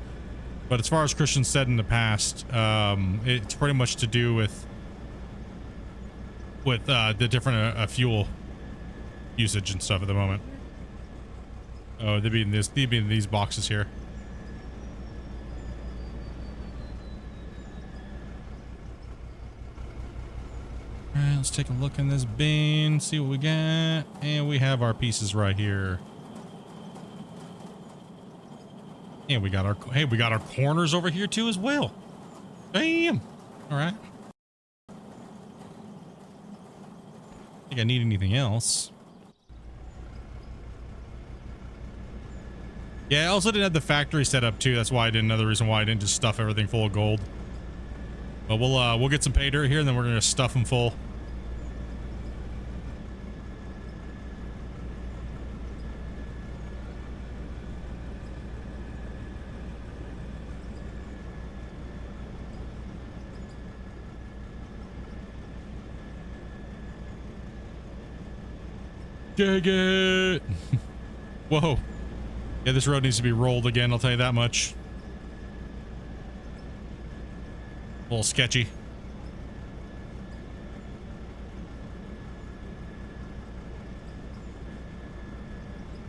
But as far as Christian said in the past, it's pretty much to do with the different fuel usage and stuff at the moment. Oh, they'd be in these boxes here. All right, let's take a look in this bin, see what we got, and we have our pieces right here. And we got our corners over here too as well. Bam. All right. Think I need anything else. Yeah, I also didn't have the factory set up too. That's why another reason why I didn't just stuff everything full of gold. But we'll get some pay dirt here, and then we're gonna stuff them full. Dig it. Whoa. Yeah, this road needs to be rolled again, I'll tell you that much. A little sketchy.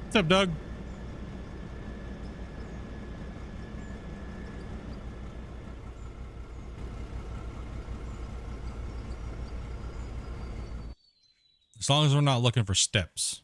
What's up, Doug? As long as we're not looking for steps.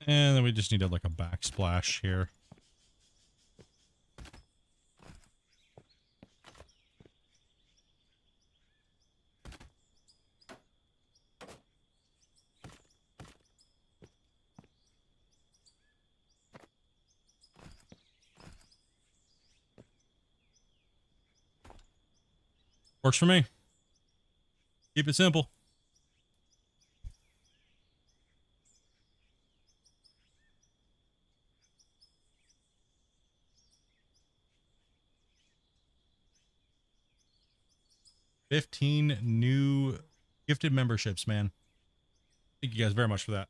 And then we just needed like a backsplash here. Works for me. Keep it simple. $15 new gifted memberships, man. Thank you guys very much for that.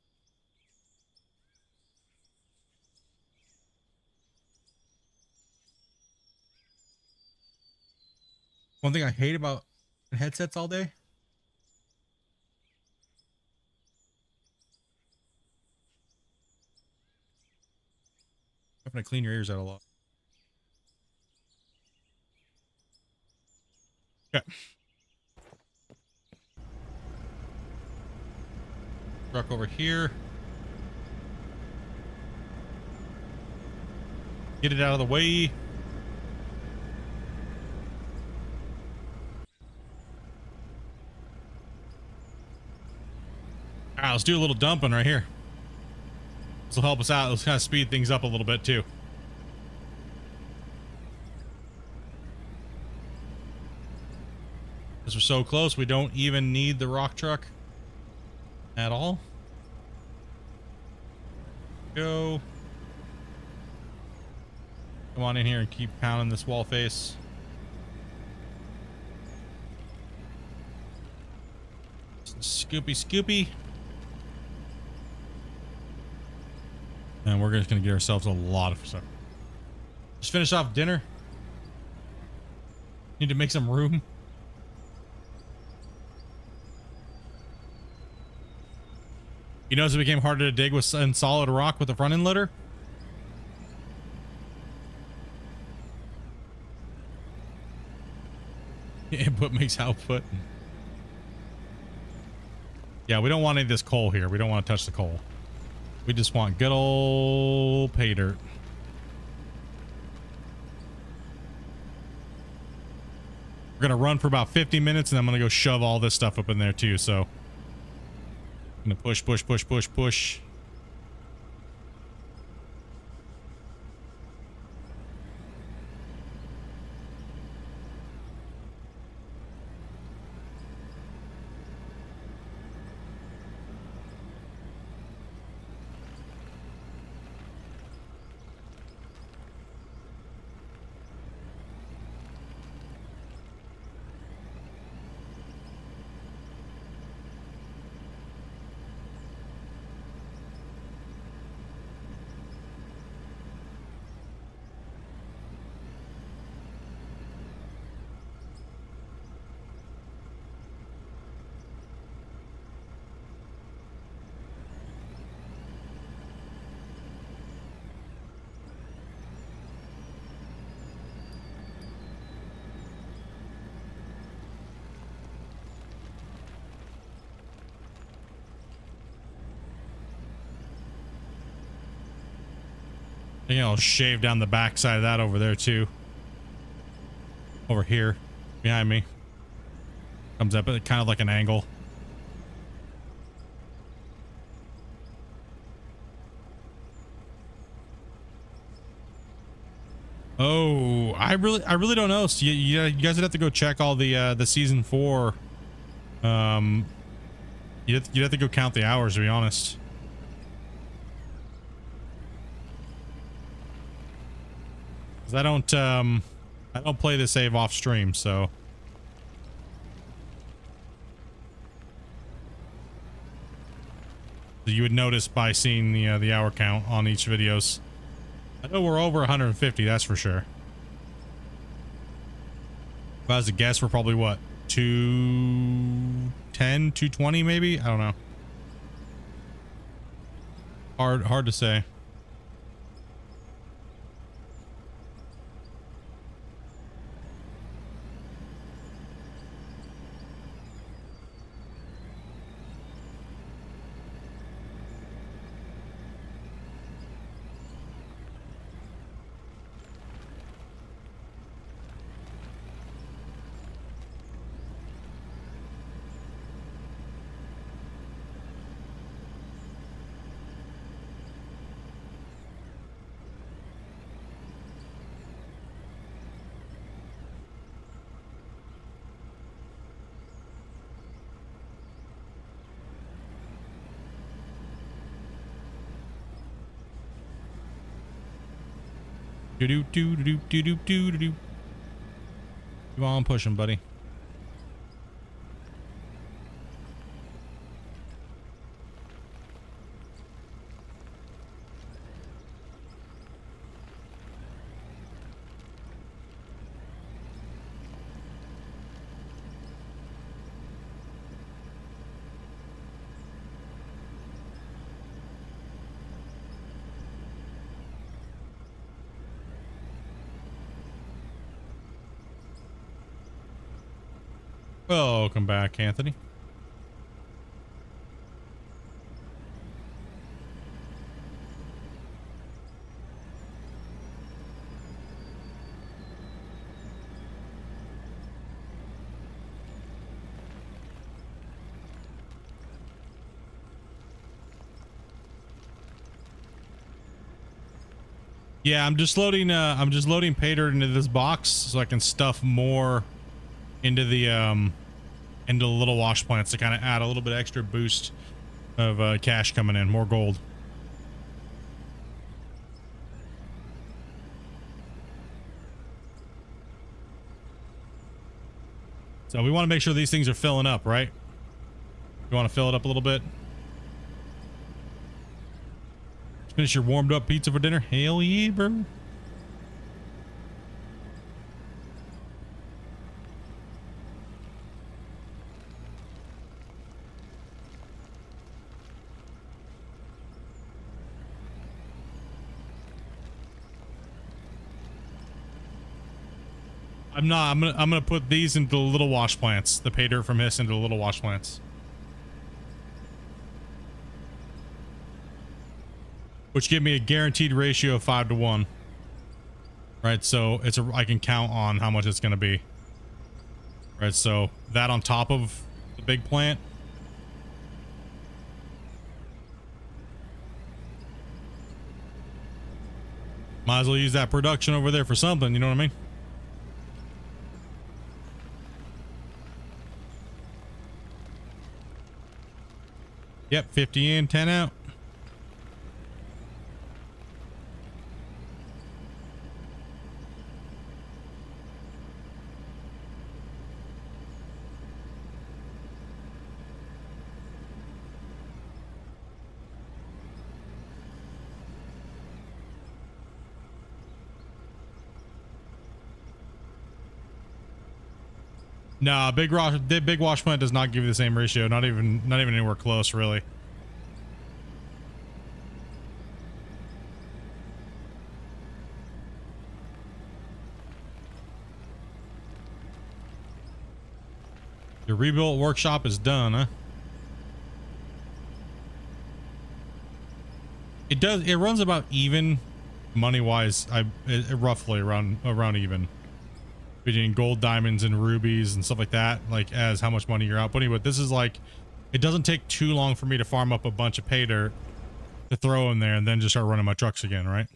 One thing I hate about headsets all day. Having to clean your ears out a lot. Okay. Truck over here. Get it out of the way. All right, let's do a little dumping right here. This will help us out. Let's kind of speed things up a little bit too. Because we're so close, we don't even need the rock truck at all. Go. Come on in here and keep pounding this wall face. Scoopy, scoopy. And we're just going to get ourselves a lot of stuff. Just finish off dinner. Need to make some room. You notice it became harder to dig with solid rock with the front end loader? Input makes output. Yeah, we don't want any of this coal here. We don't want to touch the coal. We just want good old pay dirt. We're going to run for about 50 minutes and I'm going to go shove all this stuff up in there too. So I'm going to push, push, push, push, push. I think I'll shave down the back side of that over there too. Over here, behind me. Comes up at kind of like an angle. Oh, I really don't know. So you guys would have to go check all the season 4. You'd have to go count the hours, to be honest. 'Cause I don't play the save off stream, so you would notice by seeing the hour count on each videos. I know we're over 150, that's for sure. If I was to guess, we're probably what, 210, 220 maybe? I don't know. Hard to say. Do do do do do do do do. Keep on pushing, buddy. Welcome back, Anthony. Yeah, I'm just loading pay dirt into this box so I can stuff more into the little wash plants to kind of add a little bit extra boost of cash coming in, more gold. So we want to make sure these things are filling up, right? You want to fill it up a little bit? Finish your warmed up pizza for dinner? Hell yeah, bro. I'm gonna put these into the little wash plants. The pay dirt from this into the little wash plants. Which give me a guaranteed ratio of 5 to 1. Right, so I can count on how much it's gonna be. Right, so that on top of the big plant. Might as well use that production over there for something, you know what I mean? Yep, 50 in, 10 out. No, big wash plant does not give you the same ratio. Not even anywhere close, really. Your rebuilt workshop is done, huh? It runs about even money wise. Roughly around even. Between gold, diamonds, and rubies and stuff like that, like as how much money you're outputting. But this is like, it doesn't take too long for me to farm up a bunch of pay dirt to throw in there and then just start running my trucks again, right?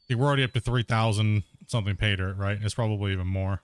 See, we're already up to 3,000 something pay dirt, right? It's probably even more.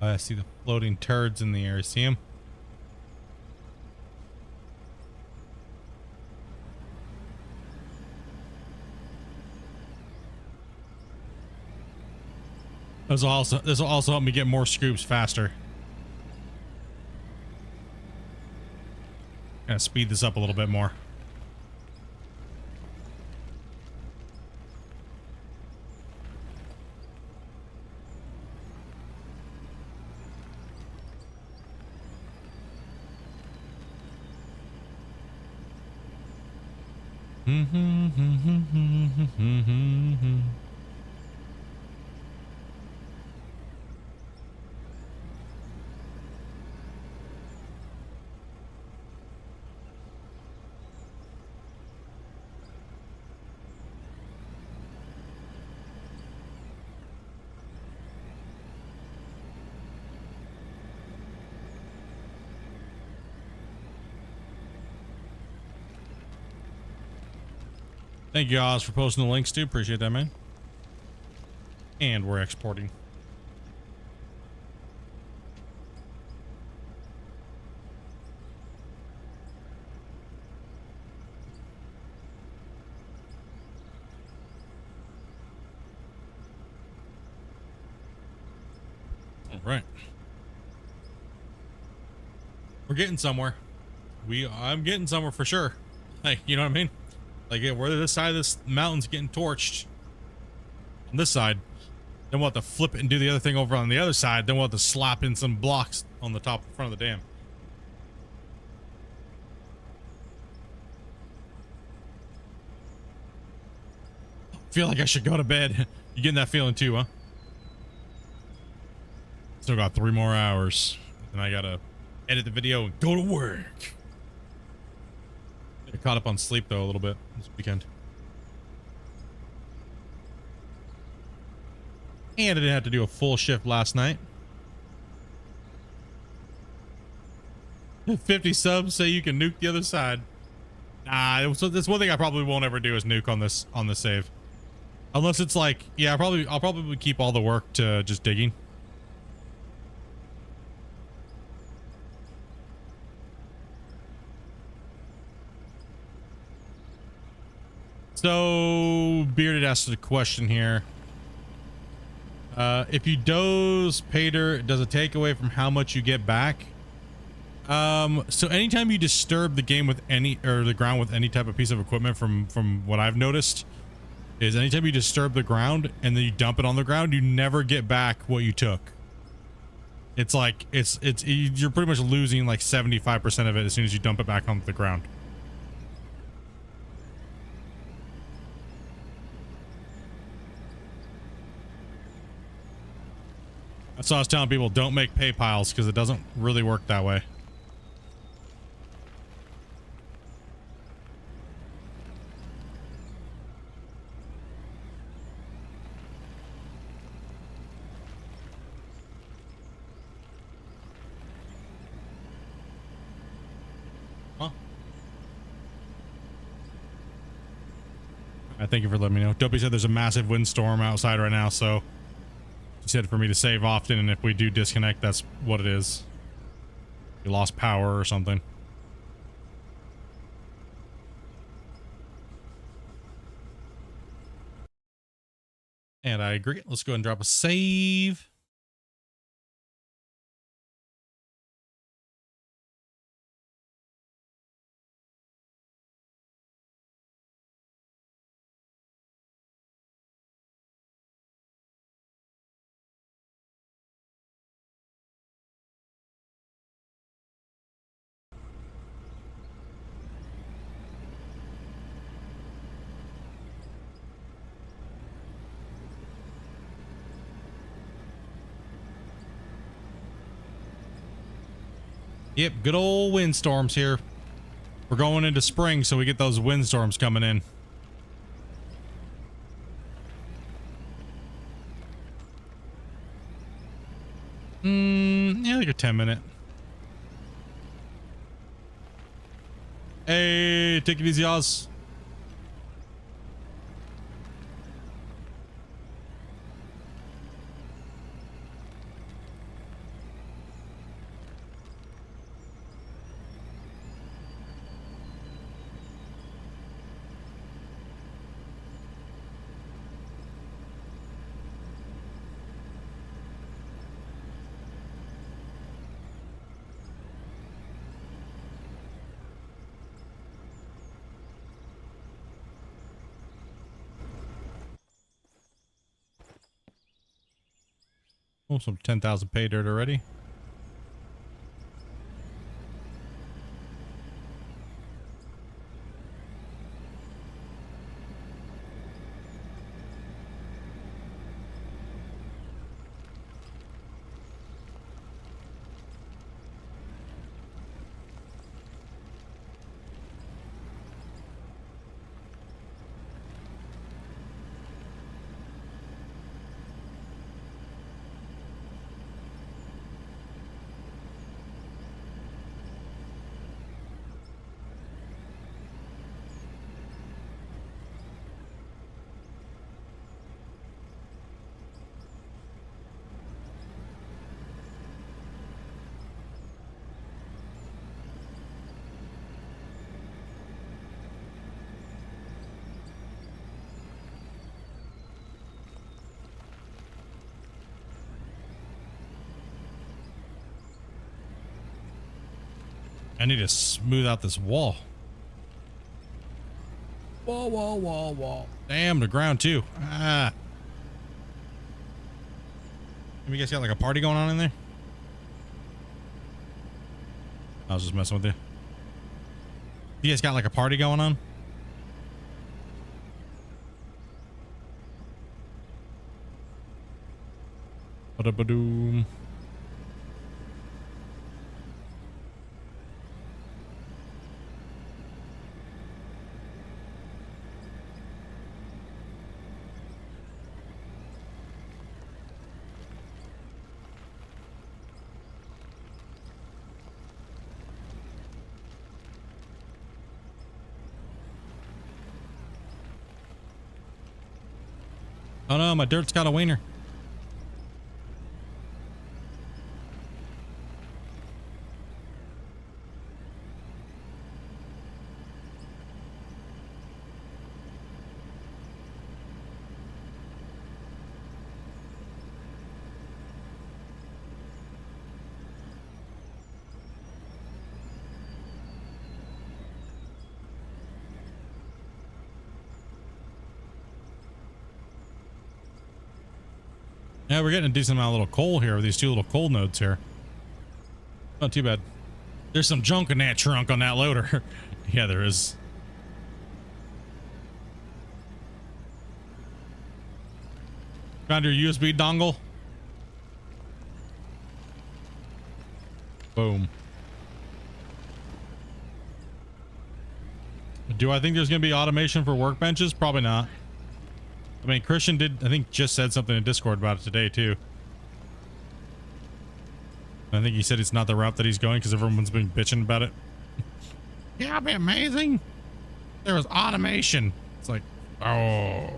I see the floating turds in the air. See them? This will also help me get more scoops faster. Gonna speed this up a little bit more. Thank you, Oz, for posting the links, too. Appreciate that, man. And we're exporting. All right. We're getting somewhere. I'm getting somewhere for sure. Like, you know what I mean? Like, yeah, where this side of this mountain's getting torched on this side, then we'll have to flip it and do the other thing over on the other side. Then we'll have to slap in some blocks on the top front of the dam. Feel like I should go to bed. You getting that feeling too, huh? Still got 3 more hours, and I gotta edit the video and go to work. I caught up on sleep though a little bit this weekend, and I didn't have to do a full shift last night. 50 subs say you can nuke the other side. Nah, so that's one thing I probably won't ever do is nuke on this save, unless it's like, yeah, I'll probably keep all the work to just digging. So, Bearded asked a question here. If you doze Pater, does it take away from how much you get back? So anytime you disturb the game with the ground with any type of piece of equipment, from what I've noticed, is anytime you disturb the ground and then you dump it on the ground, you never get back what you took. It's like, you're pretty much losing like 75% of it as soon as you dump it back onto the ground. That's why I was telling people, don't make pay piles, because it doesn't really work that way. Huh? I thank you for letting me know. Dopey said there's a massive windstorm outside right now, so he said for me to save often, and if we do disconnect, that's what it is. You lost power or something. And I agree. Let's go ahead and drop a save. Yep, good old windstorms here. We're going into spring, so we get those windstorms coming in. Yeah, like a 10-minute. Hey, take it easy, Oz. Oh, some 10,000 pay dirt already. I need to smooth out this wall. Wall. Damn, the ground too. Ah. You guys got like a party going on in there? I was just messing with you. You guys got like a party going on? Ba-da-ba-doom. Oh no, my dirt's got a wiener. Yeah, we're getting a decent amount of little coal here with these two little coal nodes here. Not too bad. There's some junk in that trunk on that loader. Yeah, there is. Found your USB dongle? Boom. Do I think there's going to be automation for workbenches? Probably not. I mean, Christian did, I think, just said something in Discord about it today, too. I think he said it's not the route that he's going because everyone's been bitching about it. Yeah, it'd be amazing. There was automation. It's like, oh.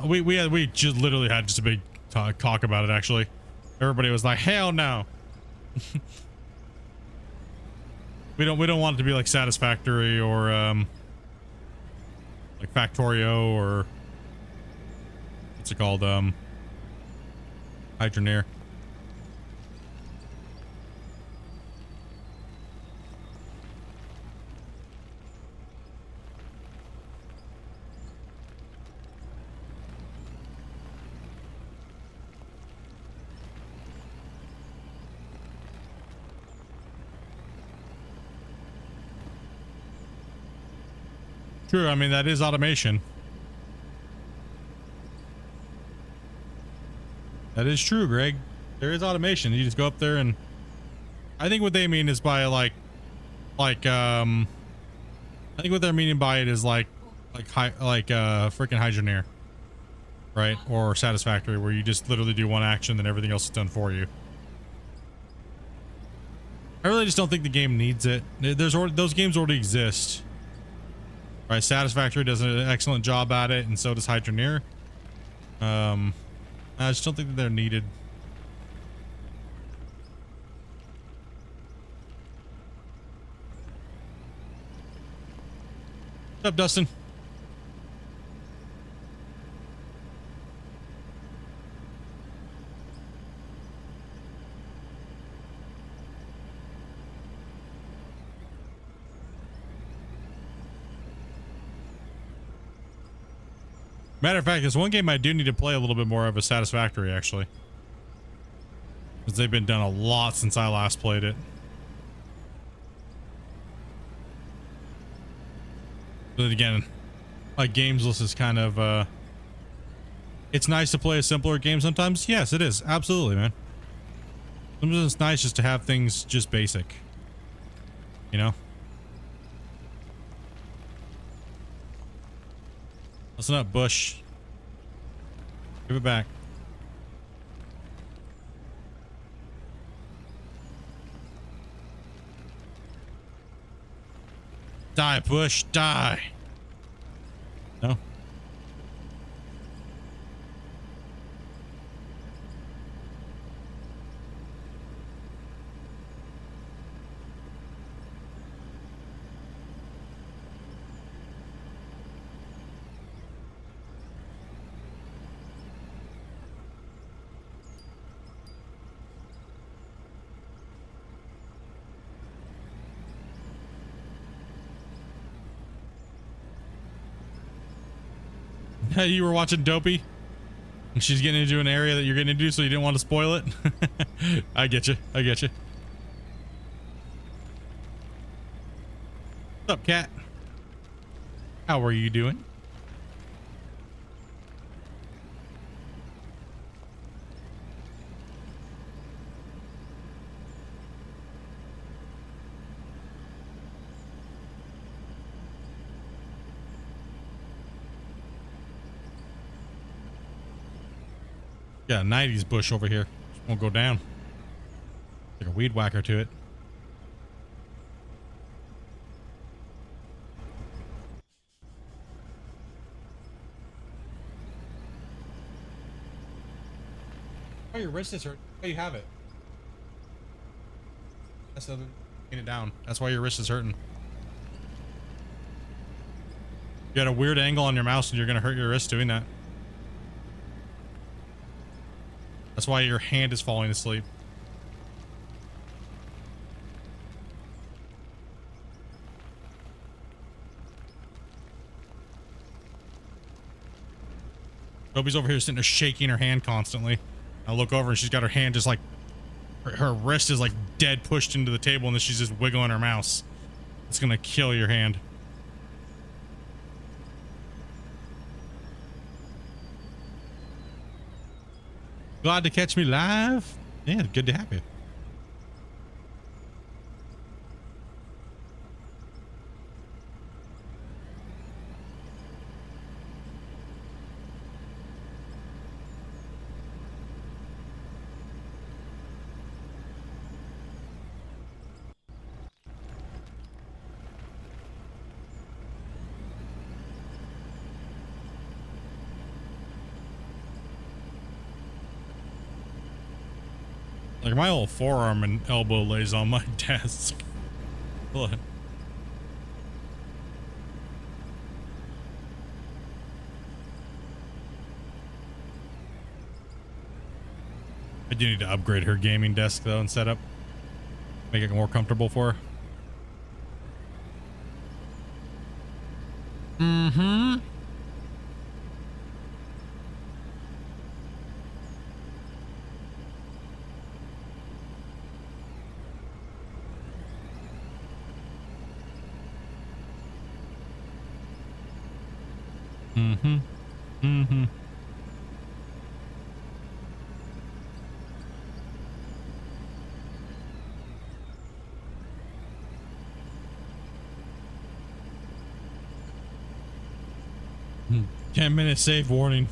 We just literally had just a big talk about it, actually. Everybody was like, hell no. We don't want it to be like Satisfactory or like Factorio or what's it called? Hydroneer. True, I mean, that is automation. That is true, Greg. There is automation. You just go up there and I think what they mean is by I think what they're meaning by it is like freaking Hydroneer, right? Or Satisfactory, where you just literally do one action, then everything else is done for you. I really just don't think the game needs it. Those games already exist. Right, Satisfactory does an excellent job at it, and so does Hydroneer. I just don't think that they're needed. What's up, Dustin? Matter of fact, there's one game I do need to play a little bit more of a Satisfactory, actually. Because they've been done a lot since I last played it. But again, like Gamesless is kind of, it's nice to play a simpler game sometimes. Yes, it is. Absolutely, man. Sometimes it's nice just to have things just basic. You know? Listen up, Bush. Give it back. Die, Bush, die. No. You were watching Dopey and she's getting into an area that you're getting into, so you didn't want to spoil it. I get you. I get you. What's up, cat? How are you doing? Got a 90s bush over here. Just won't go down. Like a weed whacker to it. Oh, your wrist is hurt. Oh, you have it. That's the other. Getting it down. That's why your wrist is hurting. You got a weird angle on your mouse and you're gonna hurt your wrist doing that. That's why your hand is falling asleep. Toby's over here sitting there shaking her hand constantly. I look over and she's got her hand just like, her wrist is like dead pushed into the table and then she's just wiggling her mouse. It's gonna kill your hand. Glad to catch me live. Yeah, good to have you. Like my whole forearm and elbow lays on my desk. Look. I do need to upgrade her gaming desk though and setup. Make it more comfortable for her. Mm-hmm. Mm-hmm. Mm-hmm. Hmm. 10-minute save warning.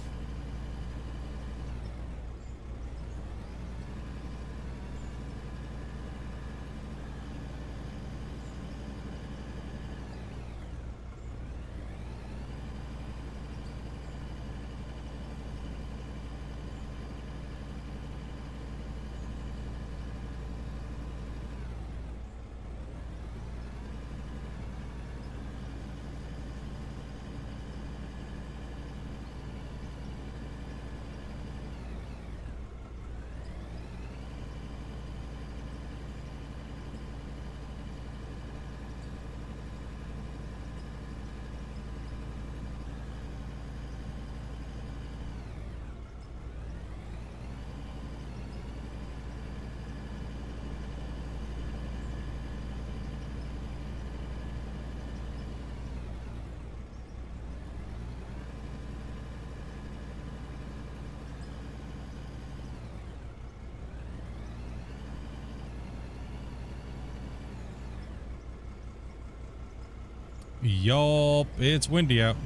Yup, it's windy out.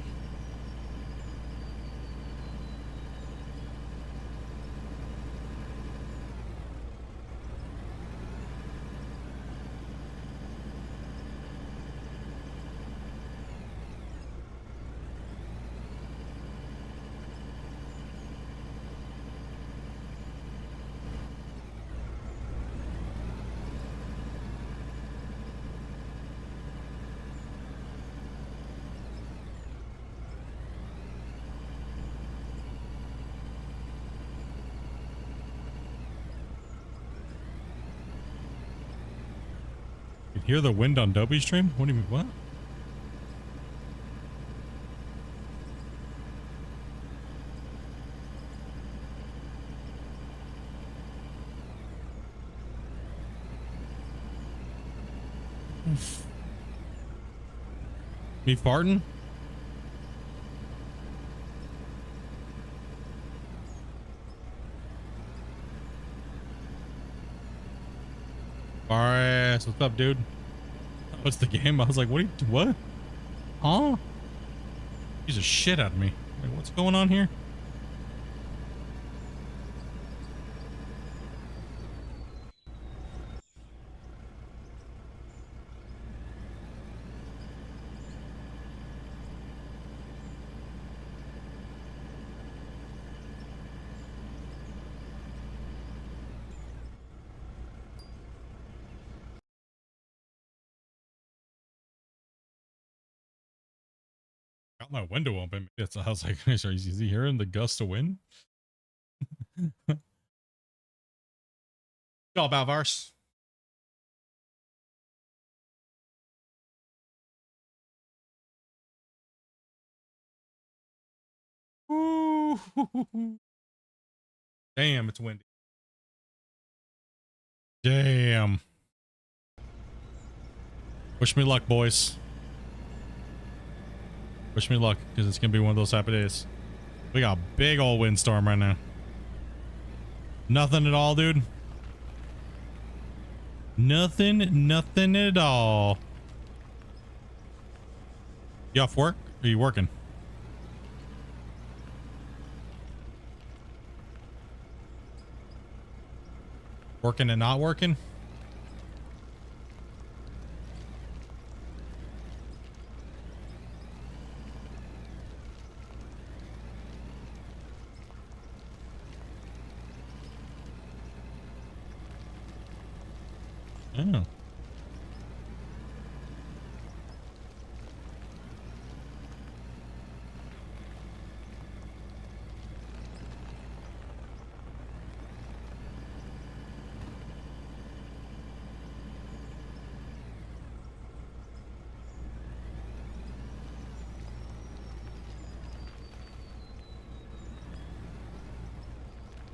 You hear the wind on Dobie's stream? What do you mean? What? Me farting? Alright, what's up, dude? What's the game? I was like, what? Huh? He's a shit out of me. Like, what's going on here? Got my window open. It's, I was like, is he hearing the gust of wind? All about Vars. Ooh. Damn, it's windy. Damn. Wish me luck, boys. Wish me luck, because it's gonna be one of those happy days. We got a big old windstorm right now. Nothing at all, dude. Nothing at all. You off work? Or are you working? Working and not working? Oh.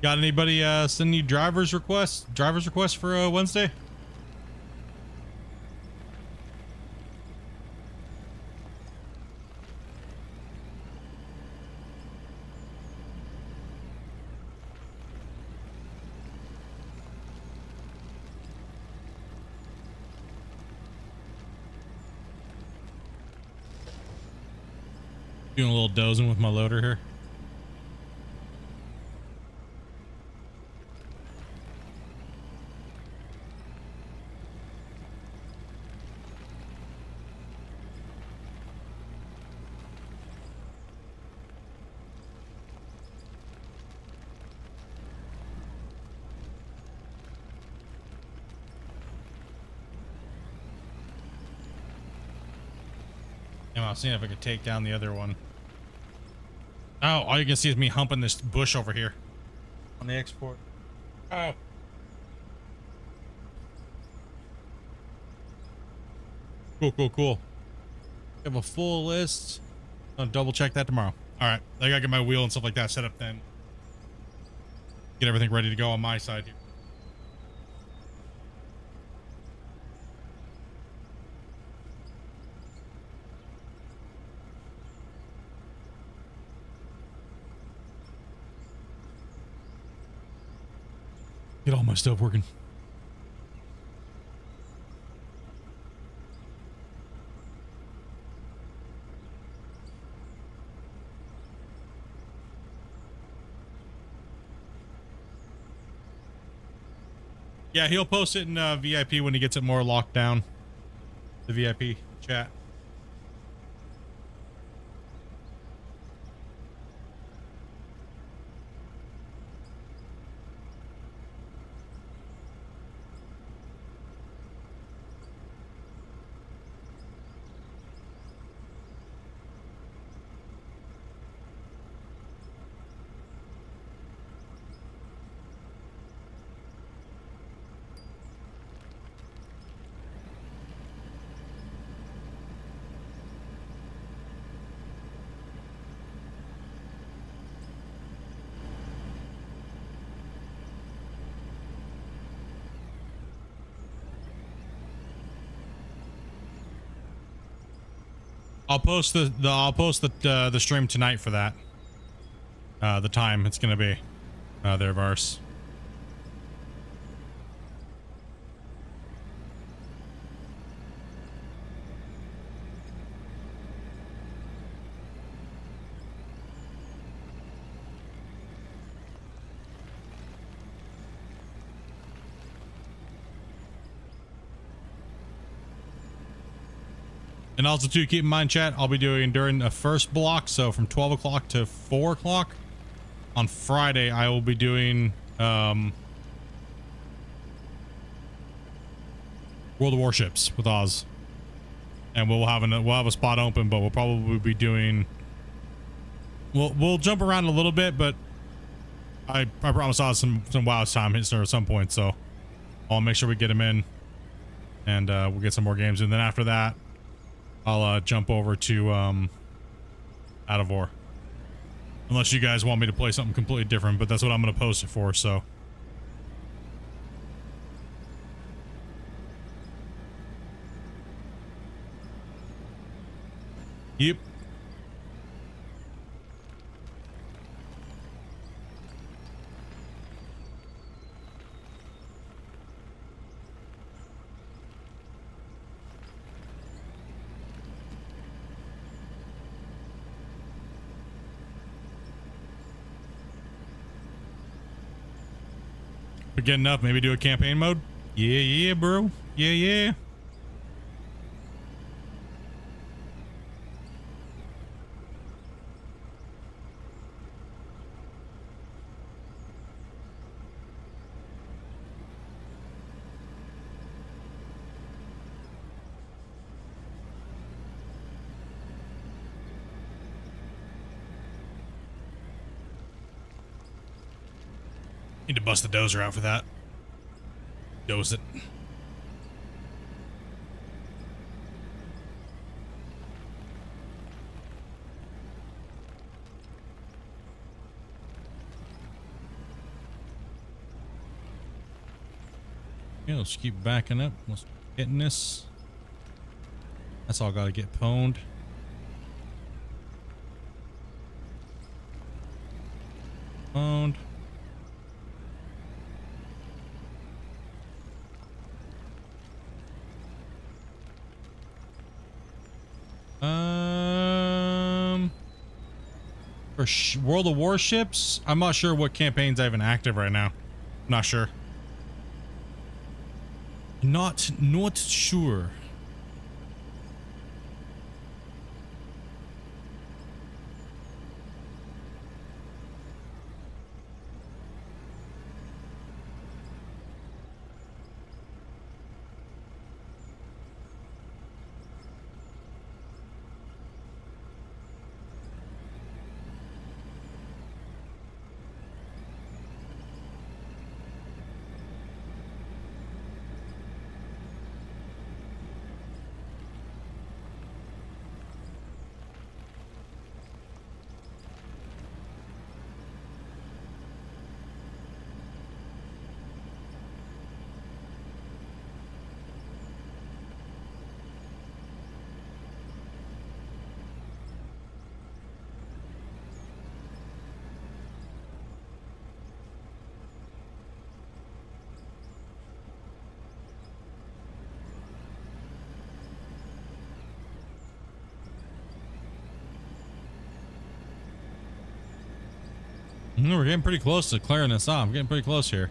Got anybody send you driver's requests for Wednesday? Doing a little dozing with my loader here. I was seeing if I could take down the other one. Oh, all you can see is me humping this bush over here on the export. Oh. Cool. I have a full list. I'll double check that tomorrow. All right. I gotta get my wheel and stuff like that set up then. Get everything ready to go on my side here. Get all my stuff working. Yeah, he'll post it in VIP when he gets it more locked down. The VIP chat. I'll post the stream tonight for that. The time it's gonna be. There, Vars. And also, too, keep in mind, chat, I'll be doing during the first block, so from 12 o'clock to 4 o'clock on Friday, I will be doing World of Warships with Oz, and we'll have a spot open, but we'll probably be doing. We'll jump around a little bit, but I promise Oz some WoW time at some point, so I'll make sure we get him in, and we'll get some more games, and then after that, I'll jump over to Out of War. Unless you guys want me to play something completely different, but that's what I'm going to post it for, so. Yep. We're getting enough. Maybe do a campaign mode. Yeah, bro. Yeah. Need to bust the dozer out for that. Doze it. Yeah, let's keep backing up. Let's hitting this. That's all gotta get pwned. Pwned. For World of Warships, I'm not sure what campaigns I have active right now. Not sure. Not sure. We're getting pretty close to clearing this off. I'm getting pretty close here.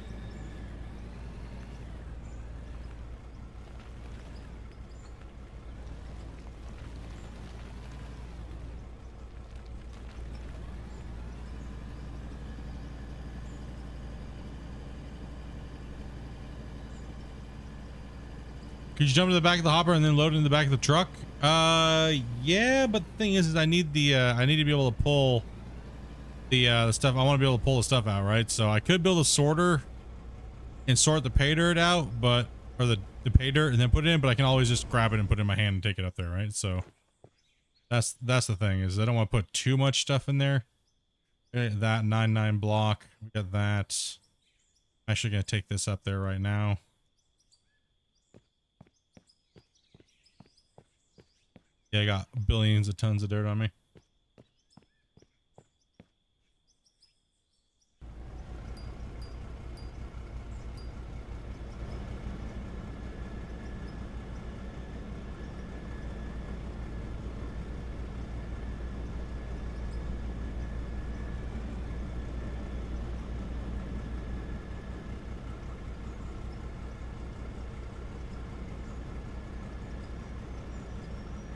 Could you jump to the back of the hopper and then load it in the back of the truck? Yeah, but the thing is I need the I need to be able to pull the stuff. I want to be able to pull the stuff out, right? So I could build a sorter and sort the pay dirt out, but or the pay dirt and then put it in, but I can always just grab it and put it in my hand and take it up there, right? So that's the thing, is I don't want to put too much stuff in there. Okay, that 9-9 block, we got that. I'm actually gonna take this up there right now. Yeah, I got billions of tons of dirt on me.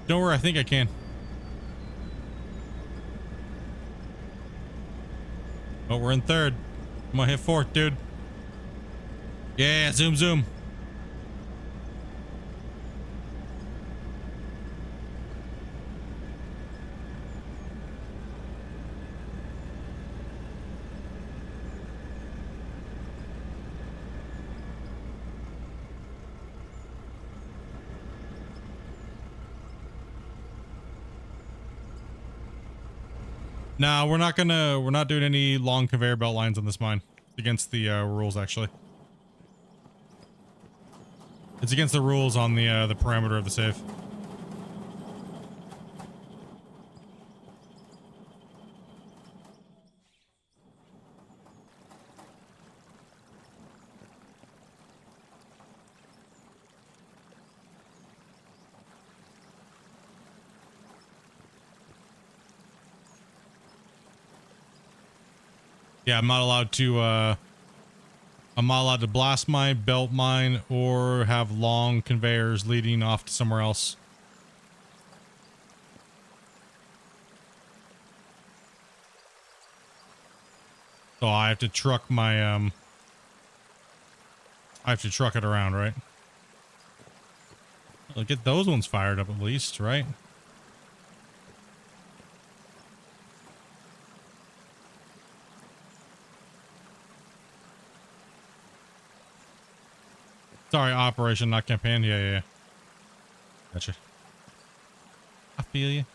Don't worry, I think I can. Oh, we're in third. I'm gonna hit fourth, dude. Yeah, zoom, zoom. No, we're not doing any long conveyor belt lines on this mine. It's against the rules, actually. It's against the rules on the parameter of the save. Yeah, I'm not allowed to blast mine, belt mine, or have long conveyors leading off to somewhere else. So I have to truck my I have to truck it around, right? I'll get those ones fired up at least, right? Sorry, operation, not campaign. Yeah, yeah, yeah. Gotcha. I feel you.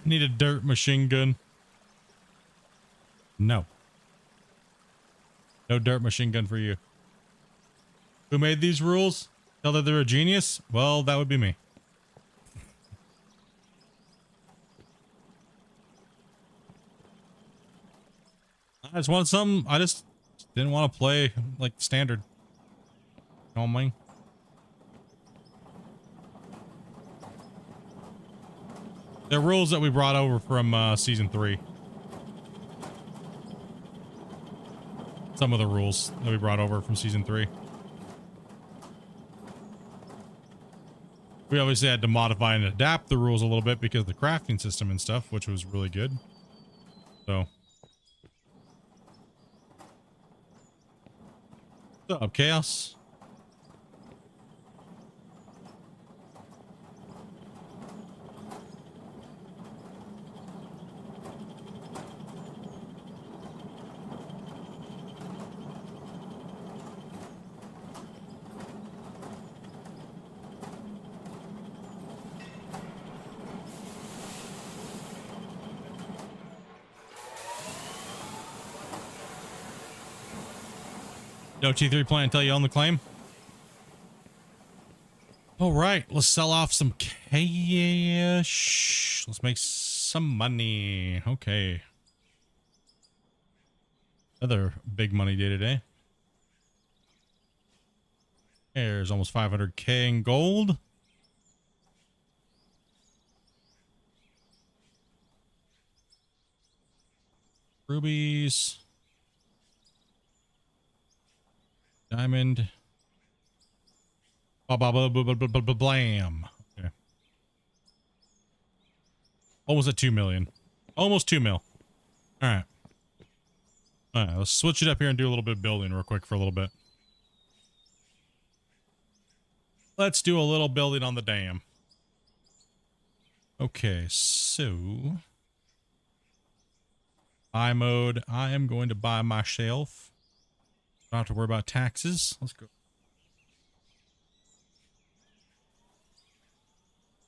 Need a dirt machine gun. No. No dirt machine gun for you. Who made these rules? Tell that they're a genius? Well, that would be me. I just wanted something. I just didn't want to play like standard. You know what I mean? They're rules that we brought over from season 3. Some of the rules that we brought over from season 3. We obviously had to modify and adapt the rules a little bit because of the crafting system and stuff, which was really good. So. What's up, Chaos? No T3 plan until you own the claim. All right, let's sell off some cash. Let's make some money. Okay. Another big money day today. There's almost 500K in gold. Rubies. Diamond. Blam. Okay. Almost at 2 million. Almost 2 mil. All right. All right, let's switch it up here and do a little bit of building real quick for a little bit. Let's do a little building on the dam. Okay, so buy mode. I am going to buy myself. Don't have to worry about taxes. Let's go.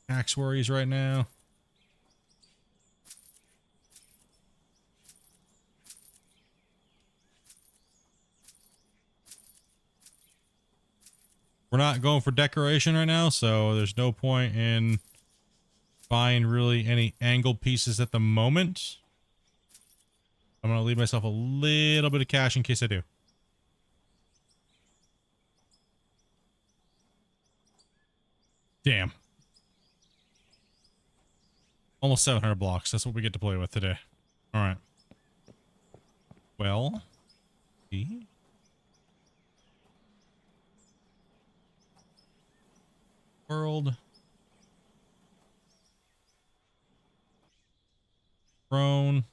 Tax worries right now. we're not going for decoration right now, so there's no point in buying really any angled pieces at the moment. I'm going to leave myself a little bit of cash in case I do. Damn. Almost 700 blocks. That's what we get to play with today. All right. Well. World. Throne.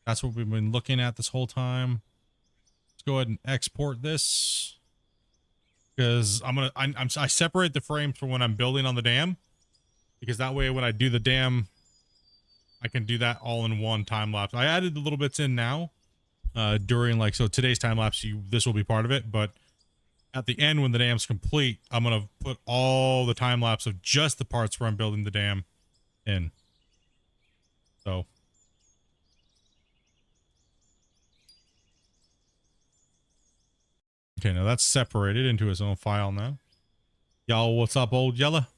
That's what we've been looking at this whole time. Let's go ahead and export this. Because I separate the frames for when I'm building on the dam. Because that way when I do the dam, I can do that all in one time lapse. I added the little bits in now. During like, so today's time lapse, this will be part of it. But at the end when the dam's complete, I'm going to put all the time lapse of just the parts where I'm building the dam in. So. Okay, now that's separated into its own file now. Y'all, what's up, old Yella?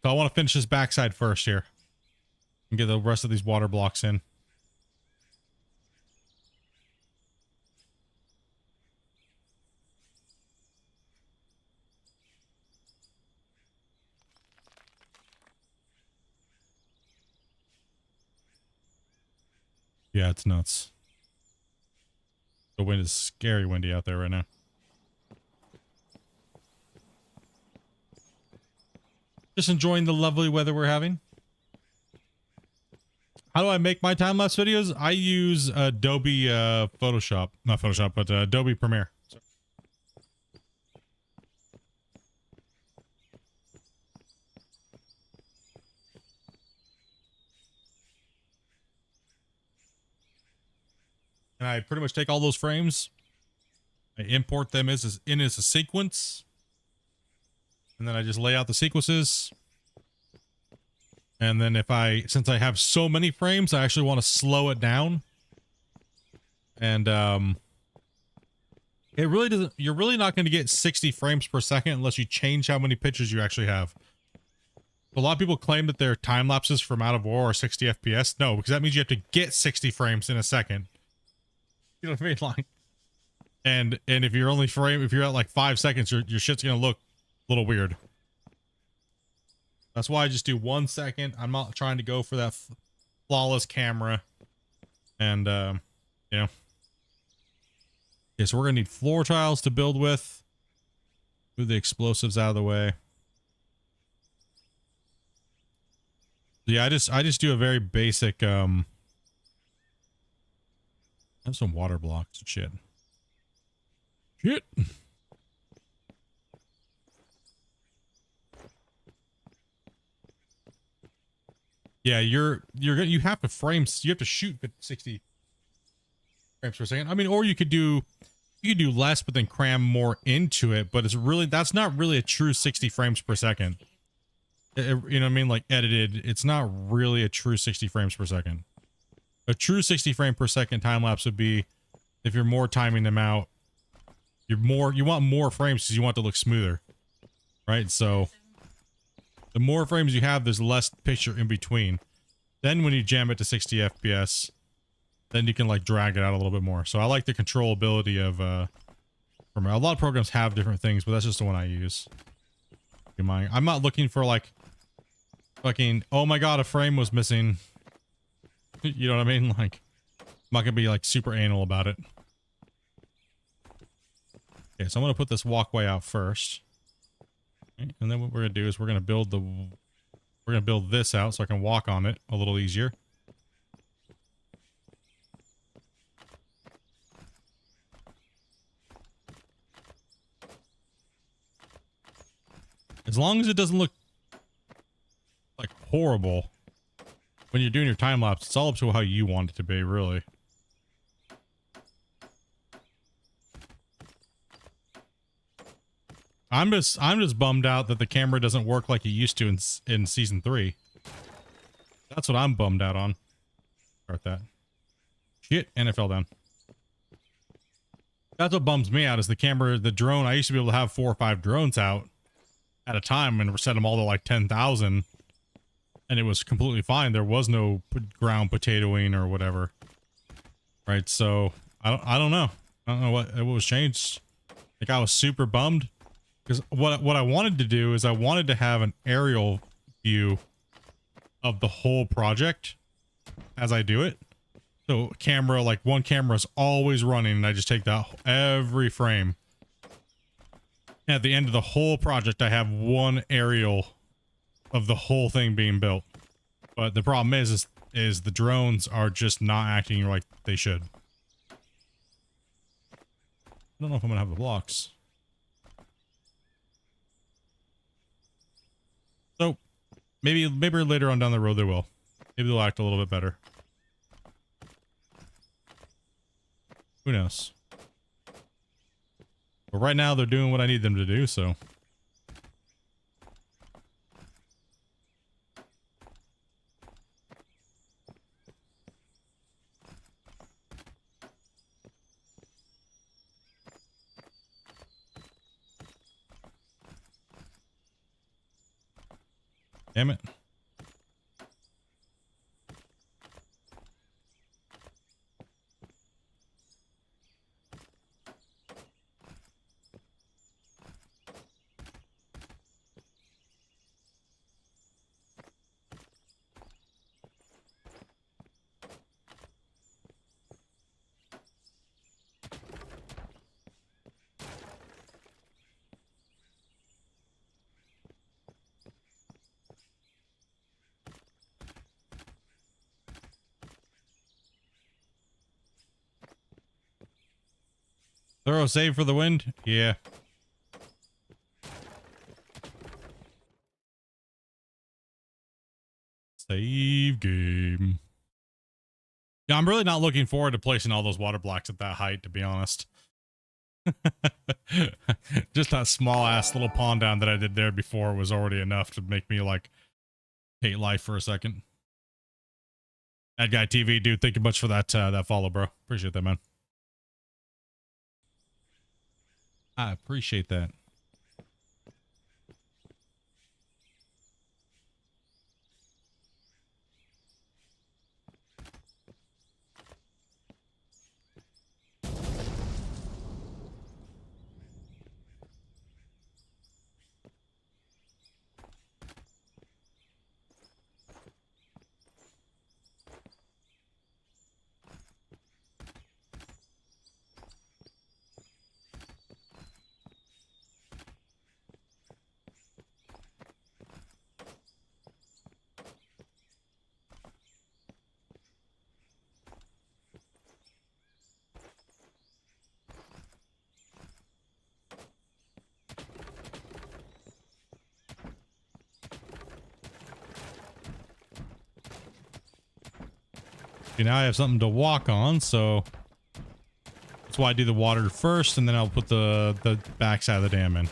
So I want to finish this backside first here. And get the rest of these water blocks in. Yeah, it's nuts. The wind is scary windy out there right now. Just enjoying the lovely weather we're having. How do I make my time-lapse videos? I use Adobe Photoshop. Not Photoshop, but Adobe Premiere. Sorry. And I pretty much take all those frames. I import them as a sequence. And then I just lay out the sequences. And then since I have so many frames, I actually want to slow it down. And it really doesn't, you're really not going to get 60 frames per second unless you change how many pictures you actually have. A lot of people claim that their time lapses from Out of War are 60 FPS. No, because that means you have to get 60 frames in a second. You know what I mean? Like, and if you're if you're at like 5 seconds, your shit's going to look a little weird. That's why I just do 1 second. I'm not trying to go for that flawless camera. And, you know. Okay, so we're going to need floor tiles to build with. Move the explosives out of the way. Yeah, I just do a very basic, I have some water blocks and shit. Shit. Yeah, you have to you have to shoot at 60 frames per second. I mean, or you could do less, but then cram more into it. But that's not really a true 60 frames per second. You know what I mean? Like edited, it's not really a true 60 frames per second. A true 60 frame per second time lapse would be if you're more timing them out. You want more frames because you want it to look smoother, right? So the more frames you have, there's less picture in between. Then when you jam it to 60 FPS, then you can like drag it out a little bit more. So I like the controllability of from a lot of programs have different things, but that's just the one I use. I'm not looking for like fucking, oh my god, a frame was missing. You know what I mean? Like, I'm not gonna be like super anal about it. Okay, so I'm gonna put this walkway out first. Okay, and then what we're gonna do is we're gonna build this out so I can walk on it a little easier. As long as it doesn't look like horrible when you're doing your time lapse, it's all up to how you want it to be, really. I'm just bummed out that the camera doesn't work like it used to in season 3. That's what I'm bummed out on. Start that. Shit, and it fell down. That's what bums me out is the camera, the drone. I used to be able to have 4 or 5 drones out at a time and set them all to like 10,000. And it was completely fine. There was no ground potatoing or whatever. Right. So I don't know. I don't know what was changed. Like I was super bummed because what I wanted to do is I wanted to have an aerial view of the whole project as I do it. So camera, like one camera is always running and I just take that every frame. And at the end of the whole project, I have one aerial of the whole thing being built. But the problem is the drones are just not acting like they should. I don't know if I'm gonna have the blocks. So maybe later on down the road they will. Maybe they'll act a little bit better. Who knows? But right now they're doing what I need them to do, so. Damn it. Thorough save for the wind? Yeah. Save game. Yeah, I'm really not looking forward to placing all those water blocks at that height, to be honest. Just that small ass little pond down that I did there before was already enough to make me like hate life for a second. Bad Guy TV, dude, thank you much for that that follow, bro. Appreciate that, man. I appreciate that. Okay, now I have something to walk on, so that's why I do the water first, and then I'll put the backside of the dam in.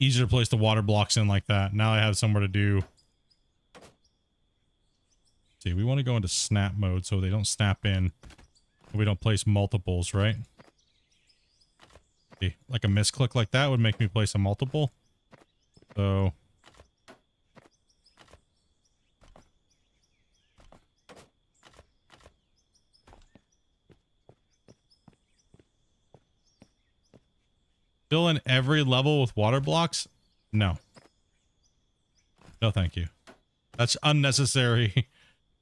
Easier to place the water blocks in like that. Now I have somewhere to do. See, we want to go into snap mode so they don't snap in. We don't place multiples, right? See, like a misclick like that would make me place a multiple. So fill in every level with water blocks? No. No, thank you. That's unnecessary.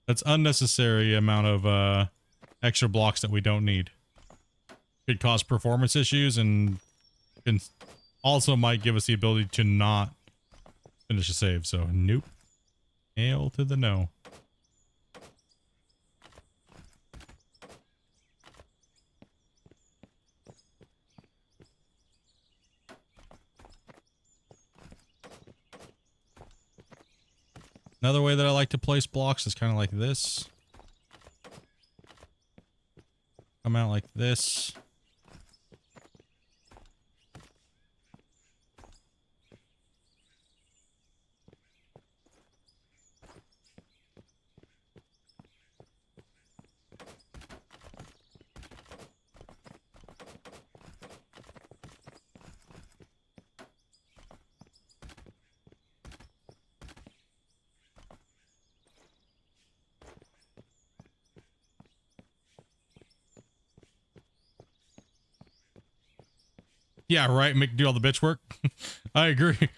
That's unnecessary amount of extra blocks that we don't need. Could cause performance issues and also might give us the ability to not finish a save. So nope. Hail to the no. Another way that I like to place blocks is kind of like this. Come out like this. Yeah, right. Make do all the bitch work. I agree.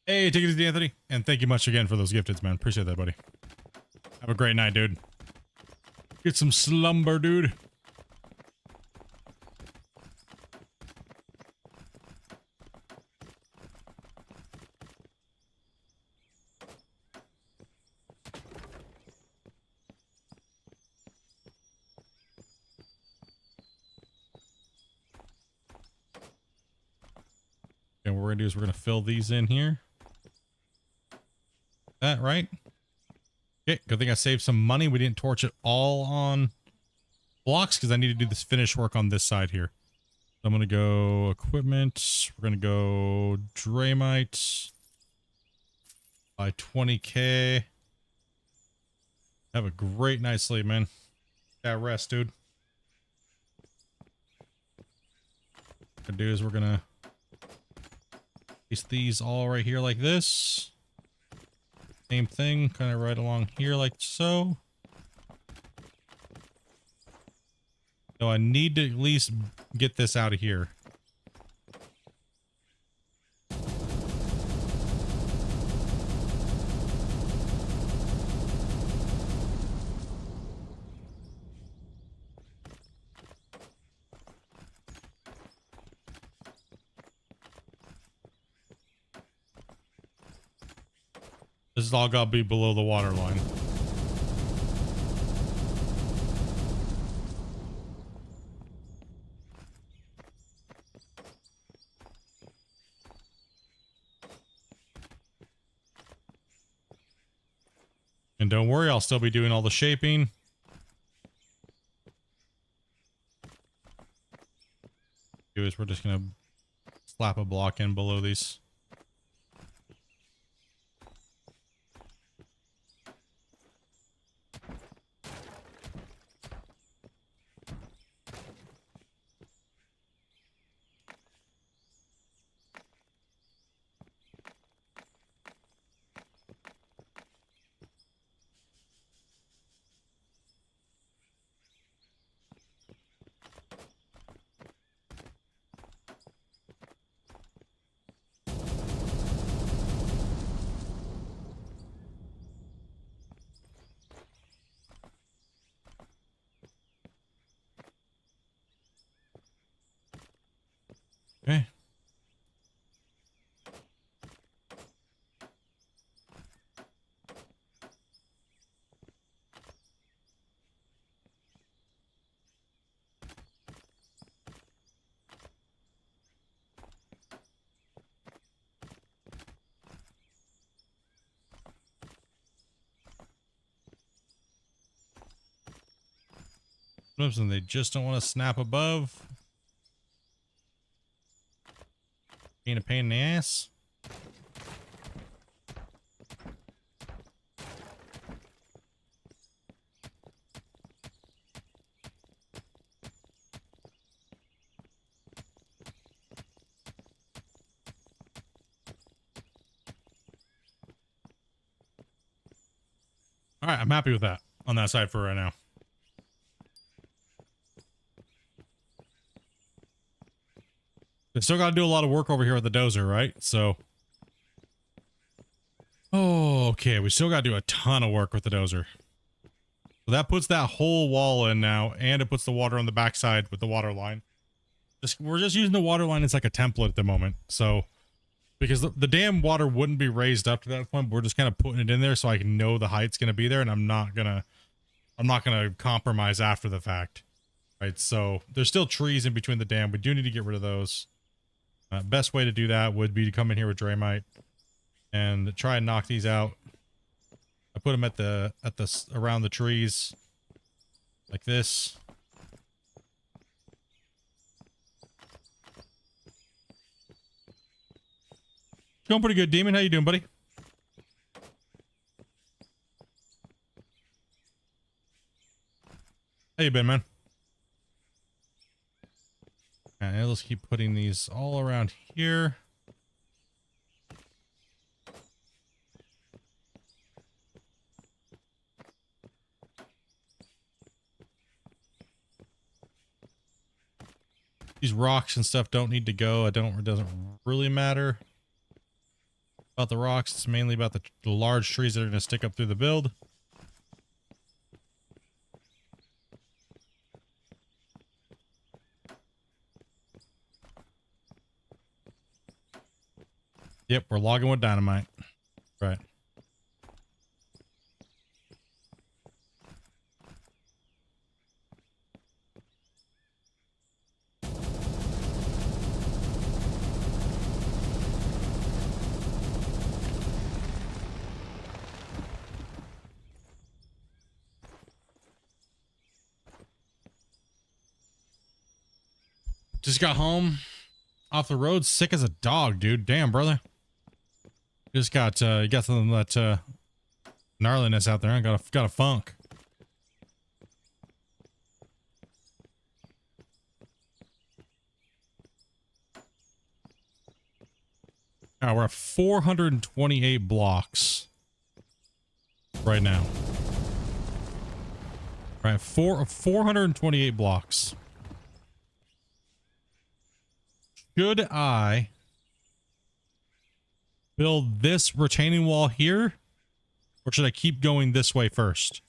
Hey, take it easy, Anthony. And thank you much again for those gifteds, man. Appreciate that, buddy. Have a great night, dude. Get some slumber, dude. And what we're gonna do is we're gonna fill these in here. That right? Okay, good thing I saved some money. We didn't torch it all on blocks because I need to do this finish work on this side here. So I'm gonna go equipment. We're gonna go Dramite by 20K. Have a great night's sleep, man. Got rest, dude. What we're gonna do is we're gonna place these all right here like this. Same thing, kind of right along here like so. So I need to at least get this out of here. This is all gotta be below the water line. And don't worry, I'll still be doing all the shaping. We're just gonna slap a block in below these. Okay. Oops, and they just don't want to snap above. Being a pain in the ass. All right, I'm happy with that on that side for right now. We still got to do a lot of work over here with the dozer, right? So, oh, okay. We still got to do a ton of work with the dozer. So that puts that whole wall in now, and it puts the water on the backside with the water line. We're just using the water line as like a template at the moment. So, because the dam water wouldn't be raised up to that point, we're just kind of putting it in there so I can know the height's going to be there, and I'm not gonna compromise after the fact, right? So there's still trees in between the dam. We do need to get rid of those. Best way to do that would be to come in here with Draymite and try and knock these out. I put them at the around the trees like this. Going pretty good, Demon. How you doing, buddy? How you been, man? Alright, let's keep putting these all around here. These rocks and stuff don't need to go. It doesn't really matter about the rocks. It's mainly about the large trees that are going to stick up through the build. Yep, we're logging with dynamite. Right. Just got home off the road, sick as a dog, dude. Damn, brother. Just got you got some of that gnarliness out there. I got a funk. All right, we're at 428 blocks right now. All right, 428 blocks. Should I build this retaining wall here, or should I keep going this way first?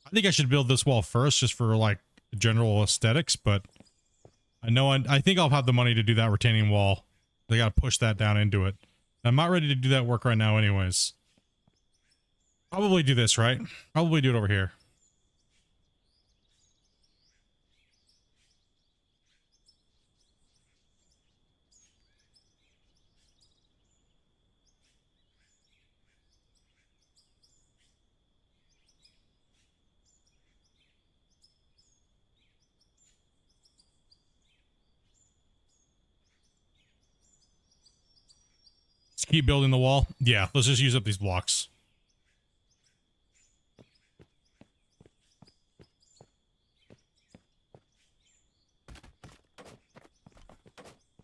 I think I should build this wall first just for like general aesthetics, but I think I'll have the money to do that retaining wall. They got to push that down into it. I'm not ready to do that work right now anyways. Probably do this, right? Probably do it over here. Let's keep building the wall. Yeah, let's just use up these blocks.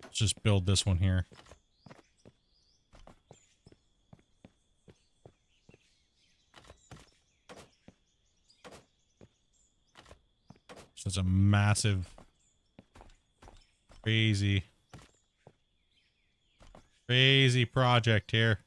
Let's just build this one here. Such a massive, crazy project here.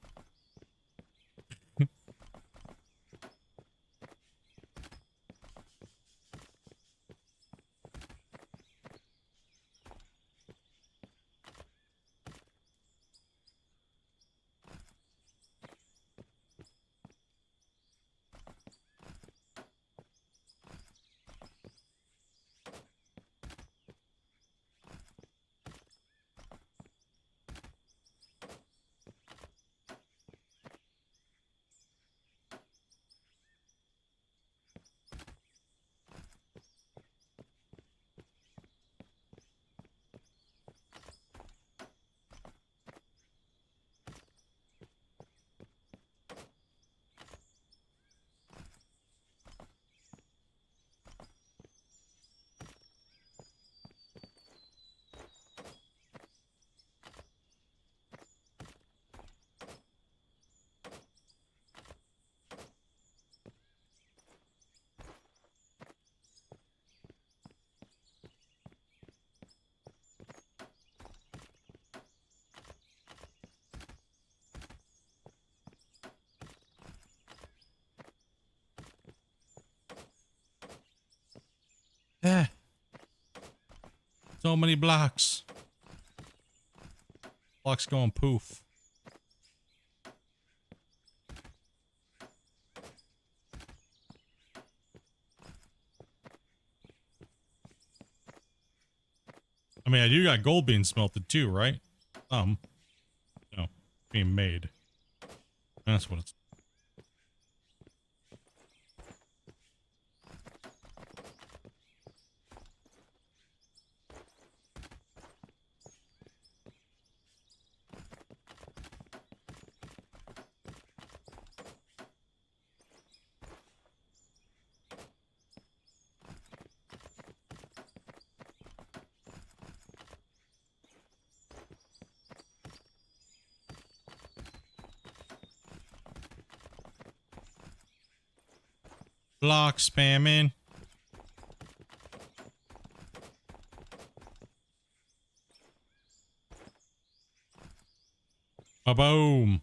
Eh. So many blocks. Blocks going poof. I mean, I do got gold being smelted too, right? No, being made. That's what it's. Block spamming. Boom.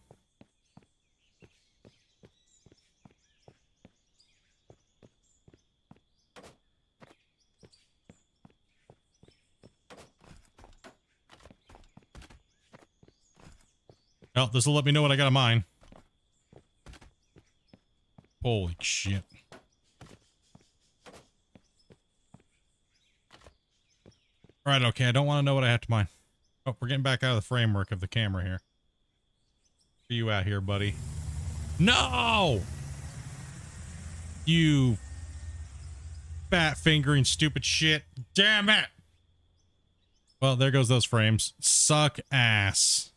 Well, this will let me know what I got in mine. Holy shit. Alright, okay, I don't want to know what I have to mine. Oh, we're getting back out of the framework of the camera here. Where you at here, buddy? No! You fat fingering stupid shit. Damn it! Well, there goes those frames. Suck ass.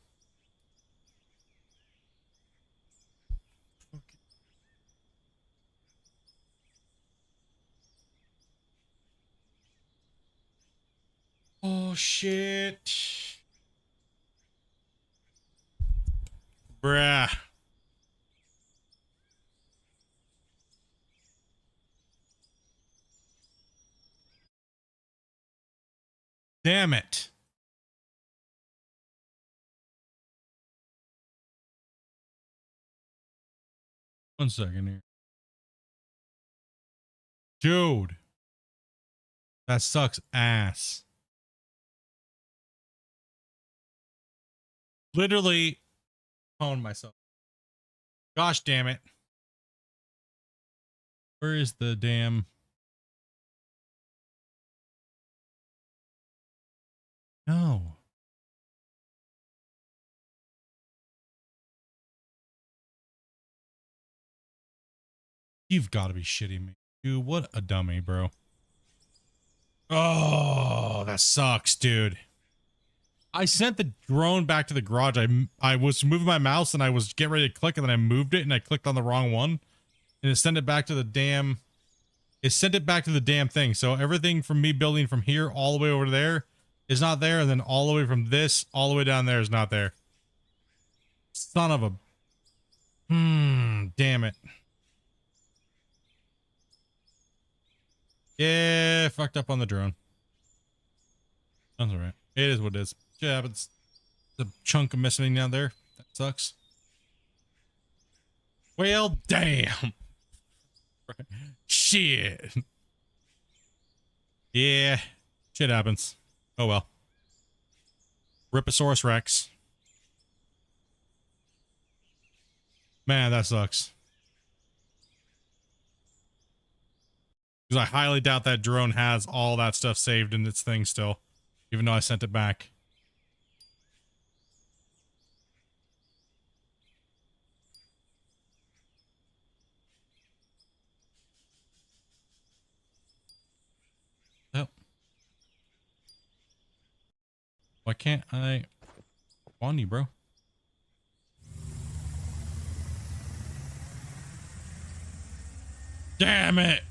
Oh shit. Bruh. Damn it. One second here. Dude. That sucks ass. Literally pwned myself. Gosh damn it. Where is the damn... No. You've got to be shitting me. Dude, what a dummy, bro. Oh, that sucks, dude. I sent the drone back to the garage. I was moving my mouse and I was getting ready to click and then I moved it and I clicked on the wrong one. And it sent it back to the damn... It sent it back to the damn thing. So everything from me building from here all the way over there is not there. And then all the way from this all the way down there is not there. Son of a... damn it. Yeah, fucked up on the drone. That's alright. It is what it is. Shit happens. The chunk of missing down there. That sucks. Well, damn. Shit. Yeah. Shit happens. Oh well. Ripposaurus Rex. Man, that sucks. Because I highly doubt that drone has all that stuff saved in its thing still. Even though I sent it back. Oh. Why can't I... on you, bro? Damn it!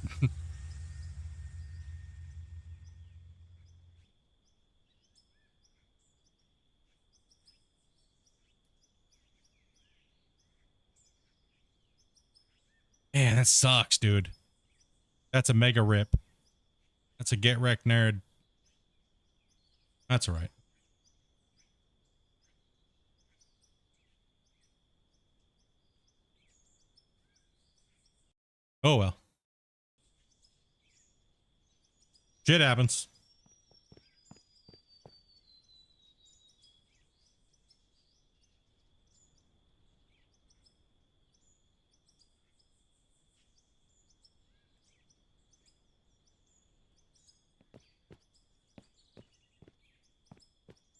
Man, that sucks, dude. That's a mega rip. That's a get wrecked nerd. That's alright. Oh well. Shit happens.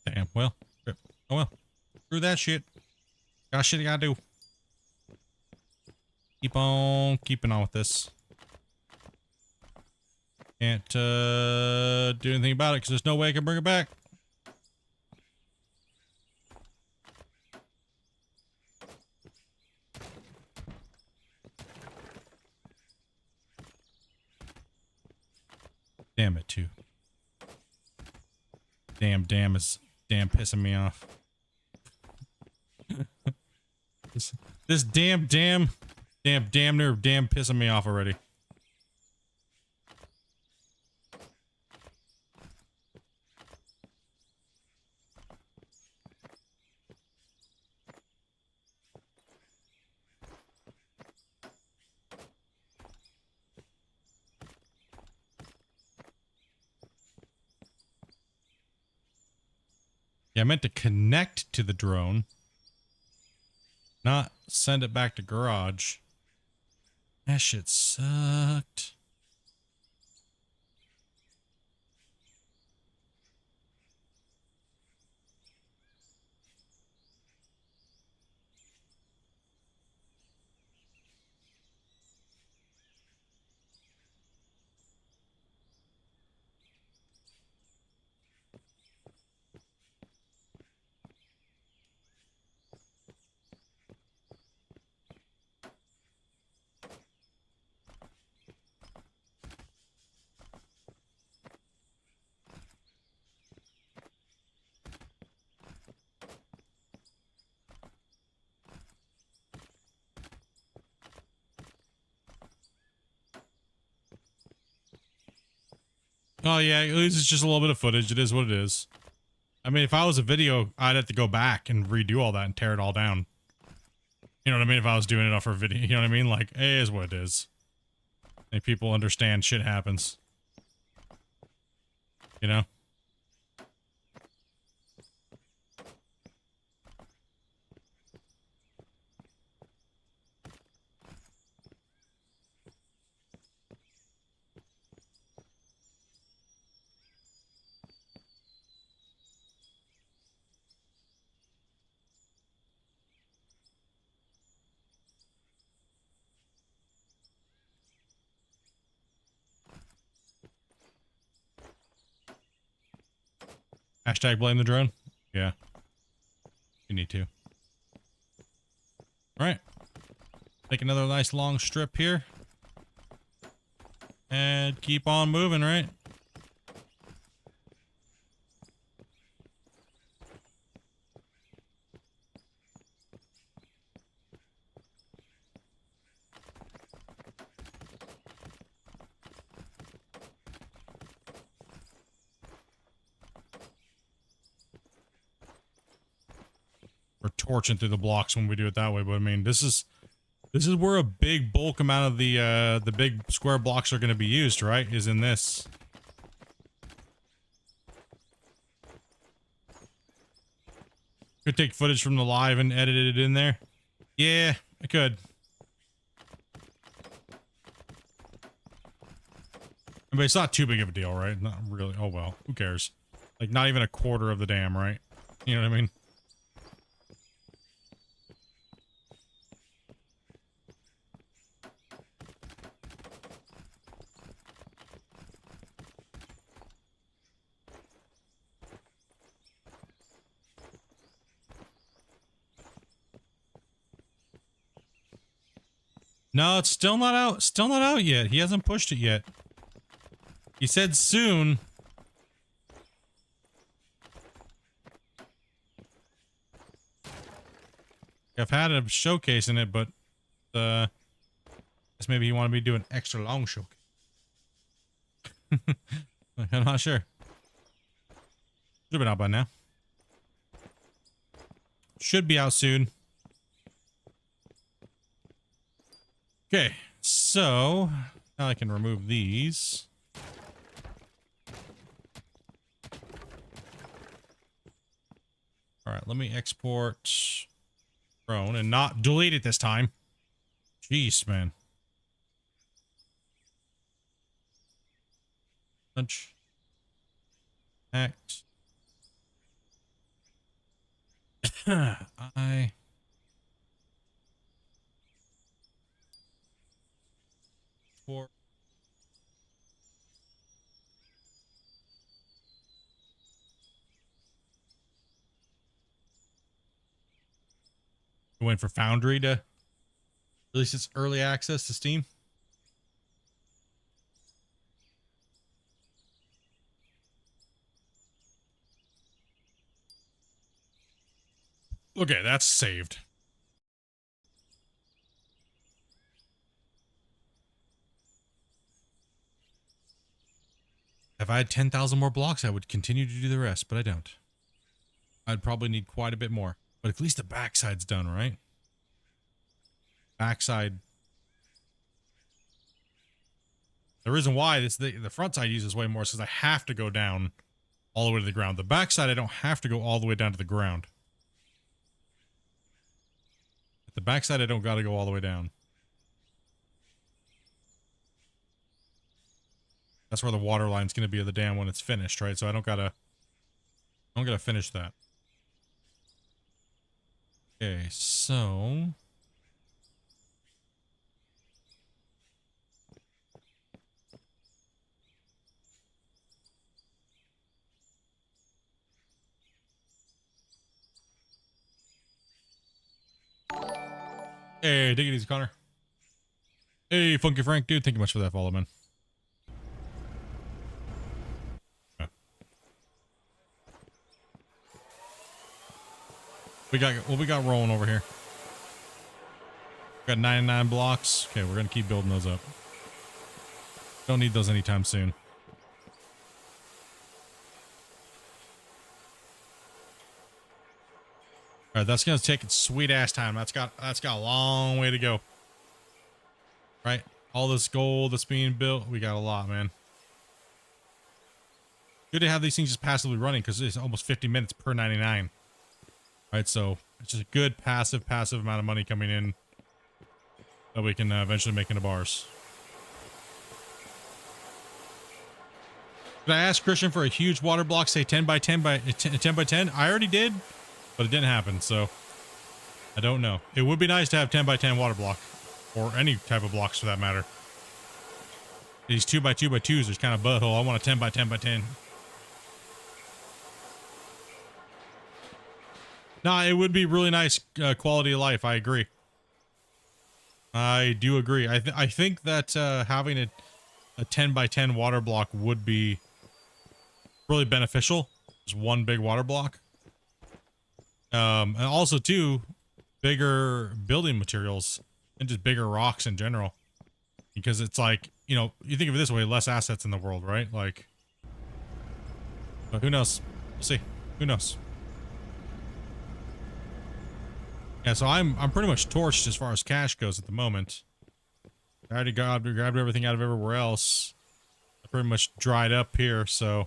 Damn, well. Oh well. Screw that shit. Got shit I gotta do. Keep on keeping on with this. Can't do anything about it because there's no way I can bring it back. Damn it too. Damn pissing me off. this damn near pissing me off already. Yeah, I meant to connect to the drone, not send it back to garage. That shit sucked. Oh yeah, at least it's just a little bit of footage. It is what it is. I mean, if I was a video, I'd have to go back and redo all that and tear it all down. You know what I mean? If I was doing it off for a video, you know what I mean? Like, it is what it is. And people understand shit happens. You know? Hashtag blame the drone. Yeah. You need to. Alright. Take another nice long strip here. And keep on moving, right? We're torching through the blocks when we do it that way, but I mean, this is where a big bulk amount of the big square blocks are going to be used, right? Is in this. Could take footage from the live and edit it in there. Yeah, I could. But it's not too big of a deal, right? Not really. Oh well, who cares? Like, not even a quarter of the dam, right? You know what I mean? No, it's still not out. Still not out yet. He hasn't pushed it yet. He said soon. I've had him showcasing it, but guess maybe he wanted me to do an extra long showcase. I'm not sure. Should have been out by now. Should be out soon. Okay, so now I can remove these. let me export drone and not delete it this time. Jeez, man. Punch. Act. I. For. Waiting for Foundry to release its early access to Steam. Okay, that's saved. If I had 10,000 more blocks, I would continue to do the rest, but I don't. I'd probably need quite a bit more. But at least the backside's done, right? Backside. The reason why the front side uses way more is because I have to go down all the way to the ground. The backside, I don't have to go all the way down to the ground. At the backside, I don't got to go all the way down. That's where the water line's going to be of the dam when it's finished, right? So I don't gotta finish that. Okay, so hey, take it easy, Connor. Hey, Funky Frank, dude, thank you much for that follow, man. We got rolling over here. Got 99 blocks. Okay, we're gonna keep building those up. Don't need those anytime soon. All right, that's gonna take its sweet ass time. That's got a long way to go. Right, all this gold that's being built, we got a lot, man. Good to have these things just passively running because it's almost 50 minutes per 99. Right, so it's just a good passive amount of money coming in that we can eventually make into bars. Did I ask Christian for a huge water block, say 10 by 10 by 10 by 10? I already did, but it didn't happen, so I don't know. It would be nice to have 10 by 10 water block, or any type of blocks for that matter. These 2 by 2 by 2s is kind of butthole. I want a 10 by 10 by 10. Nah, it would be really nice quality of life. I agree. I do agree. I think that having a 10 by 10 water block would be really beneficial. Just one big water block. And also, too, bigger building materials and just bigger rocks in general. Because it's like, you know, you think of it this way, less assets in the world, right? Like, but who knows? We'll see. Who knows? Yeah, so I'm pretty much torched as far as cash goes at the moment. I already grabbed everything out of everywhere else. I pretty much dried up here, so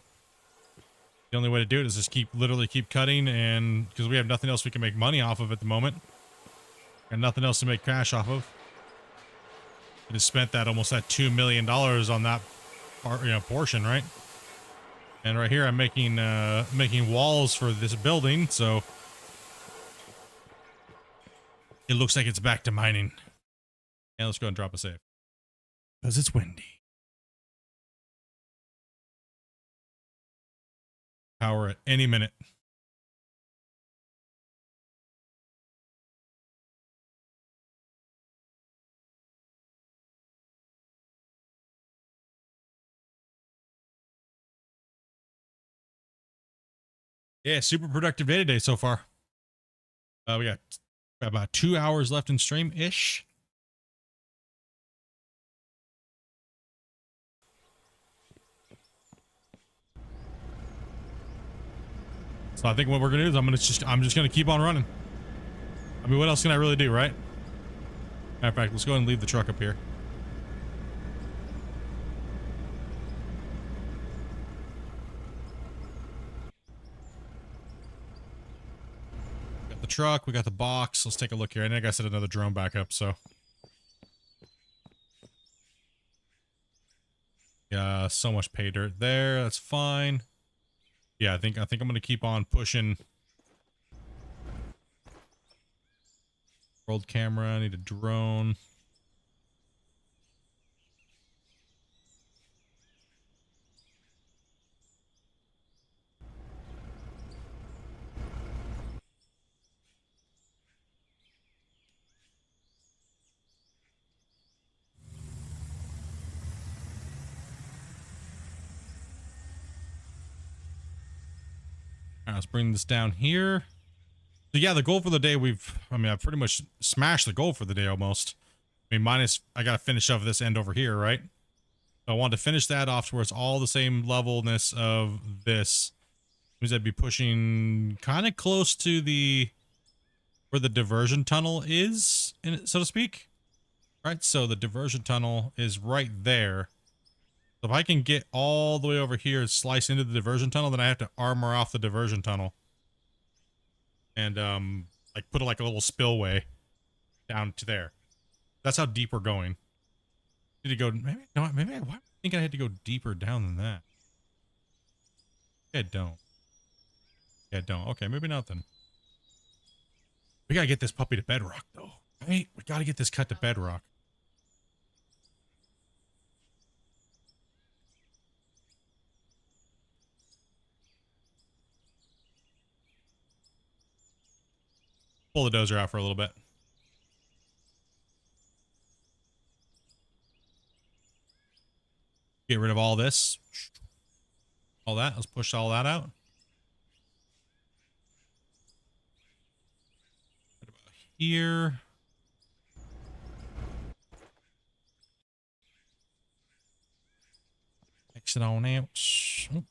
the only way to do it is just literally keep cutting, and because we have nothing else we can make money off of at the moment. And nothing else to make cash off of. I just spent almost that $2 million on that part, portion, right? And right here I'm making walls for this building, so it looks like it's back to mining. And let's go and drop a save. Because it's windy. Power at any minute. Yeah, super productive day today so far. We got about 2 hours left in stream-ish. So I think what we're gonna do is I'm just gonna keep on running. I mean, what else can I really do, right? Matter of fact, let's go ahead and leave the truck up here. The truck, we got the box. Let's take a look here. I think I set another drone back up, so. Yeah, so much pay dirt there. That's fine. Yeah, I think I'm gonna keep on pushing. World camera, I need a drone. All right, let's bring this down here. So yeah, the goal for the day, I've pretty much smashed the goal for the day almost. I mean, minus, I gotta finish off this end over here, right? So I want to finish that off to where it's all the same levelness of this. Means I'd be pushing kind of close to where the diversion tunnel is, so to speak. Right, so the diversion tunnel is right there. So if I can get all the way over here and slice into the diversion tunnel, then I have to armor off the diversion tunnel. And, like, put like a little spillway down to there. That's how deep we're going. Need to go, maybe, no, maybe I think I had to go deeper down than that. Yeah, don't. Yeah, don't. Okay, maybe not then. We gotta get this puppy to bedrock, though. Right? We gotta get this cut to bedrock. Pull the dozer out for a little bit. Get rid of all this. All that. Let's push all that out. Right about here. Exit on out. Oh.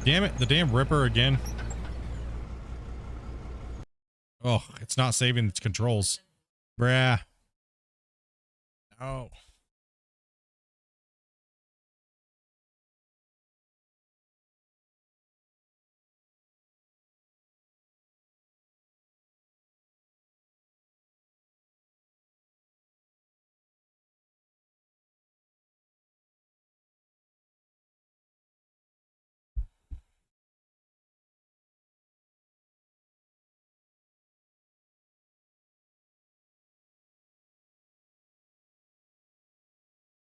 Damn it, the damn Ripper again. Oh, it's not saving its controls. Bruh. Oh.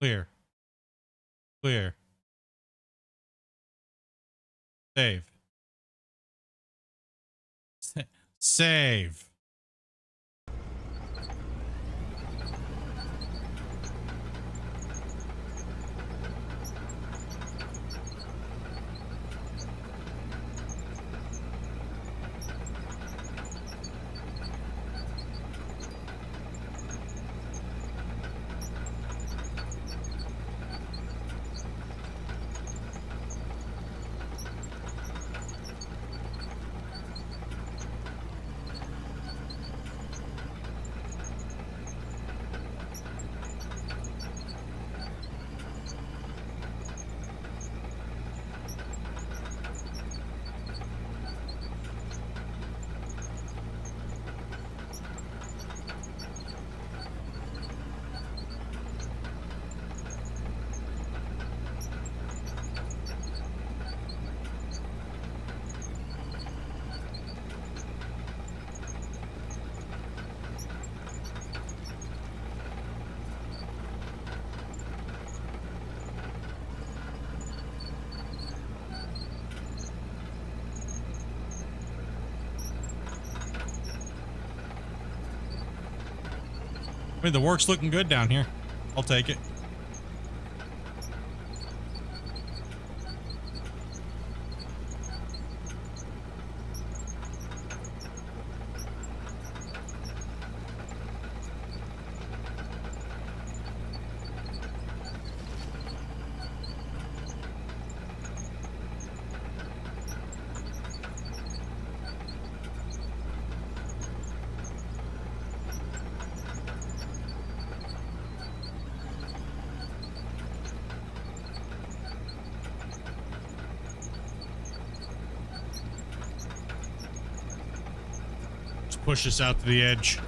Clear. Clear. Save. Save. I mean, the work's looking good down here. I'll take it. push this out to the edge.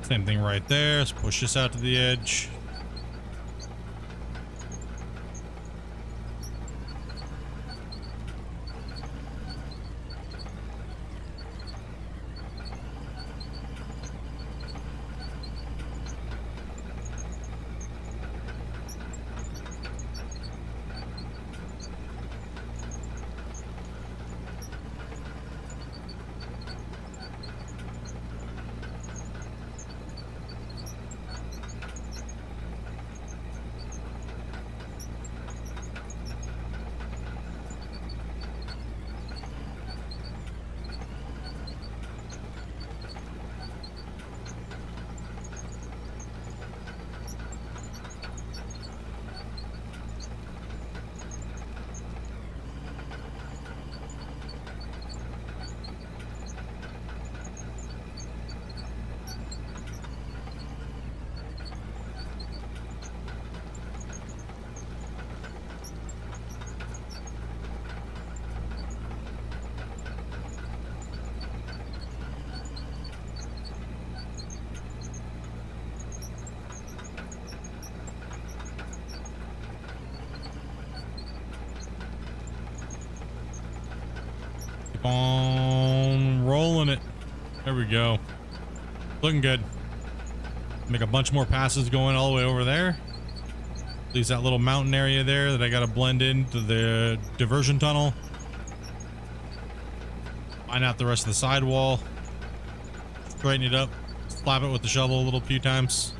Same thing right there. Let's push this out to the edge. Keep on rolling it. There we go. Looking good. Make a bunch more passes going all the way over there. Leaves that little mountain area there that I got to blend into the diversion tunnel. Find out the rest of the sidewall. Straighten it up. Slap it with the shovel a little few times.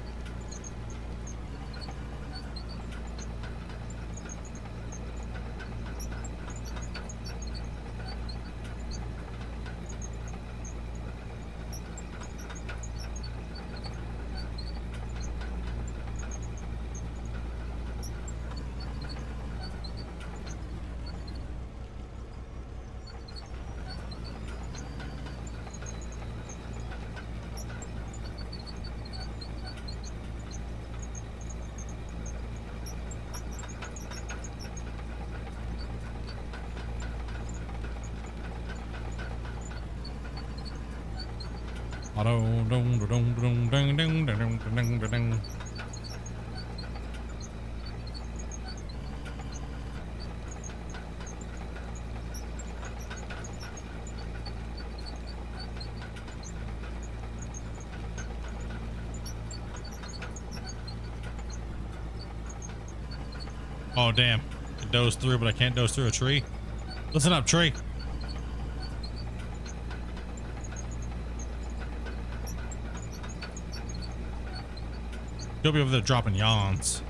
Oh, damn. I doze through, but I can't doze through a tree. Listen up, tree. You'll be over there dropping yawns.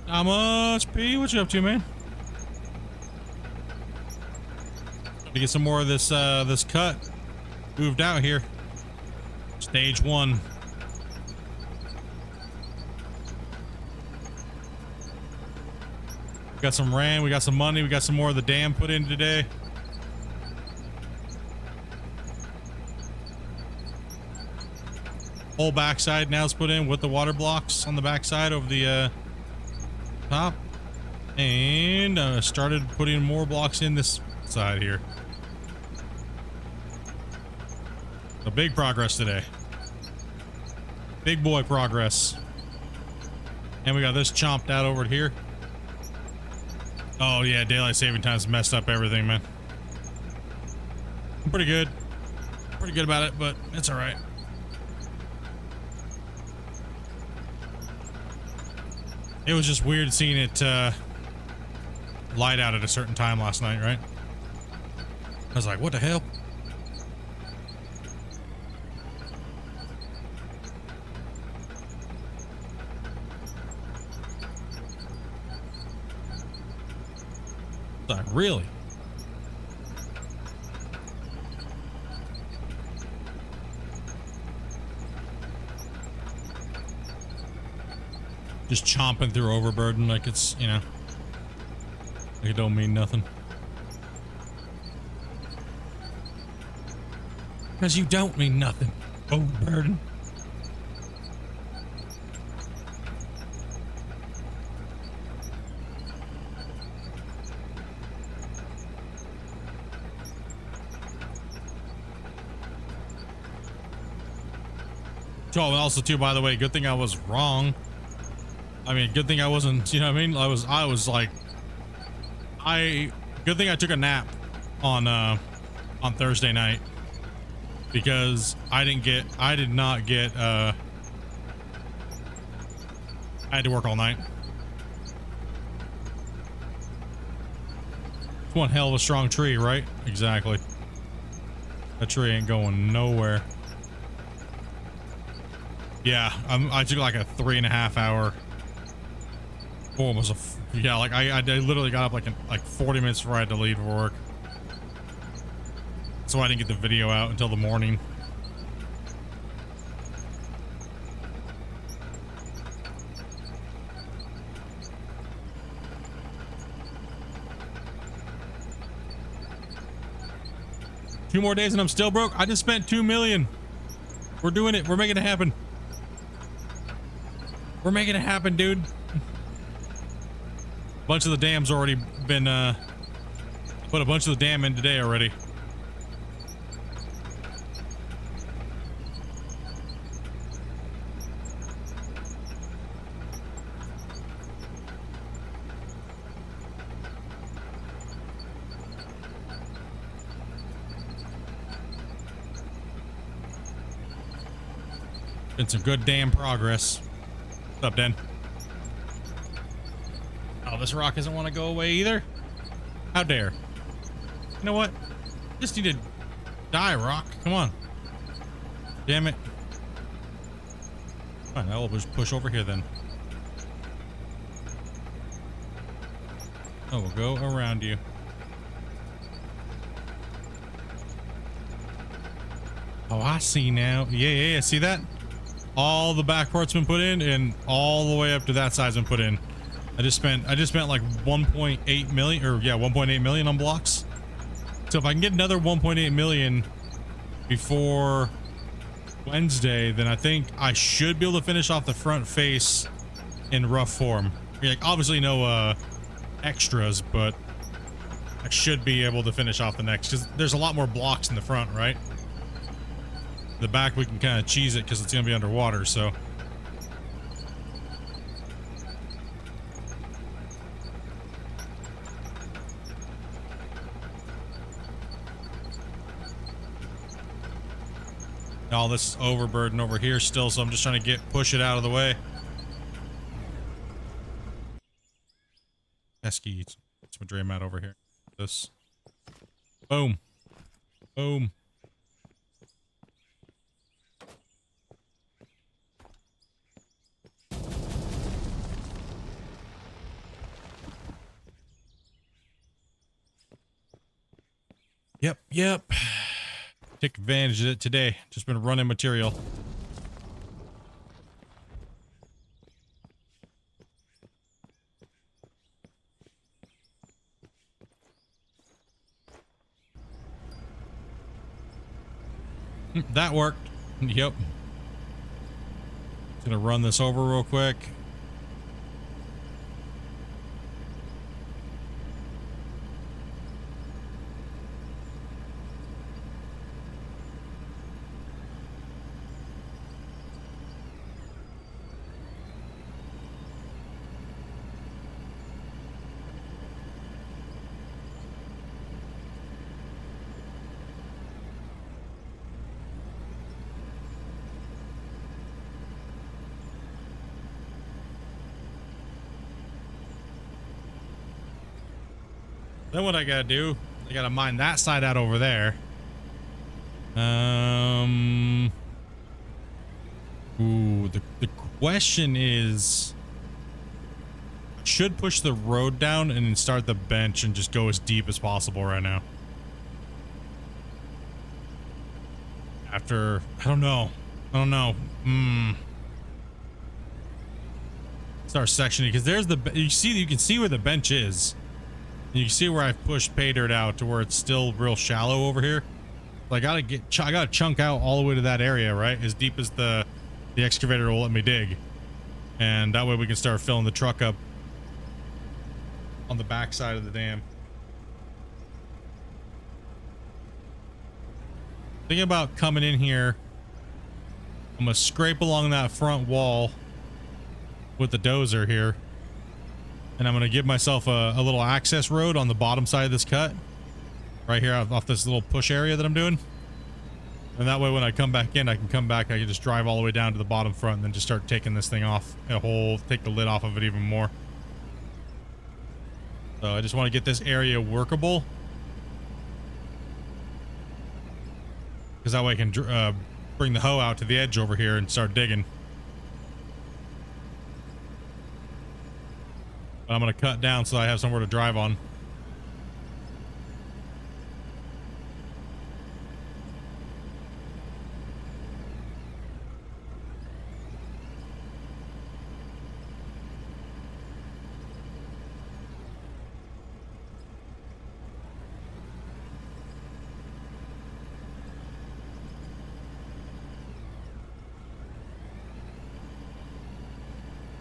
How much, P? What you up to, man? To get some more of this this cut moved out here. Stage 1. We got some rain, we got some money, we got some more of the dam put in today. Whole backside now is put in with the water blocks on the backside over the top, and started putting more blocks in this side here. So big progress today. Big boy progress. And we got this chomped out over here. Oh yeah, daylight saving time's messed up everything, man. I'm pretty good about it, but it's all right. It was just weird seeing it light out at a certain time last night, right? I was like, what the hell? Like, really? Just chomping through overburden like it's, you know, like it don't mean nothing. Because you don't mean nothing. Overburden. Oh, and also too, by the way, good thing I was wrong. I mean, good thing I wasn't, you know what I mean? I was like, good thing I took a nap on Thursday night, because I had to work all night. It's one hell of a strong tree, right? Exactly. That tree ain't going nowhere. Yeah, I took like a 3.5 hour. Almost a, yeah, like I literally got up like 40 minutes before I had to leave for work. So I didn't get the video out until the morning. Two more days and I'm still broke. I just spent 2 million. We're doing it. We're making it happen. We're making it happen, dude. Bunch of the dam's already been put a bunch of the dam in today already. Been some good damn progress. What's up, Den? Oh, this rock doesn't want to go away either. How dare. You know what? Just need to die, rock. Come on. Damn it. Fine, I'll just push over here then. Oh, we'll go around you. Oh, I see now. Yeah. See that? All the back part's been put in, and all the way up to that side's been put in. I just spent like 1.8 million, or yeah, 1.8 million on blocks. So if I can get another 1.8 million before Wednesday, then I think I should be able to finish off the front face in rough form. Like, obviously no extras, but I should be able to finish off the next, because there's a lot more blocks in the front, right? The back we can kind of cheese it because it's gonna be underwater, so all this overburden over here still, so I'm just trying to push it out of the way. Pesky, it's my drain mat over here. This, boom, boom. Yep. Take advantage of it today. Just been running material. That worked. Yep. Just gonna run this over real quick. Then what I gotta do, I gotta mine that side out over there. Ooh, the question is, I should push the road down and then start the bench and just go as deep as possible right now. After, I don't know. start sectioning, because there's the, you can see where the bench is. And you can see where I've pushed pay dirt out to where it's still real shallow over here. So I gotta chunk out all the way to that area, right? As deep as the excavator will let me dig. And that way we can start filling the truck up on the back side of the dam. Thinking about coming in here, I'm gonna scrape along that front wall with the dozer here, and I'm gonna give myself a little access road on the bottom side of this cut right here off this little push area that I'm doing. And that way when I come back in, I can just drive all the way down to the bottom front and then just start taking this thing off take the lid off of it even more. So I just want to get this area workable, because that way I can bring the hoe out to the edge over here and start digging. But I'm going to cut down so I have somewhere to drive on.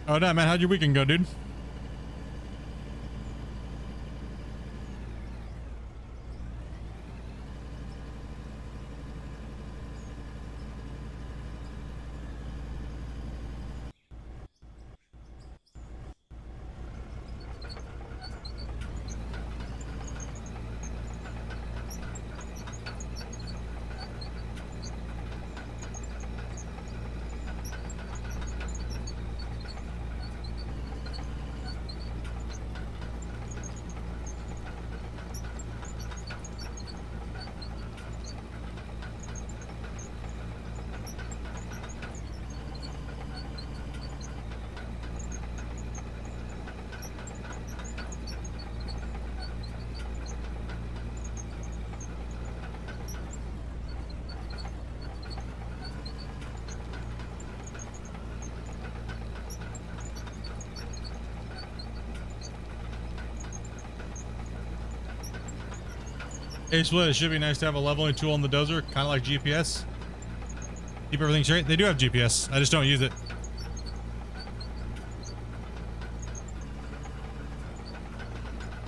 Oh, no, man. How'd your weekend go, dude? Hey, Split, it should be nice to have a leveling tool on the dozer, kind of like GPS. Keep everything straight. They do have GPS. I just don't use it.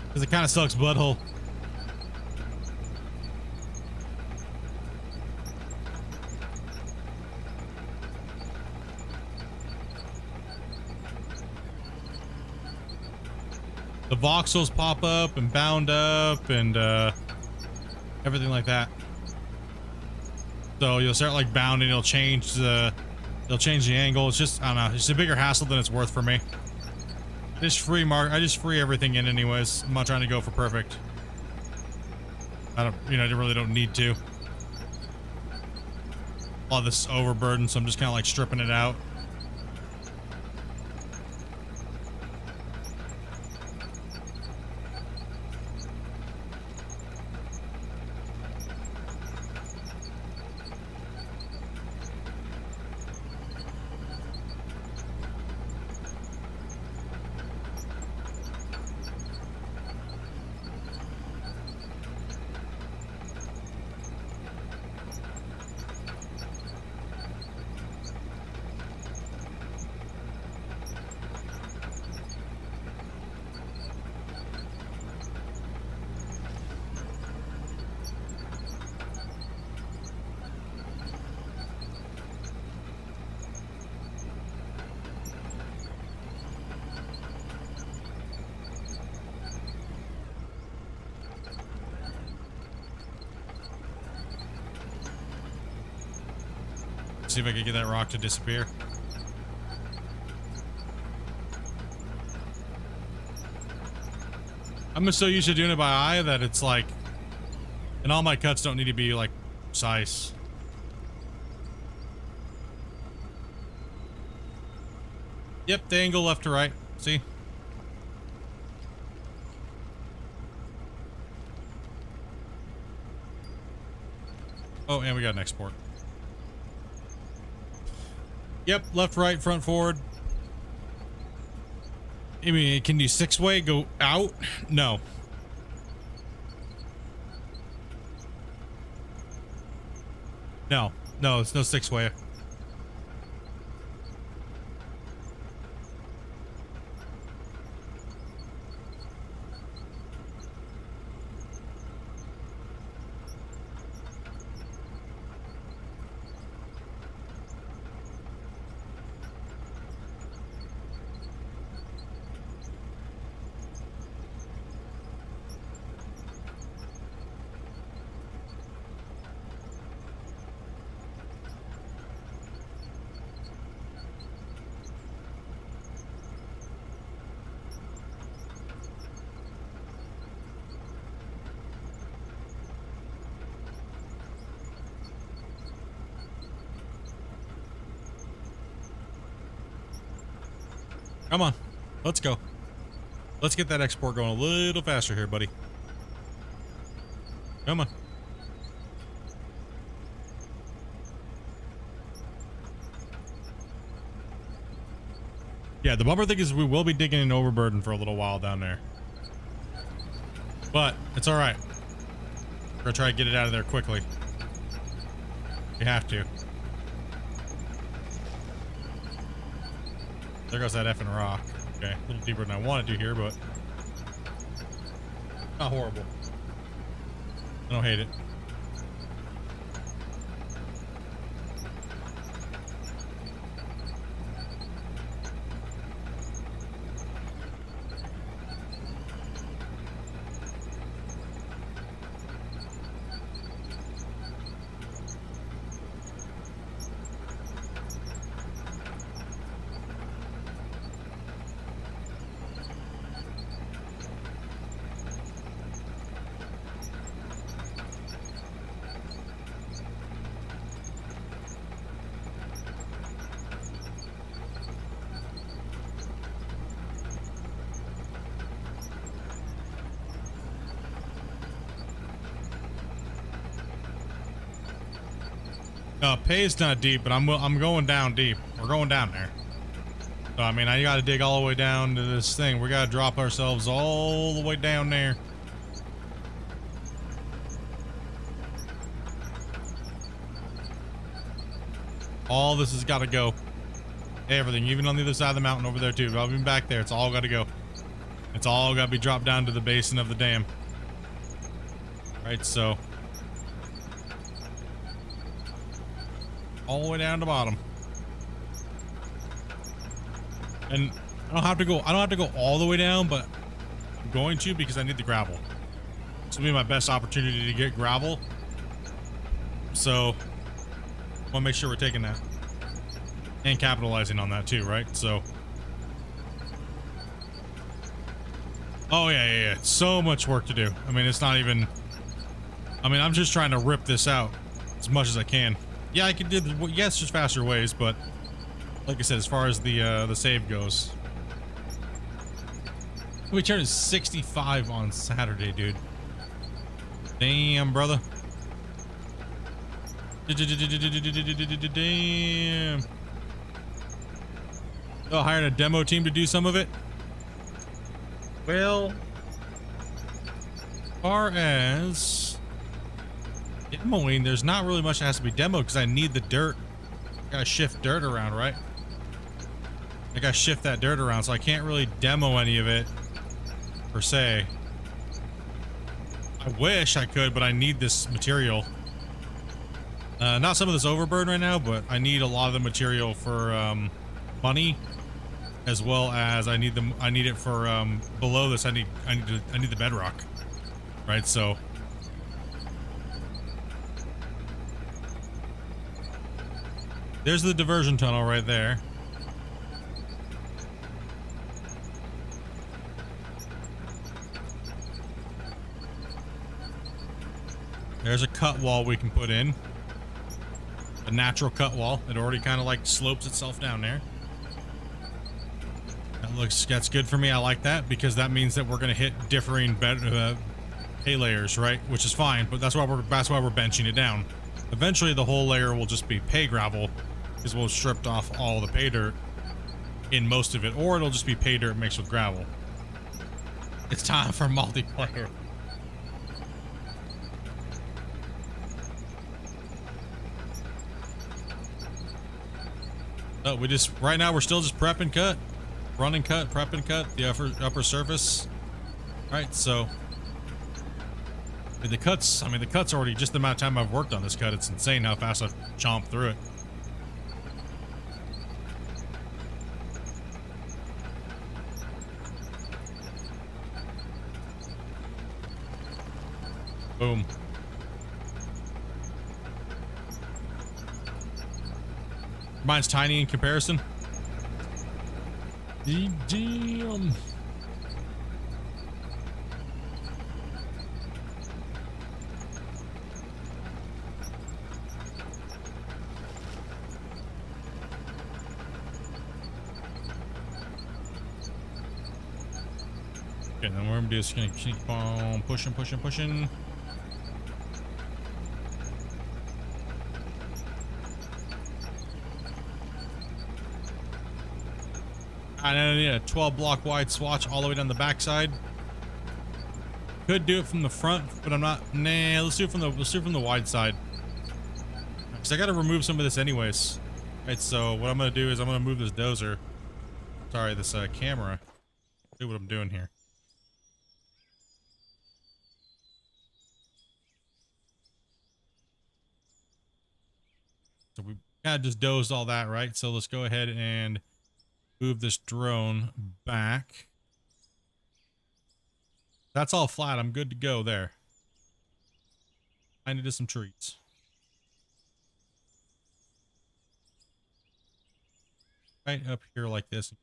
Because it kind of sucks butthole. The voxels pop up and bound up and everything like that. So you'll start like bounding, it'll change the angle. It's just, I don't know, it's a bigger hassle than it's worth for me. I just free everything in anyways. I'm not trying to go for perfect. I really don't need to. A lot of this is overburdened, so I'm just kind of like stripping it out. See if I can get that rock to disappear. I'm so used to doing it by eye that it's like, and all my cuts don't need to be like precise. Yep, the angle left to right. See? Oh, and we got an export. Yep, left, right, front, forward. I mean, can you 6-way go out? No. No, it's no 6-way. Come on, let's go. Let's get that export going a little faster here, buddy. Come on. Yeah, the bummer thing is we will be digging an overburden for a little while down there. But it's all right. We're gonna try to get it out of there quickly. We have to. There goes that effing rock. Okay, a little deeper than I want to do here, but not horrible. I don't hate it. Pay's not deep, but I'm going down deep. We're going down there. So I mean, I got to dig all the way down to this thing. We got to drop ourselves all the way down there. All this has got to go. Everything, even on the other side of the mountain over there too. But even back there, it's all got to go. It's all got to be dropped down to the basin of the dam. Right, so all the way down to the bottom. And I don't have to go all the way down, but I'm going to because I need the gravel. This will be my best opportunity to get gravel. So I want to make sure we're taking that and capitalizing on that too, right? So oh yeah. So much work to do. I mean, it's not even, I mean, I'm just trying to rip this out as much as I can. Yeah, I can do the, yes, just faster ways, but like I said, as far as the save goes, we turned 65 on Saturday, dude. Damn, brother. Damn. Oh, hired a demo team to do some of it. Well, as far as demoing, there's not really much that has to be demoed because I need the dirt. I gotta shift dirt around, right? I gotta shift that dirt around, so I can't really demo any of it per se. I wish I could, but I need this material. Not some of this overburden right now, but I need a lot of the material for money, as well as I need it for below this. I need the bedrock, right? So there's the diversion tunnel right there. There's a cut wall we can put in. A natural cut wall. It already kind of like slopes itself down there. That's good for me. I like that because that means that we're going to hit differing pay layers, right? Which is fine, but that's why we're benching it down. Eventually the whole layer will just be pay gravel because we'll have stripped off all the pay dirt. in most of it, or it'll just be pay dirt mixed with gravel. It's time for multiplayer. Oh, right now we're still just prep and cut. Run and cut, prep and cut, the upper surface. Alright, so the cuts already, just the amount of time I've worked on this cut, it's insane how fast I've chomped through it. Boom. Mine's tiny in comparison. Damn. Okay, then what we're gonna do is gonna keep on pushing. And then yeah, 12 block wide swatch all the way down the backside. Could do it from the front, but I'm not. Nah, let's do it from the wide side. Cause I got to remove some of this anyways. Right, so what I'm gonna do is I'm gonna move this dozer. Sorry, this camera. See what I'm doing here. So we kind of just dozed all that, right? So let's go ahead and move this drone back. That's all flat. I'm good to go there. I needed some treats. Right up here like this.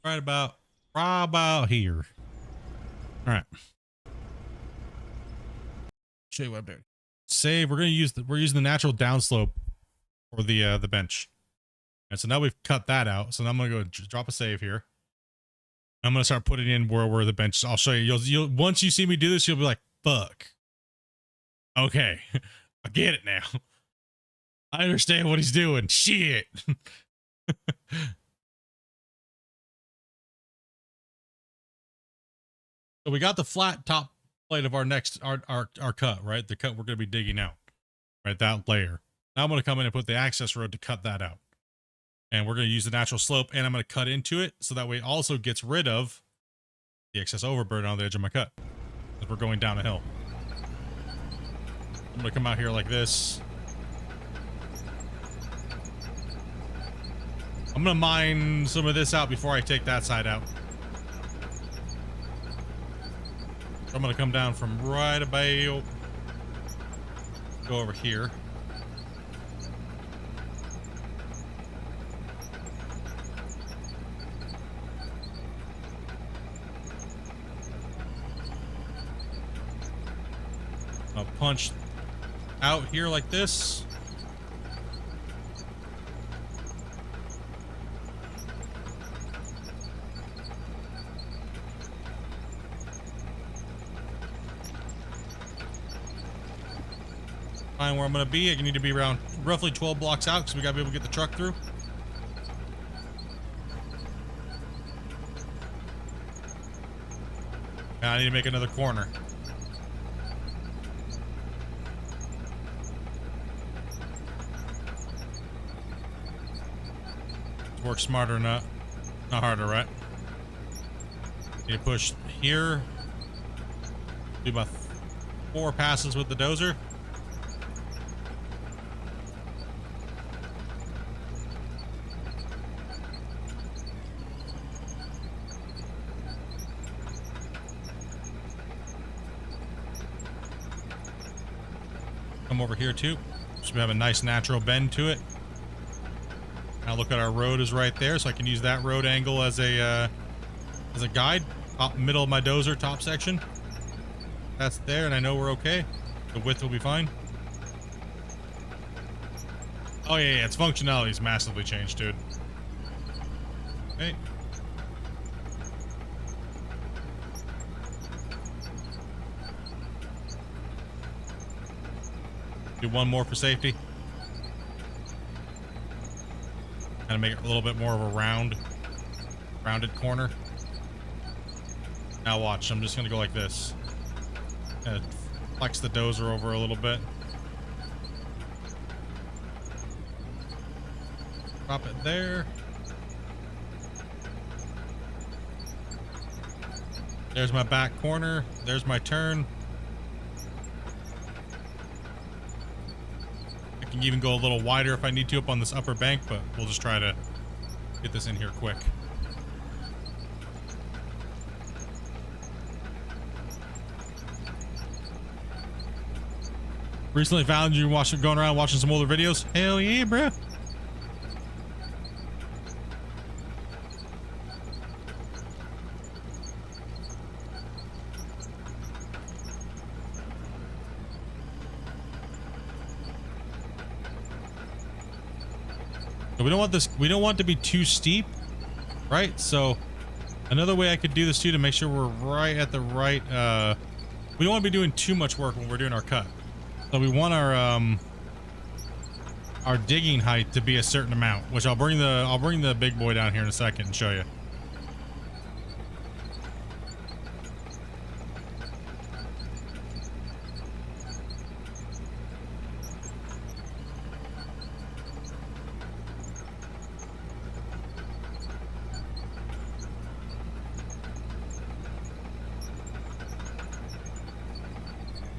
Right about here. All right. Show you what I'm doing. Save. We're using the natural downslope for the bench. And so now we've cut that out. So now I'm gonna go drop a save here. I'm gonna start putting in where the bench is. I'll show you. You'll once you see me do this, you'll be like, "Fuck." Okay, I get it now. I understand what he's doing. Shit. So we got the flat top plate of our cut, right? The cut we're going to be digging out, right? That layer. Now I'm going to come in and put the access road to cut that out. And we're going to use the natural slope, and I'm going to cut into it so that way it also gets rid of the excess overburden on the edge of my cut as we're going down a hill. I'm going to come out here like this. I'm going to mine some of this out before I take that side out. I'm going to come down from right about, go over here. I'll punch out here like this. Find where I'm going to be. I need to be around roughly 12 blocks out because we got to be able to get the truck through. And I need to make another corner. Work smarter, not harder, right? Need to push here. Do my 4 passes with the dozer. Come over here too, so we have a nice natural bend to it. Now look at our road is right there, so I can use that road angle as a guide. Top middle of my dozer, top section. That's there, and I know we're okay. The width will be fine. Oh yeah, its functionality is massively changed, dude. Okay. Do one more for safety. Kind of make it a little bit more of a rounded corner. Now watch, I'm just gonna go like this. Flex the dozer over a little bit. Drop it there. There's my back corner. There's my turn. I can even go a little wider if I need to up on this upper bank, but we'll just try to get this in here quick. Recently found you going around watching some older videos. Hell yeah, bro. So we don't want this, we don't want it to be too steep, right? So another way I could do this too to make sure we're right at the right, we don't want to be doing too much work when we're doing our cut. So we want our digging height to be a certain amount, which I'll bring the big boy down here in a second and show you.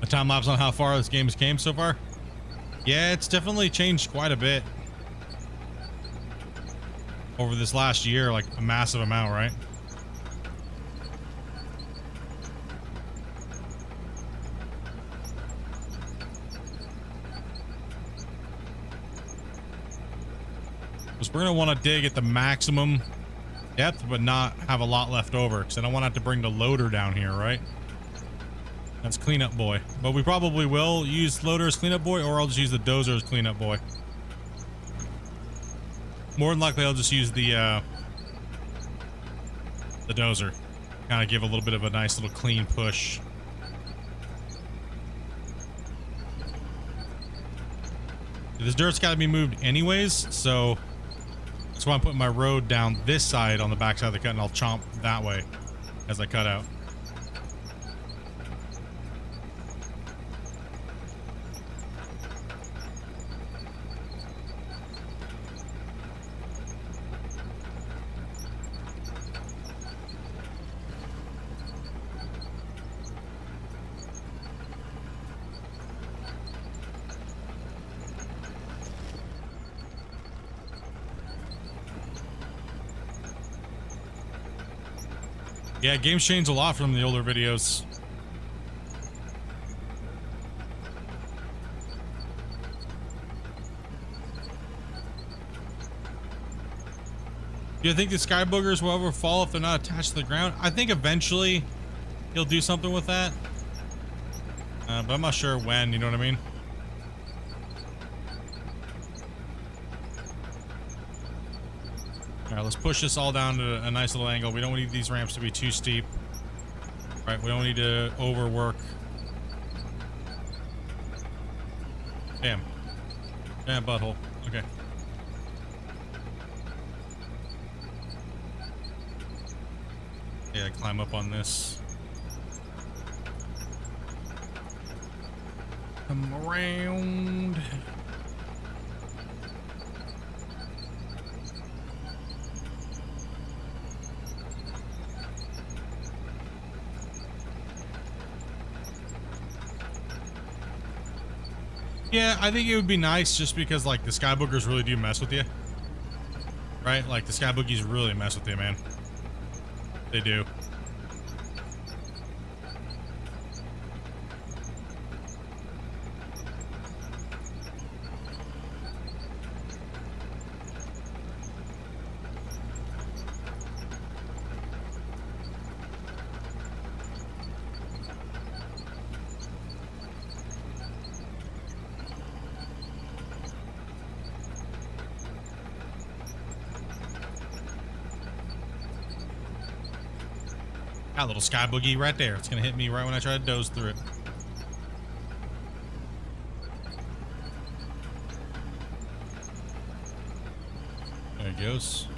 A time lapse on how far this game has came so far. Yeah, it's definitely changed quite a bit over this last year, like a massive amount, right? Because we're gonna want to dig at the maximum depth, but not have a lot left over, because I don't want to have to bring the loader down here, right? That's cleanup boy, but we probably will use loader as cleanup boy, or I'll just use the dozer as cleanup boy. More than likely, I'll just use the dozer, kind of give a little bit of a nice little clean push. This dirt's got to be moved anyways, so that's why I'm putting my road down this side on the back side of the cut, and I'll chomp that way as I cut out. Yeah, game's changed a lot from the older videos. Do you think the sky boogers will ever fall if they're not attached to the ground? I think eventually he'll do something with that. But I'm not sure when, you know what I mean? All right, let's push this all down to a nice little angle. We don't need these ramps to be too steep. Right, we don't need to overwork. Damn. Damn butthole. Okay. Yeah, climb up on this. Come around. Yeah, I think it would be nice just because, like, the sky boogers really do mess with you. Right? Like, the sky boogies really mess with you, man. They do. That little sky boogie right there. It's gonna hit me right when I try to doze through it. goes.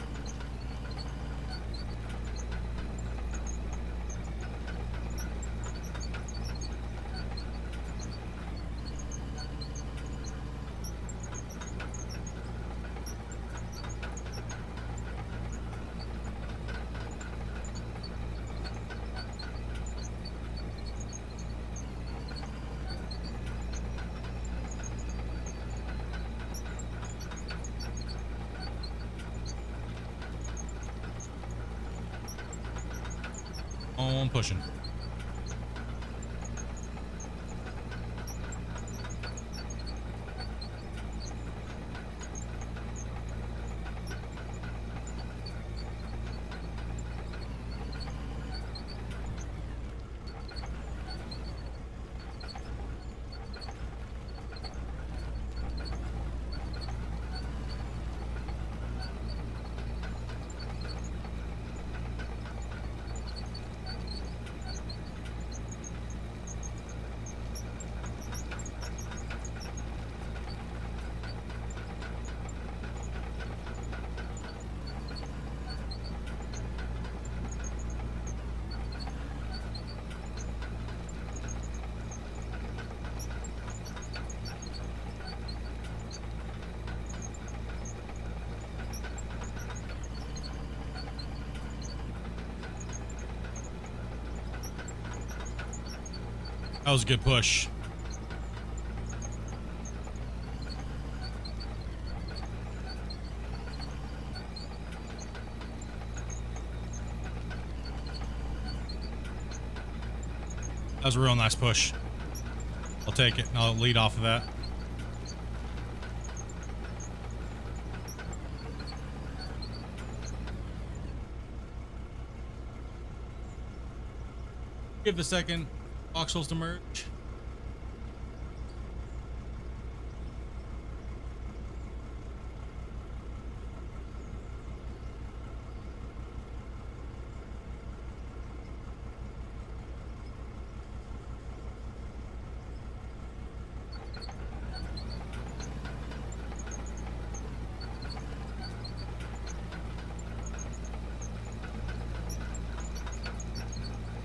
On pushing. That was a good push. That was a real nice push. I'll take it and I'll lead off of that. Give it a second. Voxels to merge.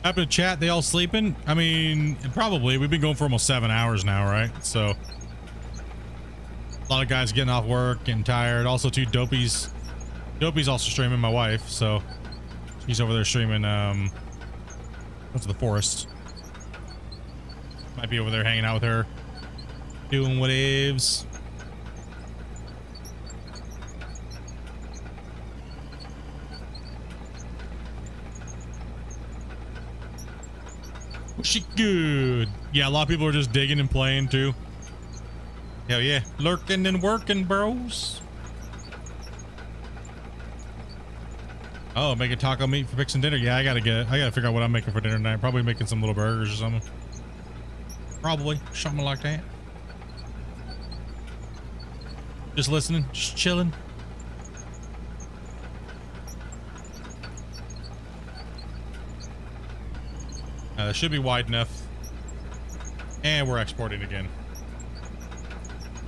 Happen to chat, they all sleeping? I mean, probably. We've been going for almost 7 hours now, right? So a lot of guys getting off work, getting tired. Also, too, Dopey's also streaming, my wife, so she's over there streaming what's the forest. Might be over there hanging out with her, doing whatevs. She good. Yeah, a lot of people are just digging and playing too. Hell yeah, lurking and working, bros. Oh, making taco meat for fixing dinner. Yeah, I gotta figure out what I'm making for dinner tonight. Probably making some little burgers or something. Probably something like that. Just listening, just chilling. That should be wide enough. And we're exporting again.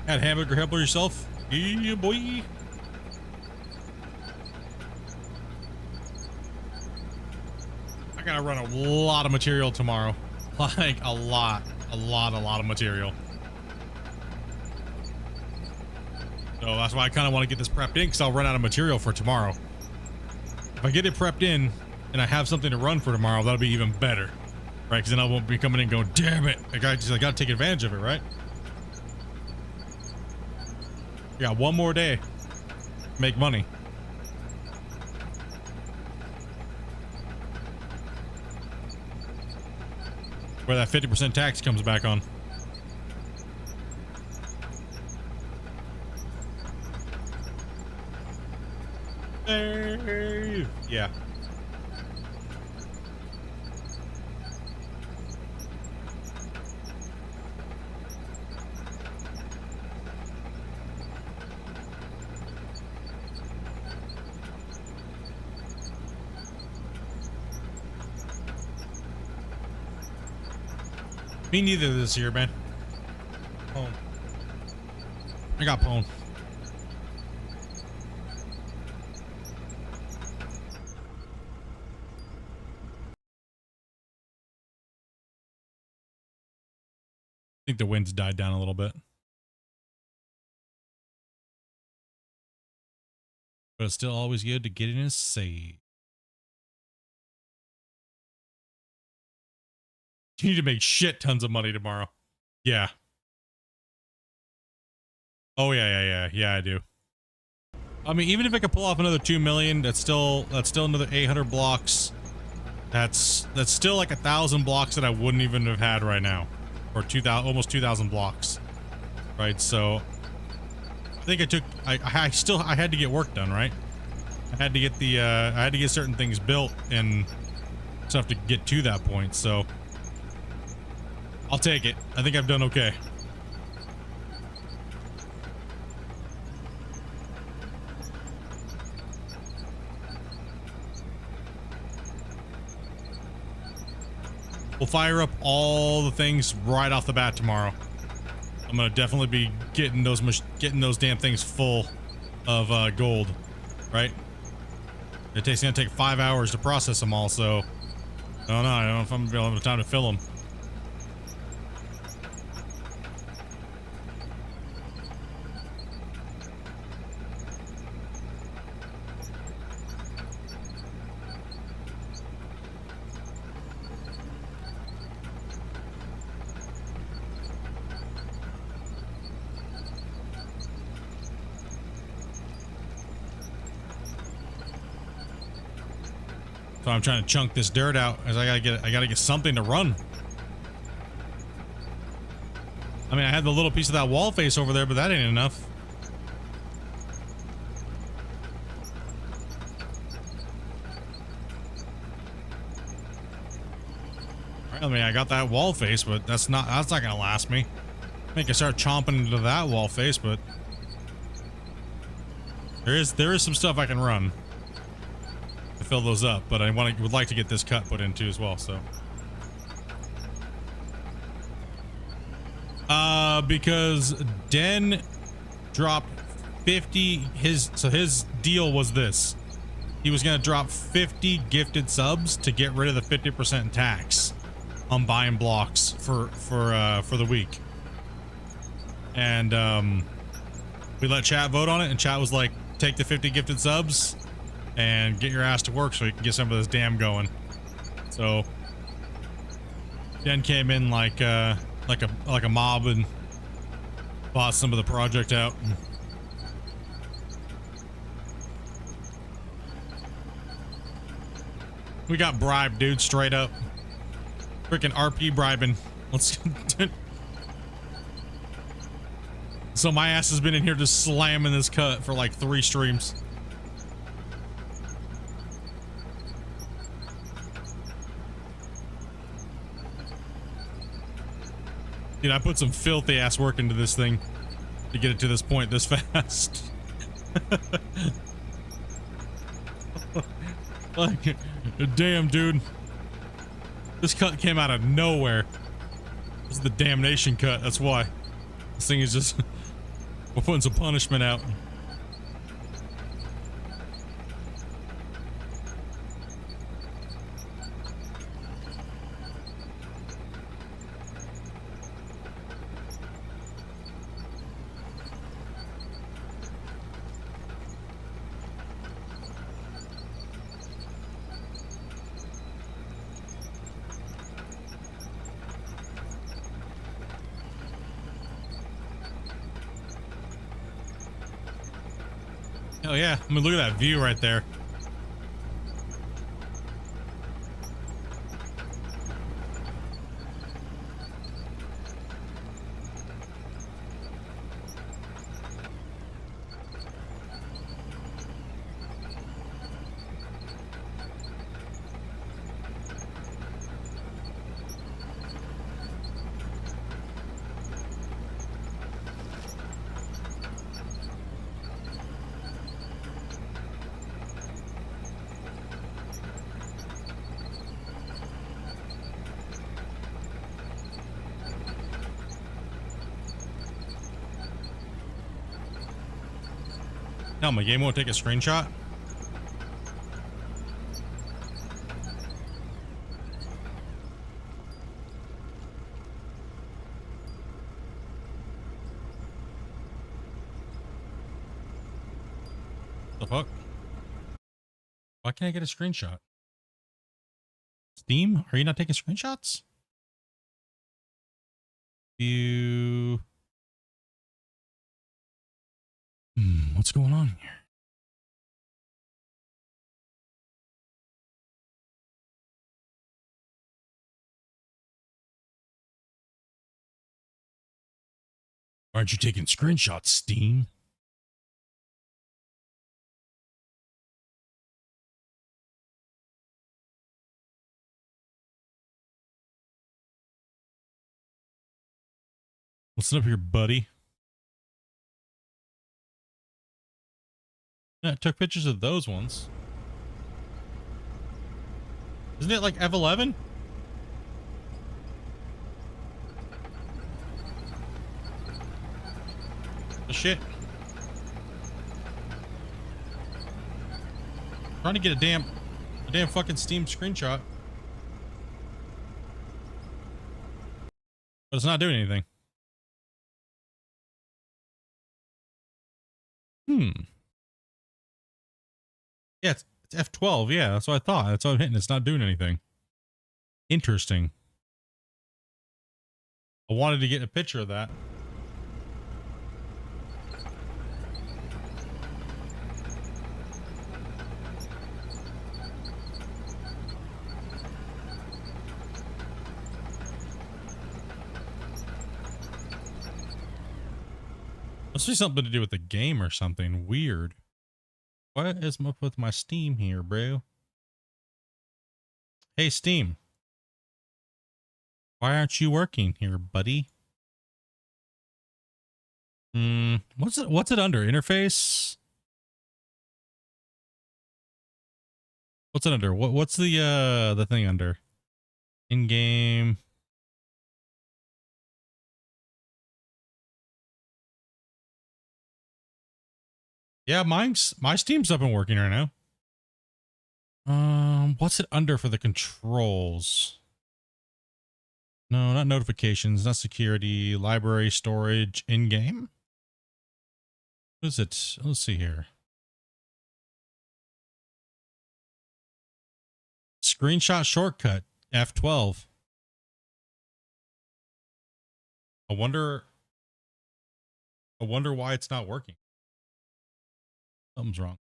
Had hamburger helper yourself? Yeah, boy. I gotta run a lot of material tomorrow. Like a lot of material. So that's why I kind of want to get this prepped in, because I'll run out of material for tomorrow. If I get it prepped in and I have something to run for tomorrow, that'll be even better. Right, because then I won't be coming in going, damn it, I gotta take advantage of it, right? Yeah, one more day. Make money. Where that 50% tax comes back on. Hey. Yeah. Me neither this year, man. Pwn. I got pwn. think the wind's died down a little bit. But it's still always good to get in and save. You need to make shit tons of money tomorrow. Yeah. Oh yeah, I do. I mean, even if I could pull off another 2 million, that's still another 800 blocks. That's still like 1,000 blocks that I wouldn't even have had right now, or 2,000, almost 2,000 blocks, right? So I think I had to get work done, right? I had to get I had to get certain things built and stuff to get to that point. So I'll take it. I think I've done okay. We'll fire up all the things right off the bat tomorrow. I'm gonna definitely be getting those damn things full of gold, right? It's gonna take 5 hours to process them all, so I don't know if I'm gonna have time to fill them. So I'm trying to chunk this dirt out as I gotta get something to run. I mean, I had the little piece of that wall face over there, but that ain't enough. I mean, I got that wall face, but that's not gonna last me. I think I start chomping into that wall face, but there is some stuff I can run to fill those up, but I would like to get this cut put into as well. So because Den dropped 50, his deal was this: he was gonna drop 50 gifted subs to get rid of the 50% tax on buying blocks for the week. And we let chat vote on it, and chat was like, take the 50 gifted subs and get your ass to work so you can get some of this dam going. So Den came in like a mob and bought some of the project out. We got bribed, dude, straight up. Freaking RP bribing. Let's So my ass has been in here just slamming this cut for like 3 streams. Dude, I put some filthy ass work into this thing to get it to this point this fast. Like, damn, dude. This cut came out of nowhere. This is the damnation cut, that's why. This thing is just... We're putting some punishment out. Hell yeah. I mean, look at that view right there. Hell, my game won't take a screenshot. The fuck? Why can't I get a screenshot? Steam? Are you not taking screenshots? You... what's going on here? Why aren't you taking screenshots, Steam? Listen up here, buddy. Yeah, I took pictures of those ones. Isn't it like F11? The shit. Trying to get a damn fucking Steam screenshot. But it's not doing anything. Yeah, it's F12. Yeah, that's what I thought. That's what I'm hitting. It's not doing anything. Interesting. I wanted to get a picture of that. Must be something to do with the game or something weird. What is up with my Steam here, bro? Hey, Steam. Why aren't you working here, buddy? What's it under? Interface? What's it under? What's the thing under? In-game. Yeah, my Steam's up and working right now. What's it under for the controls? No, not notifications, not security, library, storage, in-game. What is it? Let's see here. Screenshot shortcut, F12. I wonder why it's not working. Something's wrong.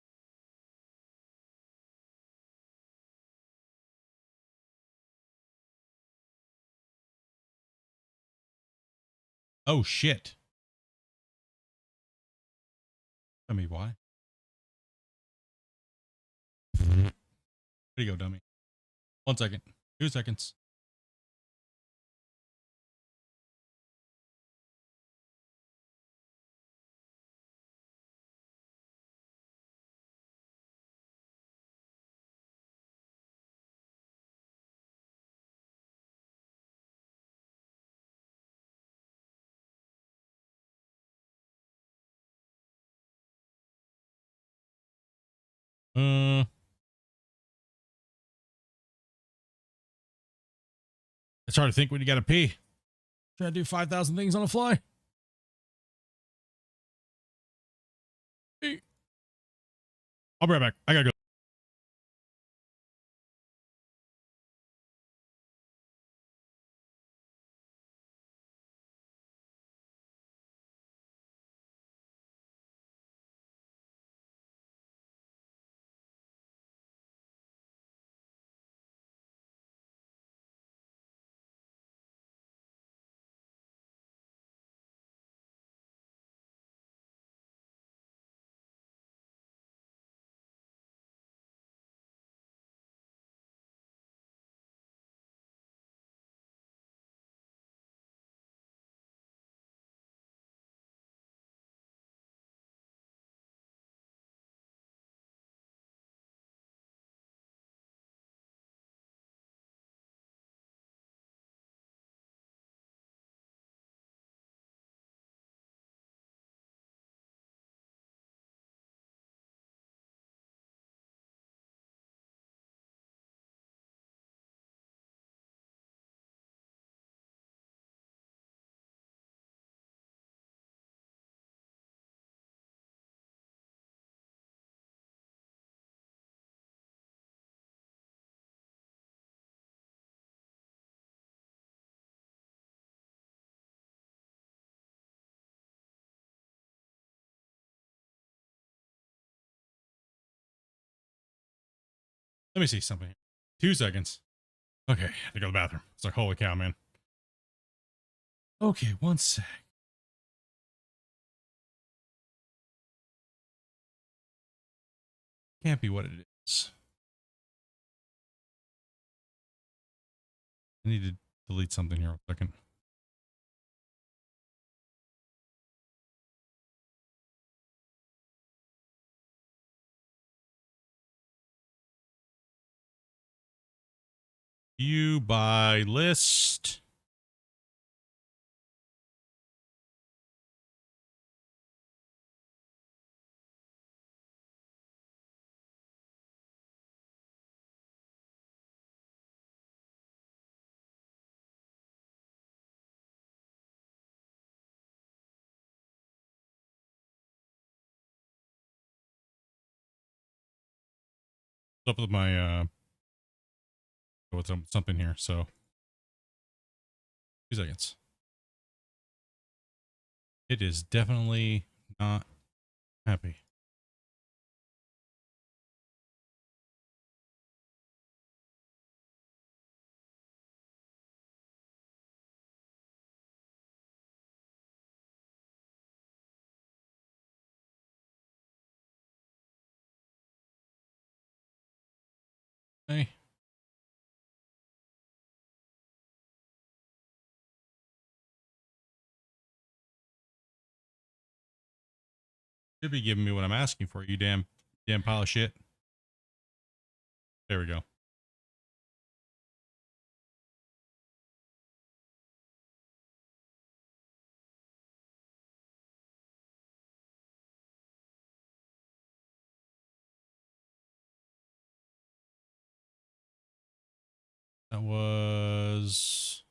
Oh shit. Tell me why. Where'd you go, dummy? 1 second. 2 seconds. It's hard to think when you gotta pee. Try to do 5,000 things on the fly. I'll be right back. I gotta go. Let me see something. 2 seconds. Okay, I have to go to the bathroom. It's like, holy cow, man. Okay, 1 sec. Can't be what it is. I need to delete something here. 1 second. View by list. What's up with my with something here, so 2 seconds. It is definitely not happy. Okay. Should be giving me what I'm asking for, you damn pile of shit. There we go. That was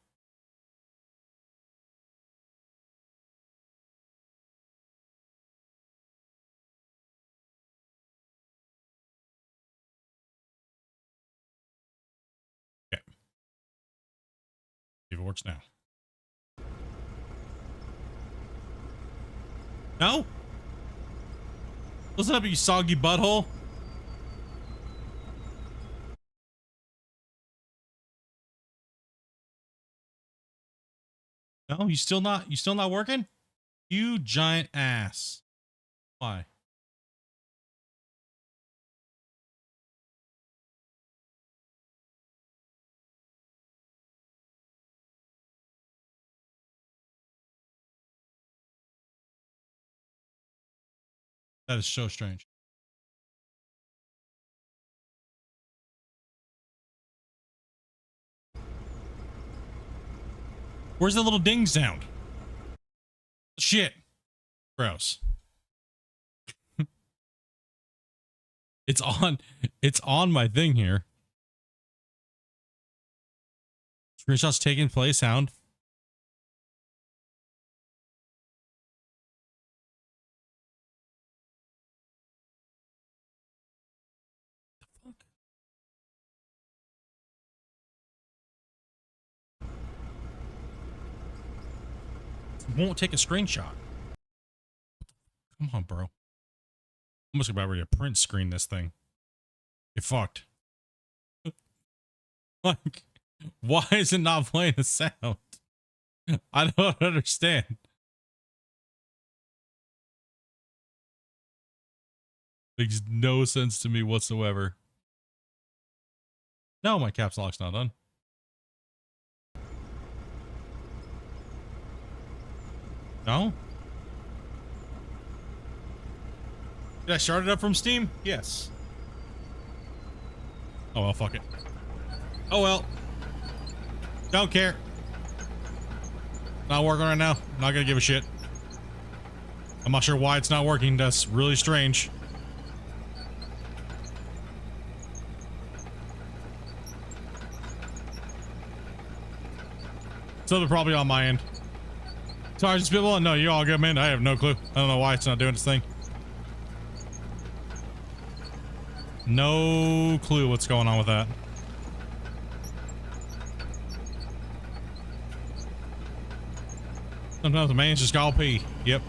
okay. See if it works now. No? Listen up, you soggy butthole. No, you still not working? You giant ass. Why? That is so strange. Where's the little ding sound? Shit. Gross. It's on my thing here. Screenshots taking place sound. The fuck? Won't take a screenshot. Come on, bro. I'm just about ready to print screen this thing. Get fucked. Like, why is it not playing the sound? I don't understand. Makes no sense to me whatsoever. No, my caps lock's not done. No? Did I start it up from Steam? Yes. Oh well, fuck it. Oh well. Don't care. Not working right now. Not gonna give a shit. I'm not sure why it's not working. That's really strange. Something probably on my end. Sorry, just people. No, you're all good, man. I have no clue. I don't know why it's not doing its thing. No clue what's going on with that. Sometimes the man's just gotta pee. Yep.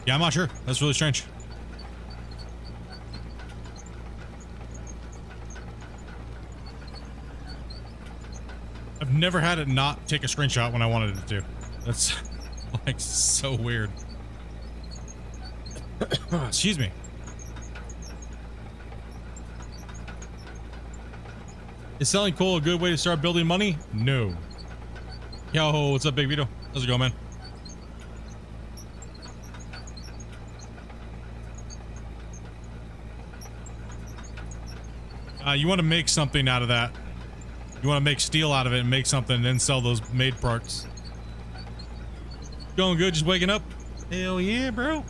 Yeah, I'm not sure. That's really strange. never had it not take a screenshot when I wanted it to. That's like so weird. Excuse me. Is selling coal a good way to start building money? No. Yo, what's up, Big Vito? How's it going, man? You want to make something out of that. You want to make steel out of it and make something and then sell those made parts. Going good, just waking up? Hell yeah, bro.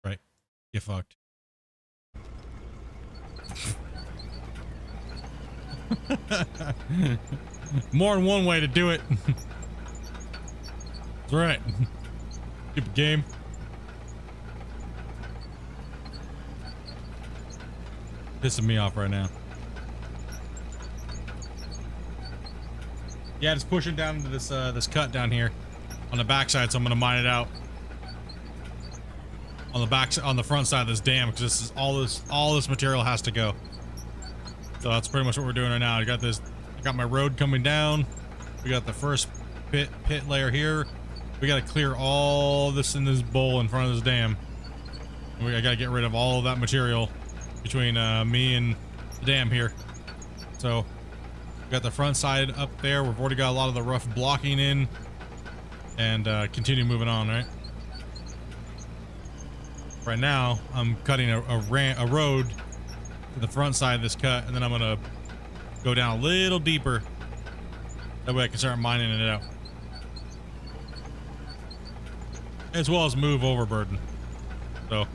Right. Get fucked. More than one way to do it. That's right. Stupid game. Pissing me off right now. Yeah, just pushing down into this this cut down here on the backside, so I'm gonna mine it out on the back, on the front side of this dam, because this is all this material has to go. So that's pretty much what we're doing right now. I got my road coming down. We got the first pit layer here. We got to clear all this in this bowl in front of this dam. I got to get rid of all of that material between me and the dam here. So we got the front side up there. We've already got a lot of the rough blocking in, and continue moving on, right? Right now, I'm cutting a road to the front side of this cut, and then I'm gonna go down a little deeper. That way I can start mining it out. As well as move overburden. So.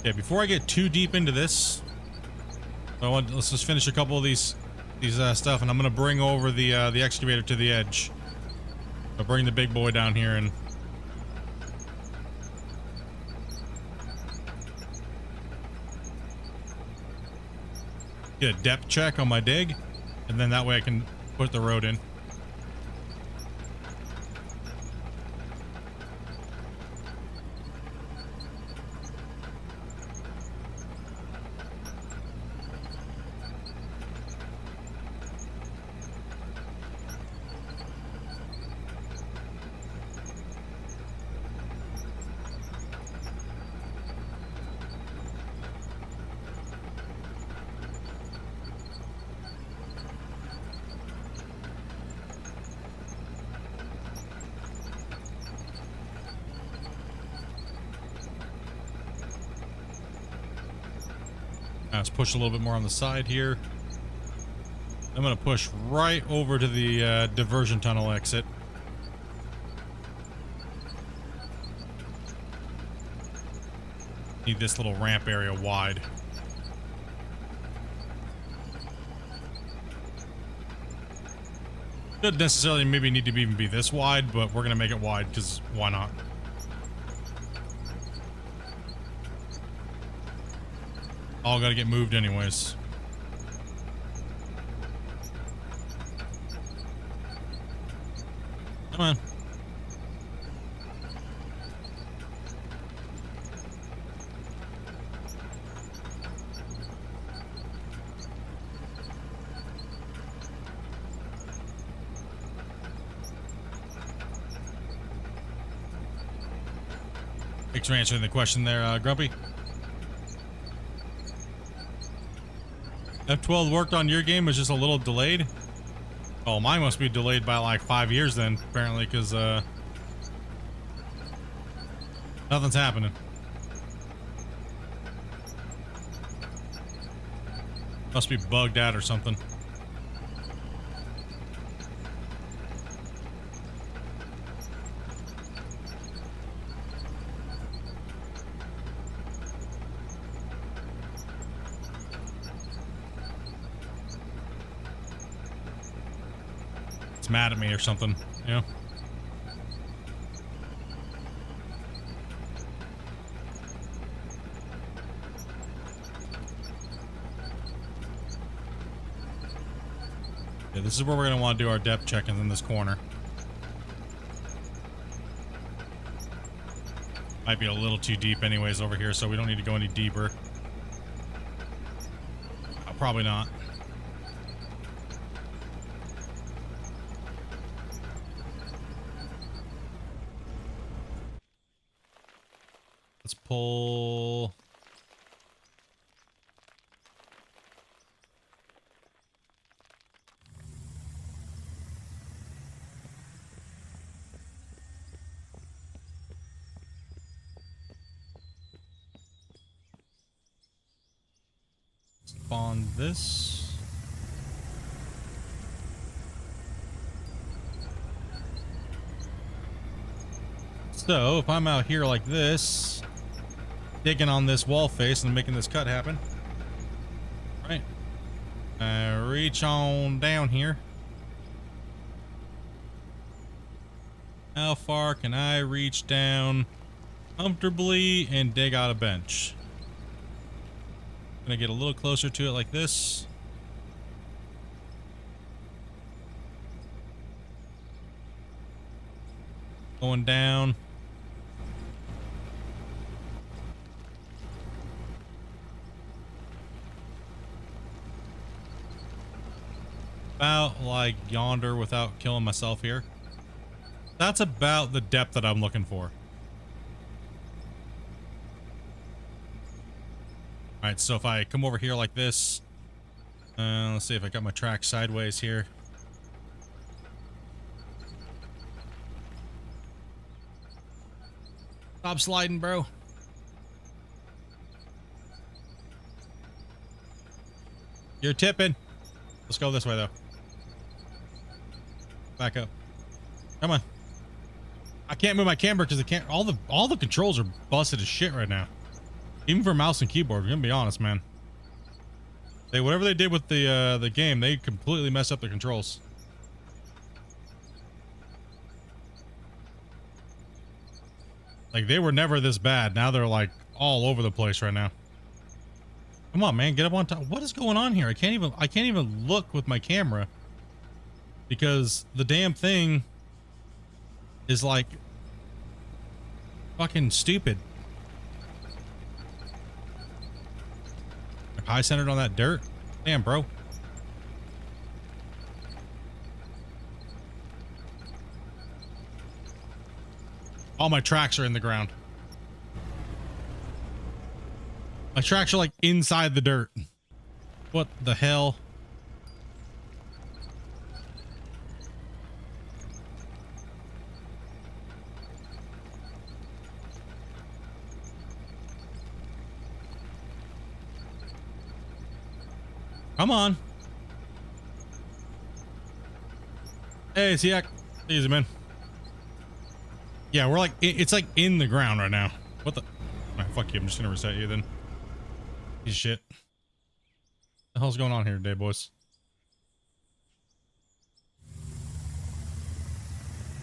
Yeah, before I get too deep into this, let's just finish a couple of these stuff, and I'm gonna bring over the excavator to the edge. I'll bring the big boy down here and get a depth check on my dig, and then that way I can put the road in. Let's push a little bit more on the side here. I'm going to push right over to the diversion tunnel exit. Need this little ramp area wide. Doesn't necessarily maybe need to even be this wide, but we're going to make it wide because why not? All got to get moved anyways. Come on. Thanks for answering the question there, Grumpy. F12 worked on your game, was just a little delayed. Oh, mine must be delayed by like 5 years then, apparently, because nothing's happening. Must be bugged out or something. it's mad at me or something, you know? Yeah, this is where we're gonna want to do our depth check-ins in this corner. Might be a little too deep anyways over here, so we don't need to go any deeper. Probably not. Let's pull. Spawn this. So if I'm out here like this, digging on this wall face and making this cut happen, right? Reach on down here. How far can I reach down comfortably and dig out a bench? Gonna get a little closer to it like this. Going down. About like yonder without killing myself here. That's about the depth that I'm looking for. All right, so if I come over here like this, let's see if I got my track sideways here. Stop sliding, bro. You're tipping. Let's go this way though. Back up. Come on. I can't move my camera because all the controls are busted as shit right now. Even for mouse and keyboard, I'm gonna be honest, man. Whatever they did with the game, they completely messed up the controls. Like they were never this bad. Now they're like all over the place right now. Come on, man, get up on top. What is going on here? I can't even look with my camera because the damn thing is like fucking stupid. High centered on that dirt. Damn, bro. All my tracks are in the ground. My tracks are like inside the dirt. What the hell? Come on. Hey, Siak. Easy, man. Yeah, we're like, it's like in the ground right now. What the? Alright, fuck you. I'm just gonna reset you then. Piece of shit. What the hell's going on here today, boys?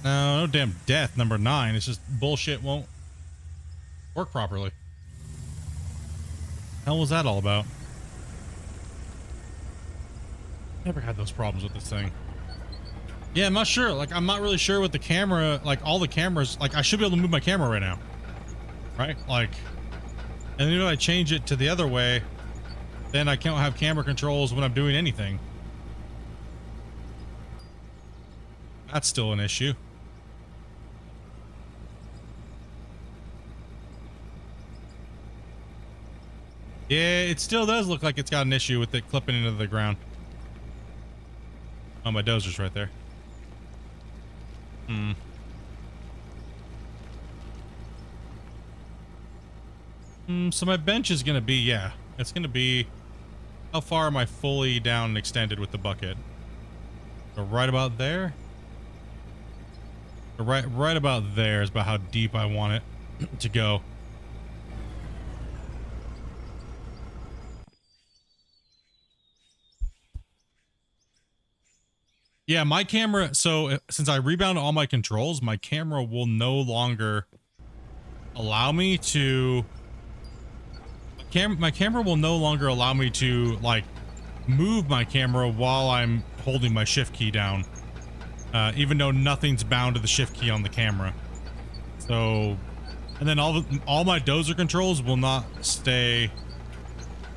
No damn death, number 9. It's just bullshit won't work properly. Hell was that all about? Never had those problems with this thing. Yeah, I'm not sure. Like, I'm not really sure with the camera. Like, all the cameras. Like, I should be able to move my camera right now. Right? Like, and then if I change it to the other way, then I can't have camera controls when I'm doing anything. That's still an issue. Yeah, it still does look like it's got an issue with it clipping into the ground. Oh, my dozer's right there. So my bench is gonna be, yeah, it's gonna be, how far am I fully down and extended with the bucket? So right about there. So right about there is about how deep I want it to go. Yeah, my camera. So since I rebound all my controls, my camera will no longer allow me to. My camera will no longer allow me to like move my camera while I'm holding my shift key down, even though nothing's bound to the shift key on the camera. So, and then all my dozer controls will not stay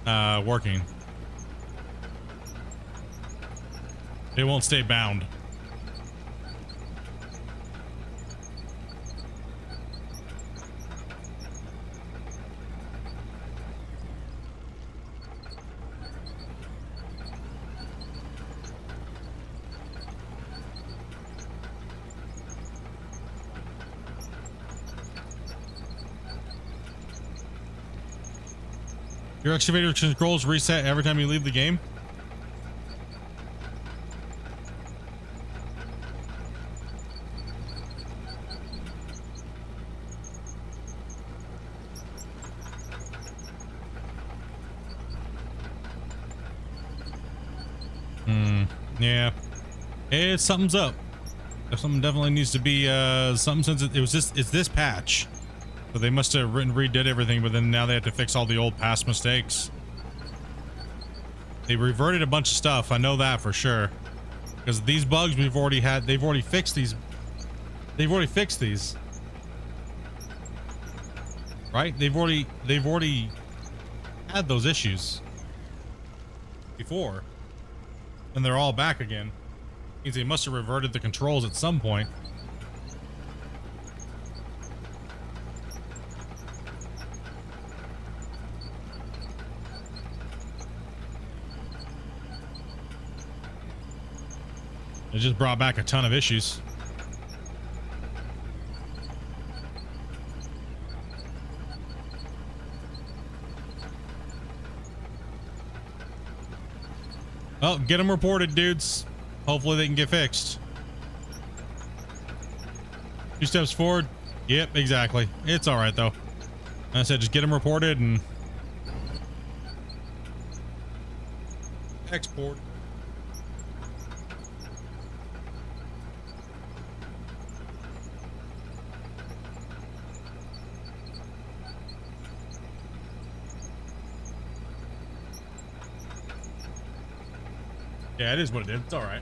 working. They won't stay bound. Your excavator controls reset every time you leave the game. Yeah. Something's up. Something definitely needs to be something, since it's this patch. So they must have redid everything, but then now they have to fix all the old past mistakes. They reverted a bunch of stuff. I know that for sure. Because these bugs they've already fixed these. They've already fixed these. Right? They've already had those issues before. And they're all back again. Means they must have reverted the controls at some point. It just brought back a ton of issues. Oh, get them reported, dudes. Hopefully they can get fixed. 2 steps forward. Yep, exactly. It's all right though. I said just get them reported and export. Yeah, it is what it is. It's all right.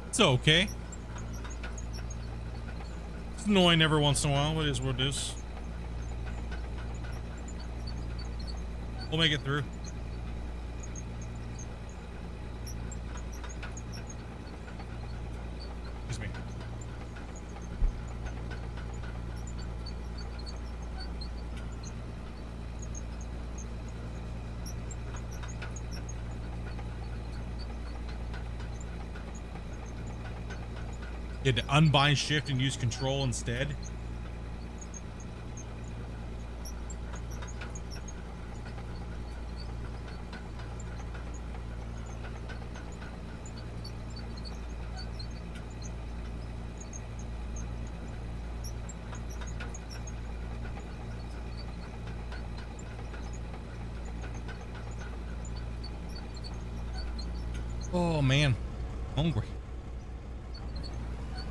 It's okay. It's annoying every once in a while. It is what it is. We'll make it through. Excuse me. You had to unbind shift and use control instead. Oh man, hungry.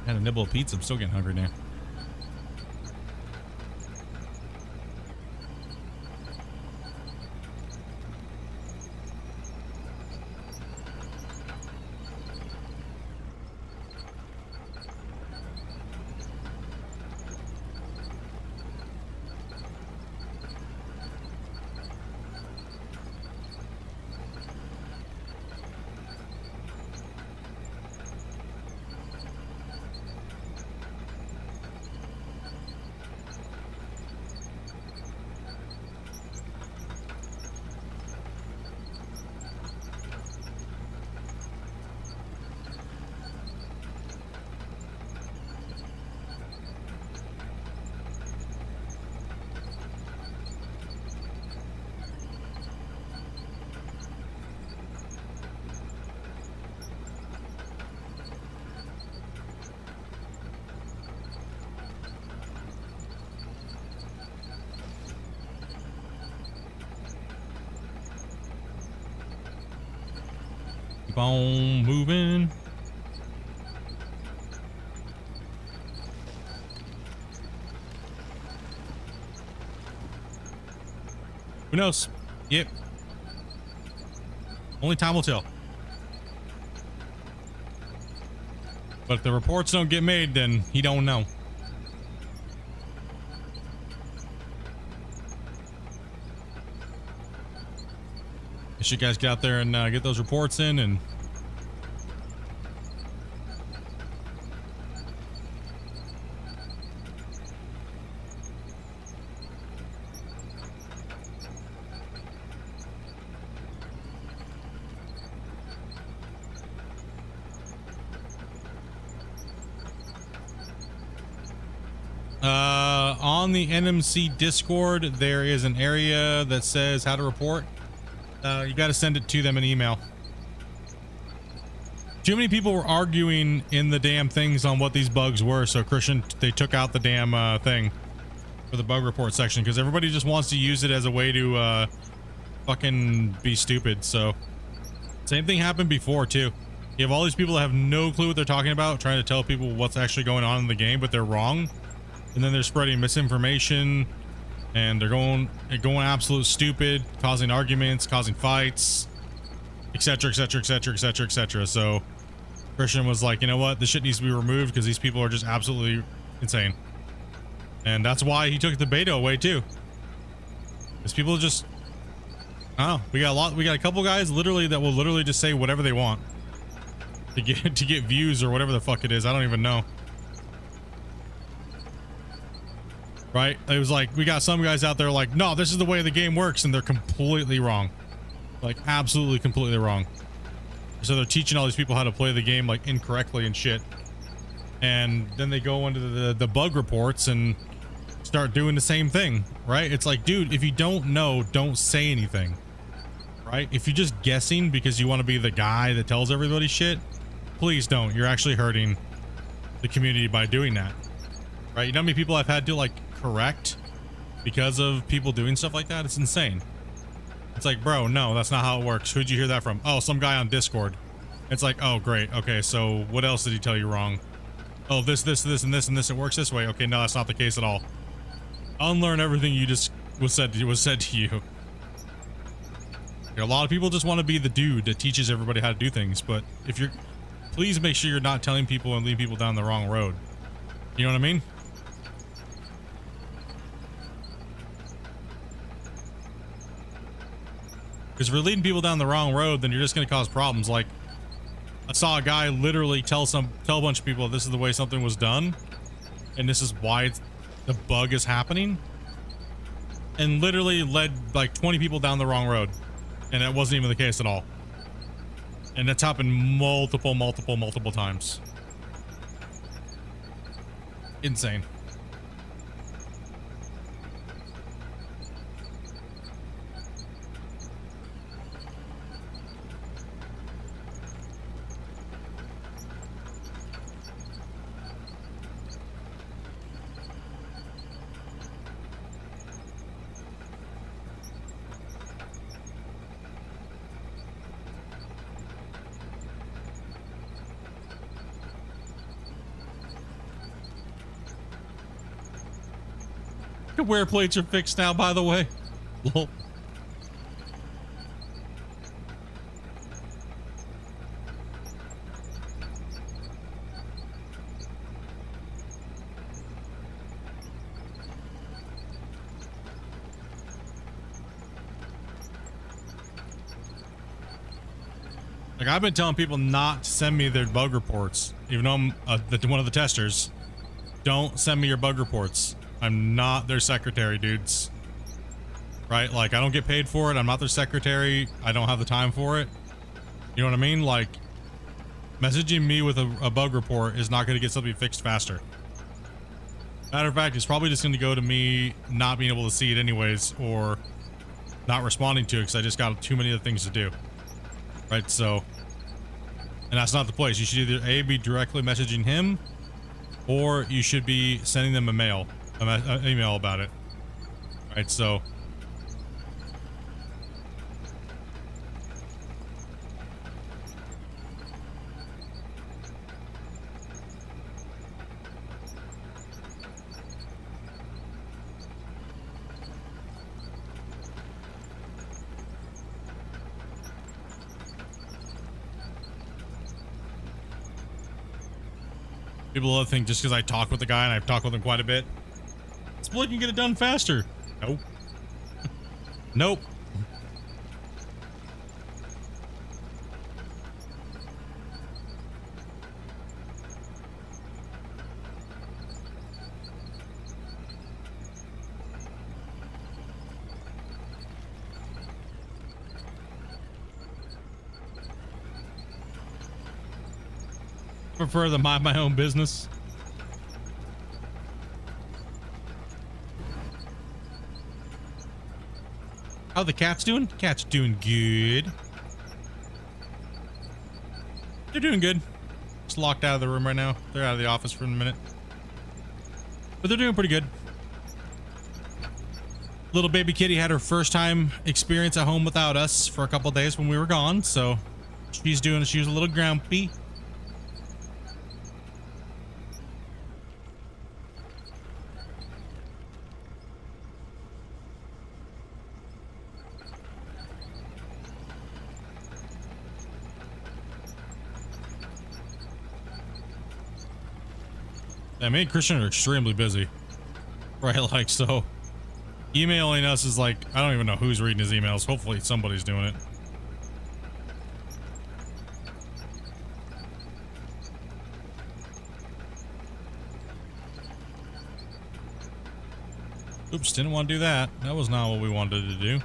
Had a nibble of pizza. I'm still getting hungry now. on moving. Who knows? Yep. Only time will tell. But if the reports don't get made, then he don't know. You should guys get out there and get those reports in and on the NMC Discord, there is an area that says how to report. You got to send it to them in email. Too many people were arguing in the damn things on what these bugs were, so Christian, they took out the damn thing for the bug report section because everybody just wants to use it as a way to fucking be stupid. So same thing happened before too. You have all these people that have no clue what they're talking about, trying to tell people what's actually going on in the game, but they're wrong. And then they're spreading misinformation and they're going absolute stupid, causing arguments, causing fights, etc, etc, etc, etc, etc. So Christian was like, you know what, this shit needs to be removed because these people are just absolutely insane. And that's why he took the beta away too, because people just, oh, we got a couple guys literally that will literally just say whatever they want to get views or whatever the fuck it is. I don't even know. Right? It was like, we got some guys out there like, no, this is the way the game works, and they're completely wrong. Like, absolutely completely wrong. So they're teaching all these people how to play the game, like, incorrectly and shit. And then they go into the bug reports and start doing the same thing, right? It's like, dude, if you don't know, don't say anything. Right? If you're just guessing because you want to be the guy that tells everybody shit, please don't. You're actually hurting the community by doing that. Right? You know how many people I've had to, like, correct because of people doing stuff like that? It's insane. It's like, bro, no, that's not how it works. Who'd you hear that from? Oh, some guy on Discord. It's like, oh, great. Okay, so what else did he tell you wrong? Oh, this, and this, and this. It works this way. Okay, no, that's not the case at all. Unlearn everything you just was said to you. A lot of people just want to be the dude that teaches everybody how to do things, but if you're, please make sure you're not telling people and leading people down the wrong road. You know what I mean? Because if you're leading people down the wrong road, then you're just going to cause problems. Like, I saw a guy literally tell a bunch of people this is the way something was done, and this is why the bug is happening, and literally led like 20 people down the wrong road, and that wasn't even the case at all. And that's happened multiple times. Insane. Wear plates are fixed now, by the way. Lol. Like, I've been telling people not to send me their bug reports, even though I'm one of the testers. Don't send me your bug reports. I'm not their secretary, dudes. Right? Like, I don't get paid for it. I'm not their secretary. I don't have the time for it. You know what I mean? Like, messaging me with a bug report is not going to get something fixed faster. Matter of fact, it's probably just going to go to me not being able to see it anyways, or not responding to it because I just got too many other things to do. Right? So, and that's not the place. You should either A, be directly messaging him, or you should be sending them an email about it. Right, so People will think just because I talk with the guy and I've talked with him quite a bit, Split can get it done faster. Nope. Nope. Prefer to mind my own business. How the cats doing? Cats doing good. They're doing good. Just locked out of the room right now. They're out of the office for a minute. But they're doing pretty good. Little baby kitty had her first time experience at home without us for a couple days when we were gone. So she was a little grumpy. Yeah, me and Christian are extremely busy. Right, like, so emailing us is like, I don't even know who's reading his emails. Hopefully somebody's doing it. Oops, didn't want to do that. That was not what we wanted to do.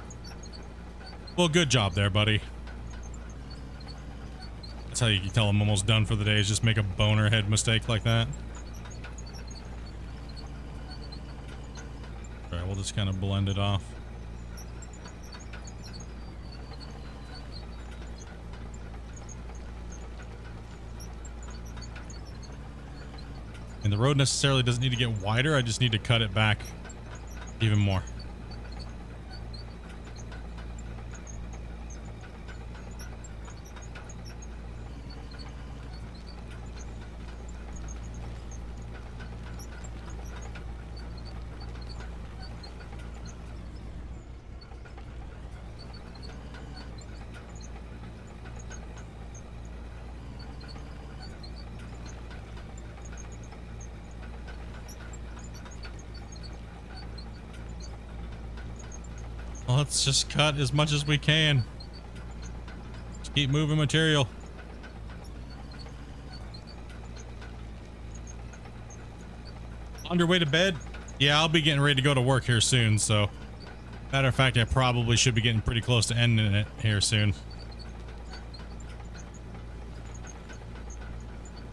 Well, good job there, buddy. That's how you can tell I'm almost done for the day, is just make a boner head mistake like that. Alright, we'll just kind of blend it off. And the road necessarily doesn't need to get wider, I just need to cut it back even more. Well, let's just cut as much as we can. Just keep moving material. On your way to bed? Yeah, I'll be getting ready to go to work here soon, so matter of fact, I probably should be getting pretty close to ending it here soon.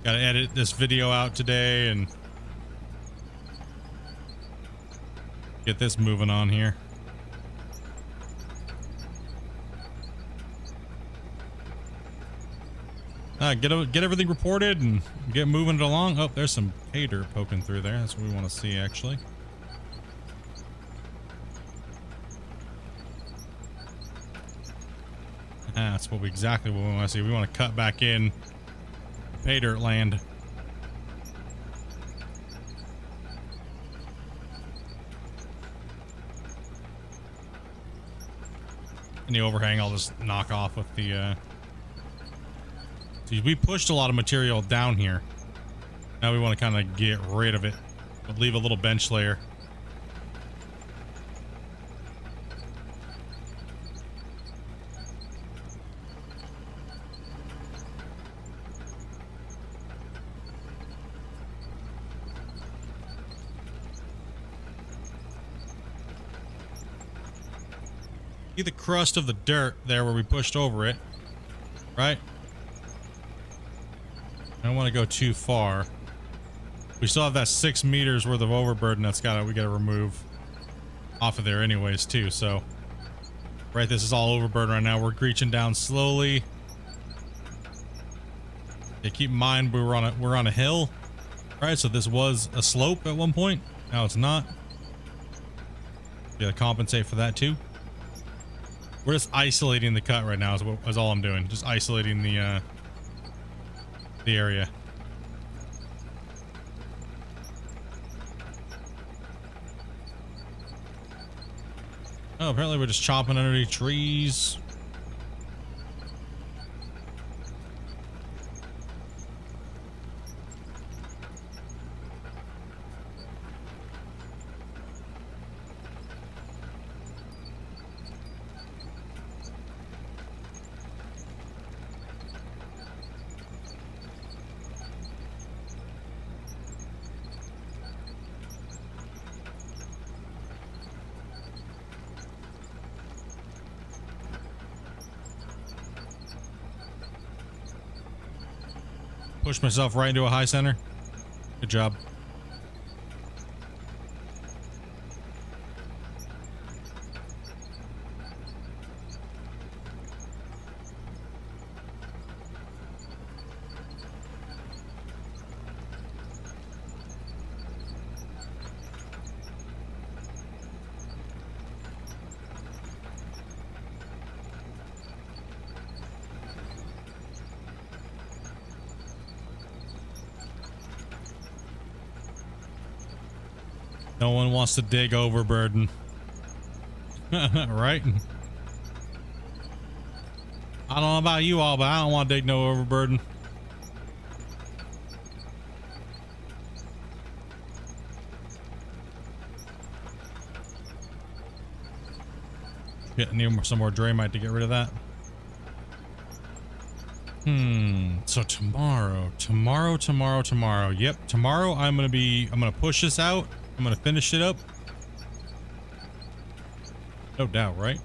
Gotta edit this video out today and get this moving on here. Get everything reported and get moving it along. Oh, there's some pay dirt poking through there. That's what we want to see, actually. That's exactly what we want to see. We want to cut back in pay dirt land. And the overhang I'll just knock off with the we pushed a lot of material down here. Now we want to kind of get rid of it, but leave a little bench layer. See the crust of the dirt there where we pushed over it, right? I don't want to go too far. We still have that 6 meters worth of overburden we gotta remove off of there anyways too. So right, this is all overburden right now. We're reaching down slowly. Yeah, keep in mind we're on a hill, right? So this was a slope at one point. Now it's not. Gotta compensate for that too. We're just isolating the cut right now is all I'm doing. Just isolating the area. Oh, apparently we're just chopping underneath trees. Push myself right into a high center. Good job. No one wants to dig overburden. Right? I don't know about you all, but I don't want to dig no overburden. Need some more Draymite to get rid of that. So tomorrow. Yep, tomorrow I'm gonna push this out. I'm gonna finish it up. No doubt, right?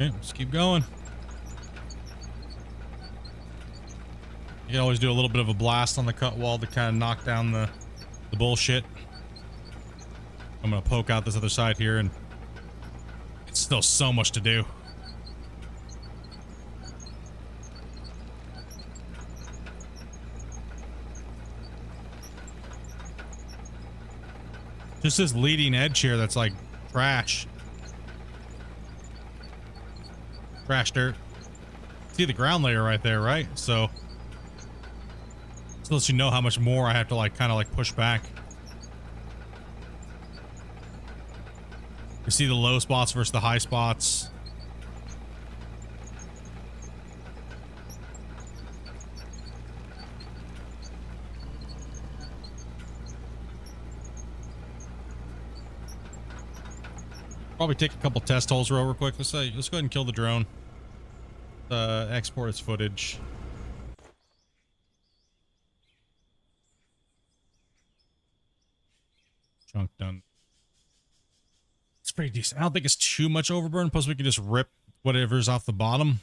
Okay, let's keep going. You can always do a little bit of a blast on the cut wall to kind of knock down the bullshit. I'm gonna poke out this other side here, and it's still so much to do. Just this leading edge here that's like trash. Trash dirt. See the ground layer right there, right? So this lets you know how much more I have to like kind of like push back. You see the low spots versus the high spots. Probably take a couple test holes real quick. Let's go ahead and kill the drone. Export its footage. Chunk done. It's pretty decent. I don't think it's too much overburn. Plus, we can just rip whatever's off the bottom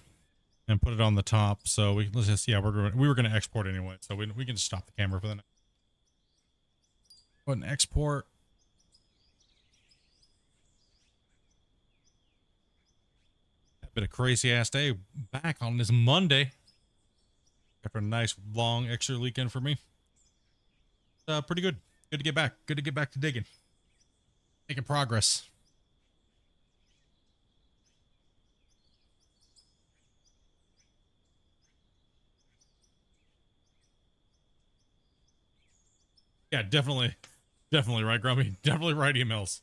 and put it on the top. So let's just, yeah, we were gonna export anyway, so we can just stop the camera for the next. Go ahead and export. Bit of crazy ass day back on this Monday after a nice long extra weekend for me. Pretty good. Good to get back. Good to get back to digging. Making progress. Yeah, definitely right, Grumpy. Definitely write emails.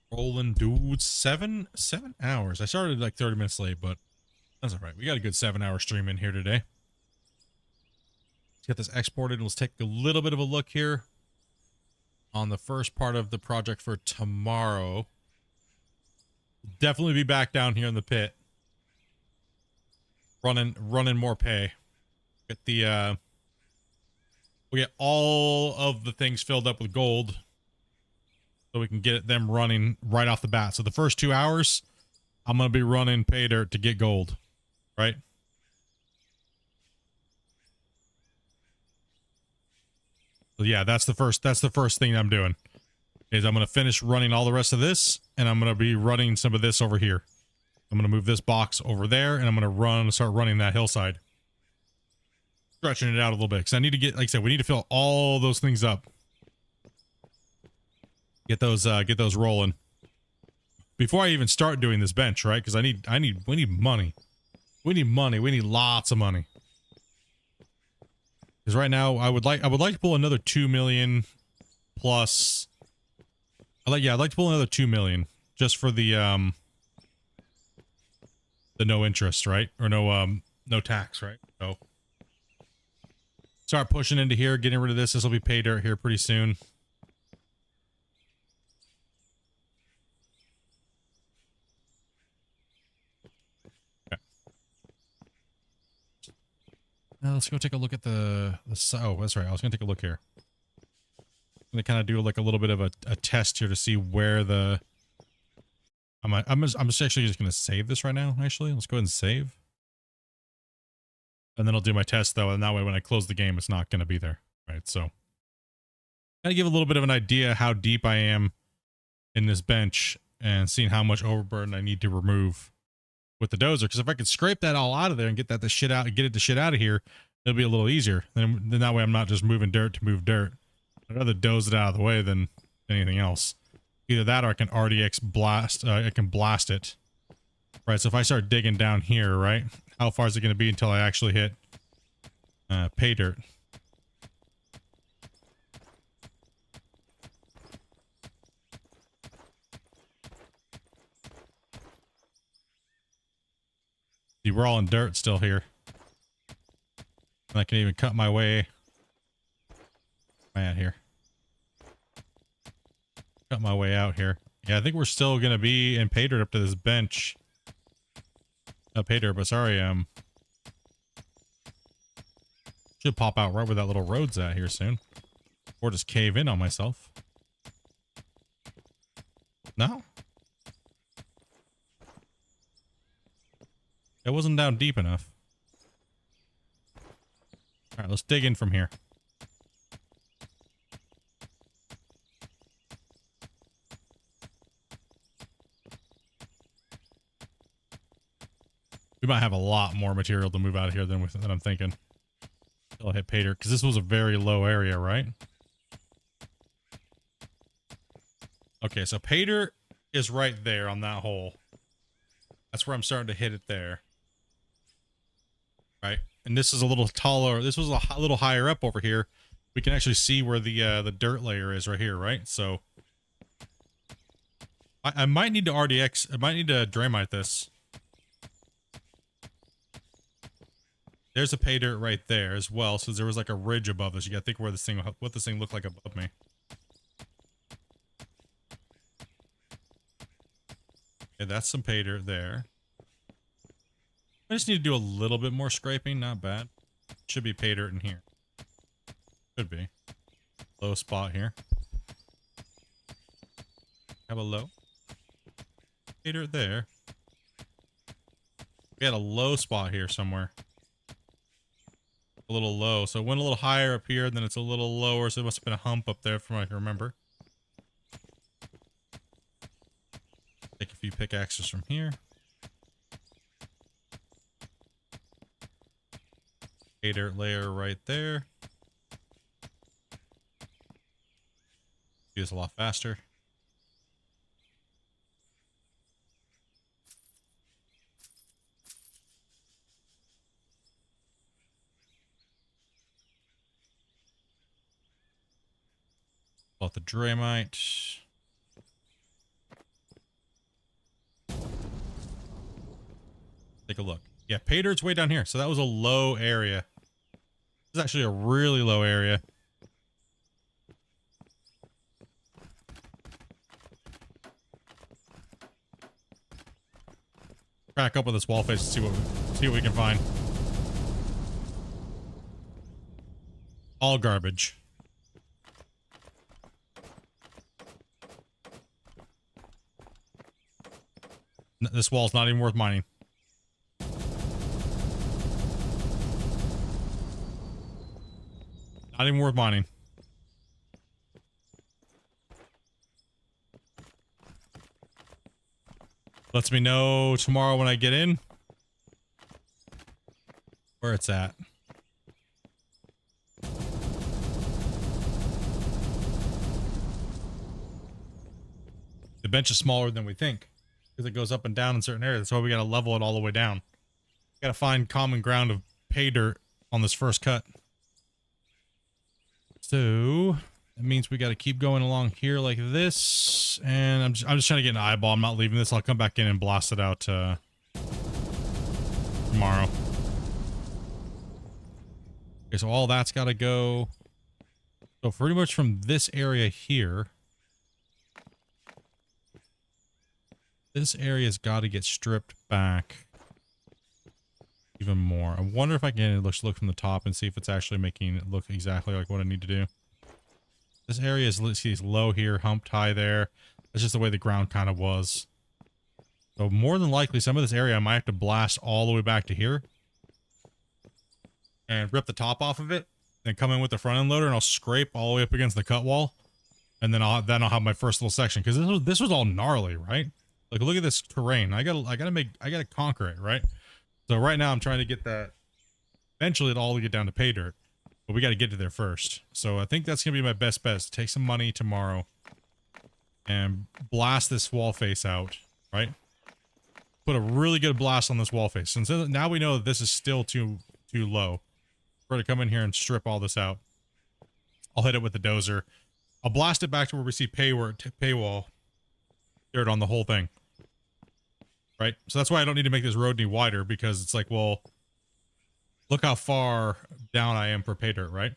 Rolling dudes, 7 hours. I started like 30 minutes late, but that's all right. We got a good 7-hour stream in here today. get this exported. Let's take a little bit of a look here on the first part of the project for tomorrow. Definitely be back down here in the pit. Running more pay. Get the we get all of the things filled up with gold so we can get them running right off the bat. So the first 2 hours, I'm going to be running pay dirt to get gold, right? So yeah, that's the first thing I'm doing is I'm going to finish running all the rest of this, and I'm going to be running some of this over here. I'm going to move this box over there, and I'm going to start running that hillside. Stretching it out a little bit because I need to get, like I said, we need to fill all those things up. Get those rolling before I even start doing this bench, right? Because we need money. We need money. We need lots of money. Because right now I would like to pull another 2 million plus. I'd like to pull another 2 million just for the no interest, right? Or no tax, right? So start pushing into here, getting rid of this. This will be pay dirt here pretty soon. Okay. Now let's go take a look at the oh, that's right. I was gonna take a look here. I'm gonna kind of do like a little bit of a test here to see where the I'm just actually just gonna save this right now. Actually, let's go ahead and save. And then I'll do my test though, and that way when I close the game, it's not going to be there, right? So, kind of give a little bit of an idea how deep I am in this bench and seeing how much overburden I need to remove with the dozer. Because if I could scrape that all out of there and get the shit out of here, it'll be a little easier. Then that way I'm not just moving dirt to move dirt. I'd rather doze it out of the way than anything else. Either that or I can RDX blast. I can blast it. Right, so if I start digging down here, right, how far is it going to be until I actually hit pay dirt? See, we're all in dirt still here. And I can even cut my way. Where am I at here? Cut my way out here. Yeah, I think we're still going to be in pay dirt up to this bench. Pay dirt, but sorry, should pop out right where that little road's at here soon. Or just cave in on myself. No? It wasn't down deep enough. Alright, let's dig in from here. We might have a lot more material to move out of here than I'm thinking. I'll hit pay dirt, because this was a very low area, right? Okay, so pay dirt is right there on that hole. That's where I'm starting to hit it there. Right? And this is a little taller. This was a little higher up over here. We can actually see where the dirt layer is right here, right? So I might need to RDX. I might need to Draymite this. There's a pay dirt right there as well. So there was like a ridge above us. You gotta think where this thing, what this thing looked like above me. Okay, that's some pay dirt there. I just need to do a little bit more scraping. Not bad. Should be pay dirt in here. Could be. Low spot here. Have a low. Pay dirt there. We had a low spot here somewhere. A little low. So it went a little higher up here, then it's a little lower, so it must have been a hump up there from what I can remember. Take a few pickaxes from here. Pay dirt layer right there. Do this a lot faster. About the Draymite. Take a look. Yeah, pay dirt's way down here. So that was a low area. This is actually a really low area. Crack up with this wall face and see what we can find. All garbage. This wall's not even worth mining. Not even worth mining. Lets me know tomorrow when I get in where it's at. The bench is smaller than we think because it goes up and down in certain areas. That's why we got to level it all the way down. Got to find common ground of pay dirt on this first cut. So that means we got to keep going along here like this. And I'm just trying to get an eyeball. I'm not leaving this. I'll come back in and blast it out tomorrow. Okay, so all that's got to go. So pretty much from this area here, this area's got to get stripped back even more. I wonder if I can look from the top and see if it's actually making it look exactly like what I need to do. This area is, let's see, it's low here, humped high there. That's just the way the ground kind of was. So more than likely, some of this area I might have to blast all the way back to here and rip the top off of it, then come in with the front end loader and I'll scrape all the way up against the cut wall, and then I'll have my first little section, because this was all gnarly, right? Like, look at this terrain. I gotta conquer it, right? So right now I'm trying to get that. Eventually it'll all get down to pay dirt, but we got to get to there first. So I think that's gonna be my best bet. Take some money tomorrow and blast this wall face out, right? Put a really good blast on this wall face. Since now we know that this is still too low. We're gonna come in here and strip all this out. I'll hit it with the dozer. I'll blast it back to where we see paywall dirt on the whole thing. Right? So that's why I don't need to make this road any wider, because it's like, well, look how far down I am for pay dirt, right?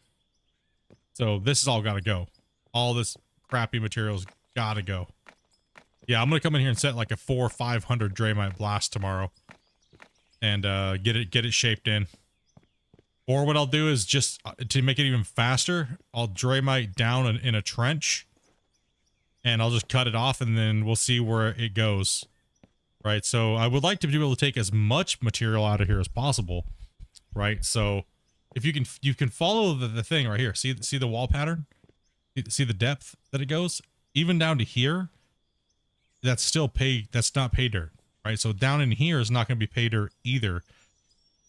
So this is all got to go. All this crappy material's got to go. Yeah, I'm going to come in here and set like a 400 or 500 Draymite blast tomorrow and get it shaped in. Or what I'll do is just to make it even faster, I'll Draymite down in a trench and I'll just cut it off, and then we'll see where it goes. Right, so I would like to be able to take as much material out of here as possible, right? So if you can follow the thing right here, see the wall pattern, see the depth that it goes, even down to here. That's not pay dirt, right? So down in here is not going to be pay dirt either,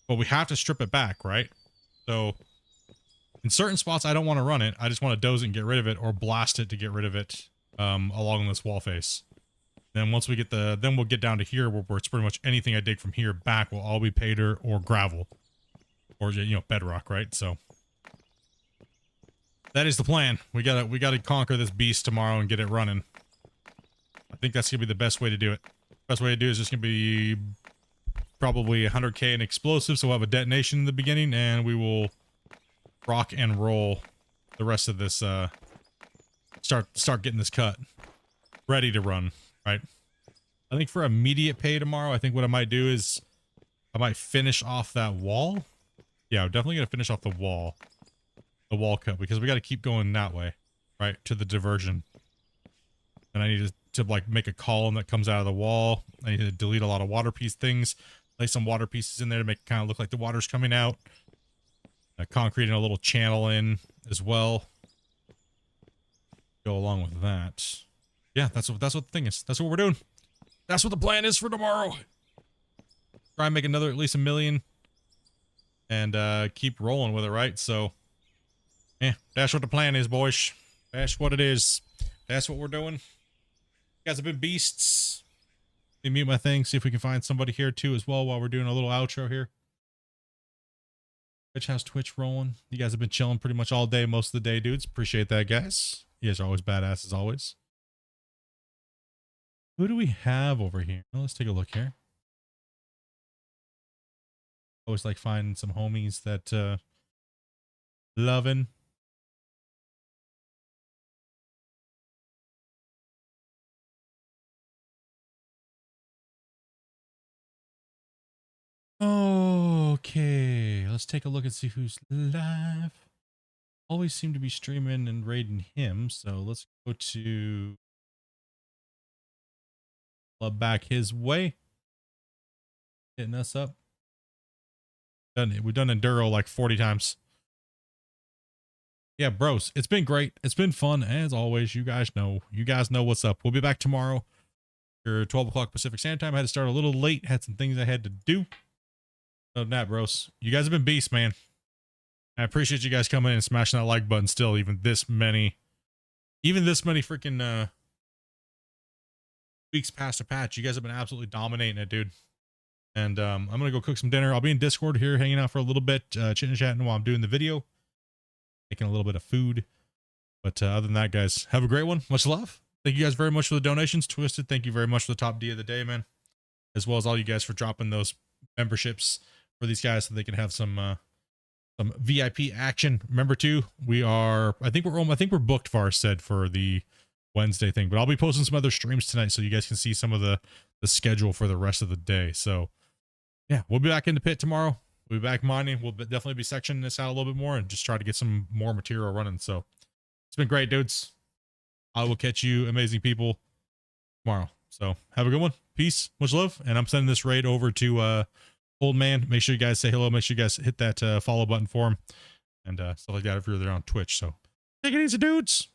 but we have to strip it back, right? So in certain spots I don't want to run it. I just want to doze it and get rid of it, or blast it to get rid of it along this wall face. Then once we get then we'll get down to here where it's pretty much anything I dig from here back will all be pay dirt or gravel or, you know, bedrock, right? So that is the plan. We gotta conquer this beast tomorrow and get it running. I think that's gonna be the best way to do it. Best way to do it is just gonna be probably 100K in explosives, so we'll have a detonation in the beginning, and we will rock and roll the rest of this. Start getting this cut ready to run. Right. I think for immediate pay tomorrow, I think what I might do is I might finish off that wall. Yeah, I'm definitely going to finish off the wall cut, because we got to keep going that way, right, to the diversion. And I need to like make a column that comes out of the wall. I need to delete a lot of water piece things, lay some water pieces in there to make it kind of look like the water's coming out. Concrete in a little channel in as well. Go along with that. Yeah, that's what the thing is. That's what we're doing. That's what the plan is for tomorrow. Try and make another at least 1 million. And keep rolling with it, right? So, yeah, that's what the plan is, boys. That's what it is. That's what we're doing. You guys have been beasts. Let me mute my thing, see if we can find somebody here too as well while we're doing a little outro here. Twitch has Twitch rolling. You guys have been chilling pretty much all day, most of the day, dudes. Appreciate that, guys. You guys are always badass as always. Who do we have over here? Well, let's take a look here. Always like finding some homies that Loving. Okay, let's take a look and see who's live. Always seem to be streaming and raiding him, so let's go to club back his way. Hitting us up. Done it. We've done Enduro like 40 times. Yeah, bros, it's been great. It's been fun as always. You guys know what's up. We'll be back tomorrow for 12 o'clock Pacific Standard Time. I had to start a little late, had some things I had to do. Other than that, bros, you guys have been beasts, man. I appreciate you guys coming in and smashing that like button still, even this many freaking weeks past a patch. You guys have been absolutely dominating it, dude. And I'm gonna go cook some dinner. I'll be in Discord here hanging out for a little bit, chitting and chatting while I'm doing the video, making a little bit of food. But other than that, guys, have a great one. Much love. Thank you guys very much for the donations. Twisted, thank you very much for the top D of the day, man. As well as all you guys for dropping those memberships for these guys so they can have some VIP action. Remember too, I think we're booked far said for the Wednesday thing, but I'll be posting some other streams tonight so you guys can see some of the schedule for the rest of the day. So yeah, we'll be back in the pit tomorrow. We'll be back mining. We'll definitely be sectioning this out a little bit more and just try to get some more material running. So it's been great, dudes. I will catch you amazing people tomorrow. So have a good one. Peace, much love. And I'm sending this raid over to Old Man. Make sure you guys say hello. Make sure you guys hit that follow button for him and stuff like that if you're there on Twitch. So take it easy, dudes.